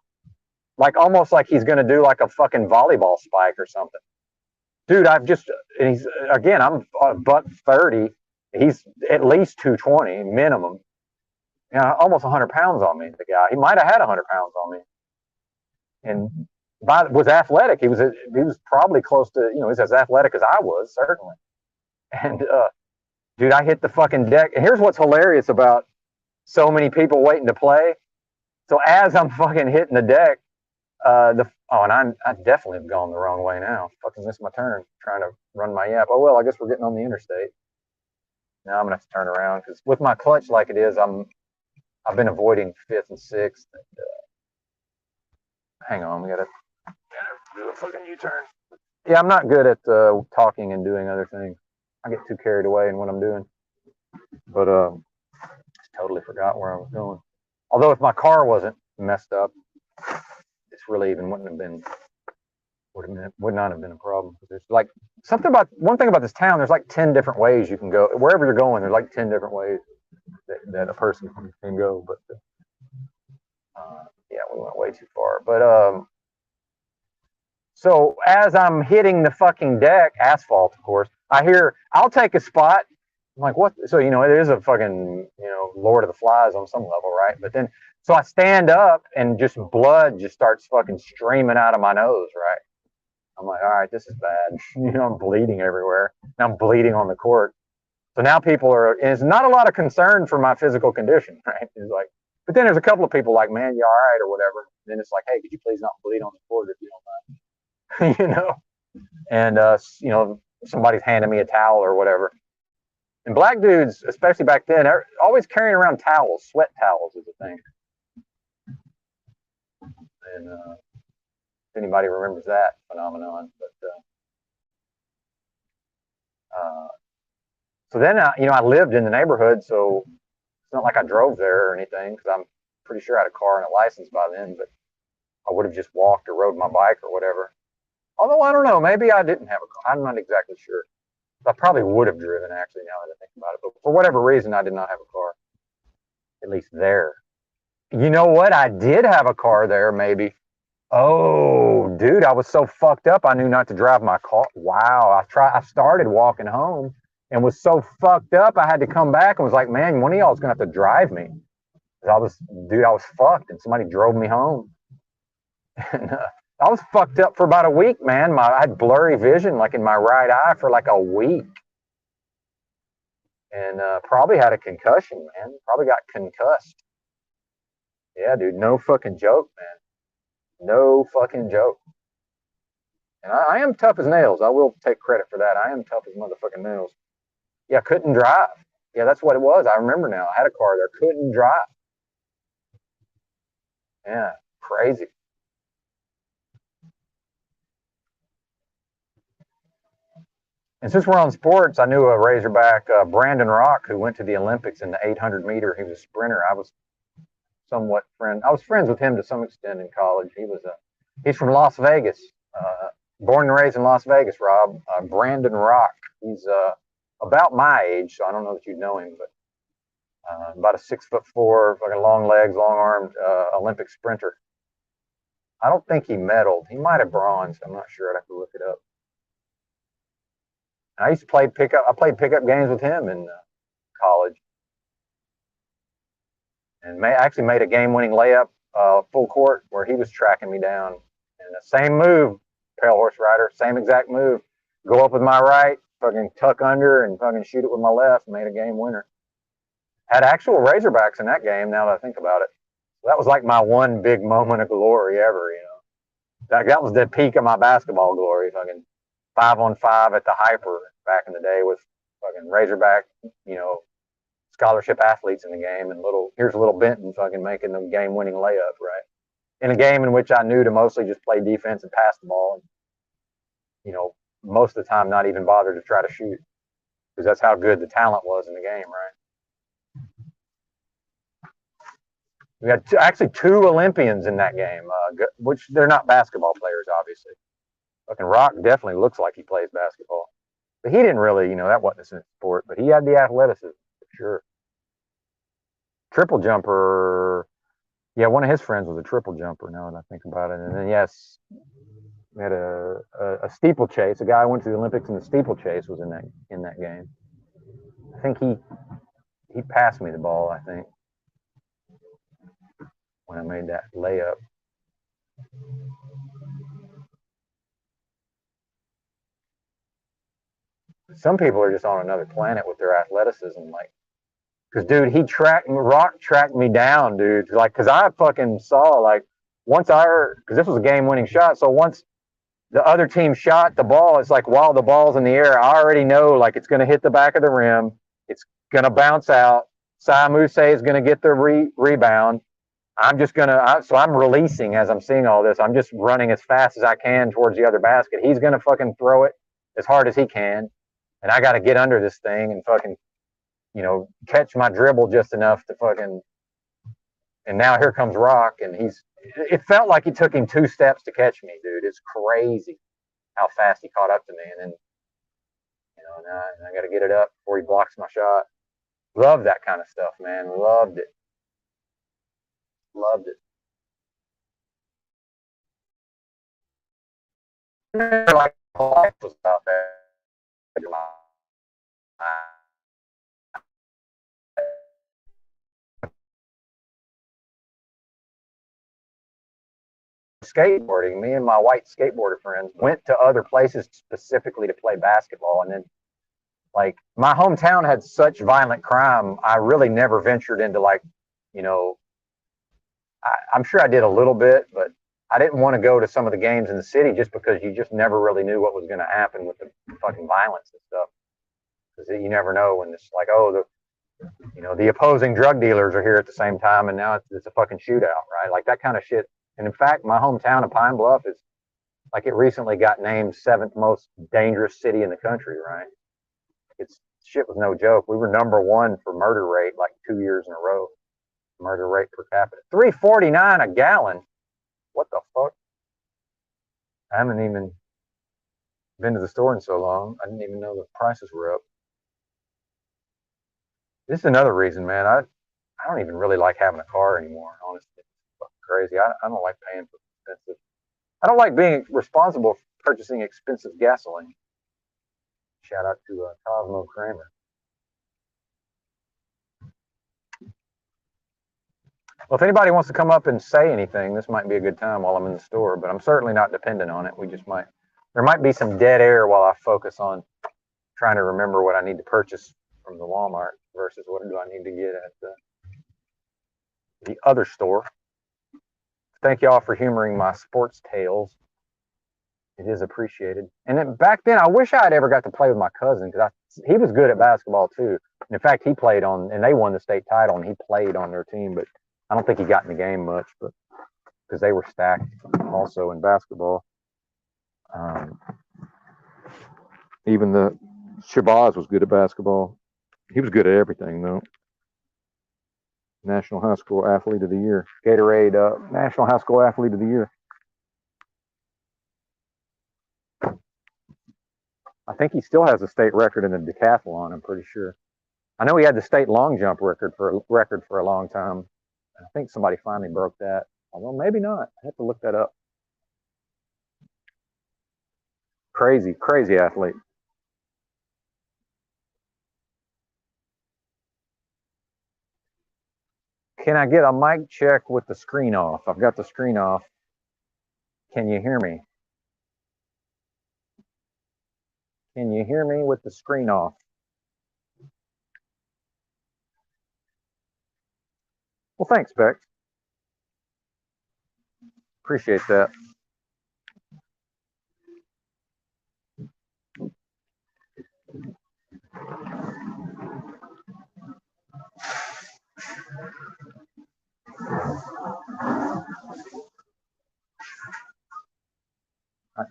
Like almost like he's going to do like a fucking volleyball spike or something. Dude, I'm buck 30. He's at least 220 minimum. Almost 100 pounds on me, the guy. He might have had 100 pounds on me. And was athletic. He was probably close to, he's as athletic as I was, certainly. And dude, I hit the fucking deck. And here's what's hilarious about so many people waiting to play. So as I'm fucking hitting the deck, and I definitely have gone the wrong way now. Fucking missed my turn trying to run my yap. Oh well, I guess we're getting on the interstate. Now I'm gonna have to turn around because with my clutch like it is, I've been avoiding fifth and sixth. And, hang on, we gotta do a fucking U-turn. Yeah, I'm not good at talking and doing other things. I get too carried away in what I'm doing. But just totally forgot where I was going. Although if my car wasn't messed up, this really even would not have been a problem. There's like one thing about this town. There's like 10 different ways you can go wherever you're going. There's like 10 different ways that a person can go. But yeah, we went way too far. But so as I'm hitting the fucking deck, asphalt, of course, I hear, "I'll take a spot." I'm like, what? So, it is a fucking, Lord of the Flies on some level, right? But then, so I stand up and just blood just starts fucking streaming out of my nose, right? I'm like, all right, this is bad. I'm bleeding everywhere. And I'm bleeding on the court. So now people and it's not a lot of concern for my physical condition, right? It's like, but then there's a couple of people like, "Man, you all right?" or whatever. And then it's like, "Hey, could you please not bleed on the court if you don't mind?" And, somebody's handing me a towel or whatever. And black dudes, especially back then, are always carrying around towels. Sweat towels is a thing. And if anybody remembers that phenomenon. But so then, I lived in the neighborhood, so it's not like I drove there or anything because I'm pretty sure I had a car and a license by then. But I would have just walked or rode my bike or whatever. Although I don't know, maybe I didn't have a car. I'm not exactly sure. I probably would have driven, actually, now that I think about it. But for whatever reason, I did not have a car, at least there. You know what? I did have a car there, maybe. Oh, dude, I was so fucked up, I knew not to drive my car. Wow, I started walking home and was so fucked up, I had to come back and was like, "Man, one of y'all is going to have to drive me." I was fucked, and somebody drove me home. And I was fucked up for about a week, man. I had blurry vision, like in my right eye, for like a week, and probably had a concussion, man. Probably got concussed. Yeah, dude, no fucking joke, man. No fucking joke. And I am tough as nails. I will take credit for that. I am tough as motherfucking nails. Yeah, couldn't drive. Yeah, that's what it was. I remember now. I had a car there. Couldn't drive. Yeah, crazy. And since we're on sports, I knew a Razorback, Brandon Rock, who went to the Olympics in the 800 meter. He was a sprinter. I was friends with him to some extent in college. He's from Las Vegas, born and raised in Las Vegas, Rob. Brandon Rock. He's about my age, so I don't know that you'd know him, but about a 6'4", fucking long legs, long armed Olympic sprinter. I don't think he medaled. He might have bronzed. I'm not sure. I'd have to look it up. I used to play pickup. I played pickup games with him in college, and actually made a game-winning layup full court where he was tracking me down. And the same move, Pale Horse Rider, same exact move. Go up with my right, fucking tuck under, and fucking shoot it with my left. Made a game winner. Had actual Razorbacks in that game. Now that I think about it, that was like my one big moment of glory ever. You know, that was the peak of my basketball glory. Fucking 5-on-5 at the Hyper back in the day with fucking Razorback, you know, scholarship athletes in the game, and here's little Benton fucking making the game-winning layup, right? In a game in which I knew to mostly just play defense and pass the ball, and you know, most of the time not even bother to try to shoot, because that's how good the talent was in the game, right? We had actually 2 Olympians in that game, which they're not basketball players, obviously. Fucking Rock definitely looks like he plays basketball, but he didn't really, you know, that wasn't his sport, but he had the athleticism for sure. Triple jumper, yeah, one of his friends was a triple jumper. Now that I think about it, and then yes, we had a steeplechase. A guy who went to the Olympics in the steeplechase was in that game. I think he passed me the ball. I think when I made that layup. Some people are just on another planet with their athleticism, like, because dude, Rock tracked me down, dude, like, because I fucking saw, like, once I heard, because this was a game-winning shot, so once the other team shot the ball, it's like while the ball's in the air, I already know, like, it's going to hit the back of the rim, it's going to bounce out, Sai Muse is going to get the rebound. I'm just going to, so I'm releasing as I'm seeing all this. I'm just running as fast as I can towards the other basket. He's going to fucking throw it as hard as he can. And I got to get under this thing and fucking, you know, catch my dribble just enough to fucking, and now here comes Rock, and it felt like it took him 2 steps to catch me, dude. It's crazy how fast he caught up to me. And then, you know, now I got to get it up before he blocks my shot. Love that kind of stuff, man. Loved it. Loved it. Like life was about that. Skateboarding, me and my white skateboarder friends went to other places specifically to play basketball, and then, like, my hometown had such violent crime, I really never ventured into, like, you know, I'm sure I did a little bit, but I didn't want to go to some of the games in the city just because you just never really knew what was going to happen with the fucking violence and stuff, because you never know when it's like, oh, the opposing drug dealers are here at the same time, and now it's a fucking shootout, right? Like that kind of shit. And in fact, my hometown of Pine Bluff is, like, it recently got named 7th most dangerous city in the country, right? It's shit was no joke. We were #1 for murder rate like 2 years in a row. Murder rate per capita, $3.49 a gallon. What the fuck? I haven't even been to the store in so long. I didn't even know the prices were up. This is another reason, man. I don't even really like having a car anymore, honestly. It's fucking crazy. I don't like paying for expensive. I don't like being responsible for purchasing expensive gasoline. Shout out to Cosmo Kramer. Well, if anybody wants to come up and say anything, this might be a good time while I'm in the store, but I'm certainly not dependent on it. There might be some dead air while I focus on trying to remember what I need to purchase from the Walmart versus what do I need to get at the other store. Thank y'all for humoring my sports tales. It is appreciated. And then back then, I wish I had ever got to play with my cousin, because he was good at basketball too. And in fact, he played on, and they won the state title, and he played on their team, but I don't think he got in the game much, but because they were stacked also in basketball. Even the Shabazz was good at basketball. He was good at everything, though. National High School Athlete of the Year. Gatorade National High School Athlete of the Year. I think he still has a state record in the decathlon, I'm pretty sure. I know he had the state long jump record for a long time. I think somebody finally broke that. Although maybe not. I have to look that up. Crazy, crazy athlete. Can I get a mic check with the screen off? I've got the screen off. Can you hear me? Can you hear me with the screen off? Well, thanks, Beck. Appreciate that.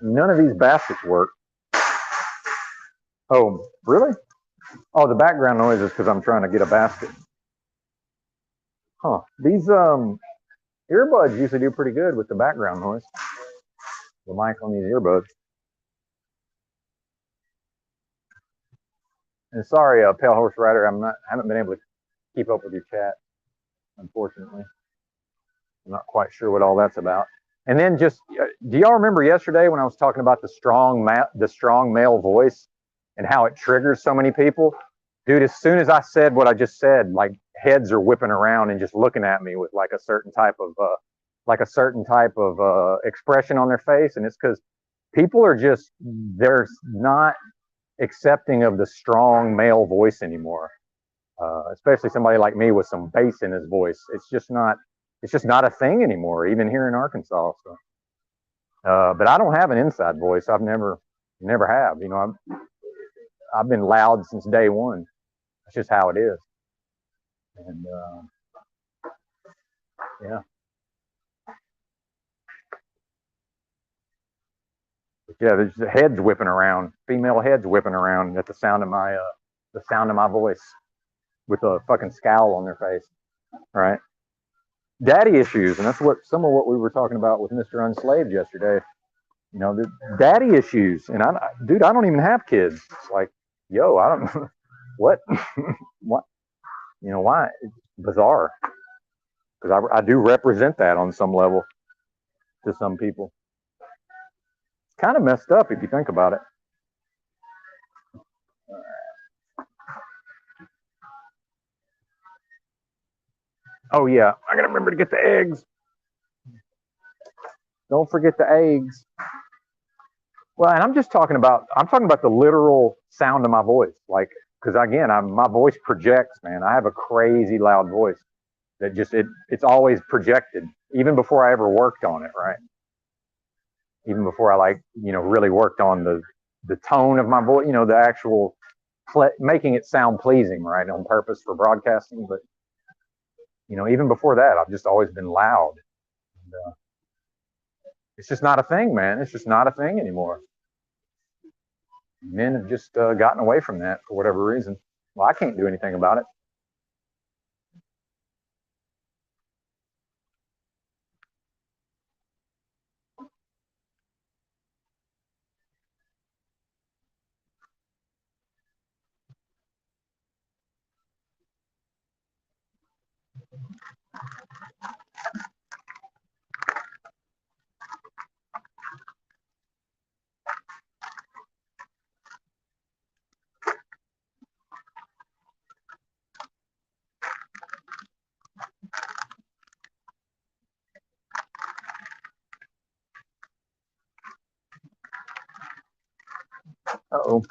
None of these baskets work. Oh, really? Oh, the background noise is because I'm trying to get a basket. Huh. These earbuds usually do pretty good with the background noise. The mic on these earbuds. And sorry, Pale Horse Rider, I haven't been able to keep up with your chat, unfortunately. I'm not quite sure what all that's about. And then just, do y'all remember yesterday when I was talking about the strong male voice and how it triggers so many people? Dude, as soon as I said what I just said, like heads are whipping around and just looking at me with like a certain type of expression on their face. And it's because people are just, they're not accepting of the strong male voice anymore. Especially somebody like me with some bass in his voice. It's just not a thing anymore, even here in Arkansas. So, but I don't have an inside voice. I've never have. You know, I've been loud since day one. That's just how it is. And yeah. But yeah, there's heads whipping around, female heads whipping around at the sound of my voice, with a fucking scowl on their face, right? Daddy issues, and that's some of what we were talking about with Mr. Unslaved yesterday. You know, the daddy issues, and dude, I don't even have kids. It's like, yo, I don't, what, what, you know, why? It's bizarre, because I do represent that on some level to some people. It's kind of messed up if you think about it. Oh yeah, I gotta remember to get the eggs. Don't forget the eggs. Well, and I'm talking about the literal sound of my voice, like, because again, my voice projects, man. I have a crazy loud voice that just it's always projected, even before I ever worked on it, right? Even before I really worked on the tone of my voice, the actual making it sound pleasing, right, on purpose for broadcasting. But even before that, I've just always been loud. And, it's just not a thing, man. It's just not a thing anymore. Men have just gotten away from that for whatever reason. Well, I can't do anything about it. Uh-oh.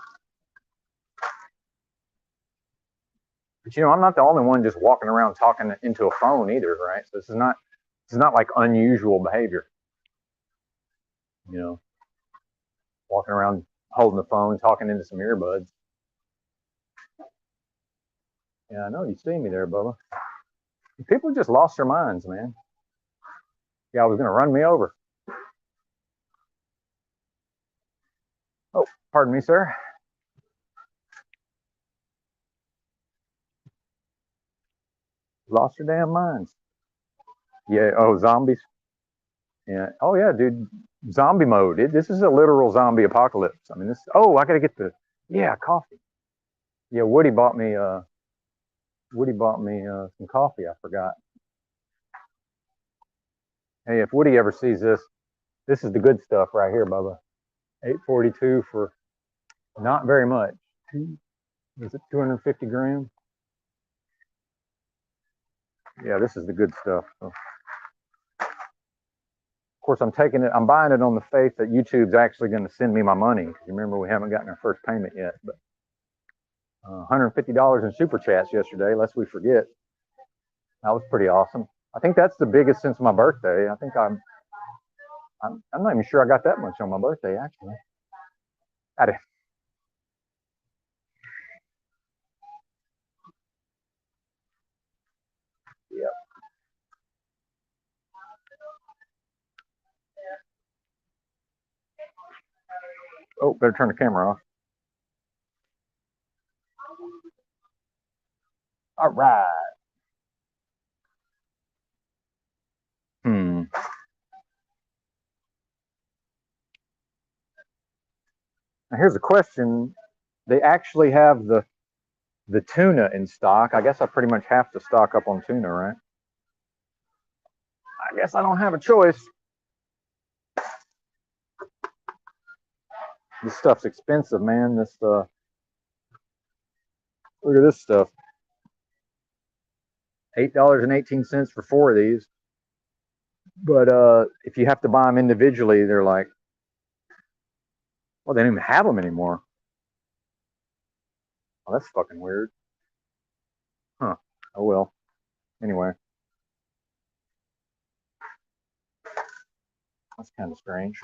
But I'm not the only one just walking around talking into a phone either, right? So this is not like unusual behavior. Walking around holding the phone, talking into some earbuds. Yeah, I know you see me there, Bubba. People just lost their minds, man. Yeah, I was gonna run me over. Oh, pardon me, sir. Lost their damn minds. Yeah. Oh, zombies. Yeah. Oh yeah, dude. Zombie mode. This is a literal zombie apocalypse. I mean, this. Oh, I gotta get coffee. Yeah, Woody bought me some coffee. I forgot. Hey, if Woody ever sees this is the good stuff right here, Bubba. $8.42 for not very much. Is it 250 grams? Yeah, this is the good stuff. So, of course, I'm buying it on the faith that YouTube's actually going to send me my money. Remember, we haven't gotten our first payment yet, but $150 in super chats yesterday, lest we forget. That was pretty awesome. I think that's the biggest since my birthday. I think I'm not even sure I got that much on my birthday, actually. Yep. Oh, better turn the camera off. All right. Now here's a question. They actually have the tuna in stock. I guess I pretty much have to stock up on tuna, right? I guess I don't have a choice. This stuff's expensive, man. This look at this stuff. $8.18 for 4 of these. But if you have to buy them individually, they're like, well, they don't even have them anymore. Oh, that's fucking weird. Huh. Oh well. Anyway. That's kind of strange.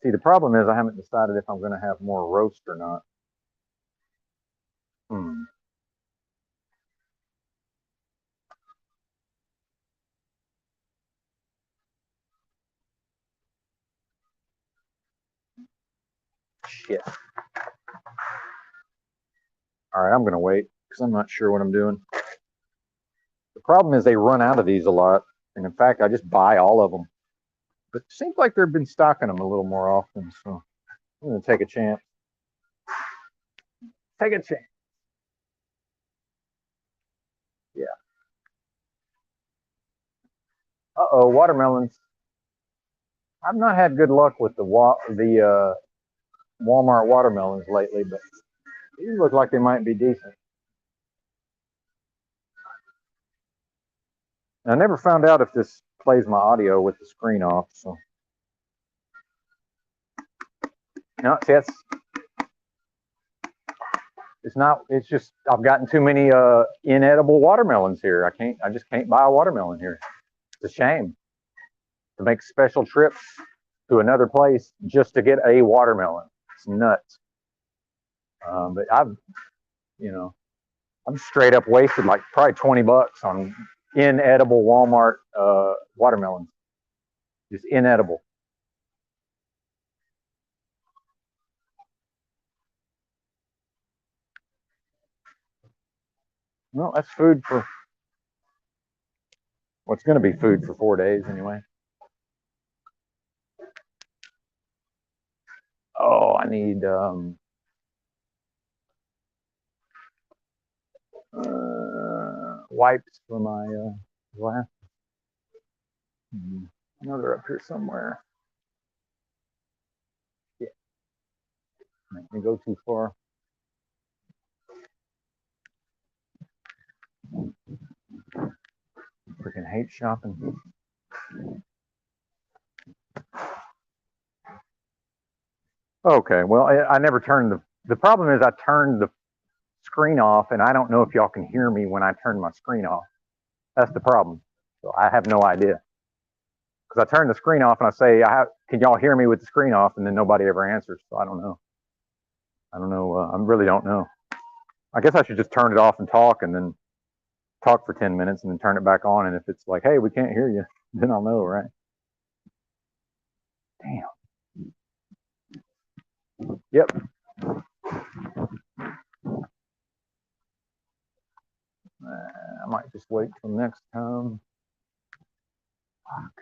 See, the problem is I haven't decided if I'm going to have more roast or not. Shit. All right, I'm going to wait because I'm not sure what I'm doing. The problem is they run out of these a lot. And in fact, I just buy all of them. But it seems like they've been stocking them a little more often. So I'm going to take a chance. Take a chance. Yeah. Uh-oh, watermelons. I've not had good luck with the Walmart watermelons lately, but these look like they might be decent. I never found out if this plays my audio with the screen off. So no, see, it's not. It's just I've gotten too many inedible watermelons here. I just can't buy a watermelon here. It's a shame to make special trips to another place just to get a watermelon. It's nuts. But I've straight up wasted like probably $20 on inedible Walmart watermelons. Just inedible. Well, that's food for what's going to be food for 4 days anyway. Oh, I need wipes for my glass. I know they're up here somewhere. Yeah, make me go too far. Freaking hate shopping. Okay, well, I never turned the problem is I turned the screen off, and I don't know if y'all can hear me when I turn my screen off. That's the problem. So I have no idea. Because I turn the screen off and I say, can y'all hear me with the screen off? And then nobody ever answers. So I don't know. I really don't know. I guess I should just turn it off and talk, and then talk for 10 minutes and then turn it back on. And if it's like, hey, we can't hear you, then I'll know, right? Damn. Yep. I might just wait till next time. Fuck.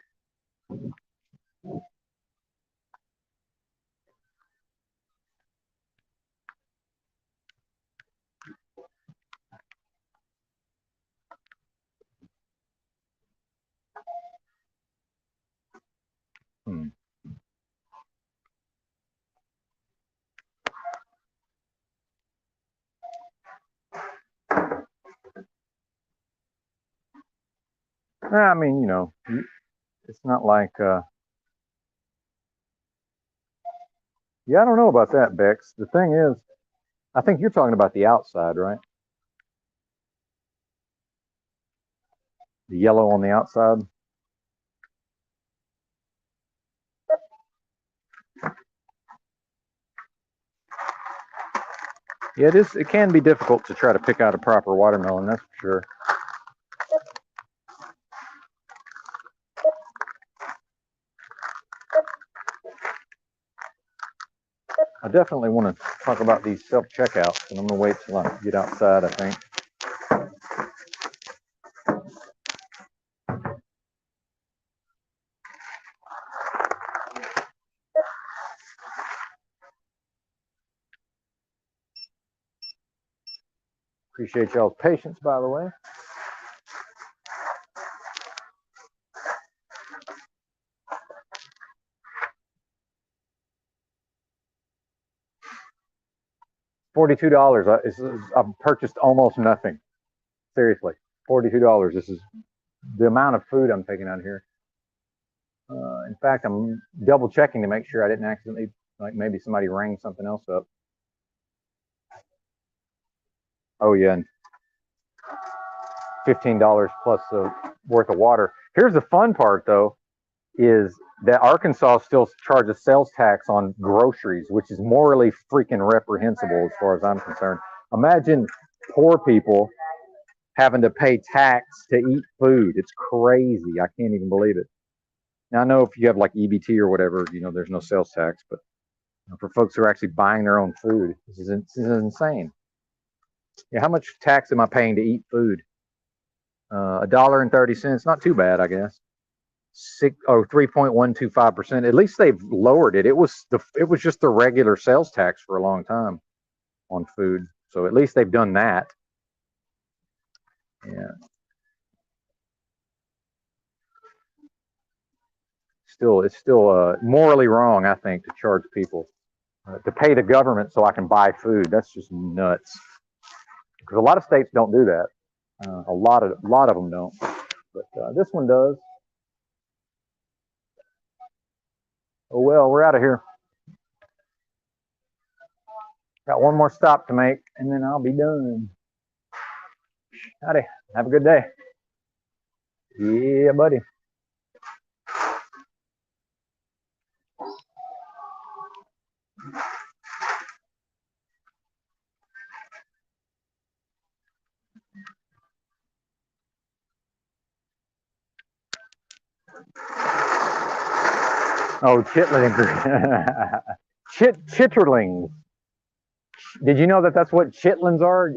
I mean, it's not like, yeah, I don't know about that, Bex. The thing is, I think you're talking about the outside, right? The yellow on the outside. Yeah, it is. It can be difficult to try to pick out a proper watermelon, that's for sure. I definitely want to talk about these self-checkouts, and I'm going to wait till I get outside, I think. Appreciate y'all's patience, by the way. $42. I've purchased almost nothing. Seriously, $42. This is the amount of food I'm taking out here. In fact, I'm double checking to make sure I didn't accidentally, like maybe somebody rang something else up. Oh yeah, and $15 plus worth of water. Here's the fun part though, is that Arkansas still charges sales tax on groceries, which is morally freaking reprehensible as far as I'm concerned. Imagine poor people having to pay tax to eat food. It's crazy. I can't even believe it. Now I know if you have like EBT or whatever, there's no sales tax, but for folks who are actually buying their own food, this is insane. Yeah, how much tax am I paying to eat food? $1.30. Not too bad, I guess. 3.125%. At least they've lowered it. It was just the regular sales tax for a long time on food. So at least they've done that. Yeah. It's still morally wrong, I think, to charge people to pay the government so I can buy food. That's just nuts. Because a lot of states don't do that. A lot of them don't. But this one does. Oh well, we're out of here. Got one more stop to make, and then I'll be done. Howdy. Have a good day. Yeah, buddy. Oh, chitlins. Chitterlings. Did you know that that's what chitlins are?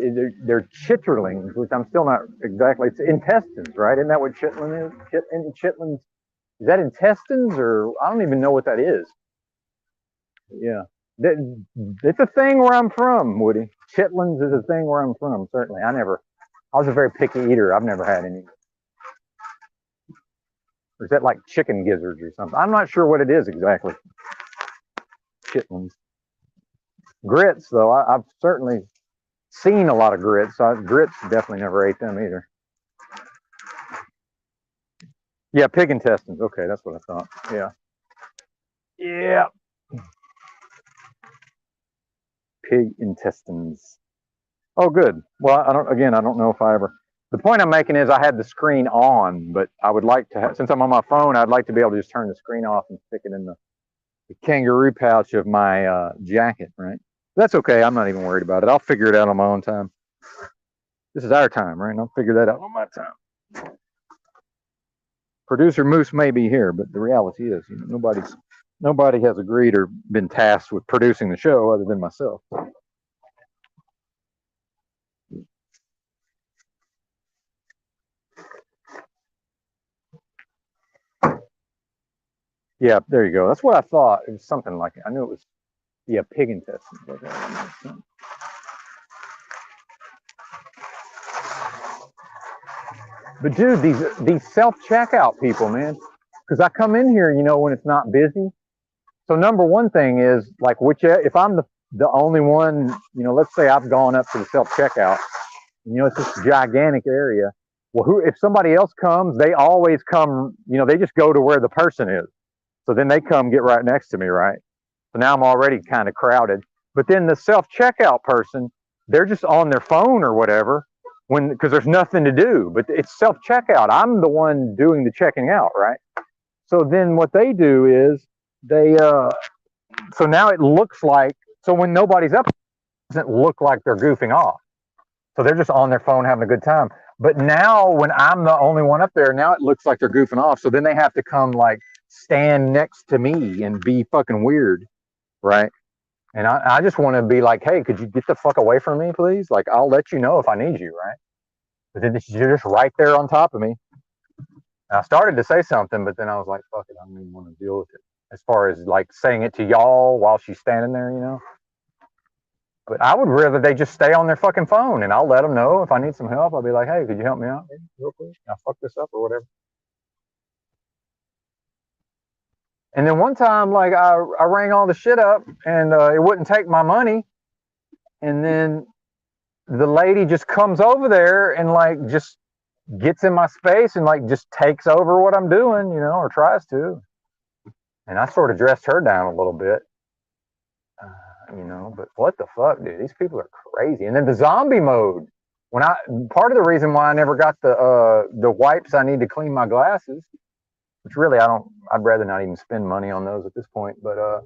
They're chitterlings, which I'm still not exactly. It's intestines, right? Isn't that what chitlin is? Chitlins. Is that intestines, or I don't even know what that is. Yeah, it's a thing where I'm from, Woody. Chitlins is a thing where I'm from. Certainly, I was a very picky eater. I've never had any. Or is that like chicken gizzards or something? I'm not sure what it is exactly. Chitlins. Grits, though, I've certainly seen a lot of grits. Grits, definitely never ate them either. Yeah, pig intestines. Okay, that's what I thought. Yeah. Yeah. Pig intestines. Oh, good. Well, I don't know if I ever. The point I'm making is I had the screen on, but I would like to have, since I'm on my phone, I'd like to be able to just turn the screen off and stick it in the kangaroo pouch of my jacket, right? That's okay. I'm not even worried about it. I'll figure it out on my own time. This is our time, right? And I'll figure that out on my time. Producer Moose may be here, but the reality is, nobody has agreed or been tasked with producing the show other than myself. Yeah, there you go. That's what I thought. It was something like it. I knew it was, yeah, pig intestines. But dude, these self-checkout people, man, because I come in here, when it's not busy. So number one thing is like, if I'm the only one, let's say I've gone up to the self-checkout, it's this gigantic area. Well, if somebody else comes, they always come, they just go to where the person is. So then they come get right next to me, right? So now I'm already kind of crowded. But then the self checkout person, they're just on their phone or whatever because there's nothing to do. But it's self checkout. I'm the one doing the checking out, right? So then what they do is they so now it looks like, so when nobody's up, it doesn't look like they're goofing off. So they're just on their phone having a good time. But now when I'm the only one up there, now it looks like they're goofing off. So then they have to come like stand next to me and be fucking weird, right? And I just want to be like, hey, could you get the fuck away from me, please? Like, I'll let you know if I need you, right? But then you're just right there on top of me. And I started to say something, but then I was like, fuck it, I don't even want to deal with it. As far as like saying it to y'all while she's standing there. But I would rather they just stay on their fucking phone, and I'll let them know if I need some help. I'll be like, hey, could you help me out real quick? I fuck this up or whatever. And then one time, like I rang all the shit up, and it wouldn't take my money. And then the lady just comes over there and like just gets in my space and like just takes over what I'm doing, or tries to. And I sort of dressed her down a little bit. But what the fuck, dude? These people are crazy. And then the zombie mode. Part of the reason why I never got the wipes I need to clean my glasses, which really I'd rather not even spend money on those at this point. But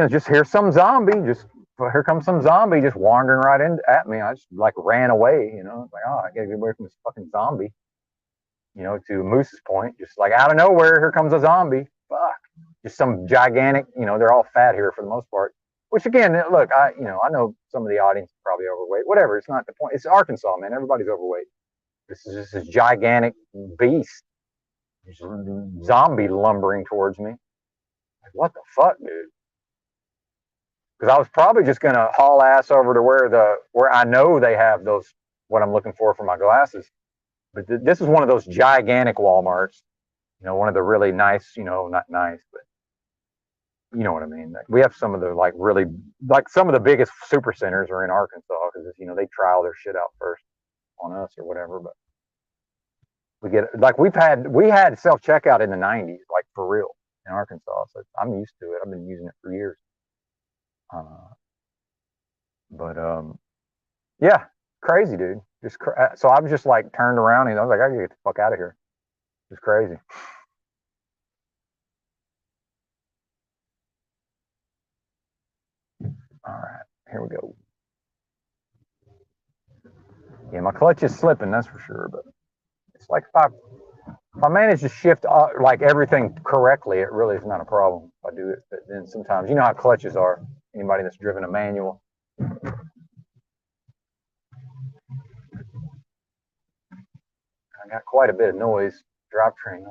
just here comes some zombie just wandering right in at me. I just like ran away. Like, oh, I gotta get away from this fucking zombie. To Moose's point, just like out of nowhere, here comes a zombie. Fuck. Just some gigantic, they're all fat here for the most part. Which again, look, I know some of the audience is probably overweight. Whatever, it's not the point. It's Arkansas, man. Everybody's overweight. This is just this gigantic beast, just zombie lumbering towards me. Like, what the fuck, dude? Because I was probably just gonna haul ass over to where I know they have those what I'm looking for my glasses. But this is one of those gigantic Walmarts. One of the really nice, not nice, but you know what I mean. Like, we have some of the some of the biggest super centers are in Arkansas because they trial their shit out first on us or whatever. But we get like we had self checkout in the '90s, like for real in Arkansas. So I'm used to it. I've been using it for years. Yeah, crazy, dude. So I was just like turned around and I was like, I gotta get the fuck out of here. It's crazy. All right, here we go. Yeah, my clutch is slipping, that's for sure. But it's like if I manage to shift like everything correctly, it really is not a problem if I do it. But then sometimes, you know how clutches are. Anybody that's driven a manual. I got quite a bit of noise. Drivetrain.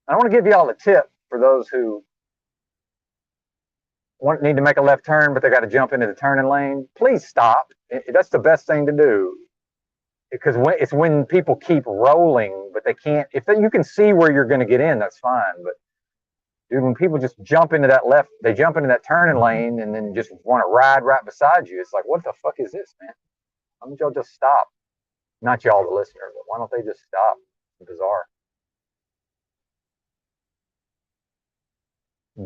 I want to give you all a tip for those who need to make a left turn, but they got to jump into the turning lane. Please stop. That's the best thing to do. Because it's when people keep rolling, but they can't. You can see where you're going to get in, that's fine. But dude, when people just jump into that turning lane and then just want to ride right beside you, it's like, what the fuck is this, man? Why don't y'all just stop? Not y'all, the listener, but why don't they just stop? It's bizarre.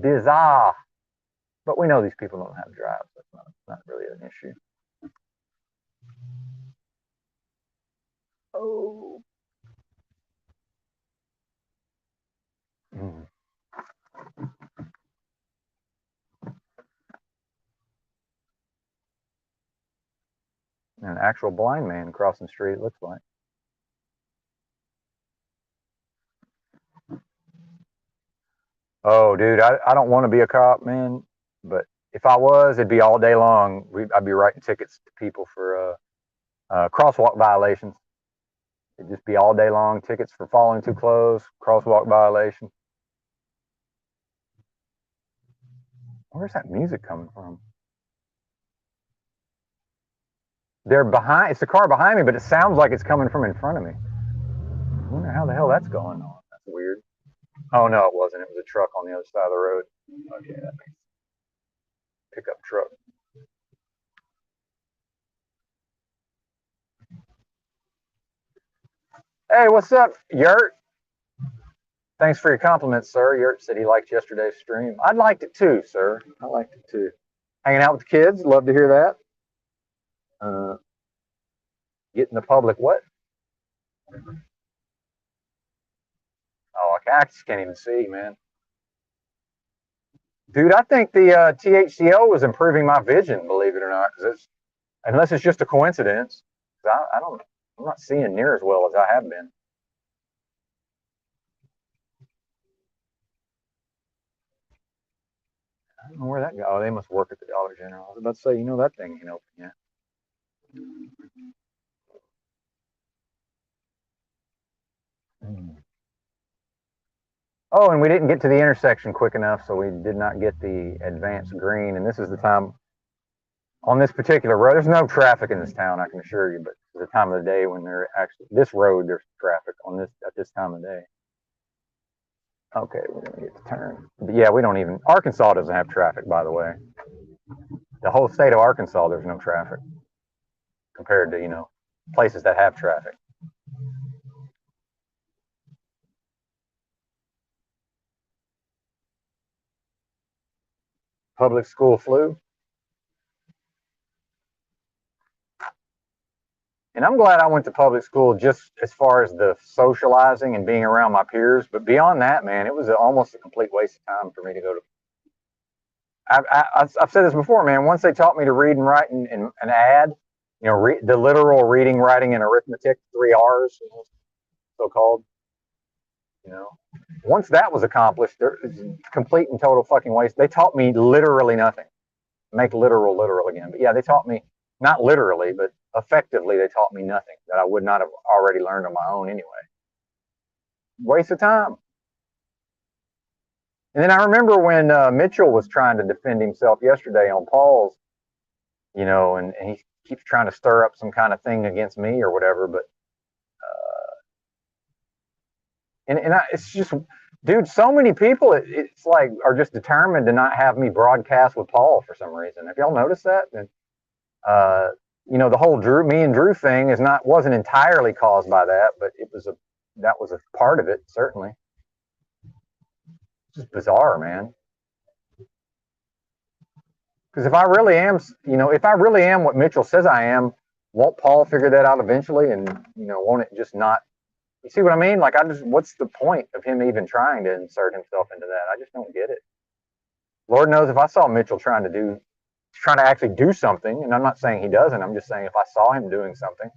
Bizarre. But we know these people don't have drives. That's not really an issue. Oh. An actual blind man crossing the street, it looks like. Oh, dude, I don't want to be a cop, man. But if I was, it'd be all day long. I'd be writing tickets to people for crosswalk violations. It'd just be all day long tickets for following too close, crosswalk violation. Where's that music coming from? They're behind. It's the car behind me, but it sounds like it's coming from in front of me. I wonder how the hell that's going on. That's weird. Oh no, it wasn't. It was a truck on the other side of the road. Okay, that makes pickup truck. Hey, what's up, Yurt? Thanks for your compliments, sir. Yurt said he liked yesterday's stream. I liked it too, sir. I liked it too. Hanging out with the kids. Love to hear that. Getting the public what? Oh, I just can't even see, man. Dude, I think the THCO was improving my vision, believe it or not, because unless it's just a coincidence. I'm not seeing near as well as I have been. I don't know where that goes. Oh, they must work at the Dollar General. I was about to say, that thing ain't open yet. Oh, and we didn't get to the intersection quick enough, so we did not get the advanced green. And this is the time on this particular road. There's no traffic in this town, I can assure you. But it's the time of the day when this road, there's traffic on this at this time of day. Okay, we're gonna get to turn. But yeah, we don't even. Arkansas doesn't have traffic, by the way. The whole state of Arkansas, there's no traffic compared to places that have traffic. Public school flu. And I'm glad I went to public school just as far as the socializing and being around my peers. But beyond that, man, it was almost a complete waste of time for me to go to. I've said this before, man. Once they taught me to read and write an ad, the literal reading, writing, and arithmetic, 3 R's, so called. Once that was accomplished, it's complete and total fucking waste. They taught me literally nothing. Make literal again. But yeah, they taught me not literally, but effectively they taught me nothing that I would not have already learned on my own anyway. Waste of time. And then I remember when Mitchell was trying to defend himself yesterday on Paul's, and he keeps trying to stir up some kind of thing against me or whatever. But it's just, dude, so many people, it's like, are just determined to not have me broadcast with Paul for some reason. Have y'all noticed that? And, the whole me and Drew thing wasn't entirely caused by that, but that was a part of it, certainly. It's just bizarre, man. Because if I really am what Mitchell says I am, won't Paul figure that out eventually? And, won't it just not? You see what I mean? Like, what's the point of him even trying to insert himself into that? I just don't get it. Lord knows if I saw Mitchell trying to actually do something, and I'm not saying he doesn't, I'm just saying if I saw him doing something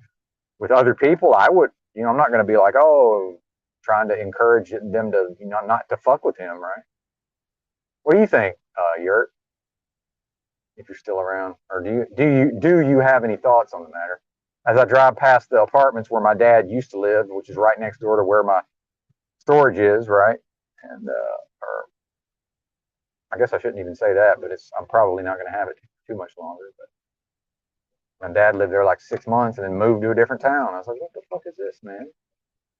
with other people, I would, I'm not going to be like, oh, trying to encourage them to, not to fuck with him, right? What do you think, Yurt? If you're still around, or do you have any thoughts on the matter? As I drive past the apartments where my dad used to live, which is right next door to where my storage is, right? And or I guess I shouldn't even say that, but I'm probably not going to have it too much longer. But my dad lived there like 6 months and then moved to a different town. I was like, what the fuck is this, man?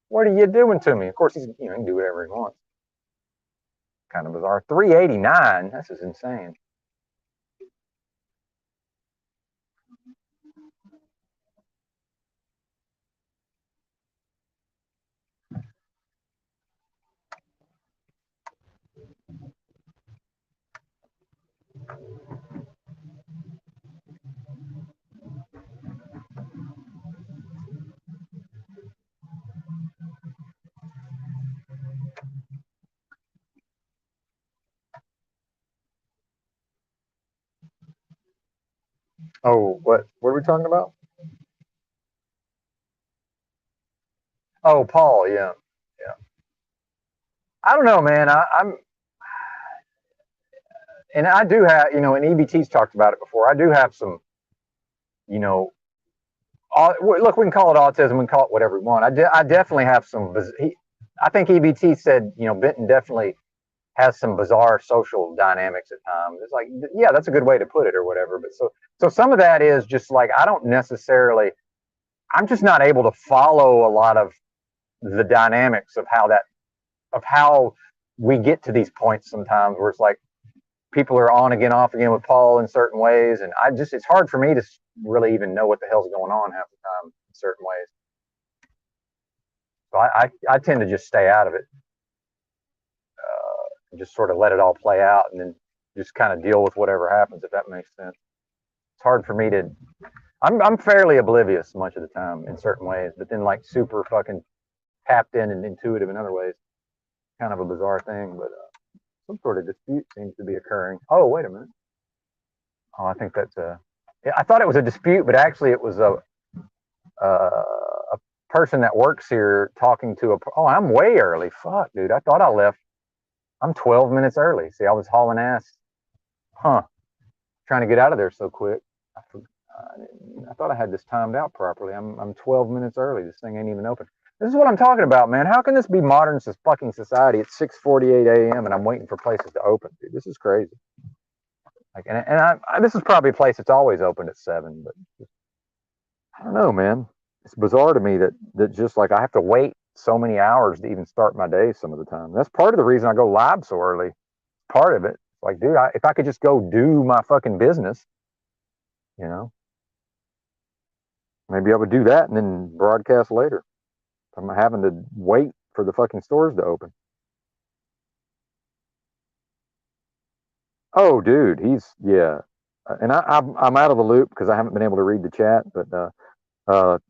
What are you doing to me? Of course, he can do whatever he wants. Kind of bizarre. 389. This is insane. Oh, what are we talking about? Oh, Paul, yeah. I don't know, man. And I do have, and EBT's talked about it before. I do have some, look, we can call it autism, we can call it whatever we want. I definitely have some. I think EBT said, Benton definitely has some bizarre social dynamics at times. It's like, yeah, that's a good way to put it, or whatever. But so some of that is just like, I'm just not able to follow a lot of the dynamics of how we get to these points sometimes where it's like people are on again, off again with Paul in certain ways, and it's hard for me to really even know what the hell's going on half the time in certain ways. So I tend to just stay out of it, and just sort of let it all play out, and then just kind of deal with whatever happens, if that makes sense. It's hard for me to. I'm fairly oblivious much of the time in certain ways, but then like super fucking tapped in and intuitive in other ways. Kind of a bizarre thing, but some sort of dispute seems to be occurring. Oh, wait a minute. Oh, I think that's a. Yeah, I thought it was a dispute, but actually it was a person that works here talking to a. Oh, I'm way early. Fuck, dude. I thought I left. I'm 12 minutes early. See, I was hauling ass. Huh. Trying to get out of there so quick. I thought I had this timed out properly. I'm 12 minutes early. This thing ain't even open. This is what I'm talking about, man. How can this be modern fucking society? It's 6:48 a.m. and I'm waiting for places to open, dude. This is crazy. Like, this is probably a place that's always open at 7, but I don't know, man. It's bizarre to me that just like I have to wait so many hours to even start my day some of the time. That's part of the reason I go live so early. Part of it. Like, dude, if I could just go do my fucking business, you know, maybe I would do that and then broadcast later. I'm having to wait for the fucking stores to open. Oh, dude, yeah. And I'm out of the loop because I haven't been able to read the chat, but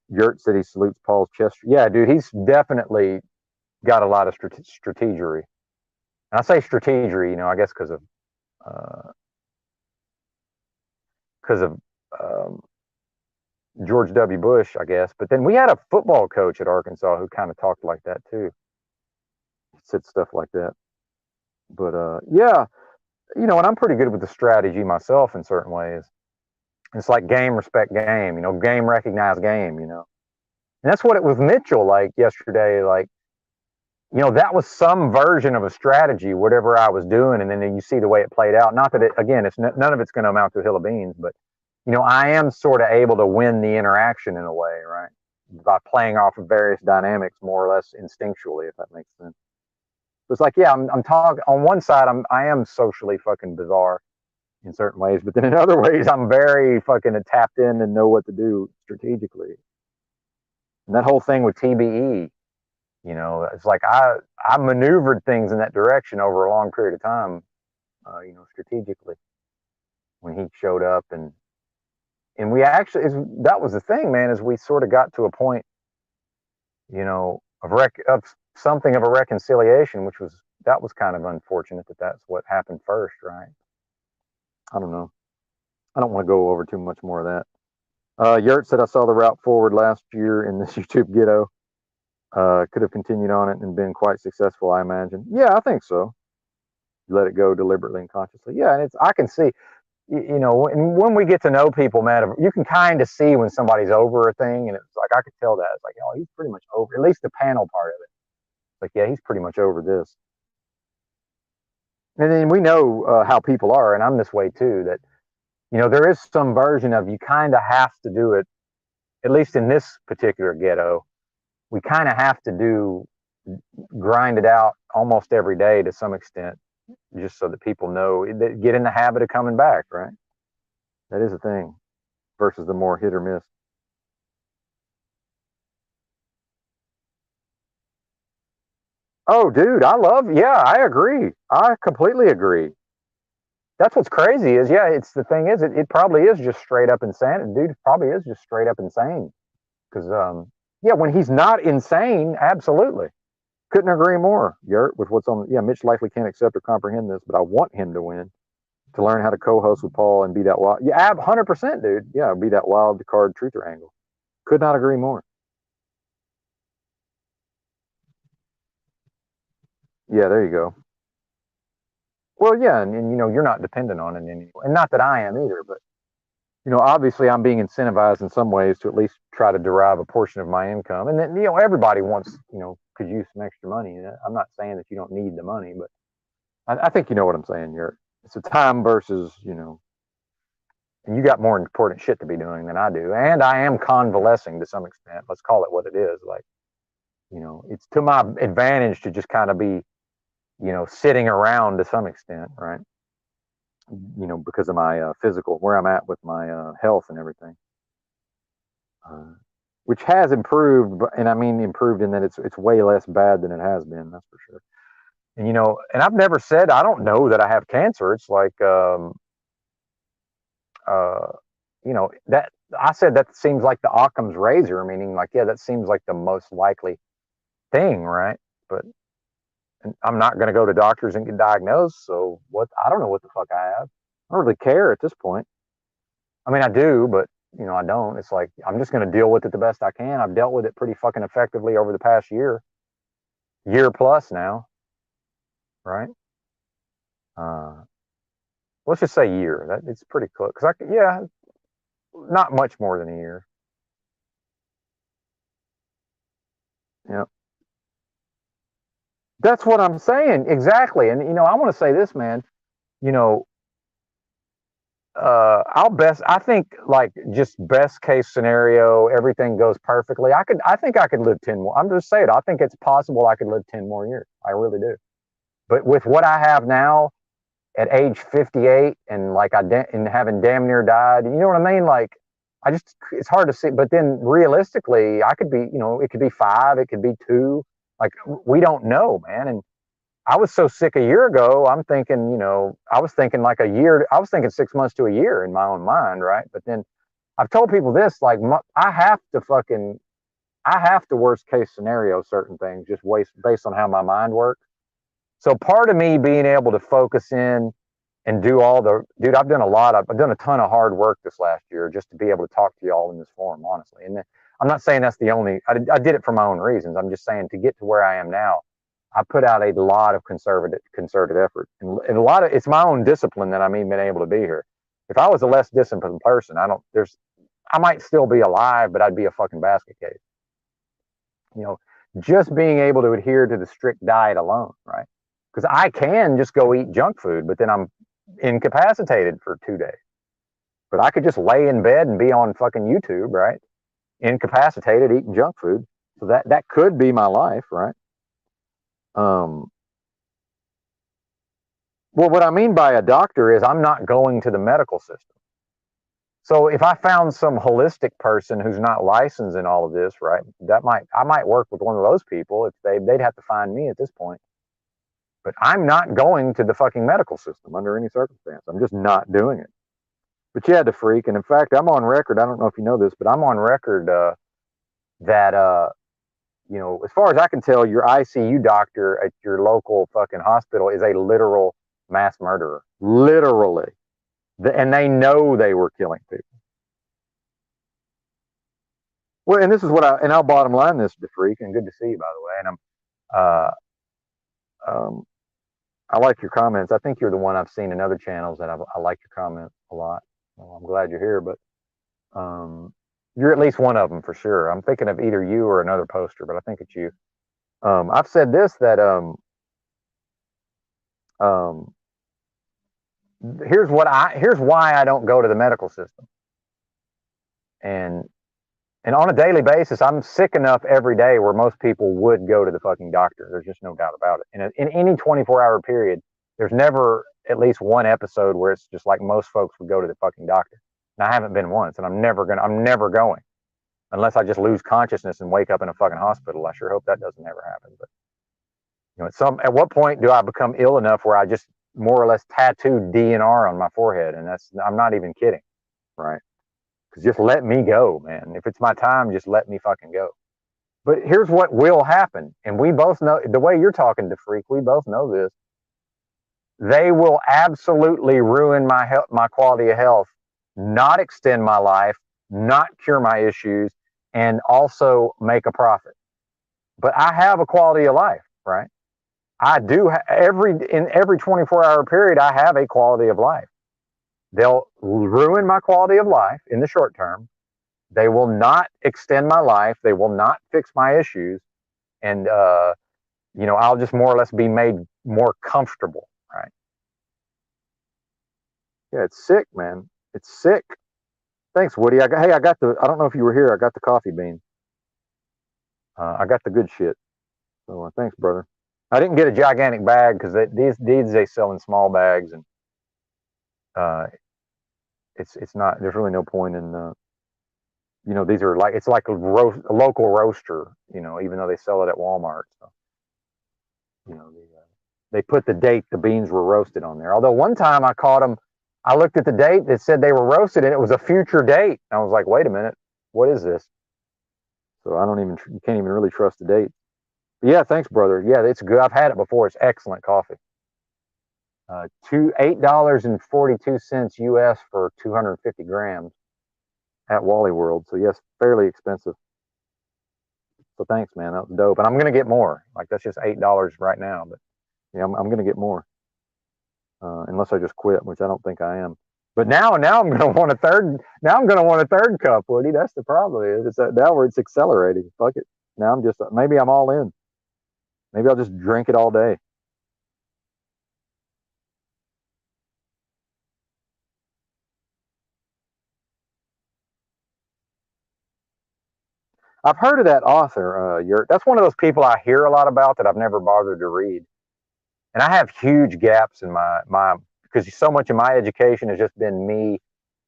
Yurt said he salutes Paul's chest. Yeah, dude, he's definitely got a lot of strategery. And I say strategery, you know, I guess because of George W. Bush, I guess. But then we had a football coach at Arkansas who kind of talked like that too. He said stuff like that. But yeah, you know, and I'm pretty good with the strategy myself in certain ways. It's like game, respect game, you know, game, recognize game, you know. And that's what it was Mitchell like yesterday. Like, you know, that was some version of a strategy, whatever I was doing. And then you see the way it played out. Not that again, none of it's going to amount to a hill of beans, but, you know, I am sort of able to win the interaction in a way, right? By playing off of various dynamics more or less instinctually, if that makes sense. So it's like, yeah, I'm talking on one side, I am socially fucking bizarre in certain ways, but then in other ways, I'm very fucking tapped in and know what to do strategically. And that whole thing with TBE, you know, it's like I maneuvered things in that direction over a long period of time, you know, strategically when he showed up, and we actually that was the thing, man, is we sort of got to a point, you know, of something of a reconciliation, which was kind of unfortunate that that's what happened first, right? I don't know. I don't want to go over too much more of that. Yurt said, I saw the route forward last year in this YouTube ghetto. Could have continued on it and been quite successful, I imagine. Yeah, I think so. Let it go deliberately and consciously. Yeah, and I can see, you know, when we get to know people, man, you can kind of see when somebody's over a thing, and it's like I could tell that. It's like, oh, he's pretty much over. At least the panel part of it. It's like, yeah, he's pretty much over this. And then we know how people are, and I'm this way too. That, you know, there is some version of you kind of have to do it. At least in this particular ghetto, we kind of have to grind it out almost every day to some extent, just so that people know, get in the habit of coming back, right? That is a thing versus the more hit or miss. Oh, dude, yeah, I agree. I completely agree. That's what's crazy is, yeah, it's the thing is, it probably is just straight up insane. Dude, probably is just straight up insane. Because, yeah, when he's not insane, absolutely. Couldn't agree more, Yurt, with what's on. Yeah, Mitch likely can't accept or comprehend this, but I want him to win, to learn how to co-host with Paul and be that wild. Yeah, 100%, dude. Yeah, be that wild card truther angle. Could not agree more. Yeah, there you go. Well, yeah, and you know, you're not dependent on it anymore, and not that I am either, but, you know, obviously I'm being incentivized in some ways to at least try to derive a portion of my income. And then, you know, everybody wants, you know, could use some extra money. I'm not saying that you don't need the money, but I think you know what I'm saying. It's a time versus, you know, and you got more important shit to be doing than I do. And I am convalescing to some extent. Let's call it what it is. Like, you know, it's to my advantage to just kind of be, sitting around to some extent, right? Because of my physical, where I'm at with my health and everything, which has improved, and I mean improved in that it's way less bad than it has been. That's for sure. And and I've never said I don't know that I have cancer. It's like, that I said that seems like the Occam's razor, meaning like, yeah, that seems like the most likely thing, right? But I'm not going to go to doctors and get diagnosed. So what? I don't know what the fuck I have. I don't really care at this point. I mean, I do, but I don't. It's like I'm just going to deal with it the best I can. I've dealt with it pretty fucking effectively over the past year plus now, right? Let's just say year. That it's pretty close. Cause not much more than a year. Yeah. That's what I'm saying. Exactly. And, I want to say this, man, you know, I think like just best case scenario, everything goes perfectly. I think I could live 10 more. I'm just saying, I think it's possible I could live 10 more years. I really do. But with what I have now at age 58 and like and having damn near died, you know what I mean? Like, it's hard to see, but then realistically, I could be, it could be 5, it could be 2. Like, we don't know, man. And I was so sick a year ago. I'm thinking, I was thinking like a year. I was thinking 6 months to a year in my own mind, right? But then I've told people this, like, I have to worst case scenario certain things just based on how my mind works. So part of me being able to focus in and do dude, I've done a ton of hard work this last year just to be able to talk to y'all in this forum, honestly. And I'm not saying that's the only, I did it for my own reasons. I'm just saying to get to where I am now, I put out a lot of concerted effort, and it's my own discipline that I'm even been able to be here. If I was a less disciplined person, I might still be alive, but I'd be a fucking basket case. Just being able to adhere to the strict diet alone, right? Because I can just go eat junk food, but then I'm incapacitated for 2 days. But I could just lay in bed and be on fucking YouTube, right? Incapacitated, eating junk food. So that could be my life, right? Well, what I mean by a doctor is I'm not going to the medical system. So if I found some holistic person who's not licensed in all of this, right? I might work with one of those people. If they'd have to find me at this point. But I'm not going to the fucking medical system under any circumstance. I'm just not doing it. But you had to freak. And in fact, I'm on record. I don't know if you know this, but I'm on record that, as far as I can tell, your ICU doctor at your local fucking hospital is a literal mass murderer. Literally. And they know they were killing people. Well, and this is and I'll bottom line this, to freak, and good to see you, by the way. And I like your comments. I think you're the one I've seen in other channels that I like your comment a lot. Well, I'm glad you're here, but you're at least one of them for sure. I'm thinking of either you or another poster, but I think it's you. I've said this, that here's why I don't go to the medical system. And on a daily basis, I'm sick enough every day where most people would go to the fucking doctor. There's just no doubt about it. And in any 24-hour period, there's never at least one episode where it's just like most folks would go to the fucking doctor. And I haven't been once, and I'm never going. Unless I just lose consciousness and wake up in a fucking hospital. I sure hope that doesn't ever happen. But at what point do I become ill enough where I just more or less tattoo DNR on my forehead? And I'm not even kidding, right? Because just let me go, man. If it's my time, just let me fucking go. But here's what will happen. And we both know, the way you're talking to freak, we both know this. They will absolutely ruin my quality of health, not extend my life, not cure my issues, and also make a profit. But I have a quality of life, right? I do in every 24-hour period, I have a quality of life. They'll ruin my quality of life in the short term. They will not extend my life. They will not fix my issues. And, I'll just more or less be made more comfortable, right? Yeah, it's sick, man. It's sick. Thanks, Woody. I don't know if you were here. I got the coffee bean. I got the good shit. So thanks, brother. I didn't get a gigantic bag because these they sell in small bags, and it's not. There's really no point in these are like it's like a local roaster, even though they sell it at Walmart. So they put the date the beans were roasted on there. Although one time I caught them, I looked at the date that said they were roasted, and it was a future date. And I was like, wait a minute, what is this? So you can't even really trust the date. But yeah, thanks, brother. Yeah, it's good. I've had it before. It's excellent coffee. $8.42 US for 250 grams at Wally World. So yes, fairly expensive. So thanks, man. That was dope. And I'm gonna get more. Like that's just $8 right now, but yeah, I'm gonna get more. Unless I just quit, which I don't think I am. But now I'm gonna want a third. Now I'm gonna want a third cup, Woody. That's the problem. It's now where it's accelerating. Fuck it. Now maybe I'm all in. Maybe I'll just drink it all day. I've heard of that author. That's one of those people I hear a lot about that I've never bothered to read. And I have huge gaps in my because so much of my education has just been me,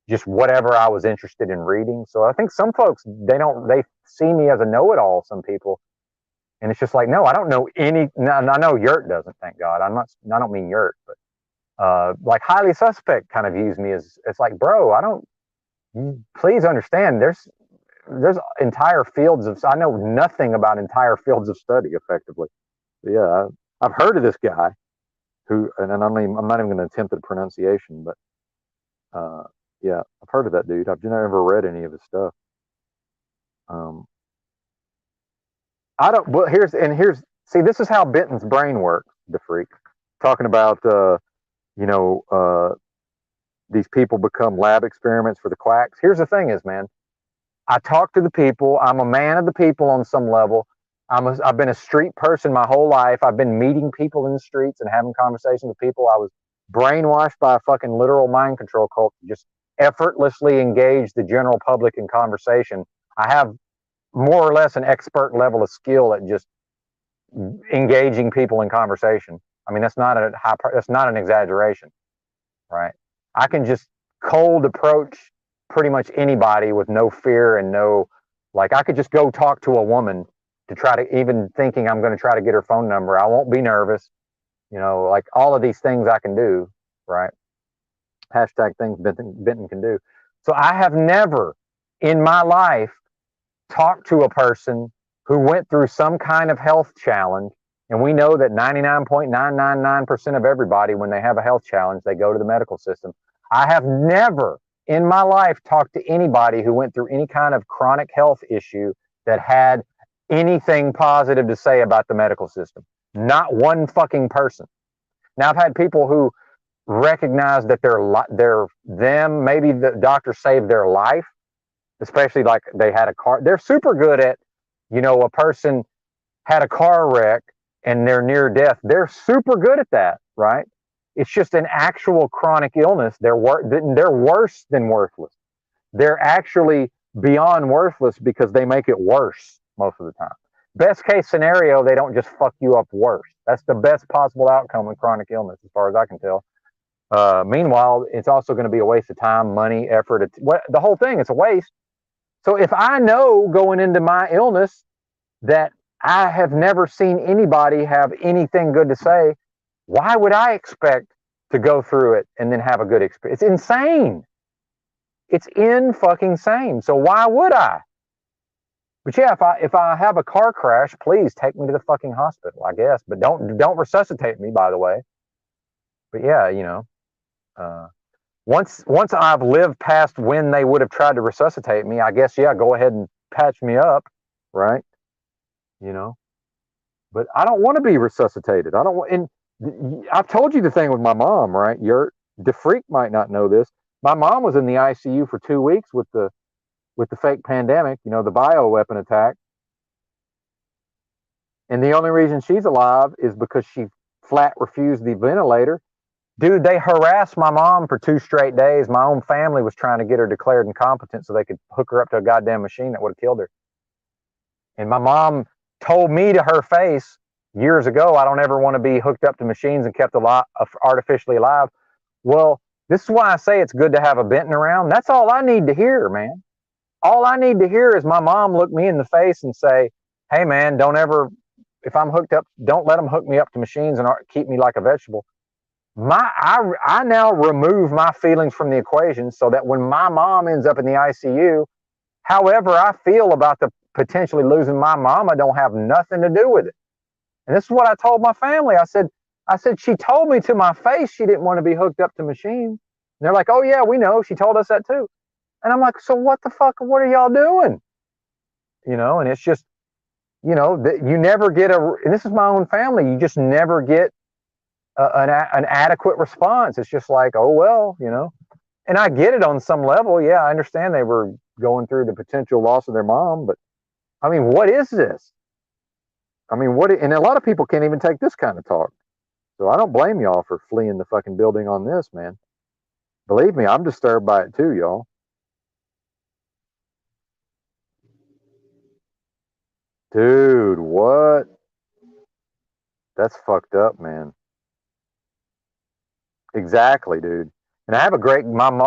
just whatever I was interested in reading. So I think some folks they see me as a know-it-all. Some people, and it's just like, no, I don't know any. No, I know Yurt doesn't. Thank God. I don't mean Yurt, but like highly suspect kind of views me as it's like, bro, I don't. Please understand. There's entire fields of. I know nothing about entire fields of study effectively. But yeah, I've heard of this guy who, and I'm not even going to attempt the pronunciation, but yeah, I've heard of that dude. I've never read any of his stuff. I don't. Well, here's. See, this is how Benton's brain works. The freak talking about these people become lab experiments for the quacks. Here's the thing, is man. I talk to the people. I'm a man of the people on some level. I've been a street person my whole life. I've been meeting people in the streets and having conversations with people. I was brainwashed by a fucking literal mind control cult to just effortlessly engage the general public in conversation. I have more or less an expert level of skill at just engaging people in conversation. I mean, that's not an exaggeration, right? I can just cold approach pretty much anybody with no fear and I could just go talk to a woman to try to, even thinking I'm going to try to get her phone number. I won't be nervous, like all of these things I can do, right? Hashtag things Benton can do. So I have never in my life talked to a person who went through some kind of health challenge. And we know that 99.999% of everybody, when they have a health challenge, they go to the medical system. I have never in my life talked to anybody who went through any kind of chronic health issue that had anything positive to say about the medical system. Not one fucking person. Now, I've had people who recognize that maybe the doctor saved their life, especially like they had a car. They're super good at, a person had a car wreck and they're near death. They're super good at that, right? It's just an actual chronic illness. They're worse than worthless. They're actually beyond worthless because they make it worse most of the time. Best case scenario, they don't just fuck you up worse. That's the best possible outcome with chronic illness, as far as I can tell. Meanwhile, it's also going to be a waste of time, money, effort. The whole thing, it's a waste. So if I know going into my illness that I have never seen anybody have anything good to say, why would I expect to go through it and then have a good experience? It's insane. It's fucking sane. So why would I? But yeah, if I have a car crash, please take me to the fucking hospital, I guess. But don't resuscitate me, by the way. But yeah, once I've lived past when they would have tried to resuscitate me, I guess, yeah, go ahead and patch me up, right? But I don't want to be resuscitated. I don't want, and I've told you the thing with my mom, right? The freak might not know this. My mom was in the ICU for 2 weeks with the fake pandemic, the bioweapon attack. And the only reason she's alive is because she flat refused the ventilator. Dude, they harassed my mom for 2 straight days. My own family was trying to get her declared incompetent so they could hook her up to a goddamn machine that would have killed her. And my mom told me to her face years ago, I don't ever want to be hooked up to machines and kept alive, artificially alive. Well, this is why I say it's good to have a Benton around. That's all I need to hear, man. All I need to hear is my mom look me in the face and say, hey, man, don't ever, if I'm hooked up, don't let them hook me up to machines and keep me like a vegetable. I now remove my feelings from the equation so that when my mom ends up in the ICU, however I feel about the potentially losing my mom, I don't have nothing to do with it. And this is what I told my family. I said, she told me to my face she didn't want to be hooked up to machines. And they're like, oh yeah, we know. She told us that too. And I'm like, so what the fuck, what are y'all doing? You know, and it's just, you know, you never get and this is my own family, you just never get an adequate response. It's just like, oh, well, you know, and I get it on some level. Yeah, I understand they were going through the potential loss of their mom, but I mean, what is this? I mean, and a lot of people can't even take this kind of talk. So I don't blame y'all for fleeing the fucking building on this, man. Believe me, I'm disturbed by it too, y'all. Dude, what? That's fucked up, man. Exactly, dude. And I have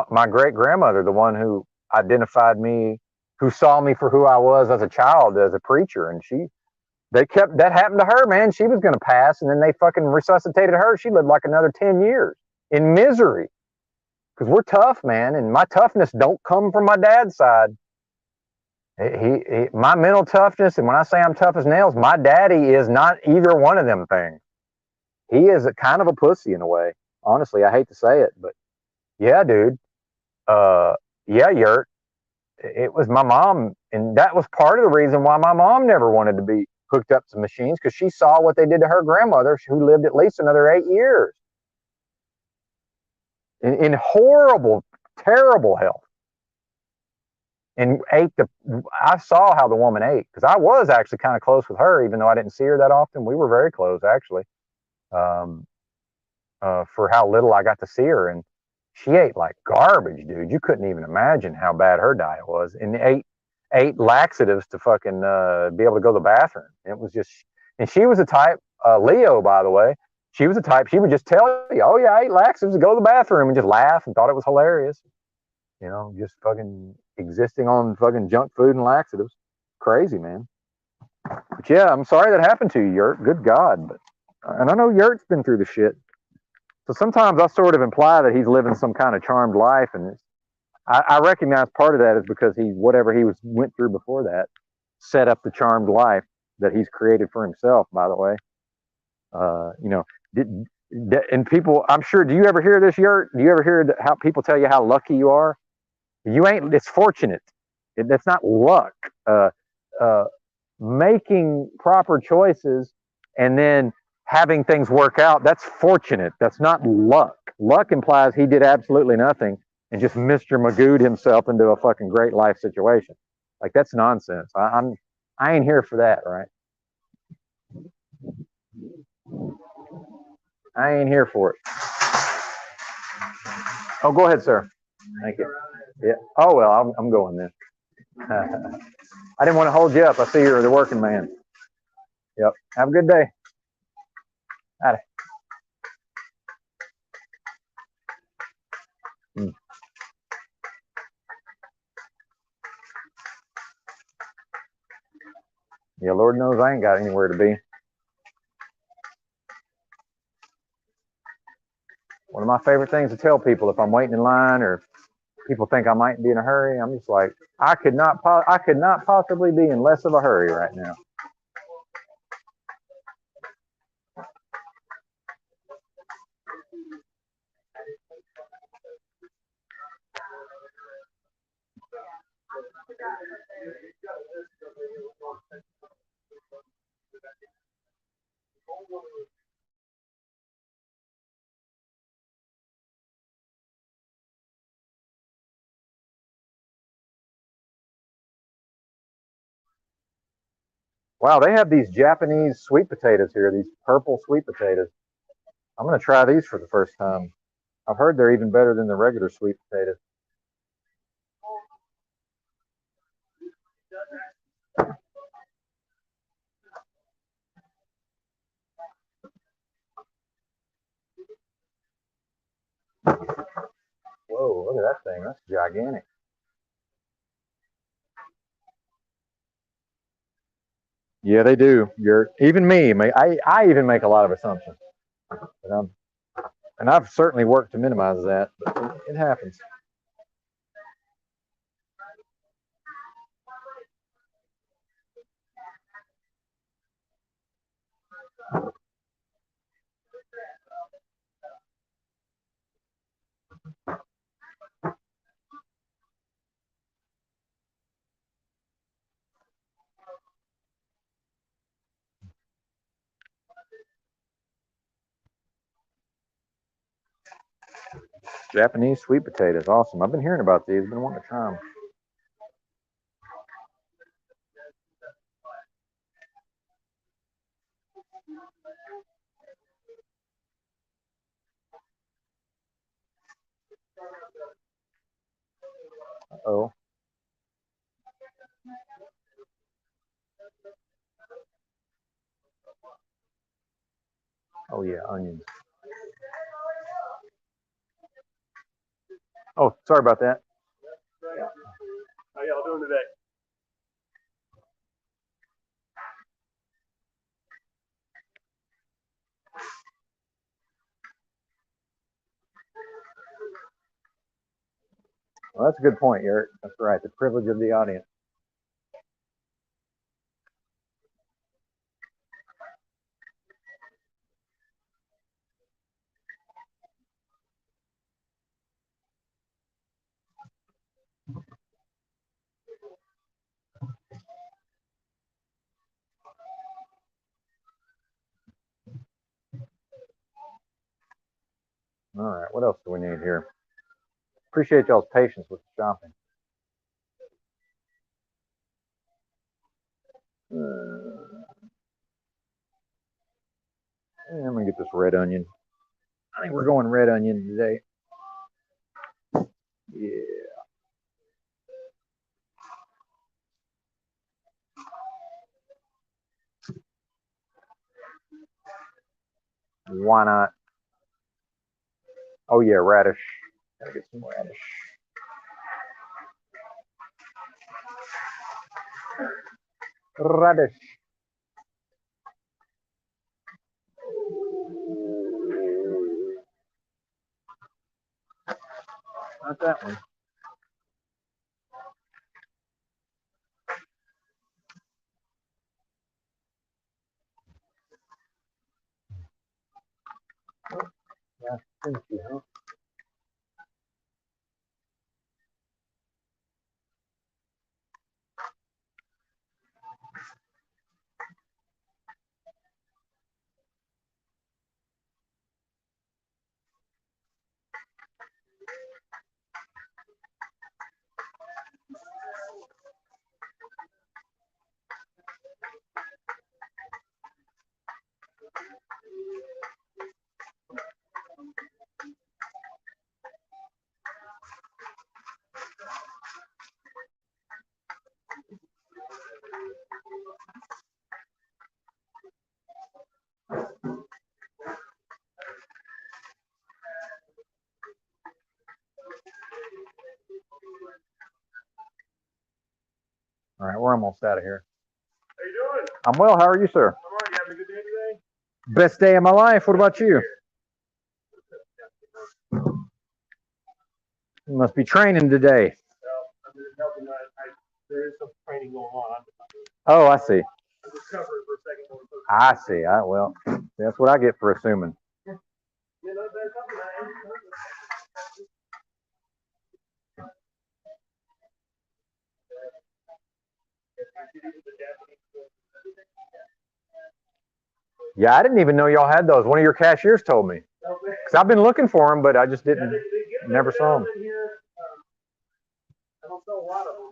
my great grandmother, the one who identified me, who saw me for who I was as a child, as a preacher, and that happened to her, man. She was gonna pass, and then they fucking resuscitated her. She lived like another 10 years in misery. Because we're tough, man, and my toughness don't come from my dad's side. My mental toughness, and when I say I'm tough as nails, my daddy is not either one of them things. He is a kind of a pussy in a way. Honestly, I hate to say it, but yeah, dude. Yeah, Yurt. It was my mom, and that was part of the reason why my mom never wanted to be hooked up to machines, because she saw what they did to her grandmother, who lived at least another 8 years in horrible, terrible health. And I saw how the woman ate, because I was actually kind of close with her, even though I didn't see her that often. We were very close, actually, for how little I got to see her. And she ate like garbage, dude. You couldn't even imagine how bad her diet was. And ate laxatives to fucking be able to go to the bathroom. It was just, and she was a type, Leo, by the way. She was a type, she would just tell you, oh yeah, I ate laxatives to go to the bathroom, and just laugh and thought it was hilarious. You know, just fucking existing on fucking junk food and laxatives. Crazy, man. But yeah, I'm sorry that happened to you, Yurt. Good God. And I know Yurt's been through the shit. So sometimes I sort of imply that he's living some kind of charmed life, and I recognize part of that is because whatever he went through before that set up the charmed life that he's created for himself. By the way, you know, and people, I'm sure. Do you ever hear this, Yurt? Do you ever hear how people tell you how lucky you are? You ain't. It's fortunate. That's not luck. Making proper choices and then having things work out, that's fortunate. That's not luck. Luck implies he did absolutely nothing and just Mr. Magooed himself into a fucking great life situation. Like, that's nonsense. I ain't here for that, right? I ain't here for it. Oh, go ahead, sir. Thank you. Yeah. Oh, well, I'm going then. I didn't want to hold you up. I see you're the working man. Yep. Have a good day. Howdy. Yeah, Lord knows I ain't got anywhere to be. One of my favorite things to tell people if I'm waiting in line or people think I might be in a hurry, I'm just like, I could not possibly be in less of a hurry right now. Wow, they have these Japanese sweet potatoes here, these purple sweet potatoes. I'm going to try these for the first time. I've heard they're even better than the regular sweet potatoes. at that thing. That's gigantic. Yeah, they do. Even me. I even make a lot of assumptions, and I've certainly worked to minimize that, but it happens. Japanese sweet potatoes, awesome. I've been hearing about these. Been wanting to try them. Oh. Oh yeah, onions. Oh, sorry about that. How y'all doing today? Well, that's a good point, Eric. That's right. The privilege of the audience. All right, what else do we need here? Appreciate y'all's patience with the shopping. I'm gonna get this red onion. I think we're going red onion today. Yeah. Why not? Oh yeah, radish. Gotta get some radish. Radish. Not that one. Yeah, thank you, huh? All right, we're almost out of here. How you doing? I'm well. How are you, sir? I'm all right. You having a good day today? Best day of my life. What about you? You must be training today. Well, I'm just helping. There is some training going on. Oh, I see. I'm just covering for a second. I see. Well, that's what I get for assuming. You know, there's something Yeah, I didn't even know y'all had those. One of your cashiers told me. Because I've been looking for them, but I just didn't, never saw them. I don't sell a lot of them.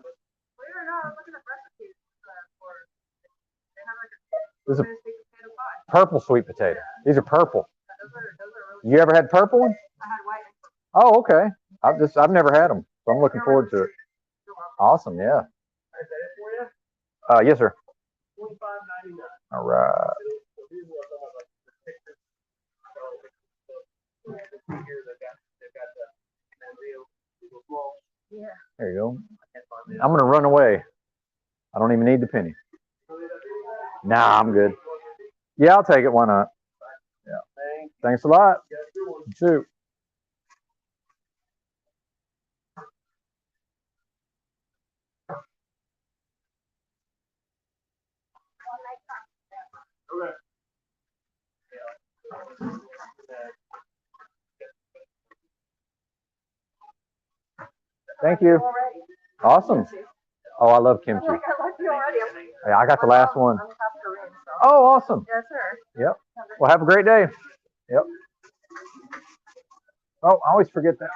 This is a purple sweet potato. These are purple. You ever had purple ones? I had white. Oh, okay. I've never had them, so I'm looking forward to it. Awesome, yeah. Yes, sir. All right. There you go. I'm going to run away. I don't even need the penny. Nah, I'm good. Yeah, I'll take it. Why not? Yeah. Thanks a lot. You too. Thank you. Awesome. Oh, I love kimchi. Yeah, I got the last one. Oh, awesome. Yes, sir. Yep. Well, have a great day. Yep. Oh, I always forget that.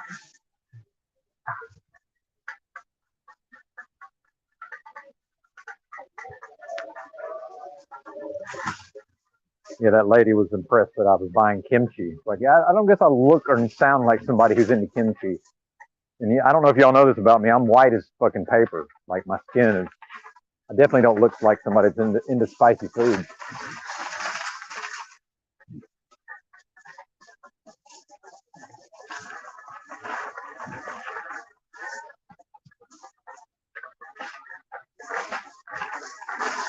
Yeah, that lady was impressed that I was buying kimchi. Like, yeah, I don't guess I look or sound like somebody who's into kimchi. And yeah, I don't know if y'all know this about me. I'm white as fucking paper. Like my skin is. I definitely don't look like somebody that's into spicy food.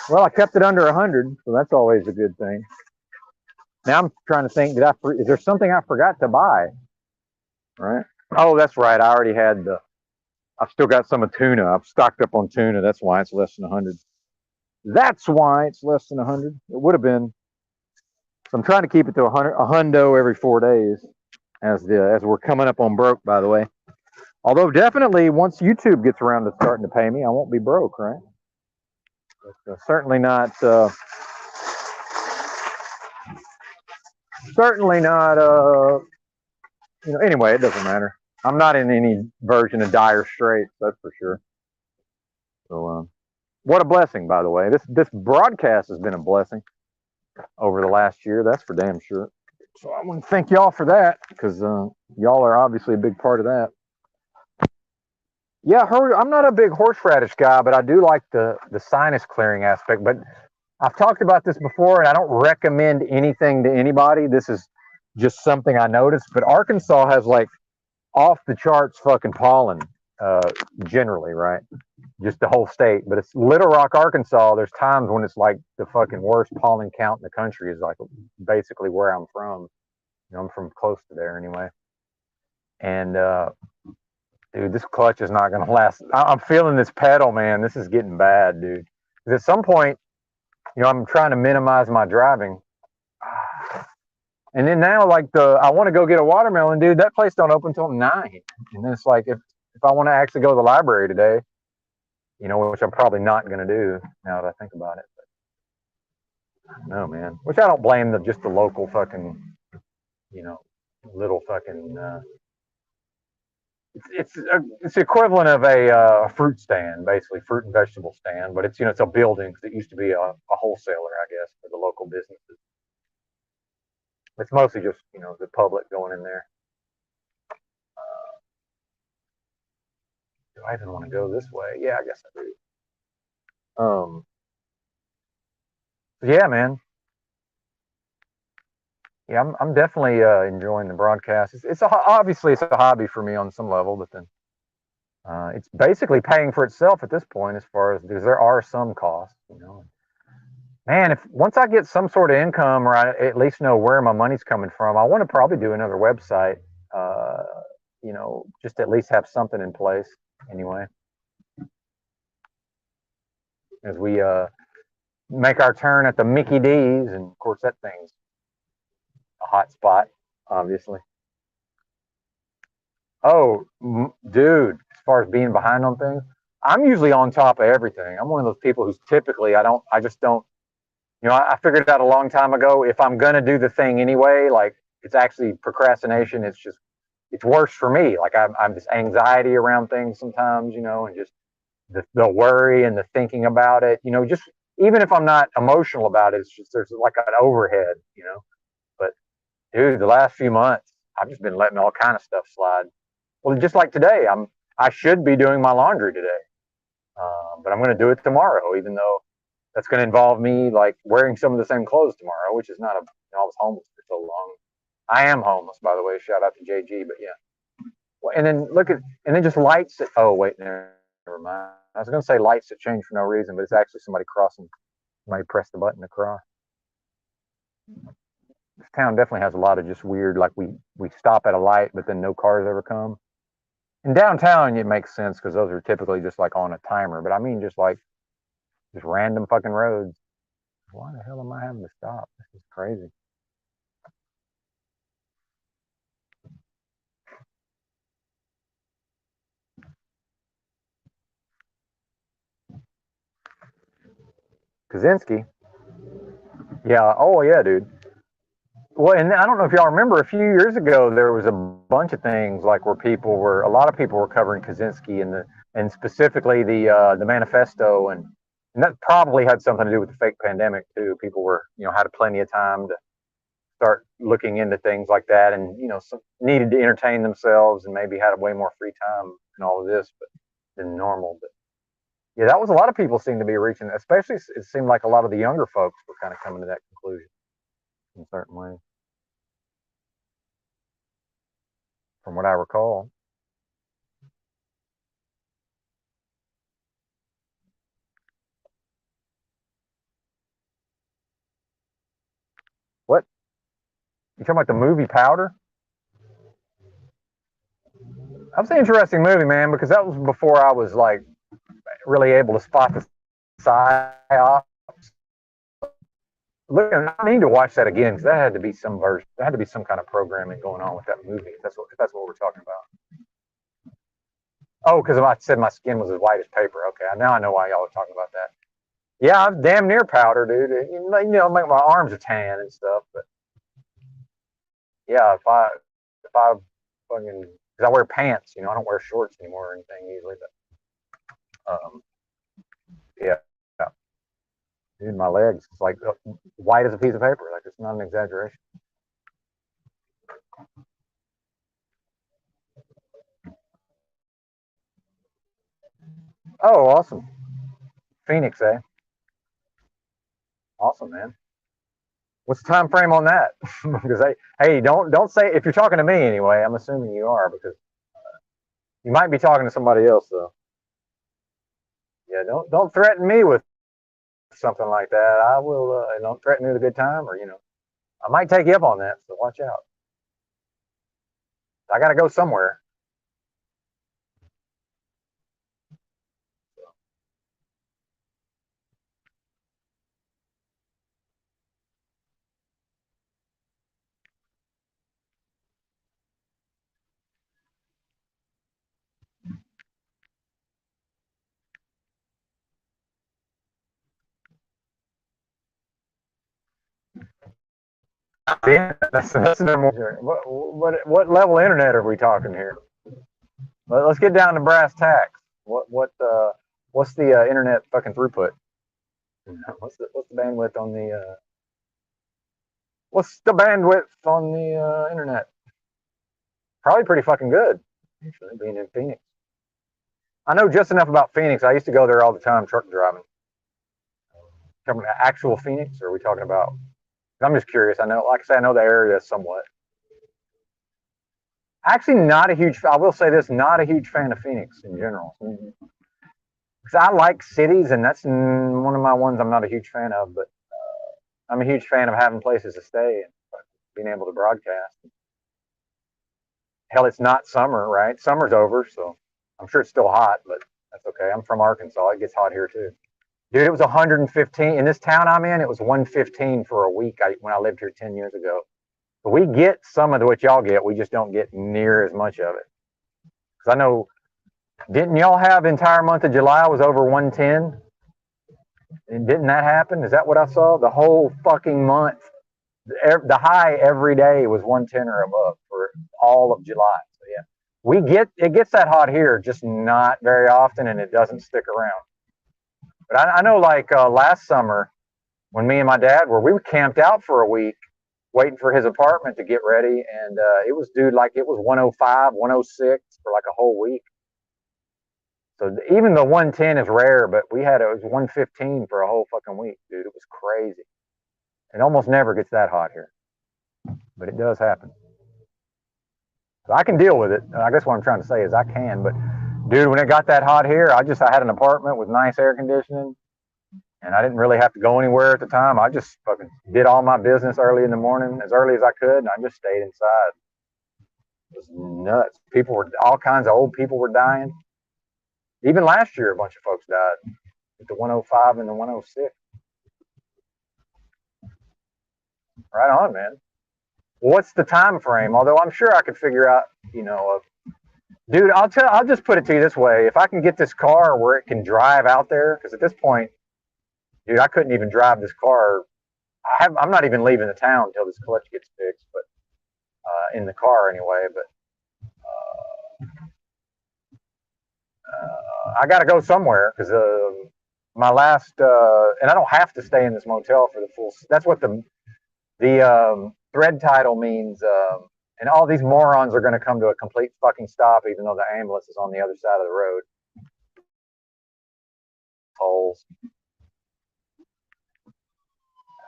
Well, I kept it under 100, so that's always a good thing. Now I'm trying to think, is there something I forgot to buy? Right? Oh, that's right. I already had I've still got some of tuna. I've stocked up on tuna. That's why it's less than 100. That's why it's less than 100. It would have been. So I'm trying to keep it to a hundo every 4 days, as we're coming up on broke, by the way. Although definitely once YouTube gets around to starting to pay me, I won't be broke, right? But, certainly not. Certainly not. Anyway, it doesn't matter. I'm not in any version of dire straits, that's for sure. So, what a blessing, by the way. This broadcast has been a blessing over the last year. That's for damn sure. So I want to thank y'all for that, because y'all are obviously a big part of that. Yeah, I'm not a big horseradish guy, but I do like the sinus clearing aspect. But I've talked about this before, and I don't recommend anything to anybody. This is just something I noticed. But Arkansas has like off the charts fucking pollen, generally, right? Just the whole state. But it's Little Rock, Arkansas. There's times when it's like the fucking worst pollen count in the country. Is like basically where I'm from. I'm from close to there anyway. And dude, this clutch is not going to last. I'm feeling this pedal, man. This is getting bad, dude. Because at some point, I'm trying to minimize my driving. And then now, like I want to go get a watermelon, dude. That place don't open until 9. And then it's like, if I want to actually go to the library today, which I'm probably not going to do now that I think about it. But no, man. Which I don't blame just the local fucking, little fucking. It's the equivalent of a fruit stand, basically fruit and vegetable stand, but it's a building because it used to be a wholesaler, I guess, for the local businesses. It's mostly just the public going in there. Do I even want to go this way? Yeah, I guess I do. Yeah, man. Yeah, I'm definitely enjoying the broadcast. Obviously it's a hobby for me on some level, but then it's basically paying for itself at this point, as far as because there are some costs, Man, once I get some sort of income, or I at least know where my money's coming from, I want to probably do another website. Just at least have something in place anyway. As we make our turn at the Mickey D's, and of course that thing's a hot spot, obviously. Oh, dude, as far as being behind on things, I'm usually on top of everything. I'm one of those people who's typically I just don't. I figured out a long time ago, if I'm going to do the thing anyway, like it's actually procrastination. It's worse for me. Like I'm just anxiety around things sometimes, and just the worry and the thinking about it, just even if I'm not emotional about it, it's just, there's like an overhead, but dude, the last few months, I've just been letting all kind of stuff slide. Well, just like today, I should be doing my laundry today. But I'm going to do it tomorrow, even though that's going to involve me like wearing some of the same clothes tomorrow, which is not I was homeless for so long. I am homeless, by the way. Shout out to JG, but yeah. And then and then just lights that, oh, wait, never mind. I was going to say lights that change for no reason, but it's actually somebody crossing. Somebody pressed the button to cross. This town definitely has a lot of just weird, like we stop at a light, but then no cars ever come. In downtown, it makes sense because those are typically just like on a timer. But I mean, just random fucking roads. Why the hell am I having to stop? This is crazy. Kaczynski. Yeah. Oh yeah, dude. Well, and I don't know if y'all remember a few years ago there was a bunch of things like where a lot of people were covering Kaczynski and specifically the manifesto and that probably had something to do with the fake pandemic too. People were had plenty of time to start looking into things like that and needed to entertain themselves and maybe had way more free time and all of this than normal. But yeah, that was a lot of people seem to be reaching, especially it seemed like a lot of the younger folks were kind of coming to that conclusion in certain ways, from what I recall. What? You talking about the movie Powder? That was an interesting movie, man, because that was before I was like really able to spot the psyops. Look, I need to watch that again because that had to be some version. There had to be some kind of programming going on with that movie. If that's what we're talking about. Oh, because I said my skin was as white as paper. Okay, now I know why y'all are talking about that. Yeah, I'm damn near powder, dude. Make my arms are tan and stuff, but yeah, if I fucking because I wear pants, I don't wear shorts anymore or anything usually, but yeah, dude, my legs it's like white as a piece of paper. Like it's not an exaggeration. Oh, awesome, Phoenix, eh? Awesome, man. What's the time frame on that? Because hey, don't say if you're talking to me anyway. I'm assuming you are because you might be talking to somebody else though. Yeah, don't threaten me with something like that. I will. Don't threaten me with a good time, or I might take you up on that. So watch out. I got to go somewhere. That's the number one. What level of internet are we talking here? Let's get down to brass tacks. What's the internet fucking throughput? What's the bandwidth on the what's the bandwidth on the internet? Probably pretty fucking good. Actually, being in Phoenix, I know just enough about Phoenix. I used to go there all the time, truck driving. Talking about actual Phoenix, or are we talking about? I'm just curious. I know, like I say, I know the area somewhat. Actually, not a huge. I will say this: not a huge fan of Phoenix in general. Because I like cities, and that's one of my ones I'm not a huge fan of. But I'm a huge fan of having places to stay and being able to broadcast. Hell, it's not summer, right? Summer's over, so I'm sure it's still hot, but that's okay. I'm from Arkansas. It gets hot here too. Dude, it was 115 in this town I'm in. It was 115 for a week when I lived here 10 years ago. But we get some of what y'all get. We just don't get near as much of it. Because I know, didn't y'all have entire month of July was over 110? And didn't that happen? Is that what I saw? The whole fucking month, the high every day was 110 or above for all of July. So yeah, it gets that hot here, just not very often, and it doesn't stick around. But I know, like last summer, when me and my dad we camped out for a week, waiting for his apartment to get ready, and it was, dude, like it was 105, 106 for like a whole week. So even the 110 is rare, but it was 115 for a whole fucking week, dude. It was crazy. It almost never gets that hot here, but it does happen. So I can deal with it. I guess what I'm trying to say is I can. But dude, when it got that hot here, I had an apartment with nice air conditioning, and I didn't really have to go anywhere at the time. I just fucking did all my business early in the morning, as early as I could, and I just stayed inside. It was nuts. All kinds of old people were dying. Even last year, a bunch of folks died at the 105 and the 106. Right on, man. What's the time frame? Although I'm sure I could figure out, dude, I'll just put it to you this way. If I can get this car where it can drive out there, because at this point, dude, I couldn't even drive this car. I'm not even leaving the town until this clutch gets fixed, but in the car anyway. But I got to go somewhere because my last, and I don't have to stay in this motel for the full. That's what the thread title means. And all these morons are going to come to a complete fucking stop, even though the ambulance is on the other side of the road. Holes. I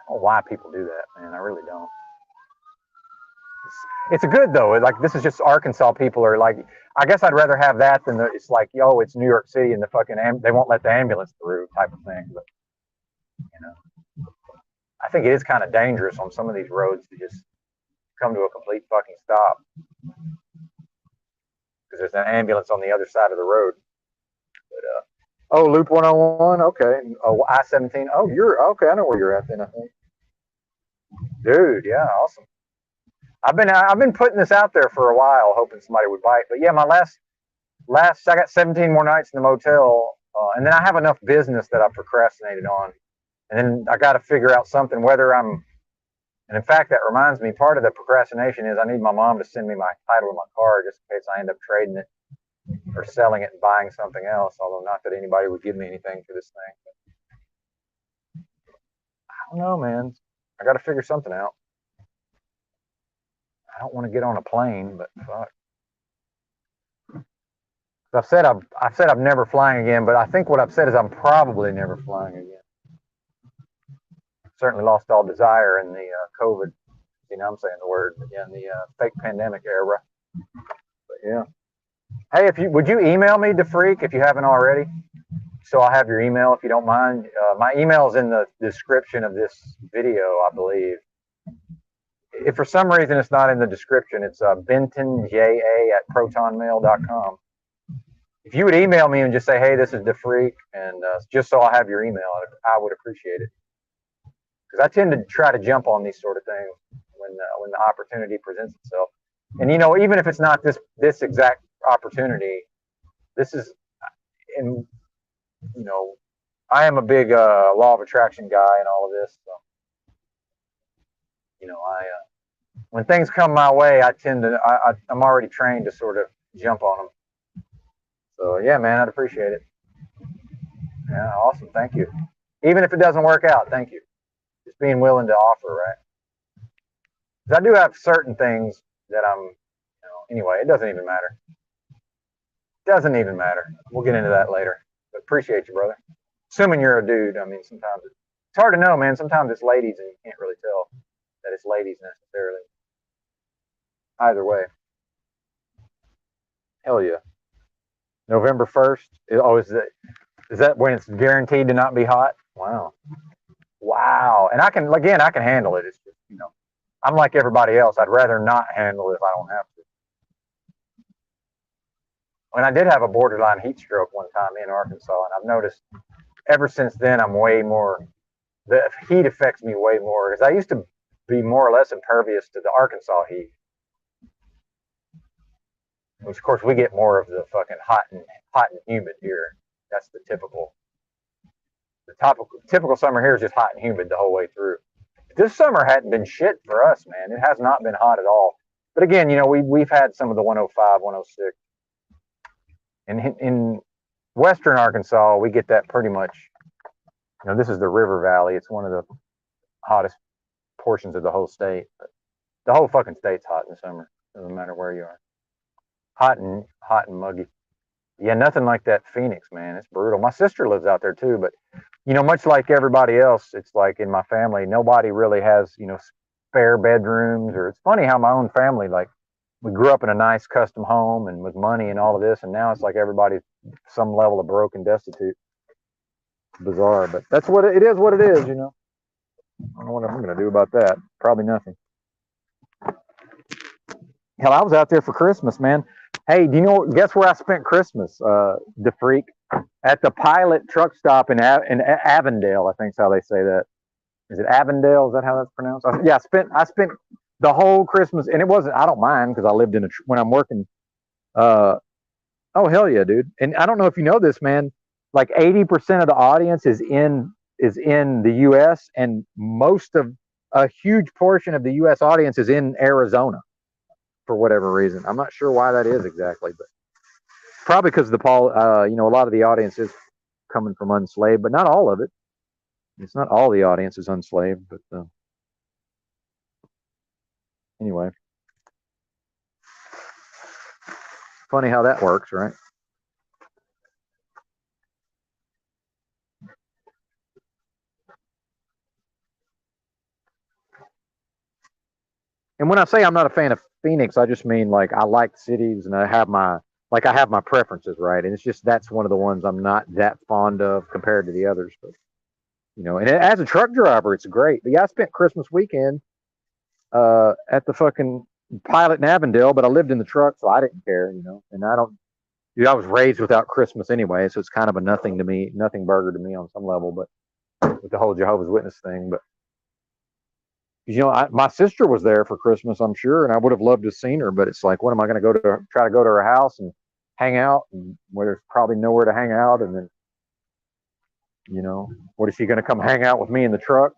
don't know why people do that, man. I really don't. It's a good though. Like this is just Arkansas people are like. I guess I'd rather have that than it's like, yo, it's New York City and the fucking they won't let the ambulance through type of thing. But I think it is kind of dangerous on some of these roads to just come to a complete fucking stop because there's an ambulance on the other side of the road. But oh, Loop 101, okay. Oh, I-17. Oh, you're okay. I know where you're at then. I think, dude. Yeah, awesome. I've been putting this out there for a while, hoping somebody would bite. But yeah, my last I got 17 more nights in the motel, and then I have enough business that I procrastinated on, and then I got to figure out something. And in fact, that reminds me, part of the procrastination is I need my mom to send me my title of my car just in case I end up trading it or selling it and buying something else. Although not that anybody would give me anything for this thing. But I don't know, man. I got to figure something out. I don't want to get on a plane, but fuck. I've said I'm never flying again, but I think what I've said is I'm probably never flying again. Certainly lost all desire in the COVID. I'm saying the word again, the fake pandemic era. But yeah. Hey, would you email me, DeFreak, if you haven't already? So I'll have your email if you don't mind. My email is in the description of this video, I believe. If for some reason it's not in the description, it's bentonja@protonmail.com. If you would email me and just say, hey, this is DeFreak, and just so I have your email, I would appreciate it. Because I tend to try to jump on these sort of things when the opportunity presents itself. And, even if it's not this exact opportunity, this is, and, I am a big law of attraction guy and all of this. So, when things come my way, I'm already trained to sort of jump on them. So yeah, man, I'd appreciate it. Yeah, awesome. Thank you. Even if it doesn't work out, thank you. Just being willing to offer, right? Because I do have certain things that anyway, it doesn't even matter. Doesn't even matter. We'll get into that later. But appreciate you, brother. Assuming you're a dude, sometimes it's hard to know, man. Sometimes it's ladies and you can't really tell that it's ladies necessarily. Either way. Hell yeah. November 1st. Is that when it's guaranteed to not be hot? Wow. And I can handle it. It's just, I'm like everybody else. I'd rather not handle it if I don't have to. And I did have a borderline heat stroke one time in Arkansas, and I've noticed ever since then I'm way more, the heat affects me way more, because I used to be more or less impervious to the Arkansas heat. Which, of course, we get more of the fucking hot and humid here. That's the typical summer here is just hot and humid the whole way through. This summer hadn't been shit for us, man. It has not been hot at all. But again, we've had some of the 105, 106. And in western Arkansas, we get that pretty much. This is the River Valley. It's one of the hottest portions of the whole state. But the whole fucking state's hot in the summer. Doesn't matter where you are. Hot and muggy. Yeah, nothing like that Phoenix, man. It's brutal. My sister lives out there too, but much like everybody else, it's like in my family, nobody really has, spare bedrooms. Or it's funny how my own family, like we grew up in a nice custom home and with money and all of this, and now it's like everybody's some level of broke and destitute. It's bizarre, but that's what it is. What it is, you know. I don't know what I'm going to do about that. Probably nothing. Hell, I was out there for Christmas, man. Hey, do you know? Guess where I spent Christmas? The freak at the Pilot truck stop in Avondale. I think's how they say that. Is it Avondale? Is that how that's pronounced? Yeah, I spent the whole Christmas, and it wasn't. I don't mind because I lived in when I'm working. Oh hell yeah, dude! And I don't know if you know this, man. Like 80% of the audience is in the U.S. and most of a huge portion of the U.S. audience is in Arizona for whatever reason. I'm not sure why that is exactly, but probably because a lot of the audience is coming from unslaved, but not all of it. It's not all the audience is unslaved, but anyway, funny how that works, right? And when I say I'm not a fan of Phoenix, I just mean like I like cities and I have my preferences, right? And it's just that's one of the ones I'm not that fond of compared to the others. But and as a truck driver, it's great. But yeah, I spent Christmas weekend at the fucking Pilot in Avondale, but I lived in the truck, so I didn't care, And I don't. I was raised without Christmas anyway, so it's kind of a nothing burger to me on some level. But with the whole Jehovah's Witness thing, but my sister was there for Christmas, I'm sure, and I would have loved to have seen her, but it's like, what am I going to try to go to her house and hang out and where there's probably nowhere to hang out, and then, what is she going to come hang out with me in the truck?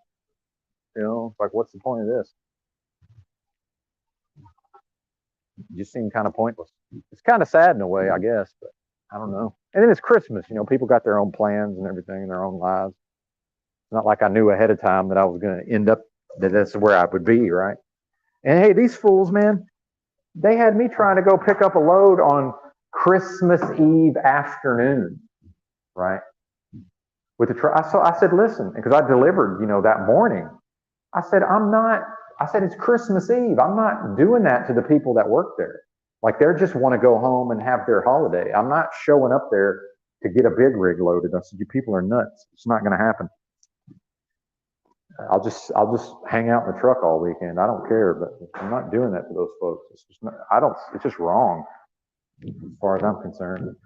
It's like, what's the point of this? It just seemed kind of pointless. It's kind of sad in a way, I guess, but I don't know. And then it's Christmas, people got their own plans and everything in their own lives. It's not like I knew ahead of time that I was going to end up that's where I would be, right? And hey, these fools, man, they had me trying to go pick up a load on Christmas Eve afternoon, right? With the truck. I said, listen, because I delivered, that morning. I said, it's Christmas Eve. I'm not doing that to the people that work there. Like, they just want to go home and have their holiday. I'm not showing up there to get a big rig loaded. I said, you people are nuts. It's not going to happen. I'll just hang out in the truck all weekend. I don't care, but I'm not doing that to those folks. It's just it's just wrong as far as I'm concerned.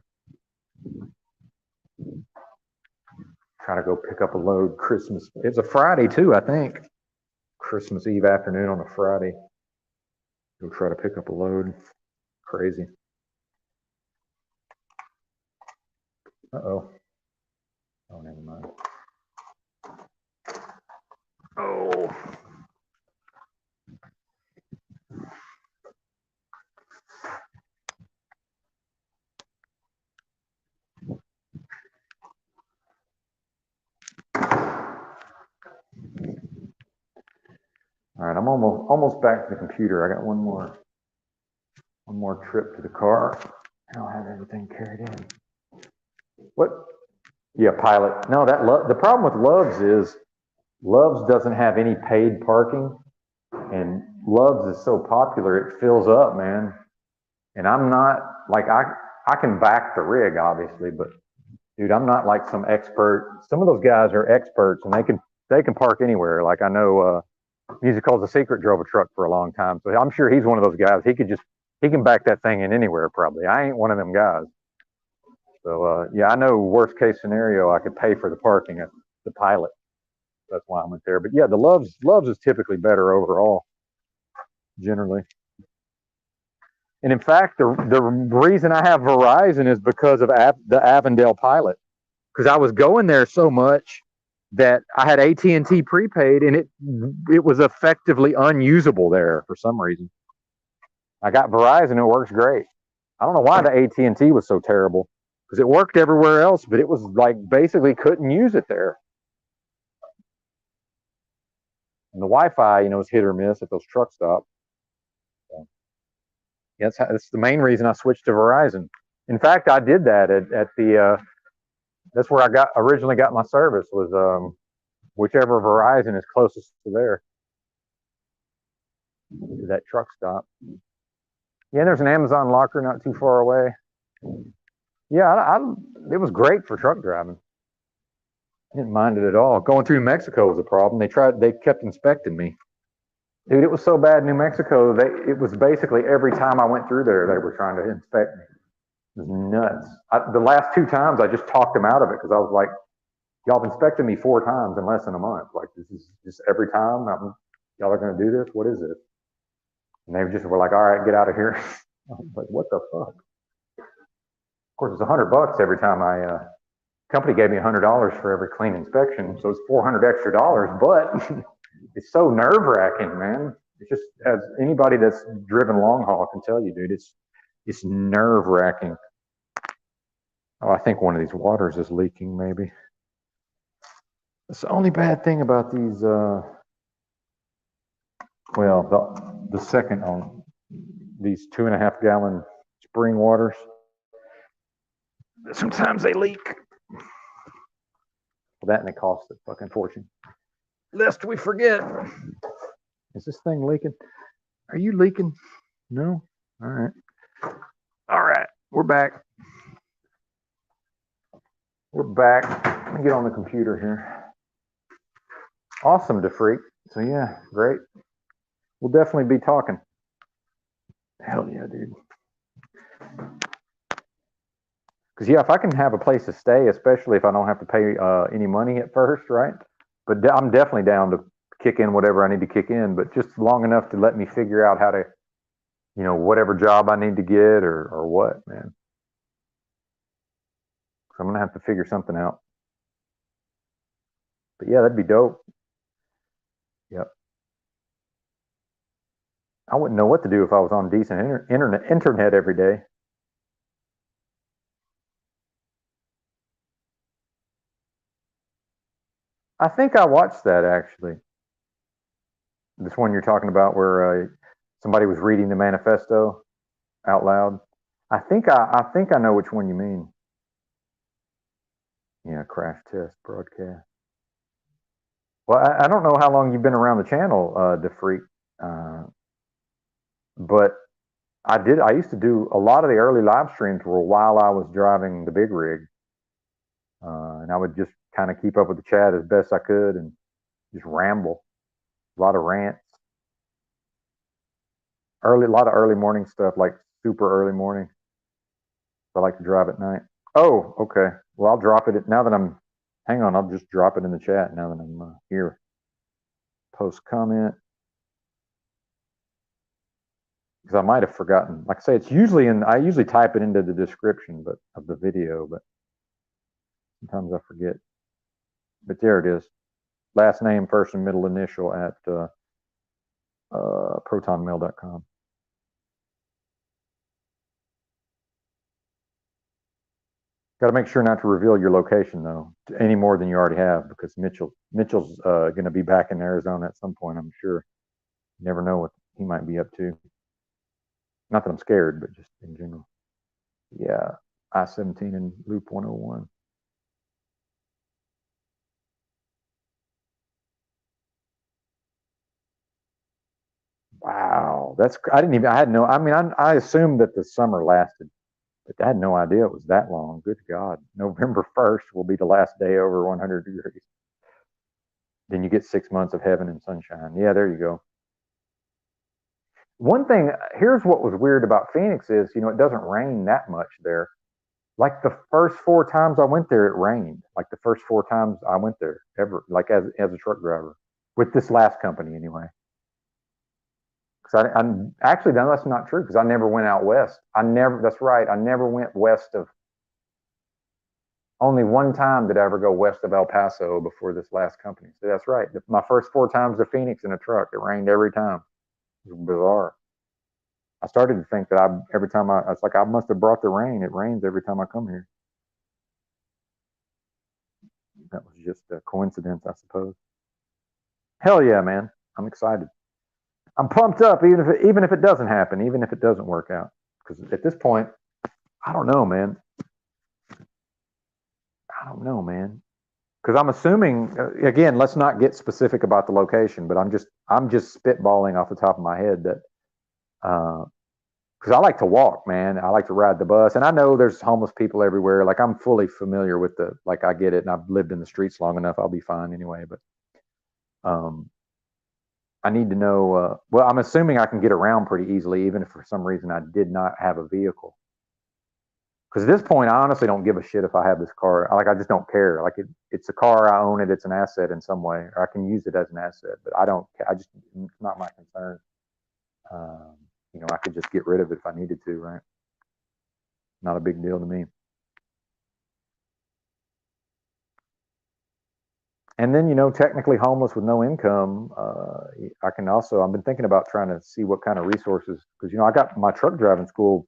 Try to go pick up a load Christmas. It's a Friday too, I think. Christmas Eve afternoon on a Friday. Go try to pick up a load. Crazy. Uh-oh. Oh, never mind. Oh. All right, I'm almost back to the computer. I got one more trip to the car. I don't have everything carried in. What? Yeah, Pilot. No, the problem with Love's is Love's doesn't have any paid parking, and Love's is so popular it fills up, man. And I'm not like I can back the rig obviously, but dude, I'm not like some expert. Some of those guys are experts, and they can park anywhere. Like I know. Music Calls the Secret drove a truck for a long time, so I'm sure he's one of those guys. He can back that thing in anywhere probably. I ain't one of them guys. So yeah, I know worst case scenario, I could pay for the parking at the Pilot. That's why I went there. But yeah, the Loves is typically better overall, generally. And in fact, the reason I have Verizon is because of the Avondale Pilot, because I was going there so much that I had AT&T prepaid, and it was effectively unusable there for some reason. I got Verizon, it works great. I don't know why the AT&T was so terrible, because it worked everywhere else, but it was like basically couldn't use it there. And the Wi-Fi, is hit or miss at those truck stops. So, yeah, that's the main reason I switched to Verizon. In fact, I did that at the. That's where I originally got my service was whichever Verizon is closest to there, to that truck stop. Yeah, there's an Amazon locker not too far away. Yeah, it was great for truck driving. I didn't mind it at all. Going through Mexico was a problem. They kept inspecting me. Dude, it was so bad in New Mexico. It was basically every time I went through there, they were trying to inspect me. It was nuts. The last 2 times, I just talked them out of it because I was like, y'all have inspected me 4 times in less than a month. Like, this is just every time y'all are going to do this? What is it? And they just were like, all right, get out of here. I was like, what the fuck? Of course, it's $100 every time company gave me $100 for every clean inspection. So it's $400 extra, but it's so nerve wracking, man. It's just, as anybody that's driven long haul can tell you, dude, it's nerve wracking. Oh, I think one of these waters is leaking, maybe. That's the only bad thing about these, well, the second on these 2.5 gallon spring waters. Sometimes they leak. That and they cost a fucking fortune. Lest we forget. Is this thing leaking? Are you leaking? No? All right. All right. We're back. We're back. Let me get on the computer here. Awesome, DeFreak. So yeah, great. We'll definitely be talking. Hell yeah, dude. Because yeah, if I can have a place to stay, especially if I don't have to pay any money at first, right? But I'm definitely down to kick in whatever I need to kick in, but just long enough to let me figure out how to, whatever job I need to get or what, man. So I'm gonna have to figure something out. But yeah, that'd be dope. Yep. I wouldn't know what to do if I was on decent internet every day. I think I watched that actually. This one you're talking about where somebody was reading the manifesto out loud. I think I know which one you mean. Yeah, crash test broadcast. Well, I don't know how long you've been around the channel, DeFreak, but I used to do a lot of the early live streams were while I was driving the big rig, and I would just kind of keep up with the chat as best I could and just ramble. A lot of rants. A lot of early morning stuff, like super early morning. I like to drive at night. Oh, okay. Well, I'll drop it now that I'm. Hang on, I'll just drop it in the chat now that I'm here. Post comment. Because I might have forgotten. Like I say, it's usually I usually type it into the description of the video, but sometimes I forget. But there it is. Last name, first and middle initial at protonmail.com. Got to make sure not to reveal your location though, any more than you already have, because Mitchell's going to be back in Arizona at some point, I'm sure. You never know what he might be up to. Not that I'm scared, but just in general. Yeah, I-17 and Loop 101. Wow, I assumed that the summer lasted, but I had no idea it was that long. Good God. November 1st will be the last day over 100 degrees. Then you get 6 months of heaven and sunshine. Yeah, there you go. One thing, here's what was weird about Phoenix is, it doesn't rain that much there. Like the first 4 times I went there, it rained. Like the first 4 times I went there ever, like as a truck driver, with this last company anyway. Because I'm actually, no, that's not true because I never went out west. That's right. I never went west of, only one time did I ever go west of El Paso before this last company. So that's right. My first 4 times to Phoenix in a truck, it rained every time. It was bizarre. I started to think that every time it's like I must have brought the rain. It rains every time I come here. That was just a coincidence, I suppose. Hell yeah, man. I'm excited. I'm pumped up, even if it doesn't happen, even if it doesn't work out. Because at this point, I don't know, man. Because I'm assuming, again, let's not get specific about the location, but I'm just spitballing off the top of my head that because I like to walk, man. I like to ride the bus, and I know there's homeless people everywhere. Like I'm fully familiar with like I get it, and I've lived in the streets long enough. I'll be fine anyway. But um, I need to know. Well, I'm assuming I can get around pretty easily, even if for some reason I did not have a vehicle. Because at this point, I honestly don't give a shit if I have this car. I just don't care. Like it's a car, I own it. It's an asset in some way, or I can use it as an asset. But I don't. It's not my concern. Um, I could just get rid of it if I needed to, right? Not a big deal to me. And then, technically homeless with no income, I can also, I've been thinking about trying to see what kind of resources, because, I got my truck driving school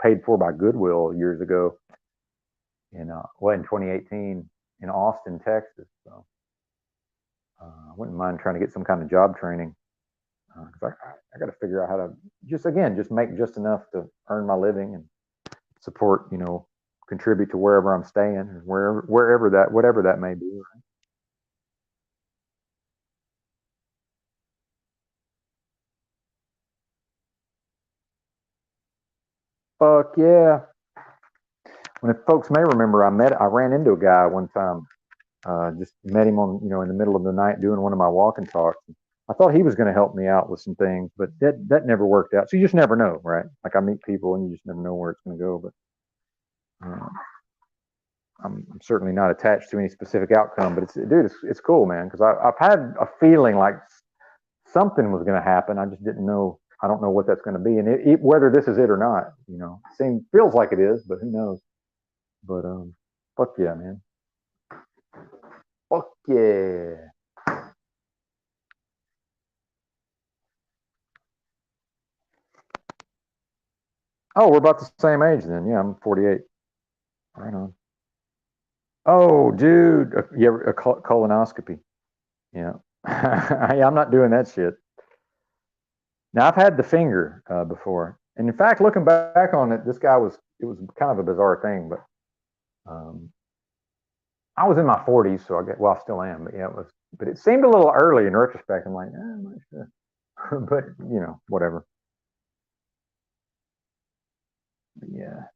paid for by Goodwill years ago in 2018 in Austin, Texas. So I wouldn't mind trying to get some kind of job training, because I got to figure out how to just make just enough to earn my living and support, contribute to wherever I'm staying, or whatever that may be. Right? Fuck yeah. When folks may remember, I ran into a guy one time, just met him on, in the middle of the night doing one of my walking talks. I thought he was going to help me out with some things, but that never worked out. So you just never know, right? Like I meet people and you just never know where it's going to go. But I'm certainly not attached to any specific outcome. But it's cool, man, because I've had a feeling like something was going to happen. I just didn't know. I don't know what that's going to be, and whether this is it or not. Feels like it is, but who knows? But fuck yeah, man. Fuck yeah. Oh, we're about the same age then. Yeah, I'm 48. Right on. Oh, dude. Yeah, a colonoscopy. Yeah. Yeah, I'm not doing that shit. Now, I've had the finger before. And in fact, looking back on it, it was kind of a bizarre thing, but I was in my 40s, so I still am, but yeah, but it seemed a little early in retrospect. I'm like, I'm not sure. But, whatever. But yeah.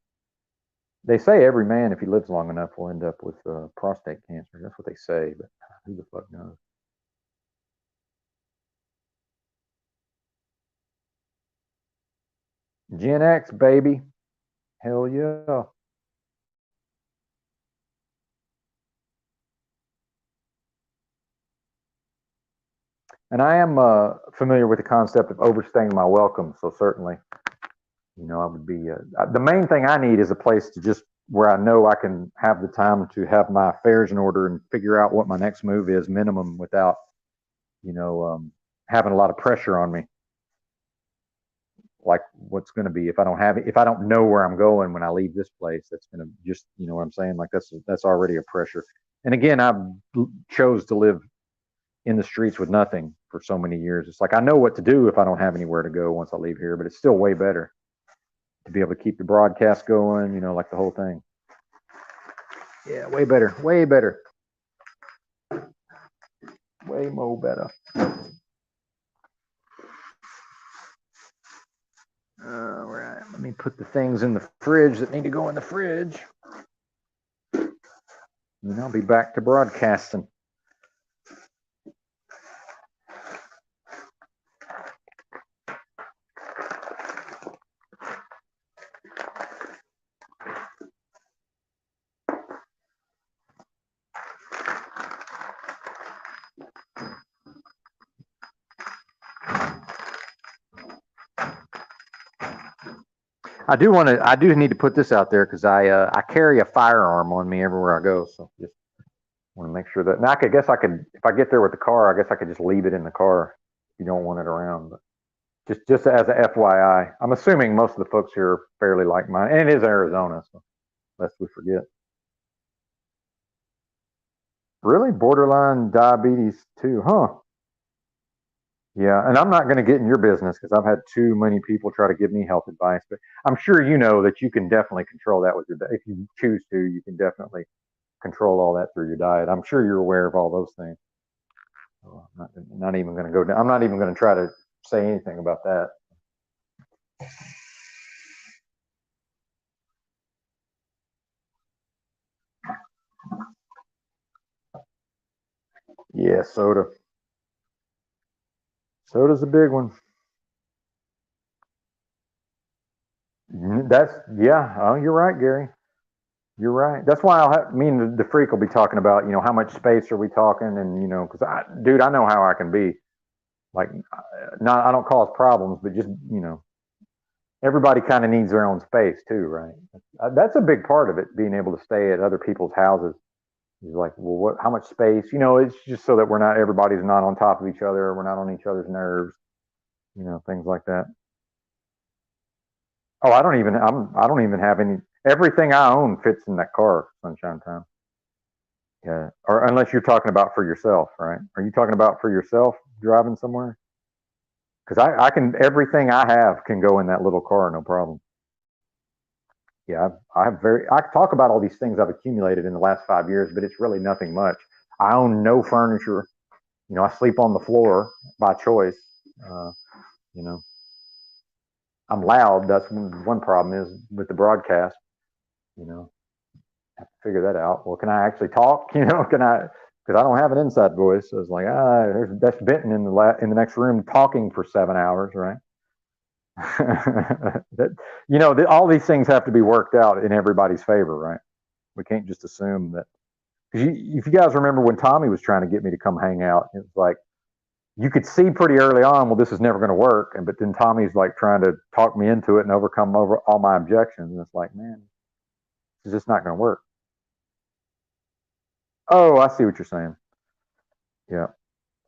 They say every man, if he lives long enough, will end up with prostate cancer. That's what they say, but who the fuck knows? Gen X, baby. Hell yeah. And I am familiar with the concept of overstaying my welcome. So certainly, I would be. The main thing I need is a place to just where I know I can have the time to have my affairs in order and figure out what my next move is, minimum, without, having a lot of pressure on me. Like what's going to be if I don't know where I'm going when I leave this place. That's going to just, what I'm saying. Like that's already a pressure. And again, I chose to live in the streets with nothing for so many years. It's like I know what to do if I don't have anywhere to go once I leave here, but it's still way better to be able to keep the broadcast going, like the whole thing. Yeah, way better, way better, way more better. All right, let me put the things in the fridge that need to go in the fridge. And I'll be back to broadcasting. I do need to put this out there because I carry a firearm on me everywhere I go. So just want to make sure that. Now I guess I could, if I get there with the car, I guess I could just leave it in the car if you don't want it around. But just as a FYI, I'm assuming most of the folks here are fairly like mine, and it is Arizona, so lest we forget. Really, borderline diabetes too, huh? Yeah, and I'm not going to get in your business because I've had too many people try to give me health advice. But I'm sure you know that you can definitely control that with your diet. If you choose to, you can definitely control all that through your diet. I'm sure you're aware of all those things. So I'm not even going to go down. I'm not even going to try to say anything about that. Yeah, soda. Soda's a big one. Yeah. Oh, you're right, Gary. You're right. That's why me and the freak will be talking about, how much space are we talking, and because dude, I know how I can be. Like, not I don't cause problems, but just everybody kind of needs their own space too, right? That's a big part of it, being able to stay at other people's houses. Is like, well, how much space? It's just so that everybody's not on top of each other, we're not on each other's nerves, things like that. Oh, I don't even have any. Everything I own fits in that car, Sunshine Time. Yeah, or unless you're talking about for yourself, right? Are you talking about for yourself driving somewhere? Because I can, everything I have can go in that little car, no problem. Yeah, I talk about all these things I've accumulated in the last 5 years, but it's really nothing much. I own no furniture. I sleep on the floor by choice. Uh, you know, I'm loud. That's one problem is with the broadcast. You know, have to figure that out. Well, can I actually talk? Can I? Because I don't have an inside voice. So it's like, that's Benton in the next room talking for 7 hours, right? All these things have to be worked out in everybody's favor, right? We can't just assume that. Because if you guys remember when Tommy was trying to get me to come hang out, it was like you could see pretty early on, well, this is never going to work. But then Tommy's like trying to talk me into it and overcome all my objections. And it's like, man, it's just not going to work. Oh, I see what you're saying. Yeah.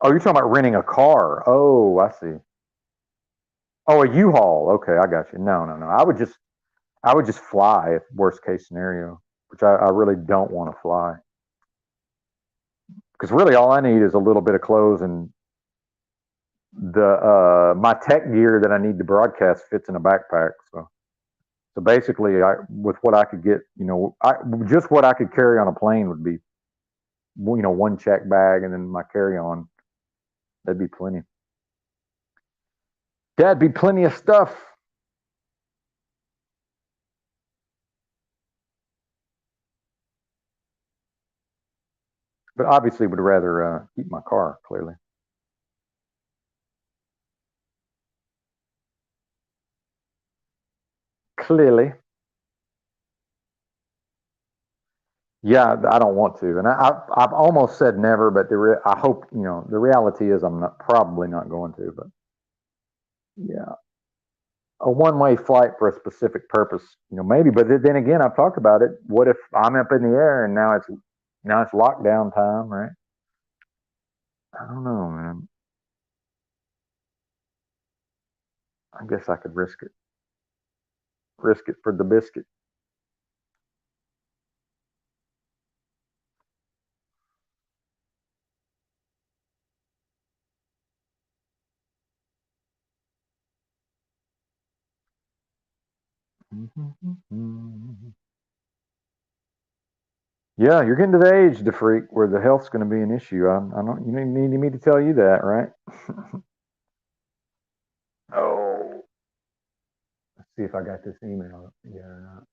Oh, you're talking about renting a car. Oh, I see. Oh, a U-Haul. Okay, I got you. No, no, no. I would just fly if worst case scenario, which I really don't want to fly. Because really all I need is a little bit of clothes, and the my tech gear that I need to broadcast fits in a backpack. So basically, with what I could get, just what I could carry on a plane would be, one check bag and then my carry on. That'd be plenty. That'd be plenty of stuff. But obviously, would rather keep my car, clearly. Clearly. Yeah, I don't want to, and I've almost said never, but I hope the reality is probably not going to. But yeah, a one-way flight for a specific purpose, maybe. But then again, I've talked about it. What if I'm up in the air and now it's lockdown time, right? I don't know, man. I guess I could risk it for the biscuit. Yeah, you're getting to the age, the freak, where the health's going to be an issue. I don't. You need me to tell you that, right? Oh, let's see if I got this email yet or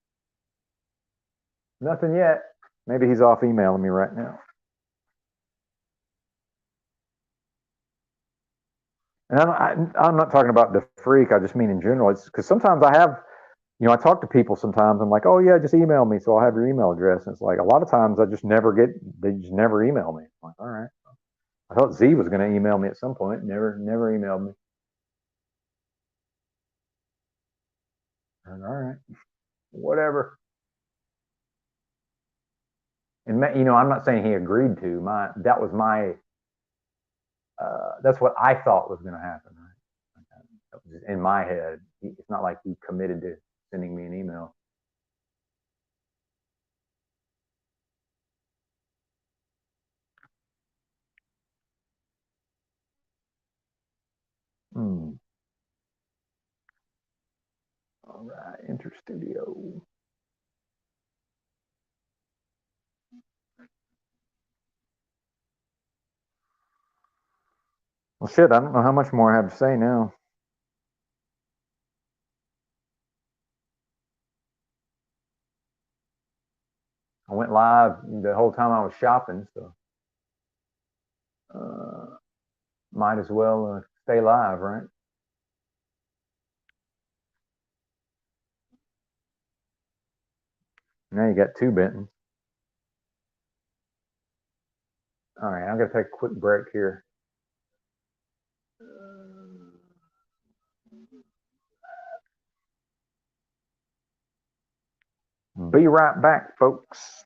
not. Nothing yet. Maybe he's off emailing me right now. And I'm not talking about the freak. I just mean in general. It's because sometimes I talk to people sometimes. I'm like, oh yeah, just email me, so I'll have your email address. And it's like a lot of times they just never email me. I'm like, all right. I thought Z was going to email me at some point. Never emailed me. And, all right, whatever. And I'm not saying he agreed to that was my that's what I thought was going to happen. Right? That was just in my head. It's not like he committed to sending me an email. Hmm. All right, Enter Studio. Well, shit, I don't know how much more I have to say now. I went live the whole time I was shopping, so Might as well stay live, right? Now you got two Bentons. All right, I'm going to take a quick break here. Be right back, folks.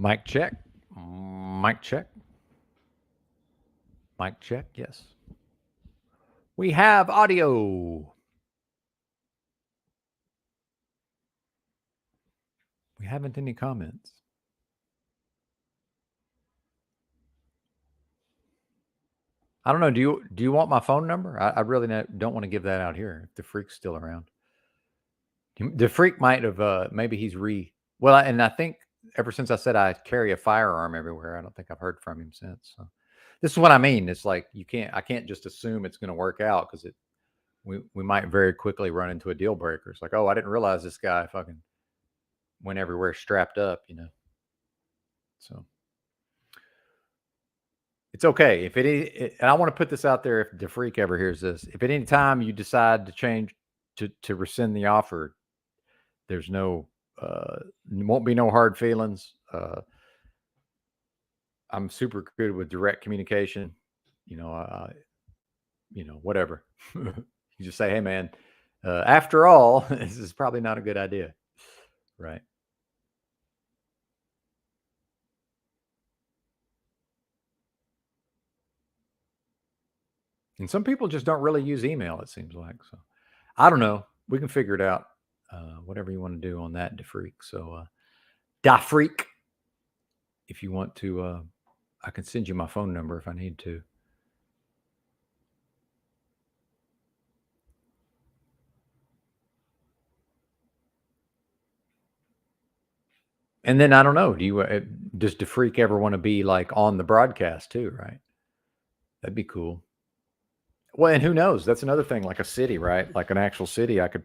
Mic check. Mic check. Mic check. Yes. We have audio. We haven't any comments. I don't know. Do you want my phone number? I really don't want to give that out here if the freak's still around. The freak might have maybe he's well, and I think ever since I said I carry a firearm everywhere, I don't think I've heard from him since. So this is what I mean. It's like I can't just assume it's going to work out because we might very quickly run into a deal breaker. It's like, oh, I didn't realize this guy fucking went everywhere strapped up, So it's okay if and I want to put this out there. If the freak ever hears this, if at any time you decide to change to rescind the offer, there's won't be no hard feelings. I'm super good with direct communication. Whatever. You just say, hey man, after all, this is probably not a good idea. Right. And some people just don't really use email, it seems like. So I don't know. We can figure it out. Whatever you want to do on that, DeFreak. So DeFreak, if you want to, I can send you my phone number if I need to. And then I don't know. Does DeFreak ever want to be like on the broadcast too? Right? That'd be cool. Well, and who knows? That's another thing. Like a city, right? Like an actual city, I could,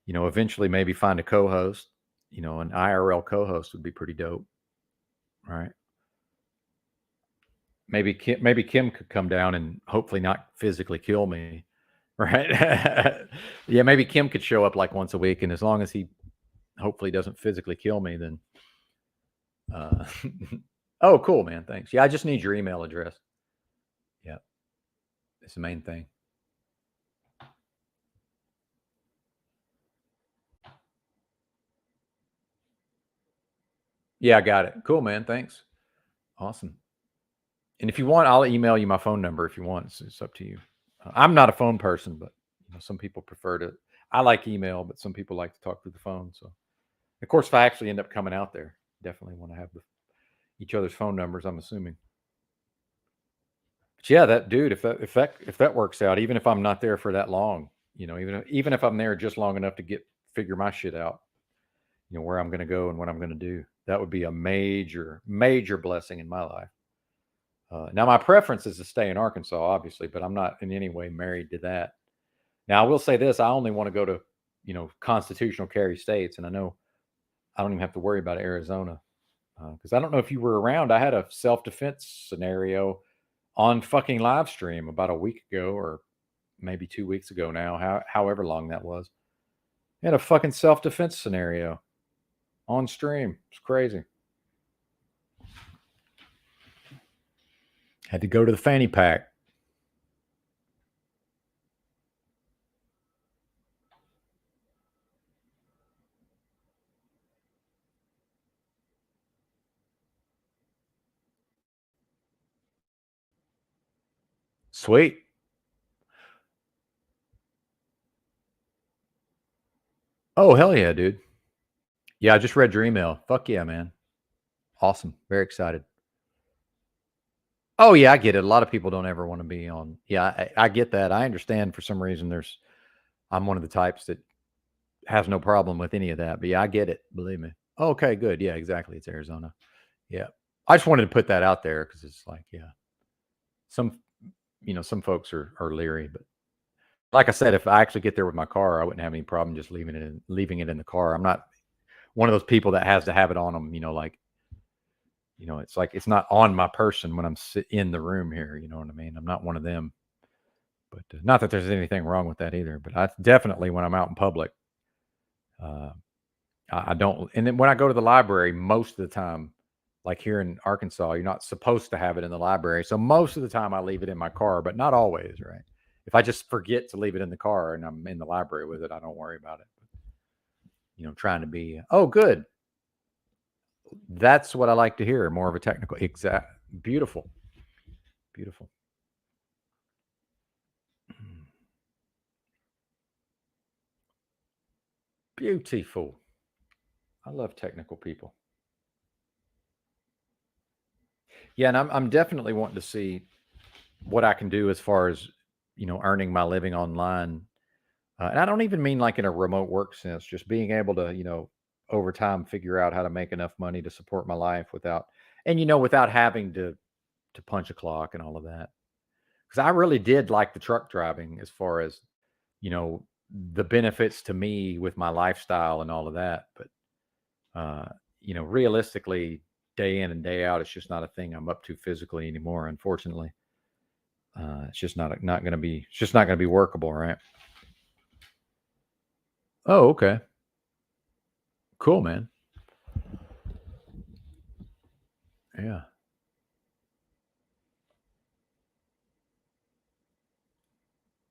eventually maybe find a co-host. An IRL co-host would be pretty dope, right? Maybe Kim could come down and hopefully not physically kill me, right? Yeah, maybe Kim could show up like once a week, and as long as he hopefully doesn't physically kill me, then. Oh, cool, man. Thanks. Yeah, I just need your email address. Yeah, it's the main thing. Yeah, I got it. Cool, man. Thanks. Awesome. And if you want, I'll email you my phone number if you want. It's up to you. I'm not a phone person, but some people prefer to. I like email, but some people like to talk through the phone. So, of course, if I actually end up coming out there, definitely want to have each other's phone numbers. I'm assuming. yeah, that dude, if that works out, even if I'm not there for that long, even if I'm there just long enough to figure my shit out, where I'm going to go and what I'm going to do, that would be a major, major blessing in my life. Now, my preference is to stay in Arkansas, obviously, but I'm not in any way married to that. Now, I will say this: I only want to go to, constitutional carry states, and I know I don't even have to worry about Arizona because I don't know if you were around. I had a self defense scenario on fucking live stream about a week ago, or maybe 2 weeks ago now, however long that was. I had a fucking self defense scenario on stream. It's crazy. Had to go to the fanny pack. Sweet. Oh, hell yeah, dude. Yeah, I just read your email. Fuck yeah, man. Awesome. Very excited. Oh yeah, I get it. A lot of people don't ever want to be on. Yeah, I get that. I understand for some reason I'm one of the types that has no problem with any of that. But yeah, I get it. Believe me. Okay, good. Yeah, exactly. It's Arizona. Yeah. I just wanted to put that out there because it's like, yeah, some some folks are leery, but like I said, if I actually get there with my car, I wouldn't have any problem just leaving it in the car. I'm not one of those people that has to have it on them, like it's like it's not on my person when I'm in the room here. You know what I mean? I'm not one of them. But not that there's anything wrong with that either. But I definitely, when I'm out in public, uh, I don't. And then when I go to the library, most of the time, like here in Arkansas, you're not supposed to have it in the library. So most of the time, I leave it in my car, but not always, right? If I just forget to leave it in the car and I'm in the library with it, I don't worry about it. Trying to be, oh, good. That's what I like to hear. More of a technical, exact, beautiful, beautiful. Beautiful. I love technical people. Yeah, and I'm definitely wanting to see what I can do as far as earning my living online. And I don't even mean like in a remote work sense, just being able to over time figure out how to make enough money to support my life without having to punch a clock and all of that. Because I really did like the truck driving as far as you know the benefits to me with my lifestyle and all of that. But realistically, day in and day out, it's just not a thing I'm up to physically anymore. Unfortunately, it's just not going to be. It's just not going to be workable, right? Oh, okay, cool, man. Yeah.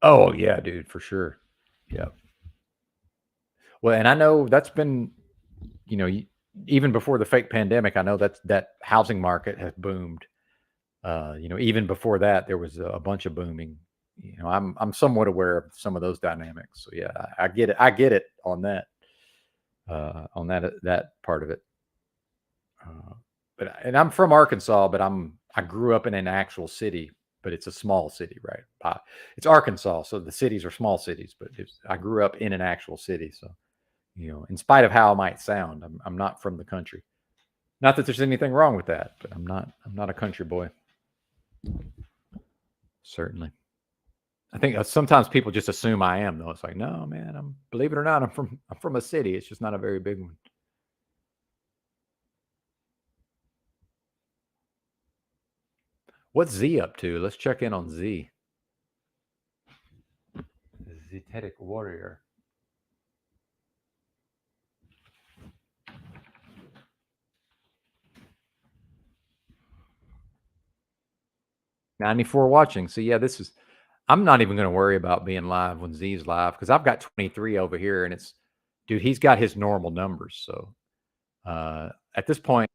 Oh yeah, dude, for sure. Yeah. Well, and I know that's been, even before the fake pandemic, I know that housing market has boomed. Even before that, there was a bunch of booming. I'm somewhat aware of some of those dynamics. So yeah, I get it. I get it on that part of it. And I'm from Arkansas, but I grew up in an actual city, but it's a small city, right? It's Arkansas, so the cities are small cities, but I grew up in an actual city, so in spite of how it might sound, I'm not from the country. Not that there's anything wrong with that, but I'm not a country boy. Certainly. I think sometimes people just assume I am, though. It's like, no, man. Believe it or not, I'm from a city. It's just not a very big one. What's Z up to? Let's check in on Z. Zetetic warrior. $94 watching. So yeah, I'm not even going to worry about being live when Z's live because I've got 23 over here, and dude, he's got his normal numbers. So at this point,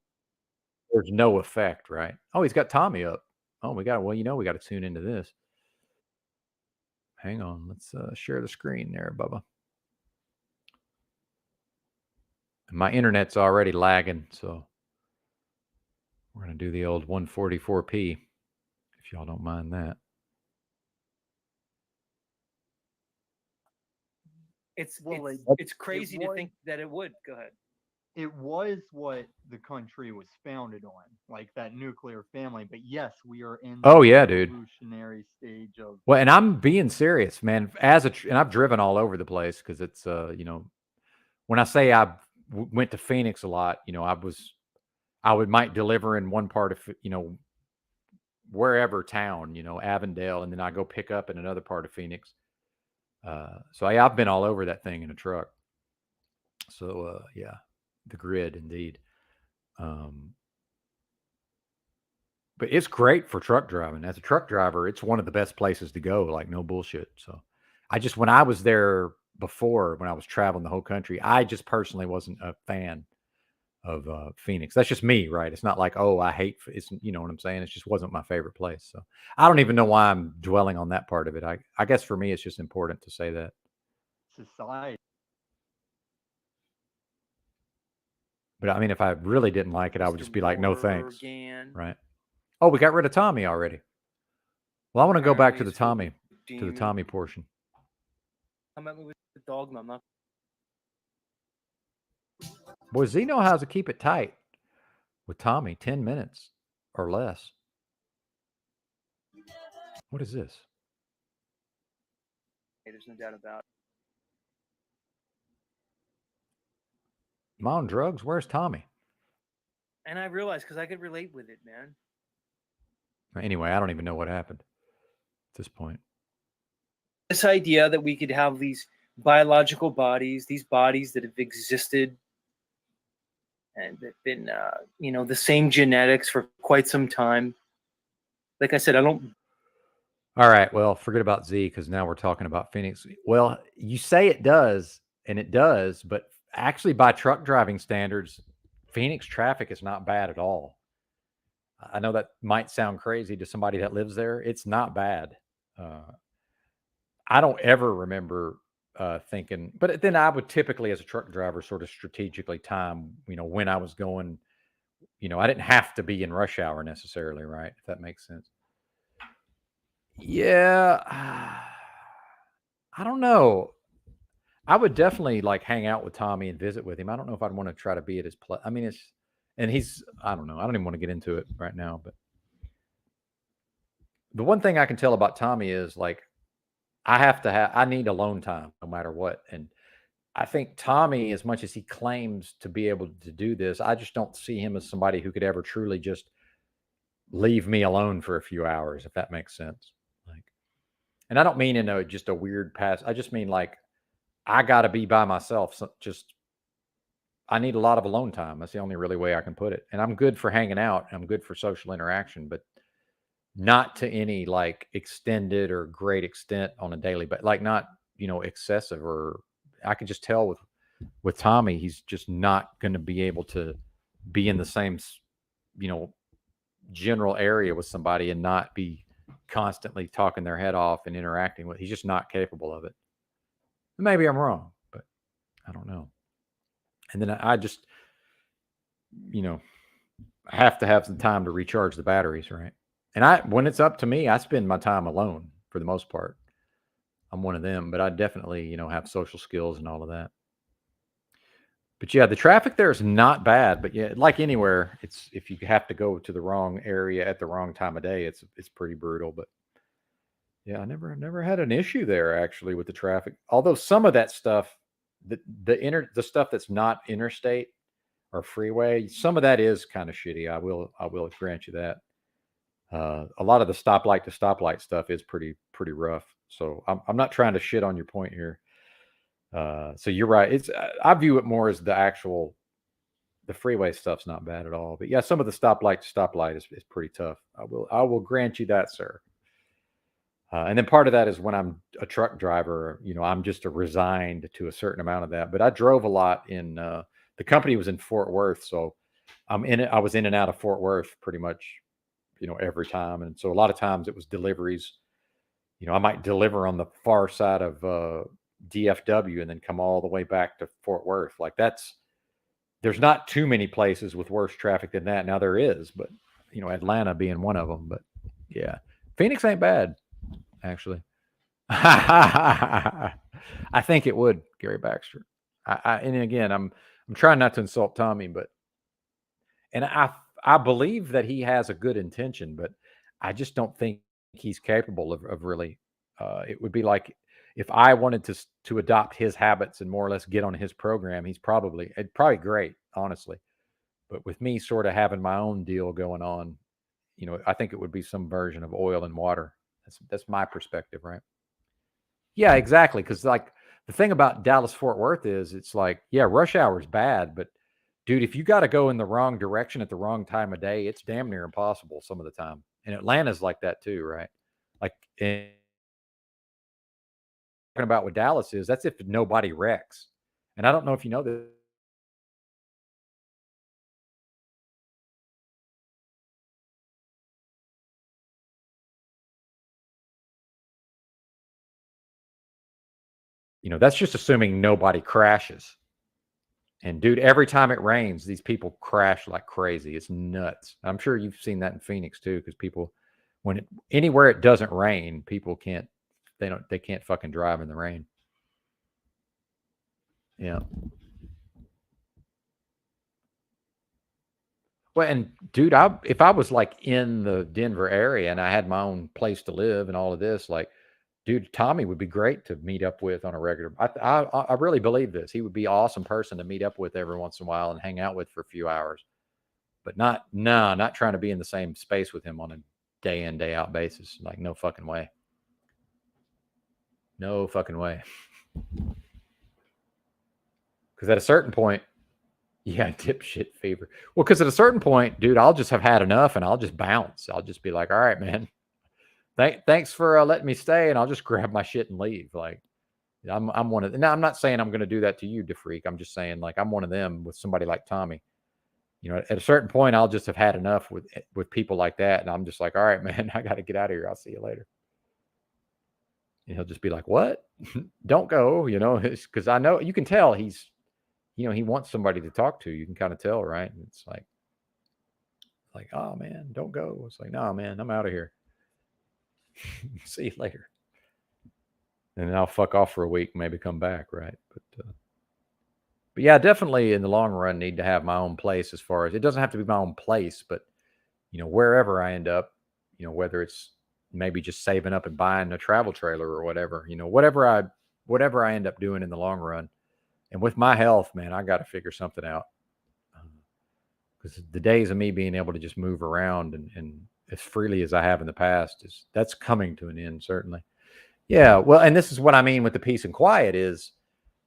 there's no effect, right? Oh, he's got Tommy up. Oh, we got to tune into this. Hang on, let's share the screen there, Bubba. My internet's already lagging, so we're gonna do the old 144p. If if y'all don't mind that. It's Well, it's crazy to think that it would. Go ahead. it was what the country was founded on, like that nuclear family. But yes, we are in Oh, the yeah, dude. evolutionary stage of. Well, and I'm being serious, man. And I've driven all over the place because it's, when I say I went to Phoenix a lot, might deliver in one part of, wherever town, Avondale, and then I go pick up in another part of Phoenix. So I've been all over that thing in a truck. So yeah, the grid indeed. But it's great for truck driving. As a truck driver, it's one of the best places to go, like no bullshit. So when I was there before, when I was traveling the whole country, I just personally wasn't a fan of Phoenix. That's just me, right? It's not like, oh, I hate it's, you know what I'm saying? It just wasn't my favorite place. So I don't even know why I'm dwelling on that part of it. I guess for me, it's just important to say that. Society. But I mean, if I really didn't like it, I would Mr. just be like, no thanks. Morgan. Right. Oh, we got rid of Tommy already. Well, I want to go back to the Apparently Tommy portion. Come at me with the dogma. I'm not. Boy, Z know how to keep it tight with Tommy. 10 minutes or less. What is this? Hey, there's no doubt about it. Am I on drugs? Where's Tommy? And I realized because I could relate with it, man. Anyway, I don't even know what happened at this point. This idea that we could have these biological bodies, these bodies that have existed and have been, the same genetics for quite some time. Like I said, I don't. All right. Well, forget about Z because now we're talking about Phoenix. Well, you say it does, and it does, but actually, by truck driving standards, Phoenix traffic is not bad at all. I know that might sound crazy to somebody that lives there. It's not bad. I don't ever remember thinking, but then I would typically, as a truck driver, sort of strategically time, when I was going, I didn't have to be in rush hour necessarily, right? If that makes sense. Yeah. I don't know. I would definitely like hang out with Tommy and visit with him. I don't know if I'd want to try to be at his place. I mean, I don't know. I don't even want to get into it right now, but the one thing I can tell about Tommy is like, I need alone time no matter what. And I think Tommy, as much as he claims to be able to do this, I just don't see him as somebody who could ever truly just leave me alone for a few hours, if that makes sense. Like, and I don't mean in just a weird pass. I just mean like, I got to be by myself. So I need a lot of alone time. That's the only really way I can put it. And I'm good for hanging out. I'm good for social interaction, but not to any like extended or great extent on a daily, but like not, excessive. Or I could just tell with Tommy, he's just not going to be able to be in the same, general area with somebody and not be constantly talking their head off and interacting with. He's just not capable of it. Maybe I'm wrong, but I don't know. And then I just, I have to have some time to recharge the batteries, right? And when it's up to me, I spend my time alone for the most part. I'm one of them, but I definitely, have social skills and all of that. But yeah, the traffic there is not bad, but yeah, like anywhere, it's if you have to go to the wrong area at the wrong time of day, it's pretty brutal. But yeah, I never had an issue there actually with the traffic. Although some of that stuff, the stuff that's not interstate or freeway, some of that is kind of shitty. I will grant you that. A lot of the stoplight to stoplight stuff is pretty rough. So I'm not trying to shit on your point here. So you're right. I view it more as the freeway stuff's not bad at all. But yeah, some of the stoplight to stoplight is pretty tough. I will grant you that, sir. And then part of that is when I'm a truck driver, I'm just resigned to a certain amount of that. But I drove a lot the company was in Fort Worth, so I was in and out of Fort Worth pretty much, every time. And so a lot of times it was deliveries. I might deliver on the far side of DFW and then come all the way back to Fort Worth. Like there's not too many places with worse traffic than that. Now there is, but Atlanta being one of them. But yeah, Phoenix ain't bad, actually. I think it would, Gary Baxter. And again, I'm trying not to insult Tommy, but and I believe that he has a good intention, but I just don't think he's capable of really. It would be like if I wanted to adopt his habits and more or less get on his program. It'd probably great, honestly. But with me sort of having my own deal going on, I think it would be some version of oil and water. That's my perspective, right? Yeah, exactly. Because like the thing about Dallas Fort Worth is, it's like, yeah, rush hour is bad, but dude, if you got to go in the wrong direction at the wrong time of day, it's damn near impossible some of the time. And Atlanta's like that too, right? Like, and talking about what Dallas is, that's if nobody wrecks. And I don't know if you know this. That's just assuming nobody crashes. And dude, every time it rains, these people crash like crazy. It's nuts. I'm sure you've seen that in Phoenix too, because people, anywhere it doesn't rain, people they can't fucking drive in the rain. Yeah. Well, and dude, if I was like in the Denver area and I had my own place to live and all of this, like, dude, Tommy would be great to meet up with on a regular. I really believe this. He would be an awesome person to meet up with every once in a while and hang out with for a few hours. But not trying to be in the same space with him on a day in, day out basis. Like, no fucking way. No fucking way. Because at a certain point, yeah, dipshit fever. Well, because at a certain point, dude, I'll just have had enough and I'll just bounce. I'll just be like, all right, man. Thanks for letting me stay, and I'll just grab my shit and leave. Like, I'm one of. Now, I'm not saying I'm going to do that to you, DeFreak. I'm just saying, like, I'm one of them with somebody like Tommy. At a certain point, I'll just have had enough with people like that, and I'm just like, all right, man, I got to get out of here. I'll see you later. And he'll just be like, what? Don't go, because I know you can tell he's, he wants somebody to talk to. You can kind of tell, right? And it's like, oh man, don't go. It's like, no, man, I'm out of here. See you later. And then I'll fuck off for a week, maybe come back, right? But yeah, definitely in the long run, need to have my own place. As far as it doesn't have to be my own place, but wherever I end up, whether it's maybe just saving up and buying a travel trailer or whatever, whatever I end up doing in the long run. And with my health, man, I got to figure something out. Because the days of me being able to just move around and as freely as I have in the past that's coming to an end, certainly. Yeah, well, and this is what I mean with the peace and quiet is,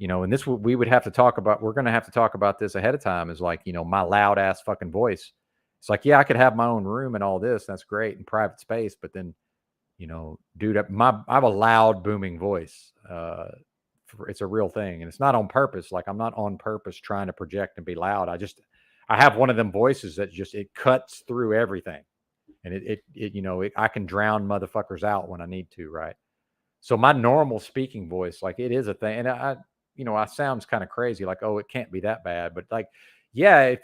and this we would have to talk about. We're going to have to talk about this ahead of time. Is like, my loud ass fucking voice. It's like, yeah, I could have my own room and all this. That's great and private space, but then, dude, I have a loud booming voice. It's a real thing, and it's not on purpose. Like, I'm not on purpose trying to project and be loud. I have one of them voices that just it cuts through everything, and I can drown motherfuckers out when I need to, right? So my normal speaking voice, like, it is a thing, and I sounds kind of crazy, like, oh, it can't be that bad, but like, yeah,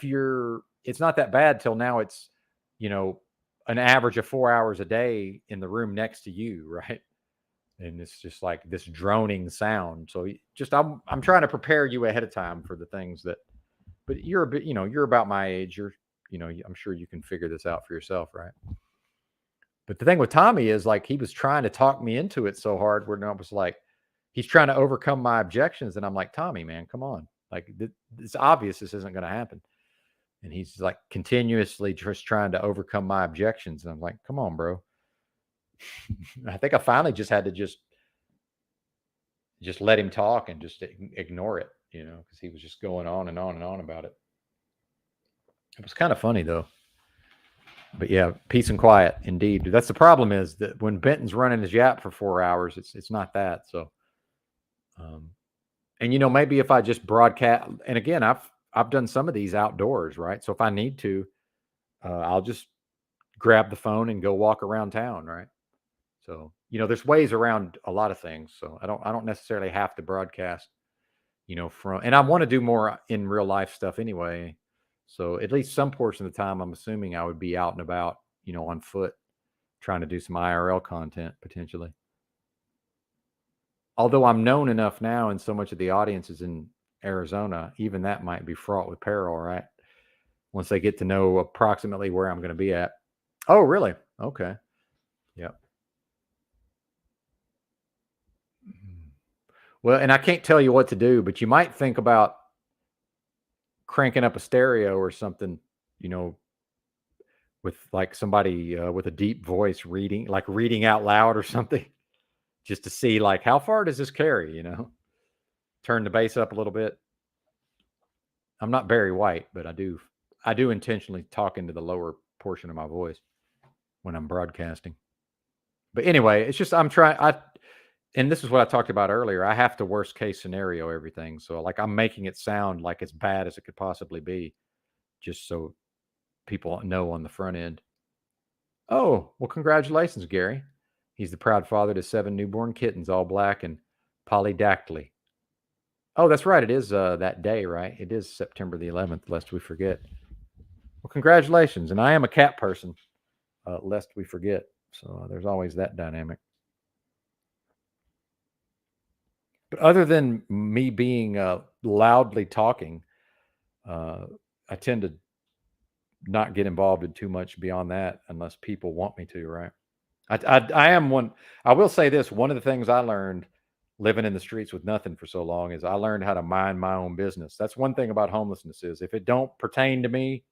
it's not that bad till now. It's an average of 4 hours a day in the room next to you, right? And it's just like this droning sound. So I'm trying to prepare you ahead of time for the things that. But you're a bit, you're about my age. I'm sure you can figure this out for yourself, right? But the thing with Tommy is, like, he was trying to talk me into it so hard where I was like, he's trying to overcome my objections. And I'm like, Tommy, man, come on. Like, it's obvious this isn't going to happen. And he's like continuously just trying to overcome my objections. And I'm like, come on, bro. I think I finally just had to just let him talk and just ignore it, because he was just going on and on and on about it. It was kind of funny though. But yeah, peace and quiet, indeed. That's the problem, is that when Benton's running his yap for 4 hours, it's not that. So, and maybe if I just broadcast, and again, I've done some of these outdoors, right? So if I need to, I'll just grab the phone and go walk around town, right? So there's ways around a lot of things. So I don't necessarily have to broadcast, and I want to do more in real life stuff anyway. So at least some portion of the time, I'm assuming I would be out and about, on foot. trying to do some IRL content potentially. Although I'm known enough now and so much of the audience is in Arizona, even that might be fraught with peril, right? Once they get to know approximately where I'm going to be at. Oh, really? Okay. Yep. Well, and I can't tell you what to do, but you might think about cranking up a stereo or something, with like somebody with a deep voice reading, like reading out loud or something, just to see like how far does this carry, Turn the bass up a little bit. I'm not Barry White, but I do intentionally talk into the lower portion of my voice when I'm broadcasting. But anyway, it's just and this is what I talked about earlier. I have to worst case scenario everything. So like I'm making it sound like as bad as it could possibly be, just so people know on the front end. Oh, well, congratulations, Gary. He's the proud father to 7 newborn kittens, all black and polydactyly. Oh, that's right. It is that day, right? It is September the 11th, lest we forget. Well, congratulations. And I am a cat person, lest we forget. So there's always that dynamic. But other than me being loudly talking, I tend to not get involved in too much beyond that unless people want me to, right? I am one. I will say this: one of the things I learned living in the streets with nothing for so long is I learned how to mind my own business. That's one thing about homelessness is if it don't pertain to me,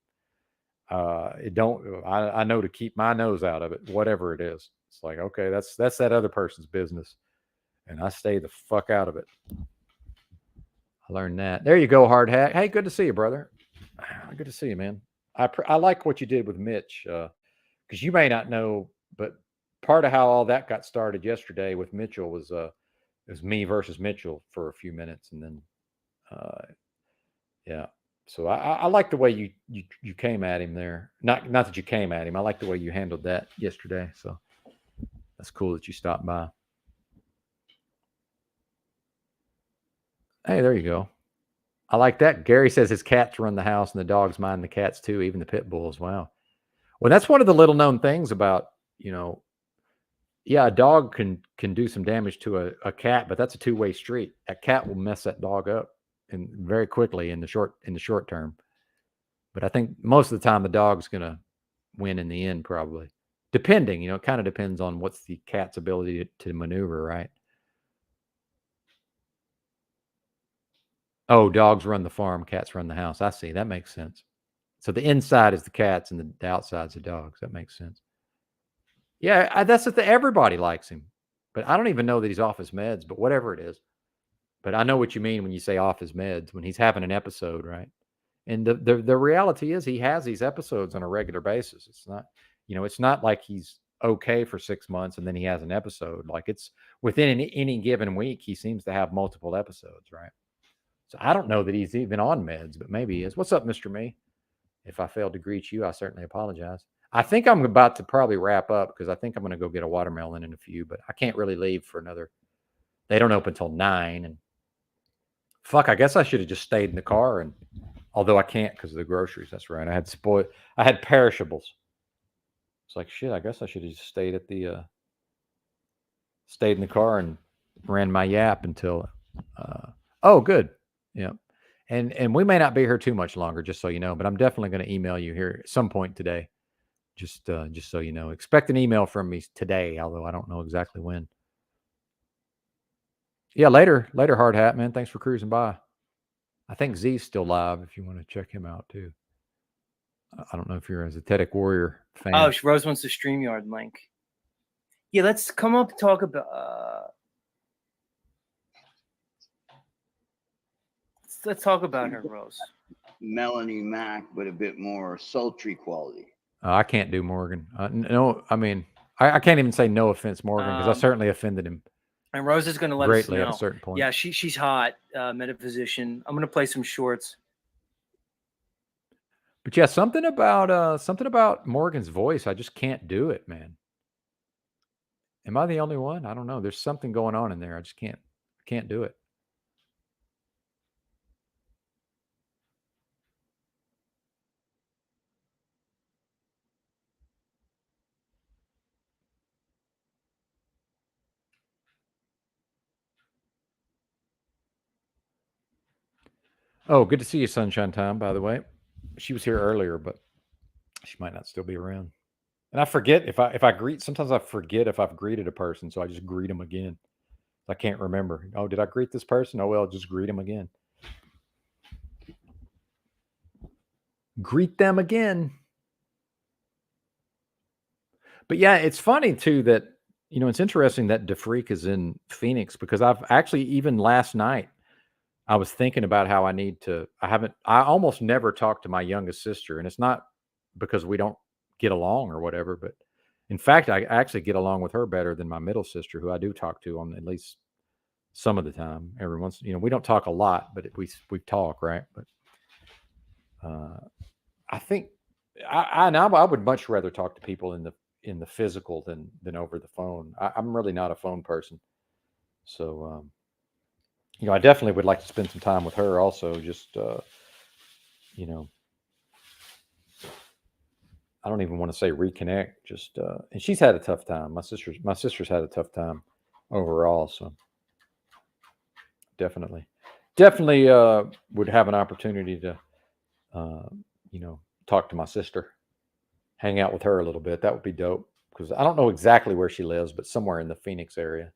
it don't. I know to keep my nose out of it, whatever it is. It's like okay, that's that other person's business, and I stay the fuck out of it. I learned that. There you go, hard hat. Hey, good to see you, brother. Good to see you, man. I like what you did with Mitch because you may not know, but part of how all that got started yesterday with Mitchell was it was me versus Mitchell for a few minutes, and then yeah. So I like the way you came at him there. Not that you came at him. I like the way you handled that yesterday. So that's cool that you stopped by. Hey, there you go. I like that. Gary says his cats run the house and the dogs mind the cats too, even the pit bulls. Wow. Well, that's one of the little known things about, yeah, a dog can do some damage to a cat, but that's a two-way street. That cat will mess that dog up and very quickly in the short term. But I think most of the time the dog's gonna win in the end, probably. Depending, it kind of depends on what's the cat's ability to maneuver, right? Oh, dogs run the farm, cats run the house. I see. That makes sense. So the inside is the cats and the outside's the dogs. That makes sense. Yeah, that's the thing. Everybody likes him, but I don't even know that he's off his meds. But whatever it is, but I know what you mean when you say off his meds when he's having an episode, right? And the reality is he has these episodes on a regular basis. It's not, it's not like he's okay for 6 months and then he has an episode. Like it's within any given week, he seems to have multiple episodes, right? So I don't know that he's even on meds, but maybe he is. What's up, Mr. Me? If I failed to greet you, I certainly apologize. I think I'm about to probably wrap up because I think I'm going to go get a watermelon in a few, but I can't really leave for another. They don't open until 9. And fuck, I guess I should have just stayed in the car. And although I can't because of the groceries, that's right. I had perishables. It's like shit. I guess I should have just stayed in the car and ran my yap until. Oh, good. Yeah. And we may not be here too much longer, just so you know. But I'm definitely going to email you here at some point today. Just so you know, expect an email from me today, although I don't know exactly when. Yeah, later, hard hat man. Thanks for cruising by. I think Z's still live if you want to check him out too. I don't know if you're a Zetetic Warrior fan. Oh, Rose wants the StreamYard link. Yeah, let's come up and talk about. Let's talk about her, Rose. Melanie Mack, but a bit more sultry quality. I can't do Morgan. No, I mean, I can't even say no offense, Morgan, because I certainly offended him. And Rose is going to let us know. Greatly at a certain point. Yeah, she's hot, metaphysician. I'm going to play some shorts. But yeah, something about Morgan's voice. I just can't do it, man. Am I the only one? I don't know. There's something going on in there. I just can't do it. Oh, good to see you, Sunshine Time, by the way. She was here earlier, but she might not still be around. And I forget if I greet. Sometimes I forget if I've greeted a person, so I just greet them again. I can't remember. Oh, did I greet this person? Oh well, just greet them again. Greet them again. But yeah, it's funny too that it's interesting that DeFreak is in Phoenix because I've actually even last night I was thinking about how I need to. I almost never talk to my youngest sister, and it's not because we don't get along or whatever, but in fact, I actually get along with her better than my middle sister, who I do talk to on at least some of the time. Every once, we don't talk a lot, but we talk, right? But I think I would much rather talk to people in the physical than over the phone. I'm really not a phone person, so I definitely would like to spend some time with her. Also, just you know, I don't even want to say reconnect. Just and she's had a tough time. My sister's had a tough time overall. So definitely would have an opportunity to uh, talk to my sister, hang out with her a little bit. That would be dope because I don't know exactly where she lives, but somewhere in the Phoenix area.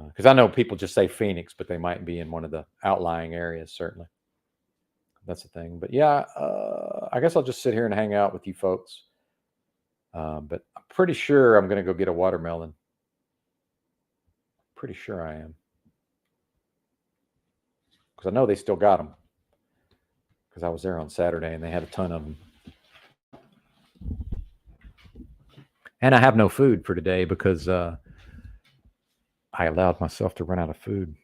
Because I know people just say Phoenix, but they might be in one of the outlying areas. Certainly, that's the thing. But yeah, I guess I'll just sit here and hang out with you folks. But I'm pretty sure I'm going to go get a watermelon. Pretty sure I am. Because I know they still got them. Because I was there on Saturday and they had a ton of them. And I have no food for today because I allowed myself to run out of food.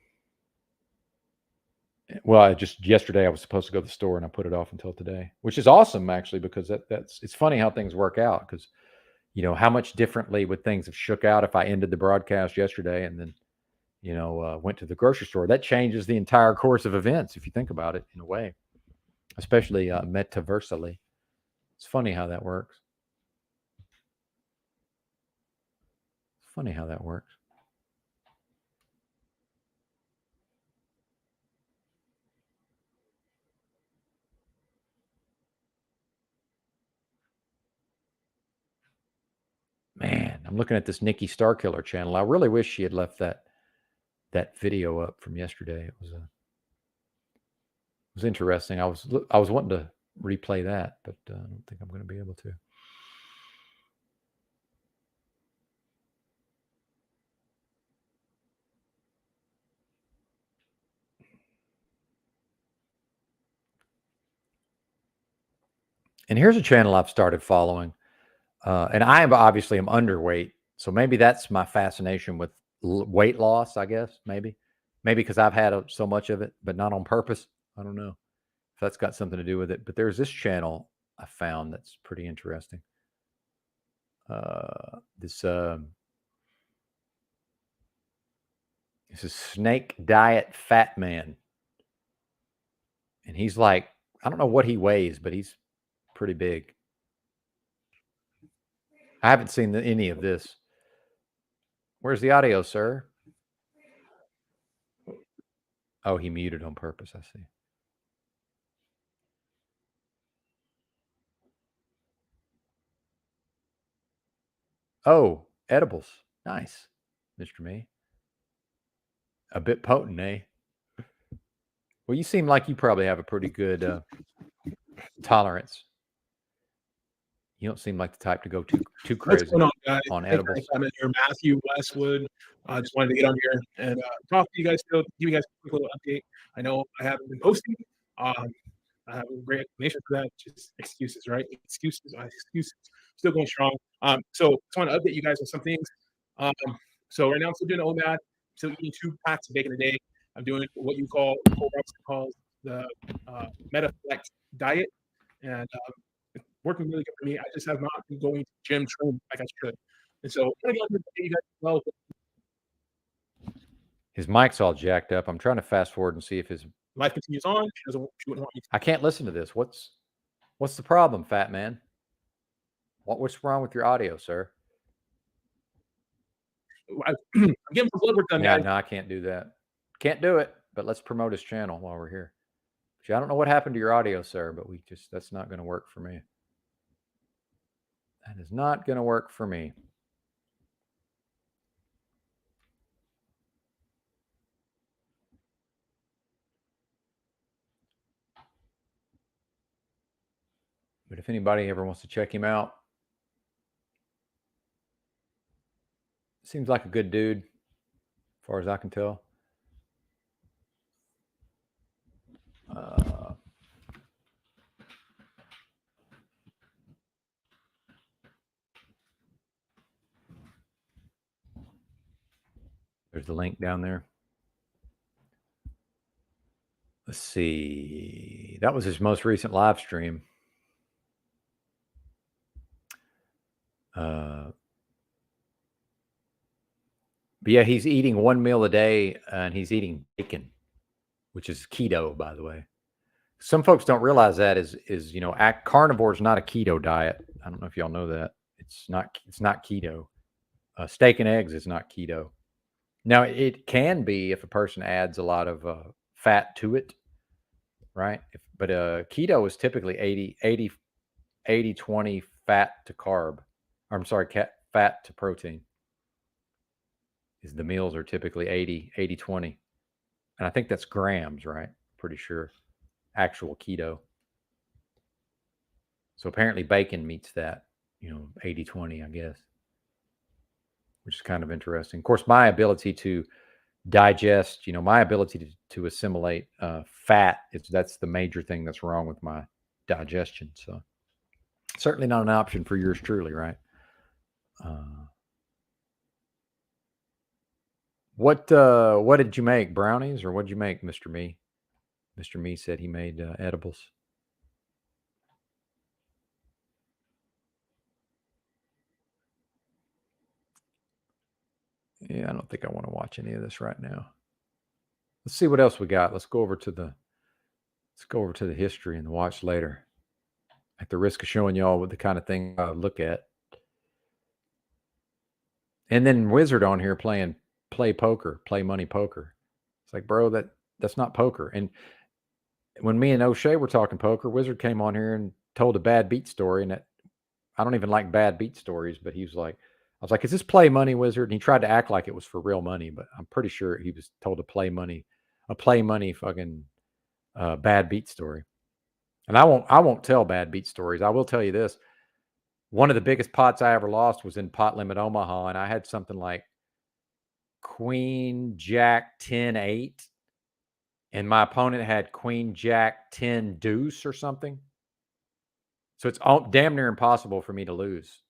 Well, yesterday I was supposed to go to the store and I put it off until today, which is awesome actually because it's funny how things work out because how much differently would things have shook out if I ended the broadcast yesterday and then went to the grocery store. That changes the entire course of events if you think about it in a way, especially metaversally. It's funny how that works. It's funny how that works. Man, I'm looking at this Nikki Starkiller channel. I really wish she had left that video up from yesterday. It was interesting. I was wanting to replay that, but I don't think I'm going to be able to. And here's a channel I've started following, and I am obviously am underweight, so maybe that's my fascination with weight loss. I guess maybe because I've had so much of it, but not on purpose. I don't know if that's got something to do with it. But there's this channel I found that's pretty interesting. This is Snake Diet Fat Man, and he's like, I don't know what he weighs, but he's pretty big. I haven't seen any of this. Where's the audio, sir? Oh, he muted on purpose. I see. Oh, edibles. Nice, Mr. Me. A bit potent, eh? Well, you seem like you probably have a pretty good tolerance. You don't seem like the type to go too What's crazy going on, guys? on Hey, edibles. guys, I'm in here, Matthew Westwood. I just wanted to get on here and talk to you guys, give you guys a quick little update. I know I haven't been posting. I have a great explanation for that. Just excuses, right? Excuses. Still going strong. So just want to update you guys on some things. So right now I'm still doing OMAD. Still eating 2 packs of bacon a day. I'm doing what Cole Robinson calls the Metaflex diet, and working really good for me. I just have not been going to gym training like I should. And so I'm gonna go you guys well. His mic's all jacked up. I'm trying to fast forward and see if his Life continues on. She wouldn't want me to. I can't listen to this. What's the problem, fat man? What's wrong with your audio, sir? I'm getting some blood work done, Yeah, guys. no, I can't do that. Can't do it. But let's promote his channel while we're here. See, I don't know what happened to your audio, sir, but that's not going to work for me. That is not going to work for me. But if anybody ever wants to check him out, seems like a good dude, as far as I can tell. There's the link down there. Let's see. That was his most recent live stream. But yeah, he's eating one meal a day, and he's eating bacon, which is keto, by the way. Some folks don't realize that is carnivore is not a keto diet. I don't know if y'all know that. It's not keto. Steak and eggs is not keto. Now it can be if a person adds a lot of fat to it, right? But keto is typically 80 20 fat to carb. I'm sorry, fat to protein. The meals are typically 80 20. And I think that's grams, right? Pretty sure. Actual keto. So apparently bacon meets that, 80 20, I guess, which is kind of interesting. Of course, my ability to digest, my ability to assimilate fat, that's the major thing that's wrong with my digestion. So certainly not an option for yours truly, right? What did you make? Brownies, or what did you make, Mr. Me? Mr. Me said he made edibles. Yeah, I don't think I want to watch any of this right now. Let's see what else we got. Let's go over to the history and the watch later. At the risk of showing y'all what the kind of thing I look at. And then Wizard on here play money poker. It's like, bro, that's not poker. And when me and O'Shea were talking poker, Wizard came on here and told a bad beat story. And I don't even like bad beat stories, but he was like, I was like, is this play money, Wizard? And he tried to act like it was for real money, but I'm pretty sure he was told a play money fucking bad beat story. And I won't tell bad beat stories. I will tell you this. One of the biggest pots I ever lost was in Pot Limit Omaha, and I had something like Queen Jack 10-8, and my opponent had Queen Jack 10 deuce or something. So it's damn near impossible for me to lose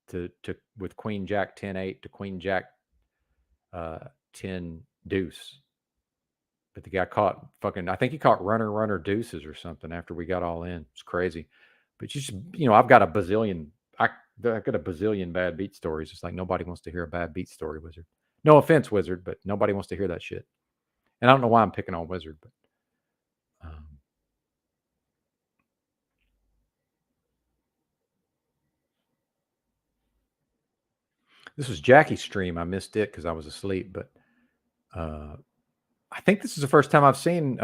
to with Queen Jack 10-8 to Queen Jack 10 deuce. But the guy caught I think he caught runner deuces or something after we got all in. It's crazy. But I've got a bazillion. I got a bazillion bad beat stories. It's like nobody wants to hear a bad beat story, Wizard. No offense, Wizard, but nobody wants to hear that shit. And I don't know why I'm picking on Wizard, but this was Jackie's stream. I missed it because I was asleep. But I think this is the first time I've seen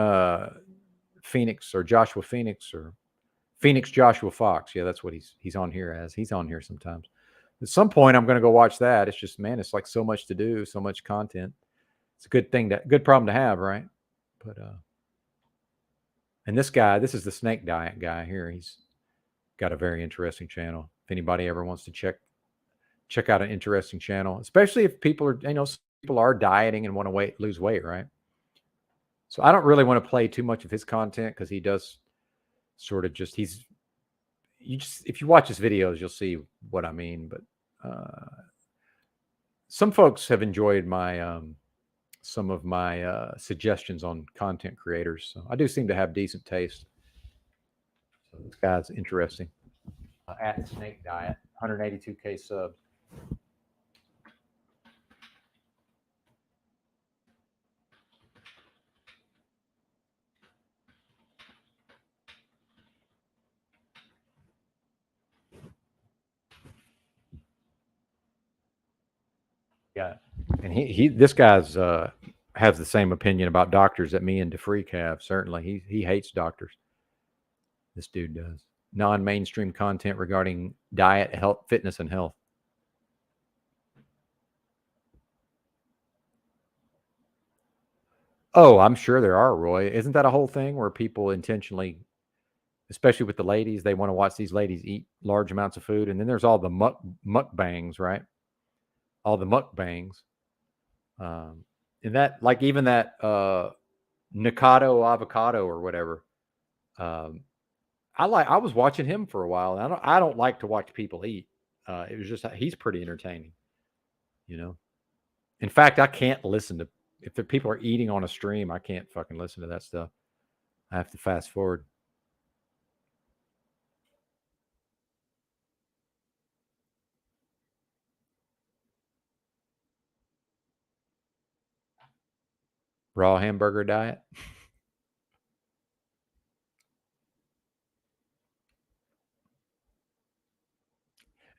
Phoenix or Joshua Phoenix or Phoenix Joshua Fox. Yeah, that's what he's on here as. He's on here sometimes. At some point, I'm going to go watch that. It's just, man, it's like so much to do, so much content. It's a good problem to have, right? But and this is the snake diet guy here. He's got a very interesting channel. If anybody ever wants to check out an interesting channel, especially if people are dieting and want to lose weight, right? So I don't really want to play too much of his content because he does sort of if you watch his videos, you'll see what I mean. But some folks have enjoyed my some of my suggestions on content creators. So I do seem to have decent taste. So this guy's interesting. At Snake Diet, 182K subs. Yeah, and this guy's has the same opinion about doctors that me and DeFreak have. Certainly, he hates doctors. This dude does. Non-mainstream content regarding diet, health, fitness, and health. Oh, I'm sure there are, Roy. Isn't that a whole thing where people intentionally, especially with the ladies, they want to watch these ladies eat large amounts of food, and then there's all the mukbangs, right? All the mukbangs, and that, like, even that Nikado avocado or whatever. I was watching him for a while, and I don't like to watch people eat. It was just he's pretty entertaining, you know. In fact, I can't listen to if the people are eating on a stream. I can't fucking listen to that stuff. I have to fast forward. Raw hamburger diet.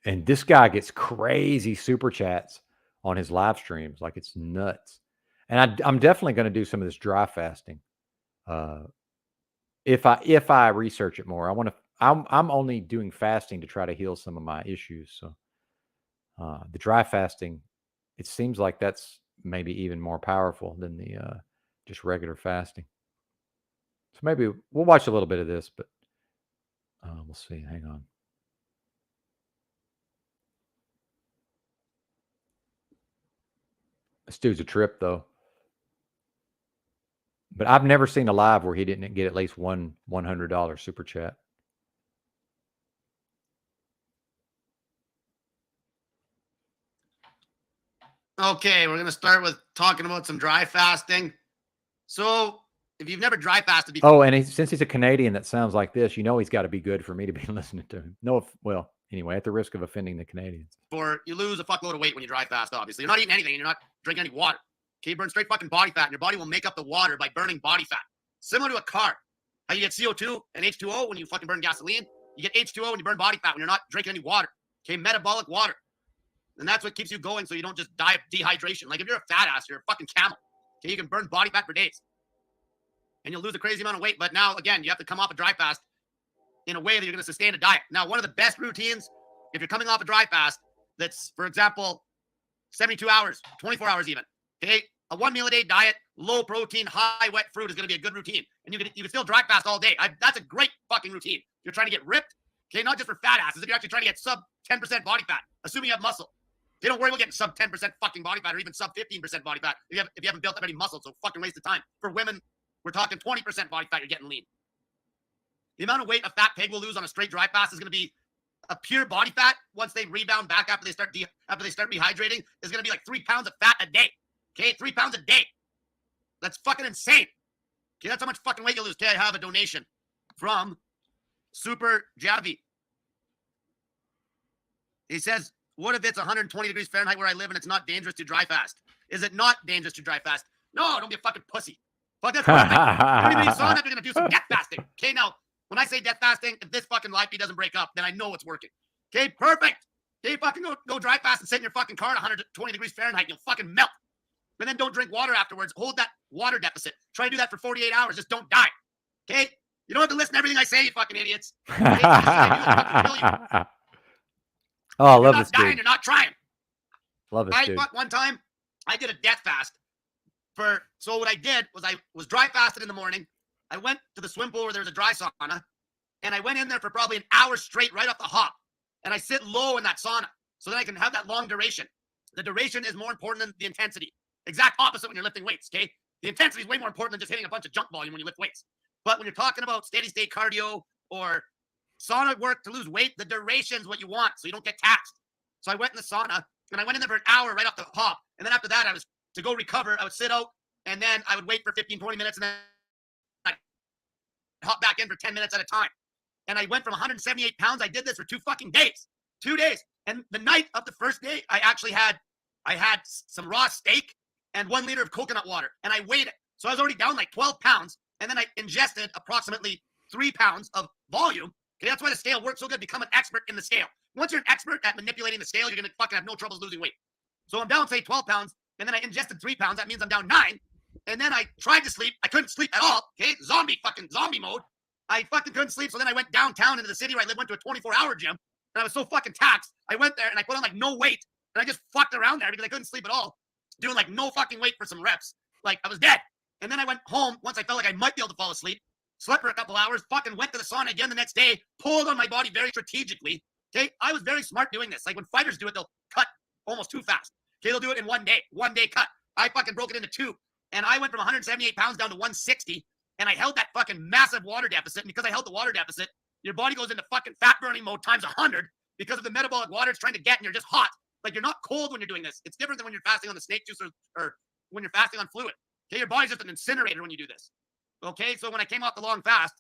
And this guy gets crazy super chats on his live streams, like it's nuts. And I'm definitely going to do some of this dry fasting. If I research it more, I'm only doing fasting to try to heal some of my issues. So the dry fasting, it seems like that's maybe even more powerful than the just regular fasting. So maybe we'll watch a little bit of this, but we'll see. Hang on. This dude's a trip, though. But I've never seen a live where he didn't get at least one $100 super chat. Okay, we're going to start with talking about some dry fasting. So, if you've never dry fasted before. Oh, and since he's a Canadian that sounds like this, you know he's got to be good for me to be listening to him. Well, anyway, at the risk of offending the Canadians. Or you lose a fuckload of weight when you dry fast, obviously. You're not eating anything and you're not drinking any water. Okay, you burn straight fucking body fat, and your body will make up the water by burning body fat. Similar to a car. How you get CO2 and H2O when you fucking burn gasoline. You get H2O when you burn body fat when you're not drinking any water. Okay, metabolic water. And that's what keeps you going so you don't just die of dehydration. Like if you're a fat ass, you're a fucking camel. Okay, you can burn body fat for days. And you'll lose a crazy amount of weight. But now, again, you have to come off a dry fast in a way that you're going to sustain a diet. Now, one of the best routines, if you're coming off a dry fast, that's, for example, 72 hours, 24 hours even. Okay, a 1 meal a day diet, low protein, high wet fruit is going to be a good routine. And you can still dry fast all day. That's a great fucking routine. You're trying to get ripped, okay, not just for fat asses. If you're actually trying to get sub 10% body fat, assuming you have muscle. They don't worry about getting sub 10% fucking body fat or even sub 15% body fat if you haven't built up any muscle. So fucking waste of time. For women, we're talking 20% body fat. You're getting lean. The amount of weight a fat pig will lose on a straight dry fast is going to be a pure body fat once they rebound back after they start rehydrating is going to be like 3 pounds of fat a day. Okay, 3 pounds a day. That's fucking insane. Okay, that's how much fucking weight you lose. Okay, I have a donation from Super Javi. He says, what if it's 120 degrees Fahrenheit where I live and it's not dangerous to dry fast? Is it not dangerous to dry fast? No, don't be a fucking pussy. Fuck, that's perfect. Everybody saw that they're going to do some death fasting. Okay, now, when I say death fasting, if this fucking live feed doesn't break up, then I know it's working. Okay, perfect. Okay, fucking go dry fast and sit in your fucking car at 120 degrees Fahrenheit. You'll fucking melt. And then don't drink water afterwards. Hold that water deficit. Try to do that for 48 hours. Just don't die. Okay? You don't have to listen to everything I say, you fucking idiots. Okay? Oh, I love this dude. You're not dying. Dude. You're not trying. Love this dude. One time, I did a death fast. So what I did was I was dry fasted in the morning. I went to the swim pool where there was a dry sauna, and I went in there for probably an hour straight right off the hop. And I sit low in that sauna so that I can have that long duration. The duration is more important than the intensity. Exact opposite when you're lifting weights, okay? The intensity is way more important than just hitting a bunch of junk volume when you lift weights. But when you're talking about steady state cardio or sauna work to lose weight, the duration is what you want so you don't get taxed. So I went in the sauna, and I went in there for an hour right off the hop. And then after that, I was to go recover. I would sit out, and then I would wait for 15, 20 minutes, and then I'd hop back in for 10 minutes at a time. And I went from 178 pounds. I did this for 2 fucking days. 2 days. And the night of the first day, I had some raw steak and 1 liter of coconut water, and I weighed it. So I was already down like 12 pounds, and then I ingested approximately 3 pounds of volume. Okay, that's why the scale works so good. Become an expert in the scale. Once you're an expert at manipulating the scale, you're going to fucking have no troubles losing weight. So I'm down, say, 12 pounds, and then I ingested 3 pounds. That means I'm down 9. And then I tried to sleep. I couldn't sleep at all. Okay, zombie mode. I fucking couldn't sleep. So then I went downtown into the city where I live, went to a 24-hour gym. And I was so fucking taxed. I went there and I put on like no weight. And I just fucked around there because I couldn't sleep at all. Doing like no fucking weight for some reps. Like I was dead. And then I went home once I felt like I might be able to fall asleep. Slept for a couple hours. Fucking went to the sauna again the next day. Pulled on my body very strategically. Okay, I was very smart doing this. Like when fighters do it, they'll cut almost too fast. Okay, they'll do it in 1 day. 1 day cut. I fucking broke it into 2. And I went from 178 pounds down to 160. And I held that fucking massive water deficit. And because I held the water deficit, your body goes into fucking fat burning mode times 100 because of the metabolic water it's trying to get, and you're just hot. Like you're not cold when you're doing this. It's different than when you're fasting on the snake juice or when you're fasting on fluid. Okay, your body's just an incinerator when you do this. Okay, so when I came off the long fast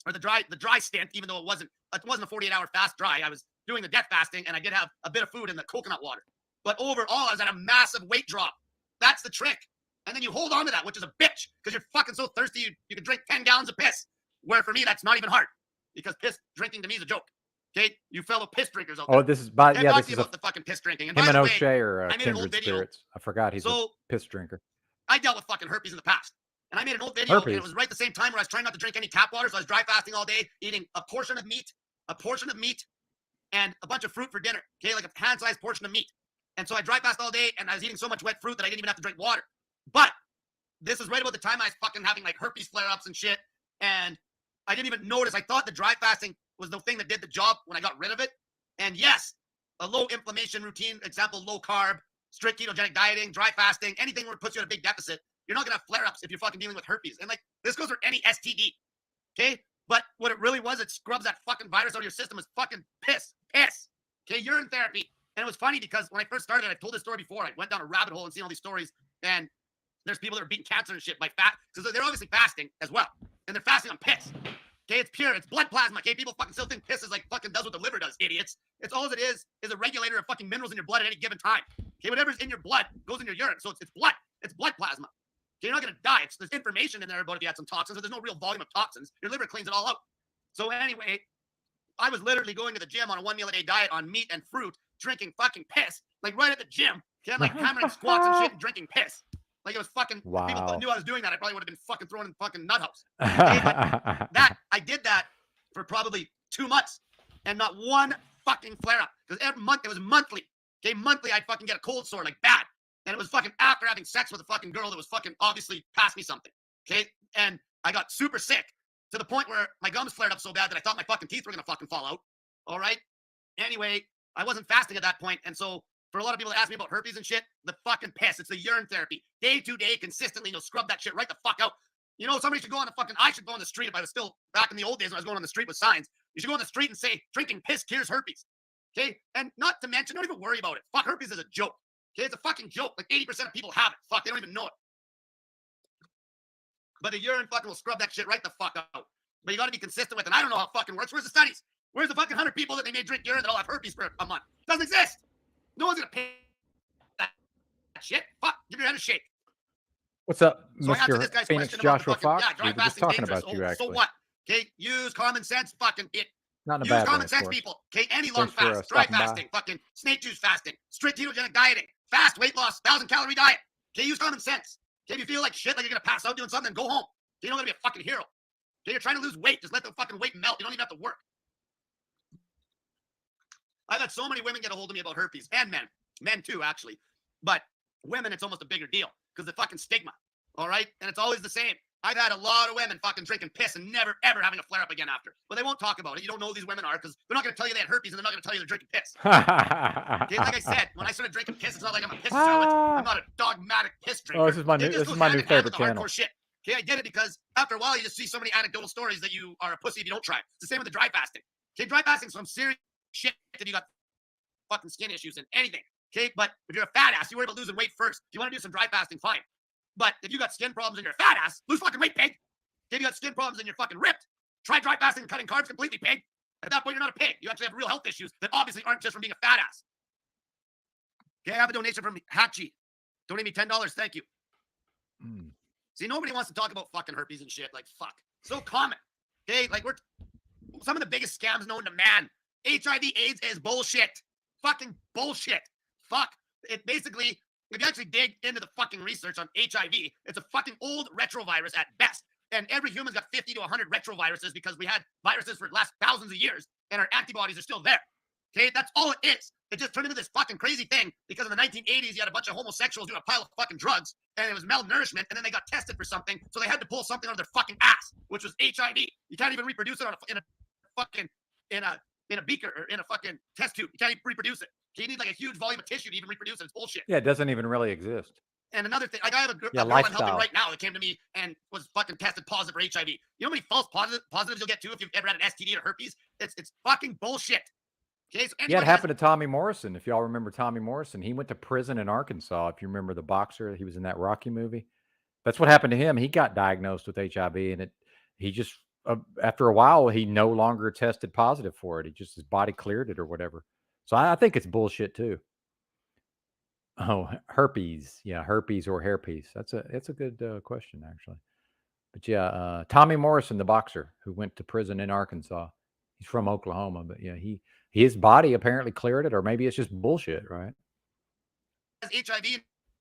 or the dry stint, even though it wasn't a 48-hour fast dry, I was doing the death fasting, and I did have a bit of food in the coconut water. But overall, I was at a massive weight drop. That's the trick. And then you hold on to that, which is a bitch, because you're fucking so thirsty you can drink 10 gallons of piss. Where for me, that's not even hard, because piss drinking to me is a joke. Okay, you fellow piss drinkers out there. Oh, this is by Can't yeah, talk this to you is a about the fucking piss drinking. And him by and the way, O'Shea are I made an old kindred video. spirits. I forgot he's a So piss drinker. I dealt with fucking herpes in the past. And I made an old video, and Herpes. it was right at the same time where I was trying not to drink any tap water, so I was dry fasting all day, eating a portion of meat, and a bunch of fruit for dinner. Okay, like a hand-sized portion of meat. And so I dry fast all day, and I was eating so much wet fruit that I didn't even have to drink water. But this is right about the time I was fucking having like herpes flare-ups and shit, and I didn't even notice. I thought the dry fasting was the thing that did the job when I got rid of it. And yes, a low inflammation routine, example, low carb, strict ketogenic dieting, dry fasting, anything where it puts you at a big deficit, you're not gonna have flare-ups if you're fucking dealing with herpes. And like this goes for any STD. Okay? But what it really was, it scrubs that fucking virus out of your system, is fucking piss. Okay, urine therapy. And it was funny because when I first started, I've told this story before. I went down a rabbit hole and seen all these stories, and there's people that are beating cancer and shit by fat, because they're obviously fasting as well. And they're fasting on piss. Okay, it's pure, it's blood plasma. Okay, people fucking still think piss is like fucking does what the liver does, idiots. It's all it is a regulator of fucking minerals in your blood at any given time. Okay, whatever's in your blood goes in your urine. So it's blood. It's blood plasma. Okay, you're not gonna die. There's information in there about if you had some toxins, but there's no real volume of toxins. Your liver cleans it all out. So anyway, I was literally going to the gym on a 1 meal a day diet on meat and fruit, drinking fucking piss, like right at the gym. Okay, I'm like hammering squats and shit and drinking piss. Like it was fucking, if people knew I was doing that, I probably would have been fucking thrown in the fucking nut house. Okay, but I did that for probably 2 months and not one fucking flare up. Because every month, it was monthly. Okay, monthly, I'd fucking get a cold sore like bad. And it was fucking after having sex with a fucking girl that was fucking obviously past me something. Okay, and I got super sick to the point where my gums flared up so bad that I thought my fucking teeth were gonna fucking fall out. All right. Anyway, I wasn't fasting at that point, and so for a lot of people that ask me about herpes and shit, the fucking piss. It's the urine therapy. Day to day, consistently, you'll scrub that shit right the fuck out. You know, somebody should go on the fucking, I should go on the street if I was still back in the old days when I was going on the street with signs. You should go on the street and say, drinking piss cures herpes. Okay? And not to mention, don't even worry about it. Fuck, herpes is a joke. Okay? It's a fucking joke. Like 80% of people have it. Fuck, they don't even know it. But the urine fucking will scrub that shit right the fuck out. But you gotta be consistent with it. And I don't know how it fucking works. Where's the studies? Where's the fucking 100 people that they made drink urine that all have herpes for a month? It doesn't exist. No one's gonna pay that shit. Fuck, give your head a shake. What's up, So I answered Mr. this guy's Phoenix question about Joshua the fucking, Fox? dry We were just fasting talking dangerous. about you, Oh, actually. so what? Okay, use common sense, fucking it. Not in a Use bad way, common of sense, course. people. Okay, any long Thanks for, fast, dry stopping by. fasting, fucking snake juice fasting, strict ketogenic dieting, fast weight loss, 1,000-calorie diet. Okay, use common sense. Okay, if you feel like shit, like you're gonna pass out doing something, go home. Okay, you don't gotta be a fucking hero. Okay, you're trying to lose weight, just let the fucking weight melt. You don't even have to work. I've had so many women get a hold of me about herpes, and men too, actually. But women, it's almost a bigger deal because the fucking stigma. All right, and it's always the same. I've had a lot of women fucking drinking piss and never ever having a flare up again after. But they won't talk about it. You don't know who these women are because they're not going to tell you they had herpes and they're not going to tell you they're drinking piss. Okay, like I said, when I started drinking piss, it's not like I'm a piss zealot. I'm not a dogmatic piss drinker. Oh, this is my new favorite hardcore channel. shit. Okay, I did it because after a while you just see so many anecdotal stories that you are a pussy if you don't try. It's the same with the dry fasting. Okay, dry fasting is some serious shit that you got fucking skin issues and anything. Okay, but if you're a fat ass, you worry about losing weight first. If you want to do some dry fasting, fine. But if you got skin problems and you're a fat ass, lose fucking weight, pig. If you got skin problems and you're fucking ripped, try dry fasting and cutting carbs completely, pig. At that point, you're not a pig. You actually have real health issues that obviously aren't just from being a fat ass. Okay, I have a donation from Hachi. Donate me $10. Thank you. See, nobody wants to talk about fucking herpes and shit. Like, fuck. So common. Okay, like we're some of the biggest scams known to man. HIV AIDS is bullshit. Fucking bullshit. Fuck. It basically, if you actually dig into the fucking research on HIV, it's a fucking old retrovirus at best. And every human's got 50 to 100 retroviruses because we had viruses for the last thousands of years and our antibodies are still there. Okay, that's all it is. It just turned into this fucking crazy thing because in the 1980s, you had a bunch of homosexuals doing a pile of fucking drugs and it was malnourishment and then they got tested for something. So they had to pull something out of their fucking ass, which was HIV. You can't even reproduce it in a beaker or in a fucking test tube. You can't even reproduce it. You need like a huge volume of tissue to even reproduce it. It's bullshit. Yeah, it doesn't even really exist. And another thing, like I have a girl I'm lifestyle. helping right now that came to me and was fucking tested positive for HIV. You know how many false positives you'll get too if you've ever had an STD or herpes? It's fucking bullshit. Okay, so Yeah, it happened to Tommy Morrison. If y'all remember Tommy Morrison, he went to prison in Arkansas. If you remember the boxer, he was in that Rocky movie. That's what happened to him. He got diagnosed with HIV, and he just after a while he no longer tested positive for it. His body cleared it or whatever. So I think it's bullshit too. Oh, herpes. Yeah, herpes or hairpiece. That's a good question actually. But yeah, Tommy Morrison, the boxer who went to prison in Arkansas. He's from Oklahoma, but yeah, his body apparently cleared it, or maybe it's just bullshit, right? HIV, you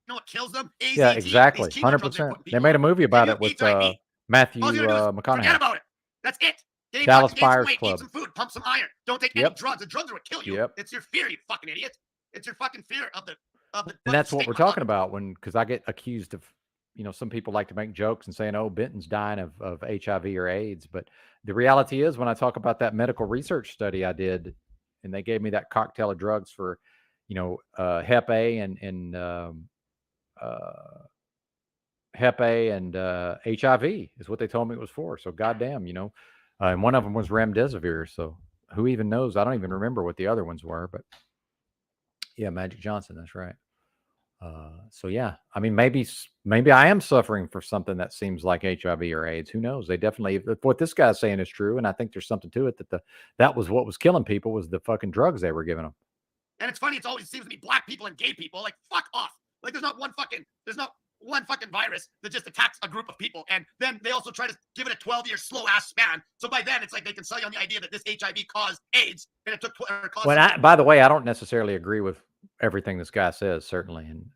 know what kills them? AZT, Yeah, exactly. 100%. They made a movie about it with Matthew McConaughey. Forget about it. That's it. Dallas Buyers Club. Eat some food, pump some iron. Don't take any drugs. The drugs are what kill you. Yep. It's your fear, you fucking idiot. It's your fucking fear of the. And that's what we're talking about because I get accused of, some people like to make jokes and saying, "Oh, Benton's dying of HIV or AIDS," but the reality is, when I talk about that medical research study I did, and they gave me that cocktail of drugs for, Hep A and Hep A and HIV is what they told me it was for. So goddamn, and one of them was remdesivir. So who even knows? I don't even remember what the other ones were, but yeah, Magic Johnson. That's right. So yeah, I mean, maybe I am suffering for something that seems like HIV or AIDS. Who knows? They definitely, if what this guy's saying is true, and I think there's something to it that was what was killing people was the fucking drugs they were giving them. And it's funny, it always seems to be black people and gay people. Like, fuck off. Like, there's not one fucking virus that just attacks a group of people. And then they also try to give it a 12-year slow-ass span. So by then, it's like they can sell you on the idea that this HIV caused AIDS, and it took... By the way, I don't necessarily agree with everything this guy says, certainly. And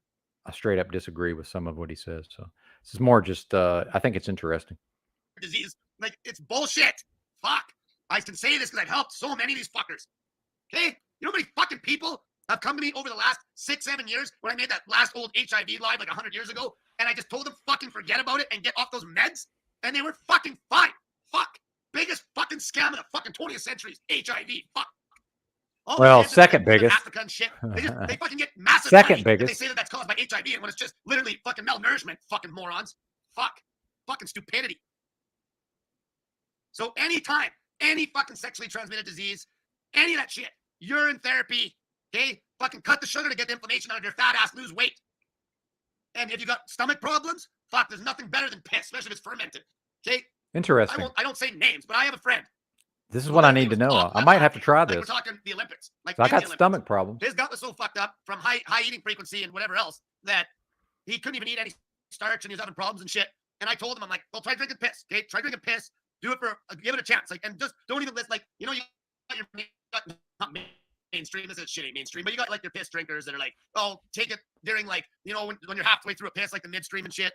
I straight up disagree with some of what he says. So this is more just, I think it's interesting. Disease. Like, it's bullshit. Fuck. I can say this because I've helped so many of these fuckers. Okay? You know how many fucking people have come to me over the last 6-7 years when I made that last old HIV live like 100 years ago, and I just told them fucking forget about it and get off those meds, and they were fucking fine. Fuck. Biggest fucking scam of the fucking 20th century is HIV. Fuck. Well, second biggest. Africa and shit. They fucking get massive second money, biggest. and they say that that's caused by HIV, and when it's just literally fucking malnourishment, fucking morons. Fuck. Fucking stupidity. So anytime, any fucking sexually transmitted disease, any of that shit, urine therapy, okay? Fucking cut the sugar to get the inflammation out of your fat ass, lose weight. And if you got stomach problems, fuck, there's nothing better than piss, especially if it's fermented. Okay? Interesting. I don't say names, but I have a friend. This is what I need to know. I might have to try this. Like we're talking the Olympics. Like I got stomach problems. His gut was so fucked up from high eating frequency and whatever else that he couldn't even eat any starch and he was having problems and shit. And I told him, I'm like, well, try drinking piss. Okay, try drinking piss. Do it for give it a chance. Like, and just don't even list like, you got your not mainstream. This is shitty mainstream, but you got like your piss drinkers that are like, oh, take it during like, when you're halfway through a piss, like the midstream and shit.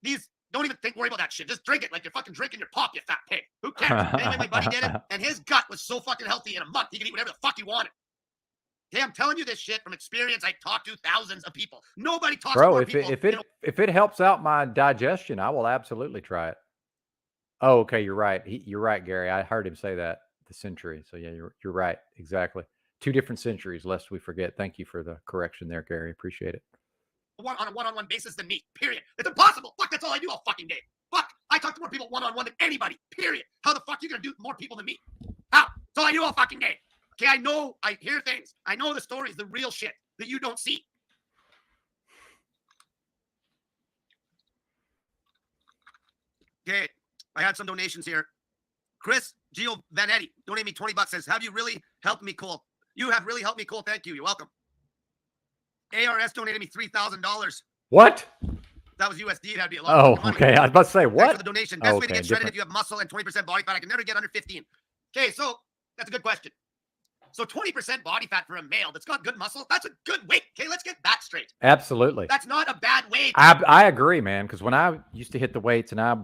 These don't even worry about that shit. Just drink it like you're fucking drinking your pop, you fat pig. Who cares? Anyway, my buddy did it, and his gut was so fucking healthy in a month he could eat whatever the fuck he wanted. Okay, I'm telling you this shit from experience. I talked to thousands of people. Nobody talks to more people. If it helps out my digestion, I will absolutely try it. Oh, okay, you're right. You're right, Gary. I heard him say that. The century. So yeah, you're right. Exactly. 2 different centuries, lest we forget. Thank you for the correction there, Gary. Appreciate it. On a one-on-one basis than me. Period. It's impossible. Fuck, that's all I do all fucking day. Fuck, I talk to more people one-on-one than anybody. Period. How the fuck are you gonna do more people than me? How? That's all I do all fucking day. Okay, I hear things. I know the stories, the real shit that you don't see. Okay, I had some donations here. Chris Giovanetti donated me $20. Says, have you really helped me, Cole? You have really helped me, Cole. Thank you. You're welcome. ARS donated me $3,000. What? That was USD. That'd be a lot of money. Okay. I was about to say, what? Thanks for the donation. Best way to get shredded if you have muscle and 20% body fat. I can never get under 15. Okay, so that's a good question. So 20% body fat for a male that's got good muscle, that's a good weight. Okay, let's get that straight. Absolutely. That's not a bad weight. I agree, man. Because when I used to hit the weights and I,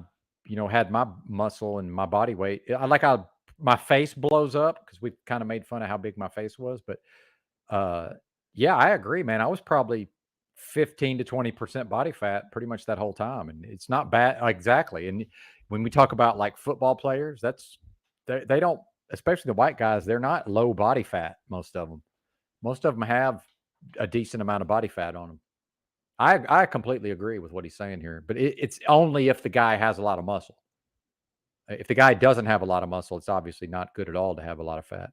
had my muscle and my body weight, my face blows up because we kind of made fun of how big my face was. But yeah, I agree, man. I was probably 15 to 20% body fat pretty much that whole time, and it's not bad. Exactly. And when we talk about like football players, they don't, especially the white guys, they're not low body fat. Most of them have a decent amount of body fat on them. I completely agree with what he's saying here, but it's only if the guy has a lot of muscle. If the guy doesn't have a lot of muscle, it's obviously not good at all to have a lot of fat.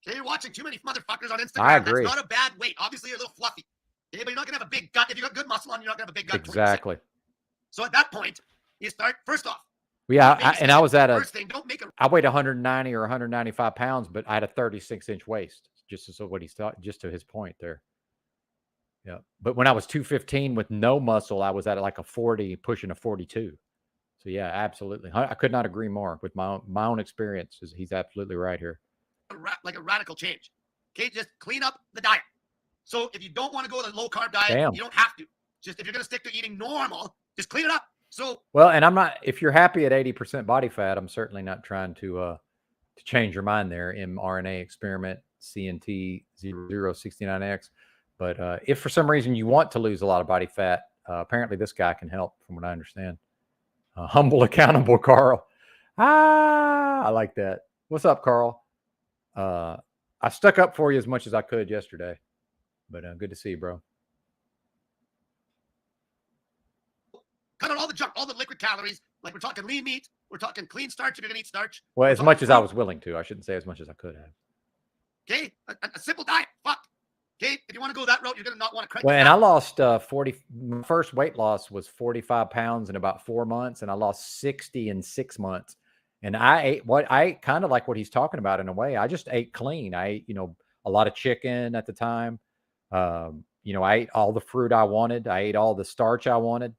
Okay, you're watching too many motherfuckers on Instagram. I agree. That's not a bad weight. Obviously, you're a little fluffy. Okay, but you're not gonna have a big gut. If you got good muscle on, you're not gonna have a big gut. Exactly. 20%. So at that point, you start first off. Yeah, I was at first thing, don't make a. I weighed 190 or 195 pounds, but I had a 36-inch waist. Just so what he's thought, just to his point there. Yeah, but when I was 215 with no muscle, I was at like a 40, pushing a 42. So yeah, absolutely. I could not agree more with my own experience. He's absolutely right here. Like a radical change. Okay, just clean up the diet. So if you don't want to go the low carb diet, Damn. you don't have to. Just if you're going to stick to eating normal, just clean it up. So well, and I'm not. If you're happy at 80% body fat, I'm certainly not trying to change your mind there. mRNA experiment CNT 0069X. But if for some reason you want to lose a lot of body fat, apparently this guy can help, from what I understand. Humble, accountable, Carl. I like that. What's up, Carl? I stuck up for you as much as I could yesterday, but good to see you, bro. Cut out all the junk, all the liquid calories. Like we're talking lean meat, we're talking clean starch if you're gonna eat starch. Well, as much as I was willing to. I shouldn't say as much as I could have. Okay, a simple diet. Fuck. Okay, if you want to go that route, you're gonna not want to crank. Well, and I lost 40. My first weight loss was 45 pounds in about 4 months, and I lost 60 in 6 months. And I ate kind of like what he's talking about in a way. I just ate clean. I ate, a lot of chicken at the time. I ate all the fruit I wanted. I ate all the starch I wanted.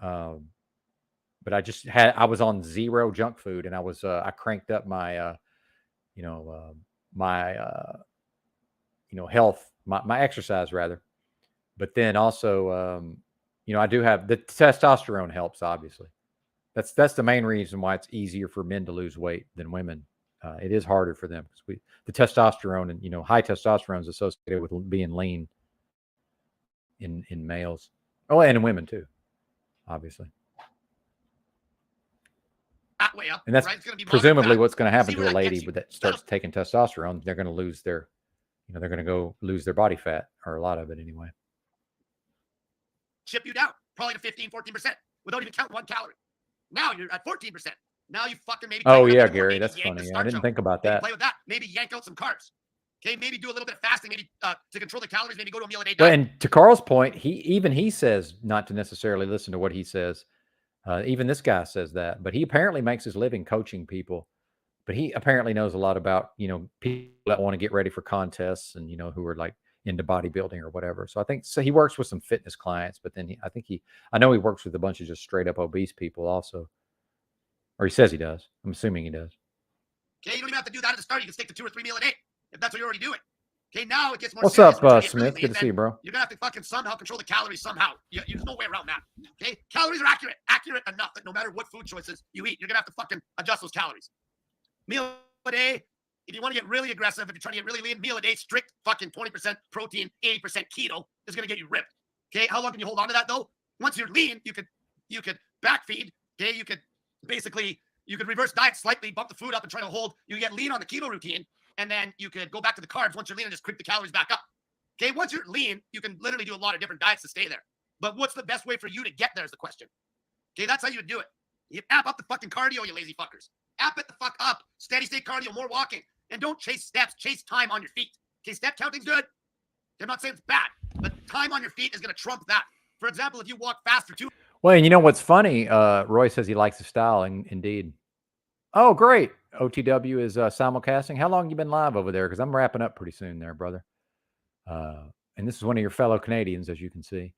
But I was on zero junk food, and I cranked up my, health, my exercise rather. But then also, I do have the testosterone helps, obviously. That's the main reason why it's easier for men to lose weight than women. It is harder for them because the testosterone and high testosterone is associated with being lean in males. Oh, and in women too, obviously. That way up, and that's right? presumably what's going to happen to a lady that starts taking testosterone. They're going to lose they're going to go lose their body fat, or a lot of it anyway. Chip you down probably to 15, 14% without even counting 1 calorie. Now you're at 14%. Now you fucking maybe. Oh yeah, Gary, that's funny. I didn't think about that. Play with that. Maybe yank out some carbs. Okay, maybe do a little bit of fasting. Maybe to control the calories. Maybe go to a meal a day. Well, and to Carl's point, he says not to necessarily listen to what he says. Even this guy says that, but he apparently makes his living coaching people. But he apparently knows a lot about people that want to get ready for contests and who are like into bodybuilding or whatever. So I think he works with some fitness clients, but then I know he works with a bunch of just straight up obese people also. Or he says he does. I'm assuming he does. Okay, you don't even have to do that at the start. You can stick to 2 or 3 meals a day if that's what you're already doing. Okay, now it gets more. What's up, Smith? Good to see you, bro. You're gonna have to fucking somehow control the calories somehow. There's no way around that. Okay, calories are accurate enough that no matter what food choices you eat, you're gonna have to fucking adjust those calories. Meal a day. If you want to get really aggressive, if you're trying to get really lean, meal a day, strict fucking 20% protein, 80% keto is gonna get you ripped. Okay, how long can you hold on to that though? Once you're lean, you could backfeed. Okay, you could reverse diet slightly, bump the food up and try to hold. You get lean on the keto routine, and then you could go back to the carbs once you're lean and just creep the calories back up. Okay, once you're lean, you can literally do a lot of different diets to stay there. But what's the best way for you to get there is the question. Okay, that's how you do it. You amp up the fucking cardio, you lazy fuckers. Amp it the fuck up. Steady state cardio, more walking. And don't chase steps, chase time on your feet. Okay, step counting's good. I'm not saying it's bad, but time on your feet is going to trump that. For example, if you walk faster too. Well, and you know what's funny? Roy says he likes the style, and indeed. Oh, great. OTW is simulcasting. How long you been live over there? Because I'm wrapping up pretty soon there, brother. And this is one of your fellow Canadians, as you can see.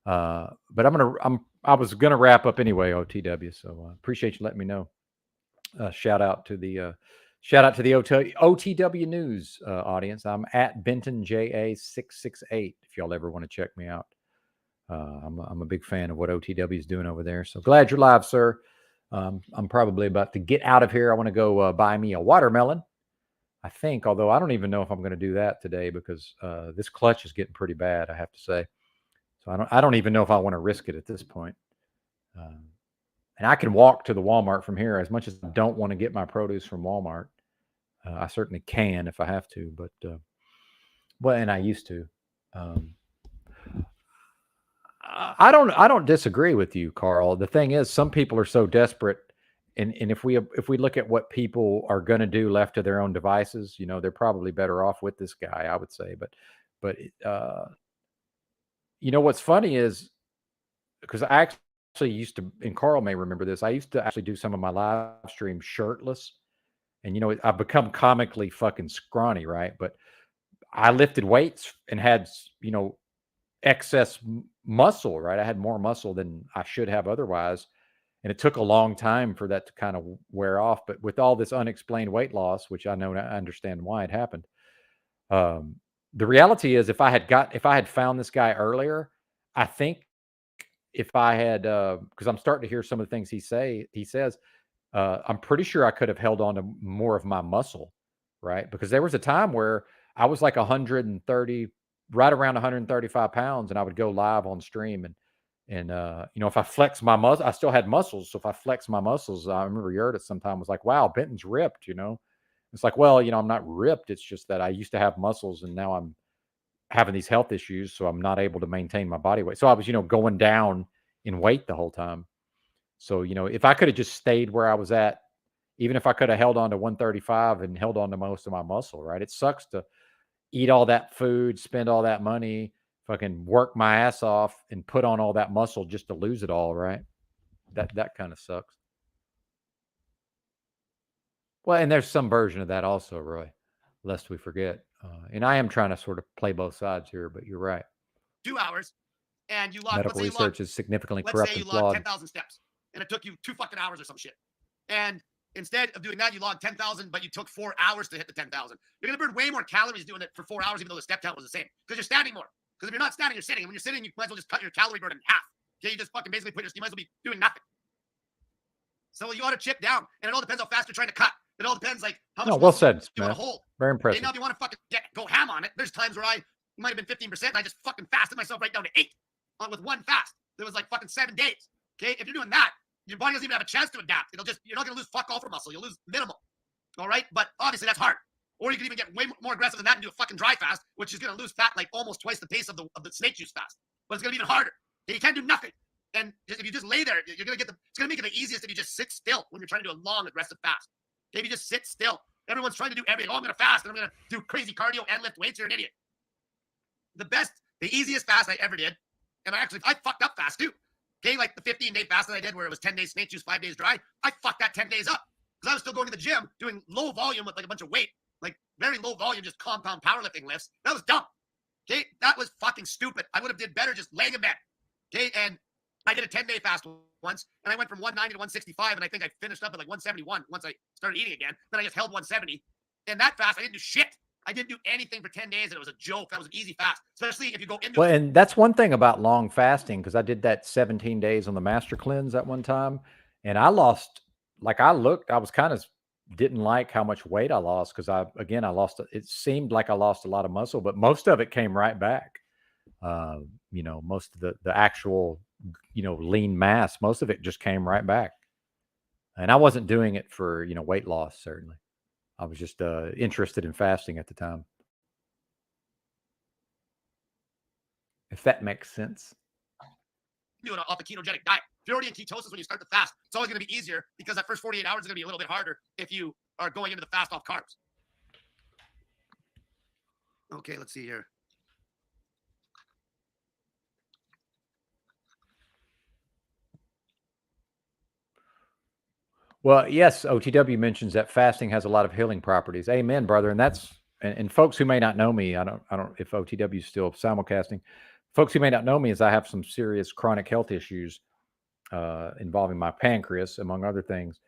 But I was gonna wrap up anyway, OTW. So appreciate you letting me know. Shout out to the Shout out to the OTW News audience. I'm at bentonja668 if y'all ever want to check me out. I'm a big fan of what OTW is doing over there. So glad you're live, sir. I'm probably about to get out of here. I want to go buy me a watermelon, I think, although I don't even know if I'm going to do that today because this clutch is getting pretty bad, I have to say. So I don't even know if I want to risk it at this point. And I can walk to the Walmart from here. As much as I don't want to get my produce from Walmart, I certainly can if I have to. But well, and I used to. I don't disagree with you, Carl. The thing is, some people are so desperate, and if we look at what people are going to do left to their own devices, you know, they're probably better off with this guy, I would say. But you know what's funny is because I actually used to, and Carl may remember this, I used to actually do some of my live streams shirtless. And, you know, I've become comically fucking scrawny, right? But I lifted weights and had, you know, excess muscle, right? I had more muscle than I should have otherwise. And it took a long time for that to kind of wear off. But with all this unexplained weight loss, which I know, I understand why it happened. The reality is if I had found this guy earlier, I think if I had, because I'm starting to hear some of the things he says, I'm pretty sure I could have held on to more of my muscle, right? Because there was a time where I was like 130, right around 135 pounds, and I would go live on stream, and you know, if I flex my muscle, I still had muscles. So if I flex my muscles, I remember Yurt sometime was like, "Wow, Benton's ripped," you know. It's like, well, you know, I'm not ripped. It's just that I used to have muscles, and now I'm having these health issues, so I'm not able to maintain my body weight. So I was, you know, going down in weight the whole time. So, you know, if I could have just stayed where I was at, even if I could have held on to 135 and held on to most of my muscle, right? It sucks to eat all that food, spend all that money, fucking work my ass off and put on all that muscle just to lose it all, right? That kind of sucks. Well, and there's some version of that also, Roy, lest we forget. And I am trying to sort of play both sides here, but you're right. 2 hours, and you logged, Medical research is significantly corrupt and flawed. 10,000 steps, and it took you 2 fucking hours or some shit. And instead of doing that, you logged 10,000, but you took 4 hours to hit the 10,000. You're going to burn way more calories doing it for 4 hours, even though the step count was the same, because you're standing more. Because if you're not standing, you're sitting. And when you're sitting, you might as well just cut your calorie burn in half. Okay, you just fucking basically you might as well be doing nothing. So you ought to chip down, and it all depends how fast you're trying to cut. It all depends, like, how much well said, you want to hold. Very impressive. Okay, now, if you want to fucking go ham on it, there's times where I might have been 15%, and I just fucking fasted myself right down to 8 with one fast. It was like fucking 7 days. Okay, if you're doing that, your body doesn't even have a chance to adapt. You're not going to lose fuck all for muscle. You'll lose minimal. All right, but obviously that's hard. Or you can even get way more aggressive than that and do a fucking dry fast, which is going to lose fat like almost twice the pace of the snake juice fast. But it's going to be even harder. Okay, you can't do nothing. And if you just lay there, you're going to get it's going to make it the easiest if you just sit still when you're trying to do a long, aggressive fast. Okay, if you just sit still. Everyone's trying to do everything. Oh, I'm going to fast and I'm going to do crazy cardio and lift weights. You're an idiot. The easiest fast I ever did, and I fucked up fast too. Okay, like the 15-day fast that I did where it was 10 days snake juice, 5 days dry. I fucked that 10 days up because I was still going to the gym doing low volume with like a bunch of weight, like very low volume, just compound powerlifting lifts. That was dumb. Okay, that was fucking stupid. I would have did better just laying in bed. Okay, and I did a 10-day fast once, and I went from 190 to 165, and I think I finished up at like 171 once I started eating again. Then I just held 170. And that fast, I didn't do shit. I didn't do anything for 10 days, and it was a joke. That was an easy fast, especially if you go into Well, and that's one thing about long fasting, because I did that 17 days on the Master Cleanse at one time, and I lost, like I was kind of didn't like how much weight I lost because I lost, it seemed like I lost a lot of muscle, but most of it came right back. You know, most of the actual, you know, lean mass, most of it just came right back. And I wasn't doing it for, you know, weight loss, certainly. I was just interested in fasting at the time. If that makes sense. Doing off a ketogenic diet. If you're already in ketosis when you start the fast, it's always going to be easier because that first 48 hours is going to be a little bit harder if you are going into the fast off carbs. Okay, let's see here. Well, yes, OTW mentions that fasting has a lot of healing properties. Amen, brother. And that's and folks who may not know me, I don't if OTW is still simulcasting. Folks who may not know me is I have some serious chronic health issues involving my pancreas, among other things.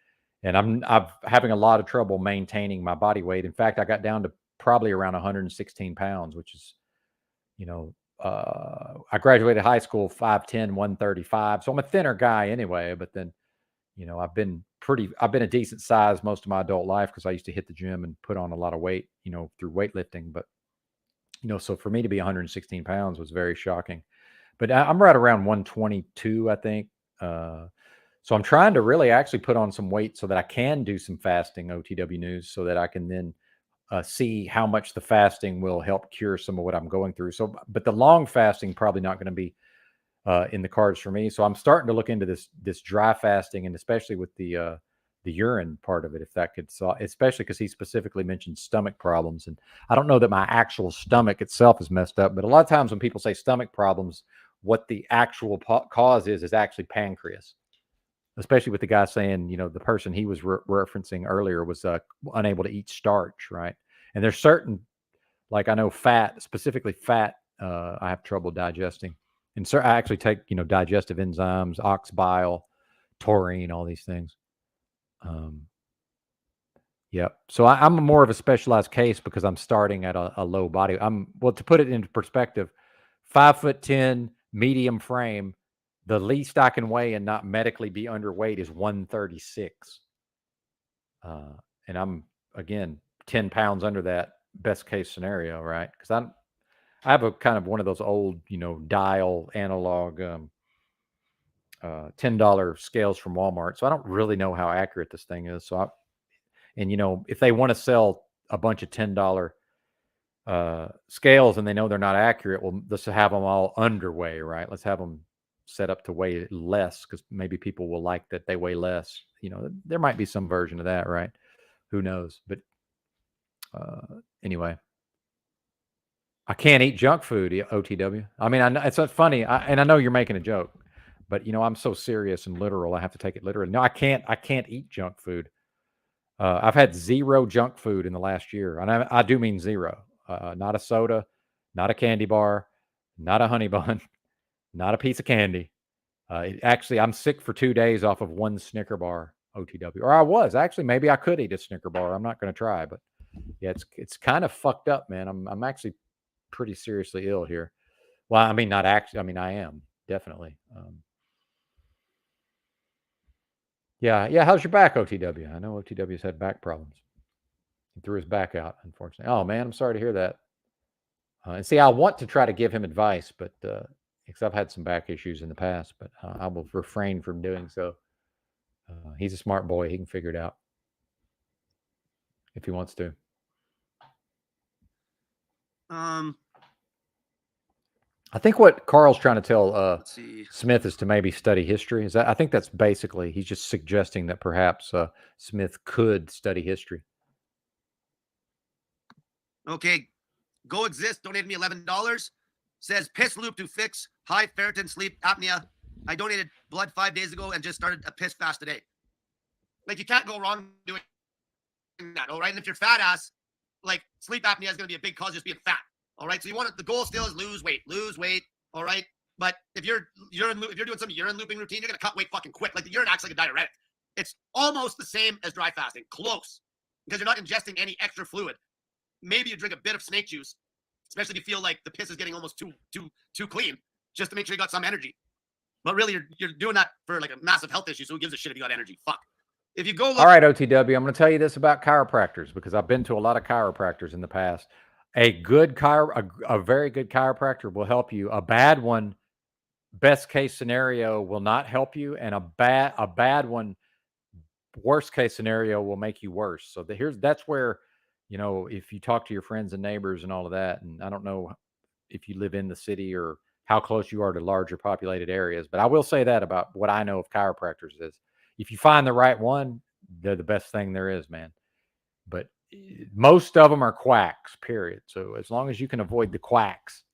and I'm having a lot of trouble maintaining my body weight. In fact, I got down to probably around 116 pounds, which is, I graduated high school 5'10", 135. So I'm a thinner guy anyway, but then, I've been a decent size most of my adult life because I used to hit the gym and put on a lot of weight, through weightlifting. But, so for me to be 116 pounds was very shocking. But I'm right around 122, I think. So I'm trying to really actually put on some weight so that I can do some fasting, OTW news, so that I can then see how much the fasting will help cure some of what I'm going through. So, but the long fasting probably not going to be in the cards for me. So I'm starting to look into this dry fasting, and especially with the urine part of it, if that could solve, especially because he specifically mentioned stomach problems. And I don't know that my actual stomach itself is messed up, but a lot of times when people say stomach problems, what the actual cause is actually pancreas. Especially with the guy saying, the person he was referencing earlier was unable to eat starch, right? And there's certain, like I know fat, specifically fat, I have trouble digesting. And so I actually take, digestive enzymes, ox bile, taurine, all these things. Yep. So I'm more of a specialized case because I'm starting at a low body. Well, to put it into perspective, 5'10", medium frame. The least I can weigh and not medically be underweight is 136. And I'm, again, 10 pounds under that best case scenario, right? Because I have a kind of one of those old, dial analog $10 scales from Walmart. So I don't really know how accurate this thing is. So if they want to sell a bunch of $10 scales and they know they're not accurate, well, let's have them all underweigh, right? Let's have them set up to weigh less because maybe people will like that they weigh less. There might be some version of that, right? Who knows? But anyway, I can't eat junk food, OTW. I mean, I know it's not funny, and I know you're making a joke, but I'm so serious and literal. I have to take it literally. No, I can't eat junk food. I've had 0 junk food in the last year, and I do mean 0. Not a soda, not a candy bar, not a honey bun, not a piece of candy. Actually, I'm sick for 2 days off of 1 Snicker bar, OTW. Or I was. Actually, maybe I could eat a Snicker bar. I'm not going to try, but yeah, it's kind of fucked up, man. I'm actually pretty seriously ill here. Well, I mean, not actually. I mean, I am definitely. Yeah. How's your back, OTW? I know OTW's had back problems. He threw his back out, unfortunately. Oh man, I'm sorry to hear that. And see, I want to try to give him advice, but because I've had some back issues in the past, but I will refrain from doing so. He's a smart boy; he can figure it out if he wants to. I think what Carl's trying to tell Smith is to maybe study history. I think that's basically he's just suggesting that perhaps Smith could study history. Okay, Go Exist donated me $11. Says piss loop to fix high ferritin sleep apnea. I donated blood 5 days ago and just started a piss fast today. Like, you can't go wrong doing that, all right? And if you're fat ass, like, sleep apnea is going to be a big cause of just being fat, all right? So the goal still is lose weight, all right? But if you're doing some urine looping routine, you're going to cut weight fucking quick. Like, the urine acts like a diuretic. It's almost the same as dry fasting, close, because you're not ingesting any extra fluid. Maybe you drink a bit of snake juice, especially if you feel like the piss is getting almost too clean, just to make sure you got some energy. But really, you're doing that for like a massive health issue, so who gives a shit if you got energy? Fuck. If you go look— All right, OTW, I'm going to tell you this about chiropractors because I've been to a lot of chiropractors in the past. A very good chiropractor will help you. A bad one, best case scenario, will not help you, and a bad one, worst case scenario, will make you worse. So that's where, if you talk to your friends and neighbors and all of that, and I don't know if you live in the city or how close you are to larger populated areas, but I will say that about what I know of chiropractors is if you find the right one, they're the best thing there is, man. But most of them are quacks, period. So as long as you can avoid the quacks,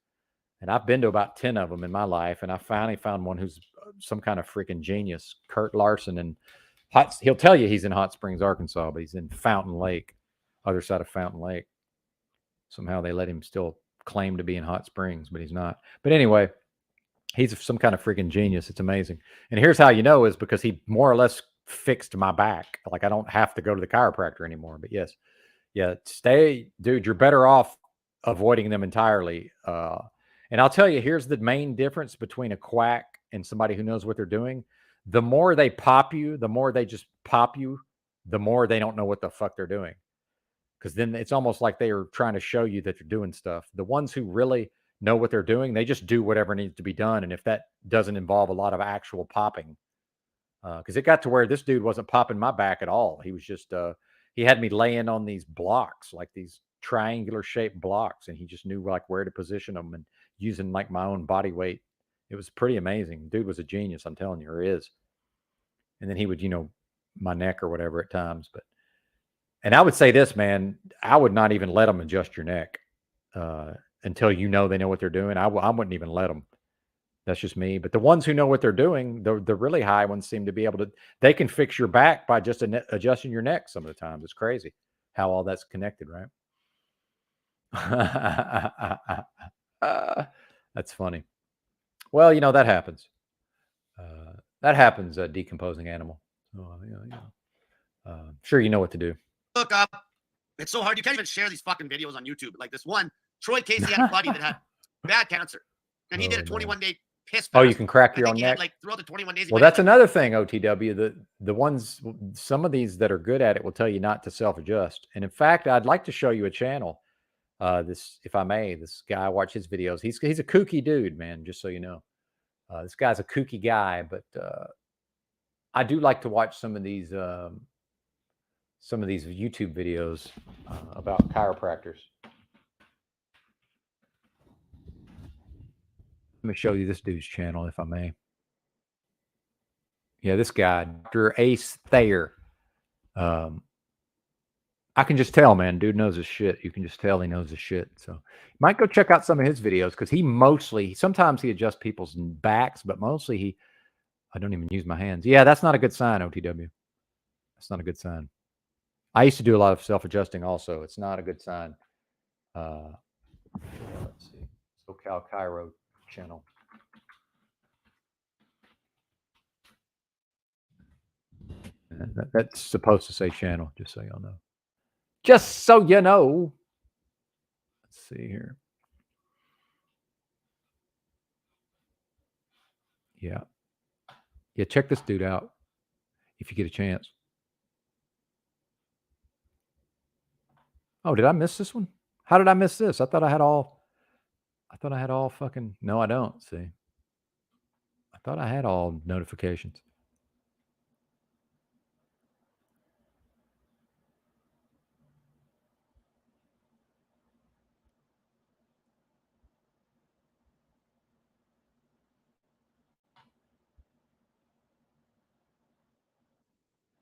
and I've been to about 10 of them in my life, and I finally found one who's some kind of freaking genius, Kurt Larson, and he'll tell you he's in Hot Springs, Arkansas, but he's in Fountain Lake, other side of Fountain Lake. Somehow they let him still claim to be in Hot Springs, but he's not. But anyway, he's some kind of freaking genius. It's amazing. And here's how you know is because he more or less fixed my back. Like I don't have to go to the chiropractor anymore. But yes, yeah, dude, you're better off avoiding them entirely. And I'll tell you, here's the main difference between a quack and somebody who knows what they're doing. The more they pop you, the more they just pop you, the more they don't know what the fuck they're doing. Because then it's almost like they are trying to show you that they're doing stuff. The ones who really know what they're doing, they just do whatever needs to be done. And if that doesn't involve a lot of actual popping, because it got to where this dude wasn't popping my back at all. He was just, he had me laying on these blocks, like these triangular shaped blocks. And he just knew like where to position them and using like my own body weight. It was pretty amazing. Dude was a genius. I'm telling you, or is. And then he would, my neck or whatever at times. And I would say this, man, I would not even let them adjust your neck until they know what they're doing. I wouldn't even let them. That's just me. But the ones who know what they're doing, the really high ones seem to be able to, they can fix your back by just adjusting your neck some of the times. It's crazy how all that's connected, right? That's funny. Well, that happens. That happens, a decomposing animal. Sure, you know what to do. Look up. It's so hard. You can't even share these fucking videos on YouTube. Like this one, Troy Casey had a buddy that had bad cancer, and he did a 21-day piss fast. Oh, you can crack your own neck. Like throughout the 21 days. Well, that's another thing, OTW. The ones, some of these that are good at it will tell you not to self-adjust. And in fact, I'd like to show you a channel. If I may, this guy, I watch his videos. He's a kooky dude, man. Just so you know, this guy's a kooky guy. But I do like to watch some of these YouTube videos about chiropractors. Let me show you this dude's channel, if I may. Yeah, this guy, Dr. Ace Thayer. I can just tell, man, dude knows his shit. You can just tell he knows his shit. So you might go check out some of his videos because sometimes he adjusts people's backs, but mostly I don't even use my hands. Yeah, that's not a good sign, OTW. That's not a good sign. I used to do a lot of self-adjusting also. It's not a good sign. Let's see. SoCal Chiro channel. That's supposed to say channel, just so y'all know. Just so you know. Let's see here. Yeah. Yeah, check this dude out if you get a chance. Oh, did I miss this one? How did I miss this? I thought I had all fucking, no, I don't. See. I thought I had all notifications.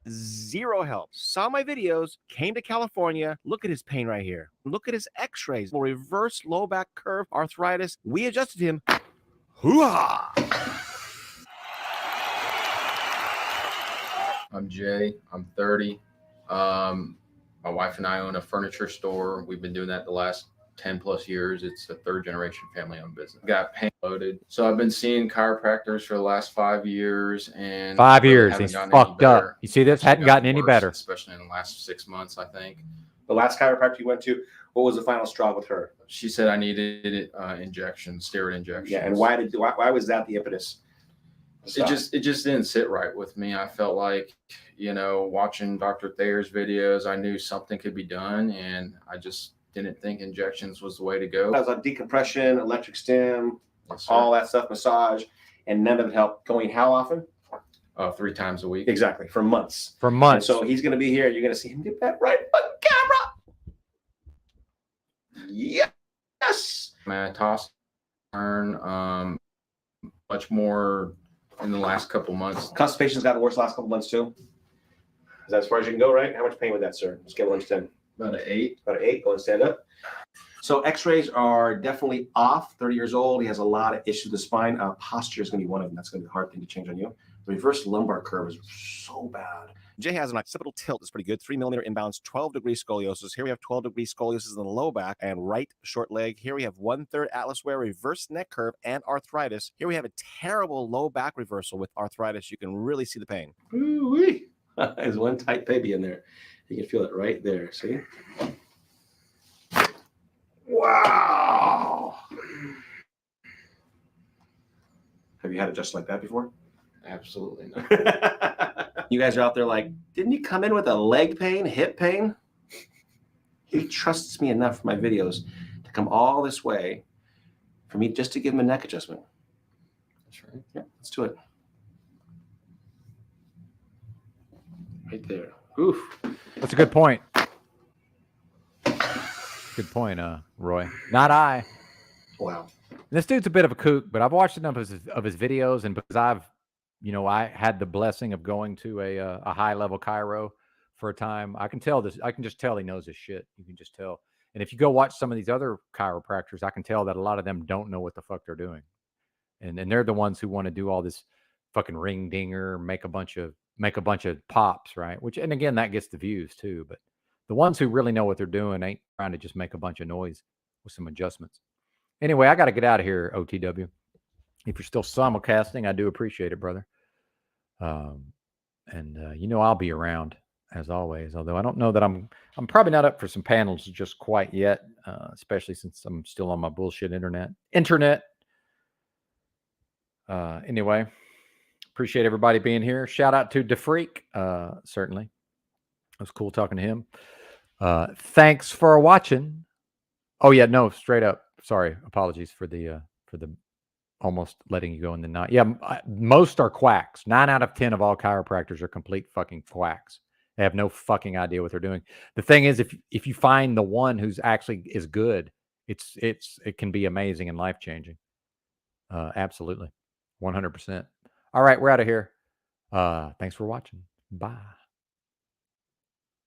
Zero help. Saw my videos, came to California. Look at his pain right here. Look at his x-rays. Reverse low back curve, arthritis. We adjusted him. Hoo-ha! I'm Jay. I'm 30. My wife and I own a furniture store. We've been doing that the last 10 plus years. It's a third generation family owned business. Got pain loaded. So I've been seeing chiropractors for the last 5 years, and 5 years. He's fucked up. You see this? Hadn't gotten any better. Especially in the last 6 months, I think. The last chiropractor you went to, what was the final straw with her? She said I needed injections, steroid injections. Yeah, and why was that the impetus? It just didn't sit right with me. I felt like, watching Dr. Thayer's videos, I knew something could be done, and I just didn't think injections was the way to go. I was on decompression, electric stim, all that stuff, massage, and none of it helped. Going how often? 3 times a week. Exactly, for months. For months. And so he's going to be here. You're going to see him get that right on camera. Yes. My toss turn, much more in the last couple months. Constipation's gotten worse the last couple months too. Is that as far as you can go, right? How much pain with that, sir? Scale 1 to 10. About an 8. About an 8. Go and stand up. So x-rays are definitely off. 30 years old. He has a lot of issues with the spine. Posture is going to be one of them. That's going to be a hard thing to change on you. The reverse lumbar curve is so bad. Jay has an occipital tilt that's pretty good. 3 millimeter inbounds, 12-degree scoliosis. Here we have 12-degree scoliosis in the low back and right short leg. Here we have 1/3 atlas wear, reverse neck curve, and arthritis. Here we have a terrible low back reversal with arthritis. You can really see the pain. Ooh-wee. There's one tight baby in there. You can feel it right there. See? Wow. Have you had it just like that before? Absolutely not. You guys are out there like, didn't you come in with a leg pain, hip pain? He trusts me enough for my videos to come all this way for me just to give him a neck adjustment. That's right. Yeah, let's do it. Right there. Oof. That's a good point. Good point, Roy. Not I. Wow. This dude's a bit of a kook, but I've watched enough of his videos, and because I had the blessing of going to a high level chiro for a time. I can just tell he knows his shit. You can just tell. And if you go watch some of these other chiropractors, I can tell that a lot of them don't know what the fuck they're doing, and they're the ones who want to do all this fucking ring dinger, make a bunch of pops, right? Which, and again, that gets the views too. But the ones who really know what they're doing ain't trying to just make a bunch of noise with some adjustments. Anyway, I got to get out of here, OTW. If you're still simulcasting, I do appreciate it, brother. I'll be around as always. Although I don't know that I'm probably not up for some panels just quite yet, especially since I'm still on my bullshit internet. Anyway, appreciate everybody being here. Shout out to DeFreak, certainly. It was cool talking to him. Thanks for watching. Oh yeah, no, straight up. Sorry, apologies for the almost letting you go in the night. Yeah, most are quacks. 9 out of 10 of all chiropractors are complete fucking quacks. They have no fucking idea what they're doing. The thing is, if you find the one who's actually is good, it can be amazing and life changing. Absolutely, 100%. All right, we're out of here. Thanks for watching. Bye.